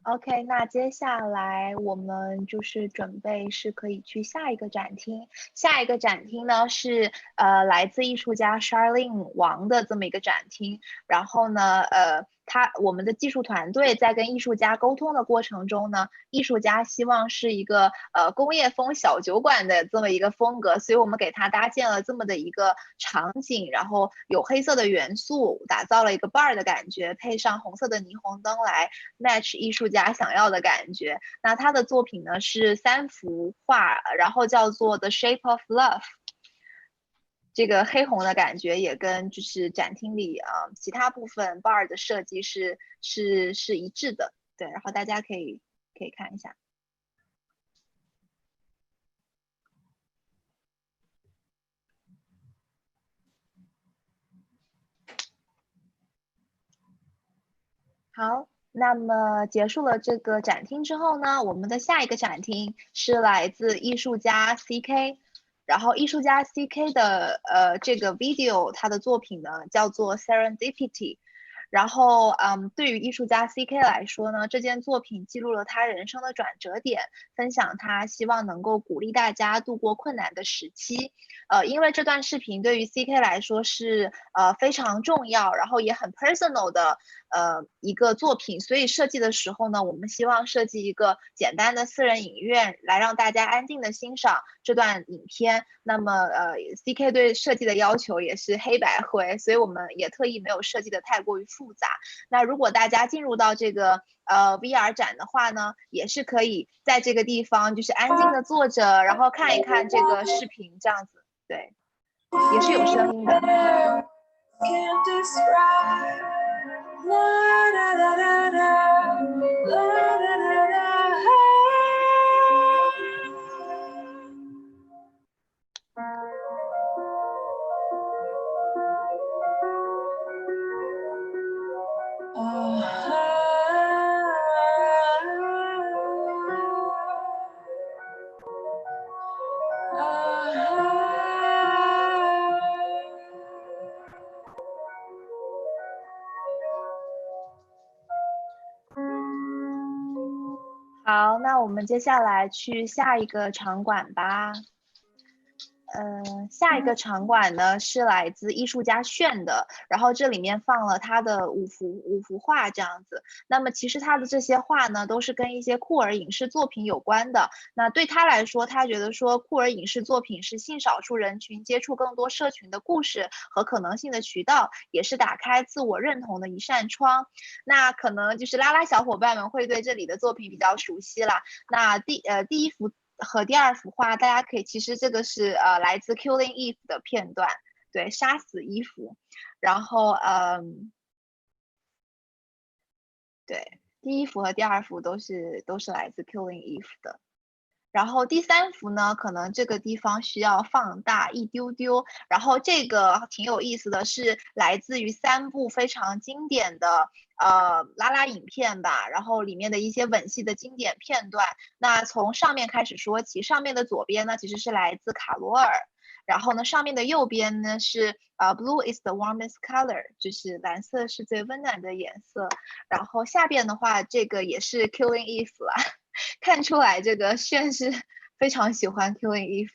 OK， 那接下来我们就是准备是可以去下一个展厅。下一个展厅呢是来自艺术家 Charlene 王的这么一个展厅。然后呢我们的技术团队在跟艺术家沟通的过程中呢，艺术家希望是一个工业风小酒馆的这么一个风格，所以我们给他搭建了这么的一个场景，然后有黑色的元素，打造了一个 bar 的感觉，配上红色的霓虹灯来 match 艺术家想要的感觉。那他的作品呢是3幅画，然后叫做 The Shape of Love。这个黑红的感觉也跟就是展厅里其他部分 bar 的设计是一致的，对，然后大家可以看一下。好，那么结束了这个展厅之后呢，我们的下一个展厅是来自艺术家 CK。然后艺术家 CK 的这个 video， 他的作品呢叫做 Serendipity。然后对于艺术家 CK 来说呢，这件作品记录了他人生的转折点，分享他希望能够鼓励大家度过困难的时期。因为这段视频对于 CK 来说是非常重要，然后也很 personal 的一个作品，所以设计的时候呢，我们希望设计一个简单的私人影院，来让大家安静的欣赏这段影片。那么CK 对设计的要求也是黑白灰，所以我们也特意没有设计的太过于复杂。那如果大家进入到这个VR 展的话呢，也是可以在这个地方就是安静的坐着，然后看一看这个视频，这样子，对，也是有声音的。好，那我们接下来去下一个场馆吧。下一个场馆呢是来自艺术家炫的，然后这里面放了他的五幅画这样子。那么其实他的这些画呢，都是跟一些酷儿影视作品有关的。那对他来说，他觉得说酷儿影视作品是性少数人群接触更多社群的故事和可能性的渠道，也是打开自我认同的一扇窗。那可能就是拉拉小伙伴们会对这里的作品比较熟悉了。那第一幅和第2幅画，大家可以，其实这个是来自 Killing Eve 的片段，对，杀死伊芙。然后对，第1幅和第2幅都是来自 Killing Eve 的。然后第3幅呢，可能这个地方需要放大一丢丢。然后这个挺有意思的是，来自于3部非常经典的拉拉影片吧，然后里面的一些吻戏的经典片段。那从上面开始说起，上面的左边呢其实是来自卡罗尔，然后呢上面的右边呢是Blue is the warmest color， 就是蓝色是最温暖的颜色。然后下边的话，这个也是 Killing Eve 啦。看出来这个炫是非常喜欢 Killing Eve。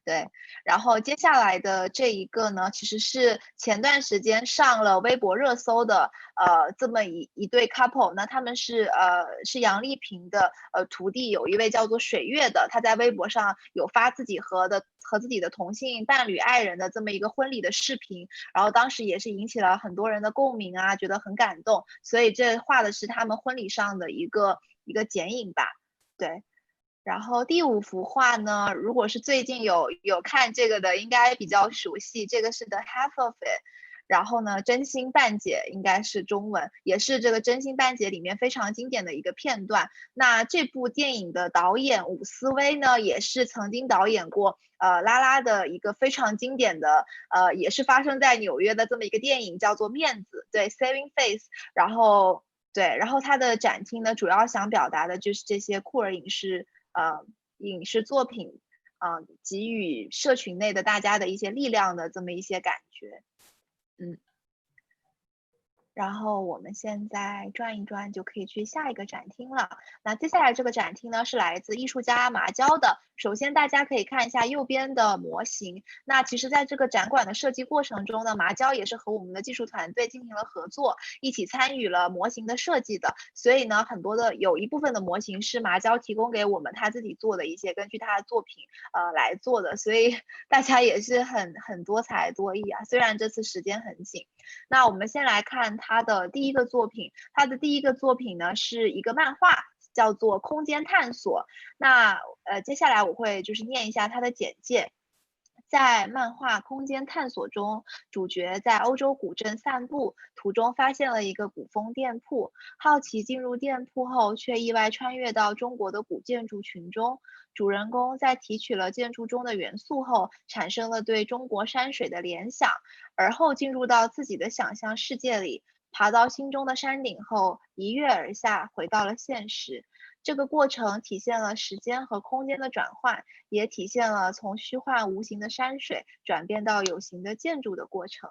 对，然后接下来的这一个呢，其实是前段时间上了微博热搜的这么一对 couple。那他们是杨丽萍的徒弟，有一位叫做水月的，他在微博上有发自己和自己的同性伴侣爱人的这么一个婚礼的视频，然后当时也是引起了很多人的共鸣啊，觉得很感动，所以这画的是他们婚礼上的一个剪影吧。对，然后第5幅画呢，如果是最近有看这个的，应该比较熟悉，这个是 The Half of It。然后呢，真心半解应该是中文，也是这个真心半解里面非常经典的一个片段。那这部电影的导演伍思薇呢，也是曾经导演过拉拉的一个非常经典的也是发生在纽约的这么一个电影，叫做面子，对 Saving Face。然后对，然后它的展厅呢，主要想表达的就是这些酷儿影视作品给予社群内的大家的一些力量的这么一些感觉。然后我们现在转一转就可以去下一个展厅了。那接下来这个展厅呢是来自艺术家麻椒的。首先大家可以看一下右边的模型。那其实在这个展馆的设计过程中呢，麻椒也是和我们的技术团队进行了合作，一起参与了模型的设计的。所以呢，有一部分的模型是麻椒提供给我们他自己做的一些根据他的作品来做的。所以大家也是很多才多艺啊，虽然这次时间很紧。那我们先来看他的第一个作品，他的第一个作品呢是一个漫画，叫做《空间探索》。那接下来我会就是念一下他的简介。在漫画《空间探索》中，主角在欧洲古镇散步，途中发现了一个古风店铺，好奇进入店铺后，却意外穿越到中国的古建筑群中。主人公在提取了建筑中的元素后，产生了对中国山水的联想，而后进入到自己的想象世界里，爬到心中的山顶后，一跃而下，回到了现实。这个过程体现了时间和空间的转换，也体现了从虚幻无形的山水转变到有形的建筑的过程。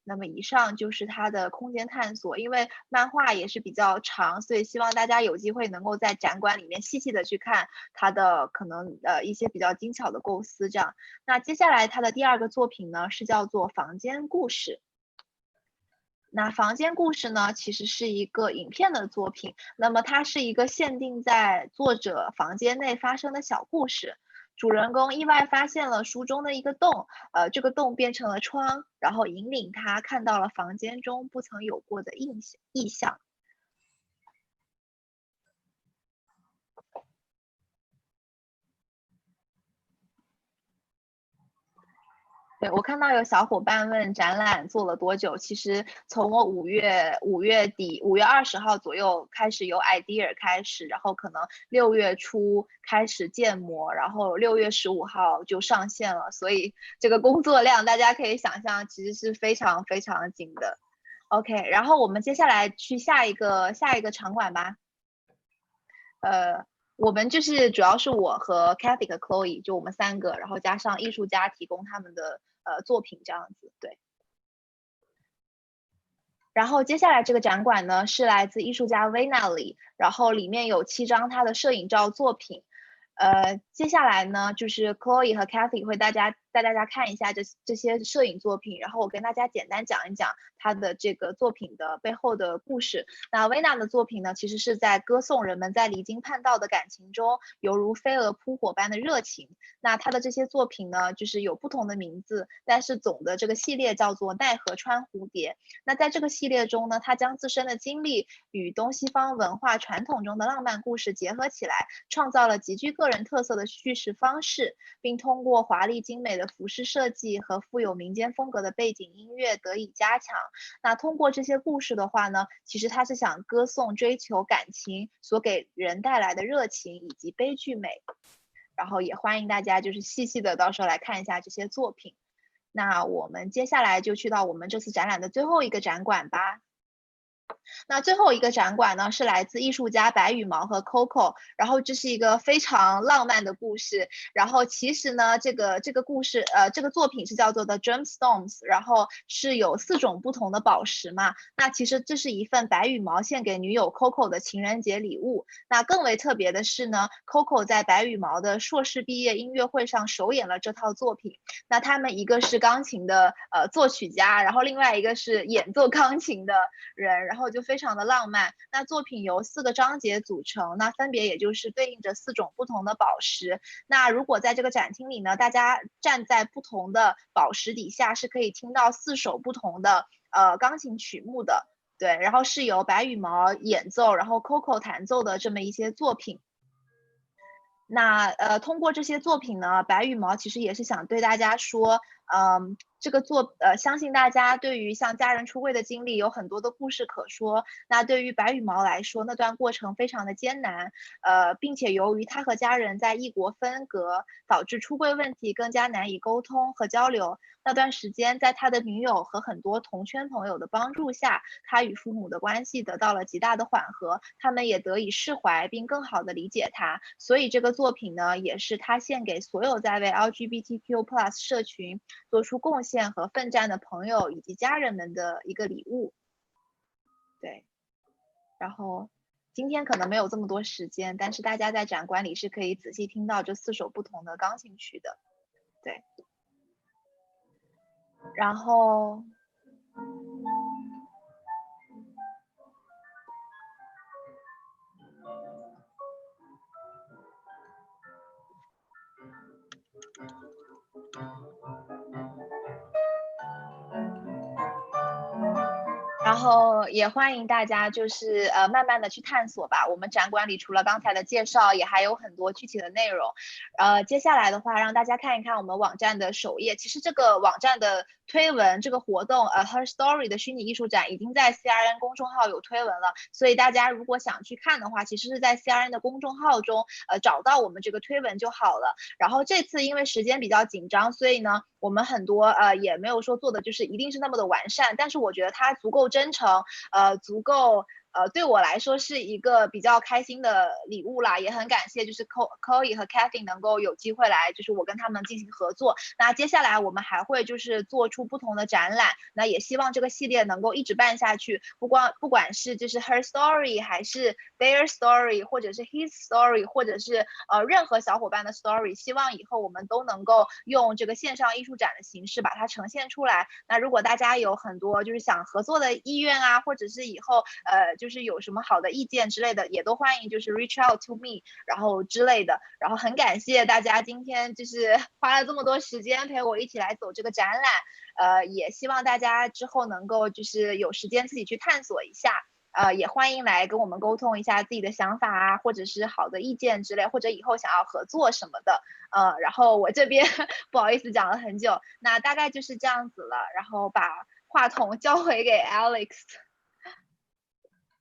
那么以上就是它的空间探索，因为漫画也是比较长，所以希望大家有机会能够在展馆里面细细的去看它的可能一些比较精巧的构思这样。那接下来它的第二个作品呢是叫做房间故事。那房间故事呢，其实是一个影片的作品，那么它是一个限定在作者房间内发生的小故事。主人公意外发现了书中的一个洞，这个洞变成了窗，然后引领他看到了房间中不曾有过的意象。对，我看到有小伙伴问展览做了多久，其实从我5月底5月20号左右开始有 idea 开始，然后可能6月初开始建模，然后6月15号就上线了，所以这个工作量大家可以想象其实是非常非常紧的。OK， 然后我们接下来去下一个场馆吧。我们就是主要是我和 Kathy 和 Chloe， 就我们3个，然后加上艺术家提供他们的作品这样子，对。然后接下来这个展馆呢是来自艺术家 Vina 里，然后里面有7张他的摄影照作品。接下来呢就是 Chloe 和 Kathy 会带大家看一下这些摄影作品，然后我跟大家简单讲一讲他的这个作品的背后的故事。那维娜的作品呢，其实是在歌颂人们在离经叛道的感情中犹如飞蛾扑火般的热情。那他的这些作品呢，就是有不同的名字，但是总的这个系列叫做奈何川蝴蝶。那在这个系列中呢，他将自身的经历与东西方文化传统中的浪漫故事结合起来，创造了极具个人特色的叙事方式，并通过华丽精美的服饰设计和富有民间风格的背景音乐得以加强。那通过这些故事的话呢，其实他是想歌颂追求感情所给人带来的热情以及悲剧美。然后也欢迎大家就是细细的到时候来看一下这些作品。那我们接下来就去到我们这次展览的最后一个展馆吧。那最后一个展馆呢是来自艺术家白羽毛和 Coco， 然后这是一个非常浪漫的故事。然后其实呢这个故事这个作品是叫做 The Gemstones， 然后是有4种不同的宝石嘛。那其实这是一份白羽毛献给女友 Coco 的情人节礼物。那更为特别的是呢 Coco 在白羽毛的硕士毕业音乐会上首演了这套作品。那他们一个是钢琴的作曲家，然后另外一个是演奏钢琴的人，然后就非常的浪漫。那作品由4个章节组成，那分别也就是对应着4种不同的宝石。那如果在这个展厅里呢，大家站在不同的宝石底下，是可以听到4首不同的钢琴曲目的。对，然后是由白羽毛演奏，然后 Coco 弹奏的这么一些作品。那通过这些作品呢，白羽毛其实也是想对大家说，这个相信大家对于像家人出柜的经历有很多的故事可说。那对于白羽毛来说，那段过程非常的艰难，并且由于他和家人在异国分隔，导致出柜问题更加难以沟通和交流。那段时间，在他的女友和很多同圈朋友的帮助下，他与父母的关系得到了极大的缓和，他们也得以释怀并更好的理解他。所以这个作品呢，也是他献给所有在为 LGBTQ+ 社群做出贡献和奋战的朋友以及家人们的一个礼物。对，然后今天可能没有这么多时间，但是大家在展馆里是可以仔细听到这4首不同的钢琴曲的。对，然后也欢迎大家就是慢慢的去探索吧。我们展馆里除了刚才的介绍，也还有很多具体的内容。接下来的话，让大家看一看我们网站的首页。其实这个网站的推文，这个活动Her Story 的虚拟艺术展已经在 CRN 公众号有推文了，所以大家如果想去看的话，其实是在 CRN 的公众号中找到我们这个推文就好了。然后这次因为时间比较紧张，所以呢我们很多也没有说做的就是一定是那么的完善，但是我觉得它足够真诚，足够对我来说是一个比较开心的礼物啦，也很感谢就是 Chloe 和 Kathy 能够有机会来，就是我跟他们进行合作。那接下来我们还会就是做出不同的展览，那也希望这个系列能够一直办下去，不管是就是 Her Story 还是 Their Story 或者是 His Story 或者是任何小伙伴的 story， 希望以后我们都能够用这个线上艺术展的形式把它呈现出来。那如果大家有很多就是想合作的意愿啊，或者是以后就是有什么好的意见之类的，也都欢迎就是 reach out to me 然后之类的。然后很感谢大家今天就是花了这么多时间陪我一起来走这个展览，也希望大家之后能够就是有时间自己去探索一下。也欢迎来跟我们沟通一下自己的想法啊，或者是好的意见之类，或者以后想要合作什么的。然后我这边不好意思讲了很久，那大概就是这样子了，然后把话筒交回给 Alex。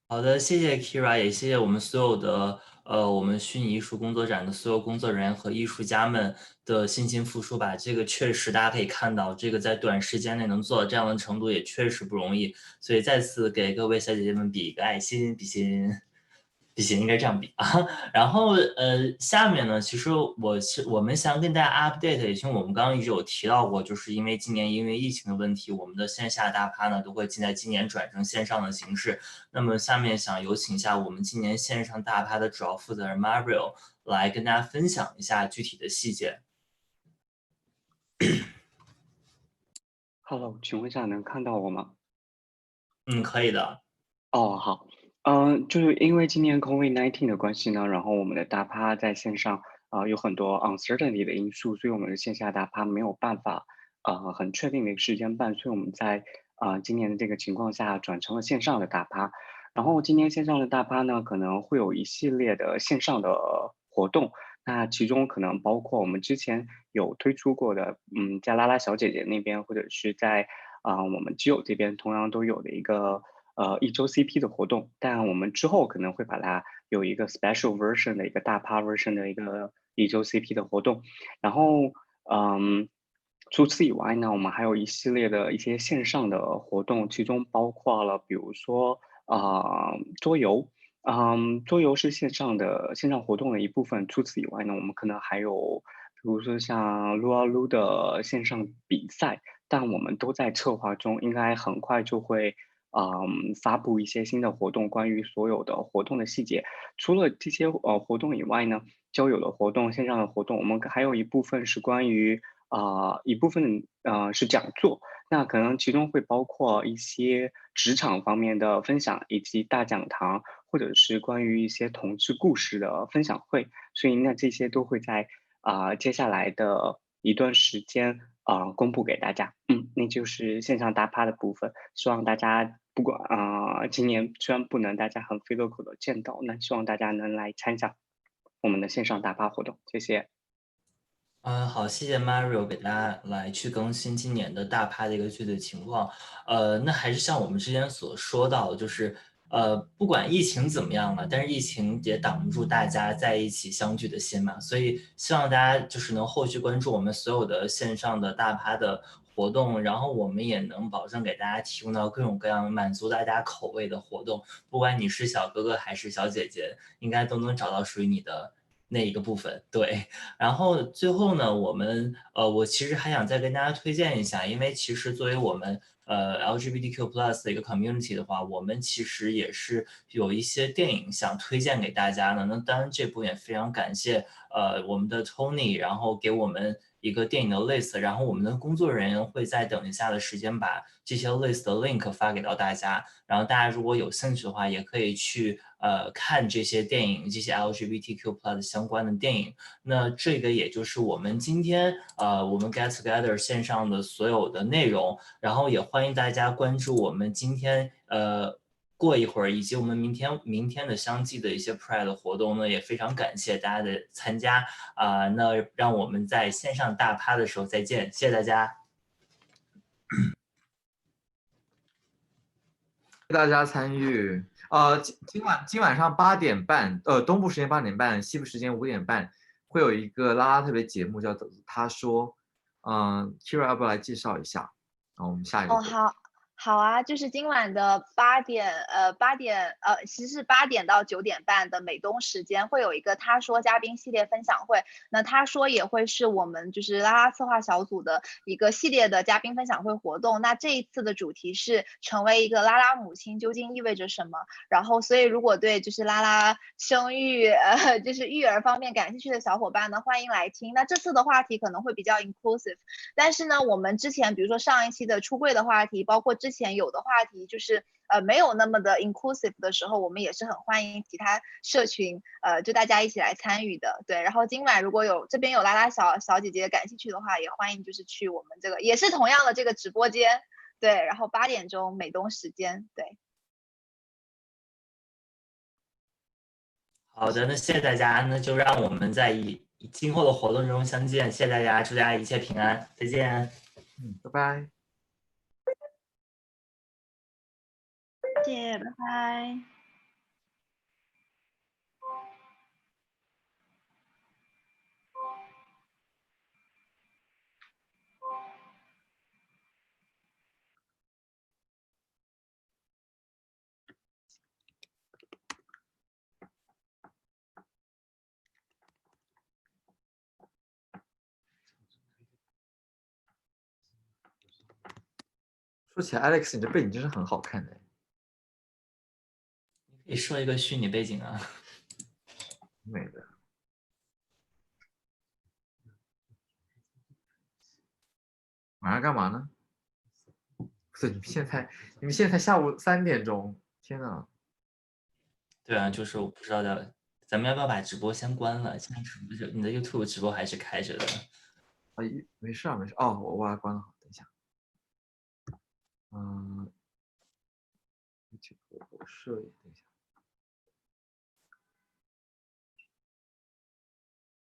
好的，谢谢 Kira， 也谢谢我们所有的我们虚拟艺术工作展的所有工作人员和艺术家们的辛勤付出吧。这个确实大家可以看到，这个在短时间内能做到这样的程度也确实不容易，所以再次给各位小姐姐们比一个爱心，比心应该这样比啊。然后下面呢，其实我们想跟大家 update， 也像我们刚刚一直有提到过，就是因为今年因为疫情的问题，我们的线下大趴呢都会在今年转成线上的形式。那么下面想有请一下我们今年线上大趴的主要负责人 Mario 来跟大家分享一下具体的细节。Hello， 请问一下能看到我吗？可以的。哦，好。就是因为今年 COVID-19 的关系呢，然后我们的大趴在线上有很多 uncertainty 的因素，所以我们的线下大趴没有办法很确定的一个时间办，所以我们在今年的这个情况下转成了线上的大趴。然后今年线上的大趴呢，可能会有一系列的线上的活动，那其中可能包括我们之前有推出过的，在拉拉小姐姐那边，或者是在我们基友这边同样都有的一个一周 CP 的活动，但我们之后可能会把它有一个 special version 的一个大趴 version 的一个一周 CP 的活动。然后除此以外呢，我们还有一系列的一些线上的活动，其中包括了比如说桌游。桌游是线上活动的一部分。除此以外呢，我们可能还有比如说像撸啊撸的线上比赛，但我们都在策划中，应该很快就会发布一些新的活动，关于所有的活动的细节。除了这些活动以外呢，交友的活动、线上的活动，我们还有一部分是关于一部分是讲座，那可能其中会包括一些职场方面的分享，以及大讲堂，或者是关于一些同志故事的分享会。所以那这些都会在接下来的一段时间公布给大家。那就是线上大趴的部分，希望大家不管今年虽然不能大家很 physical 的见到，那希望大家能来参加我们的线上大趴活动。谢谢。好，谢谢 Mario 给大家来去更新今年的大趴的一个具体情况。那还是像我们之前所说到，就是不管疫情怎么样了，但是疫情也挡不住大家在一起相聚的心嘛，所以希望大家就是能后续关注我们所有的线上的大趴的活动，然后我们也能保证给大家提供到各种各样满足大家口味的活动，不管你是小哥哥还是小姐姐，应该都能找到属于你的那一个部分。对，然后最后呢，我其实还想再跟大家推荐一下，因为其实作为我们 LGBTQ+ 的一个 community 的话，我们其实也是有一些电影想推荐给大家的。那当然这部也非常感谢我们的 Tony， 然后给我们一个电影的 list， 然后我们的工作人员会在等一下的时间把这些 list 的 link 发给到大家，然后大家如果有兴趣的话，也可以去看这些电影，这些 LGBTQ+ 相关的电影。那这个也就是我们今天我们 Get Together 线上的所有的内容，然后也欢迎大家关注我们今天过一会儿以及我们明天的相继的一些 Pride 的活动呢，也非常感谢大家的参加那让我们在线上大趴的时候再见，谢谢大家。谢谢大家参与。今晚上8点半，东部时间8点半，西部时间5点半，会有一个啦啦特别节目叫做他说。Kira 要不要来介绍一下？然后我们下一个。好啊，就是今晚的8点，其实是8点到9点半的美东时间会有一个他说嘉宾系列分享会。那他说也会是我们就是啦啦策划小组的一个系列的嘉宾分享会活动。那这一次的主题是成为一个啦啦母亲究竟意味着什么？然后所以如果对就是啦啦生育就是育儿方面感兴趣的小伙伴呢，欢迎来听。那这次的话题可能会比较 inclusive， 但是呢，我们之前比如说上一期的出柜的话题，包括之前有的话题就是没有那么的 inclusive 的时候，我们也是很欢迎其他社群就大家一起来参与的。对，然后今晚如果这边有啦啦小姐姐感兴趣的话，也欢迎就是去我们这个也是同样的这个直播间。对，然后8点钟美东时间。对，好的，那谢谢大家，那就让我们在今后的活动中相见，谢谢大家，祝大家一切平安，再见。拜拜。谢谢，拜拜。说起来 ，Alex， 你的背景真是很好看的。你可以说一个虚拟背景啊。美的。晚上干嘛呢？不是，你们现在下午3点钟，天哪！对啊，就是我不知道咱们要不要把直播先关了？现在你的 YouTube 直播还是开着的。没事啊，没事。哦，我把它关了，等一下。YouTube 我设一等一下。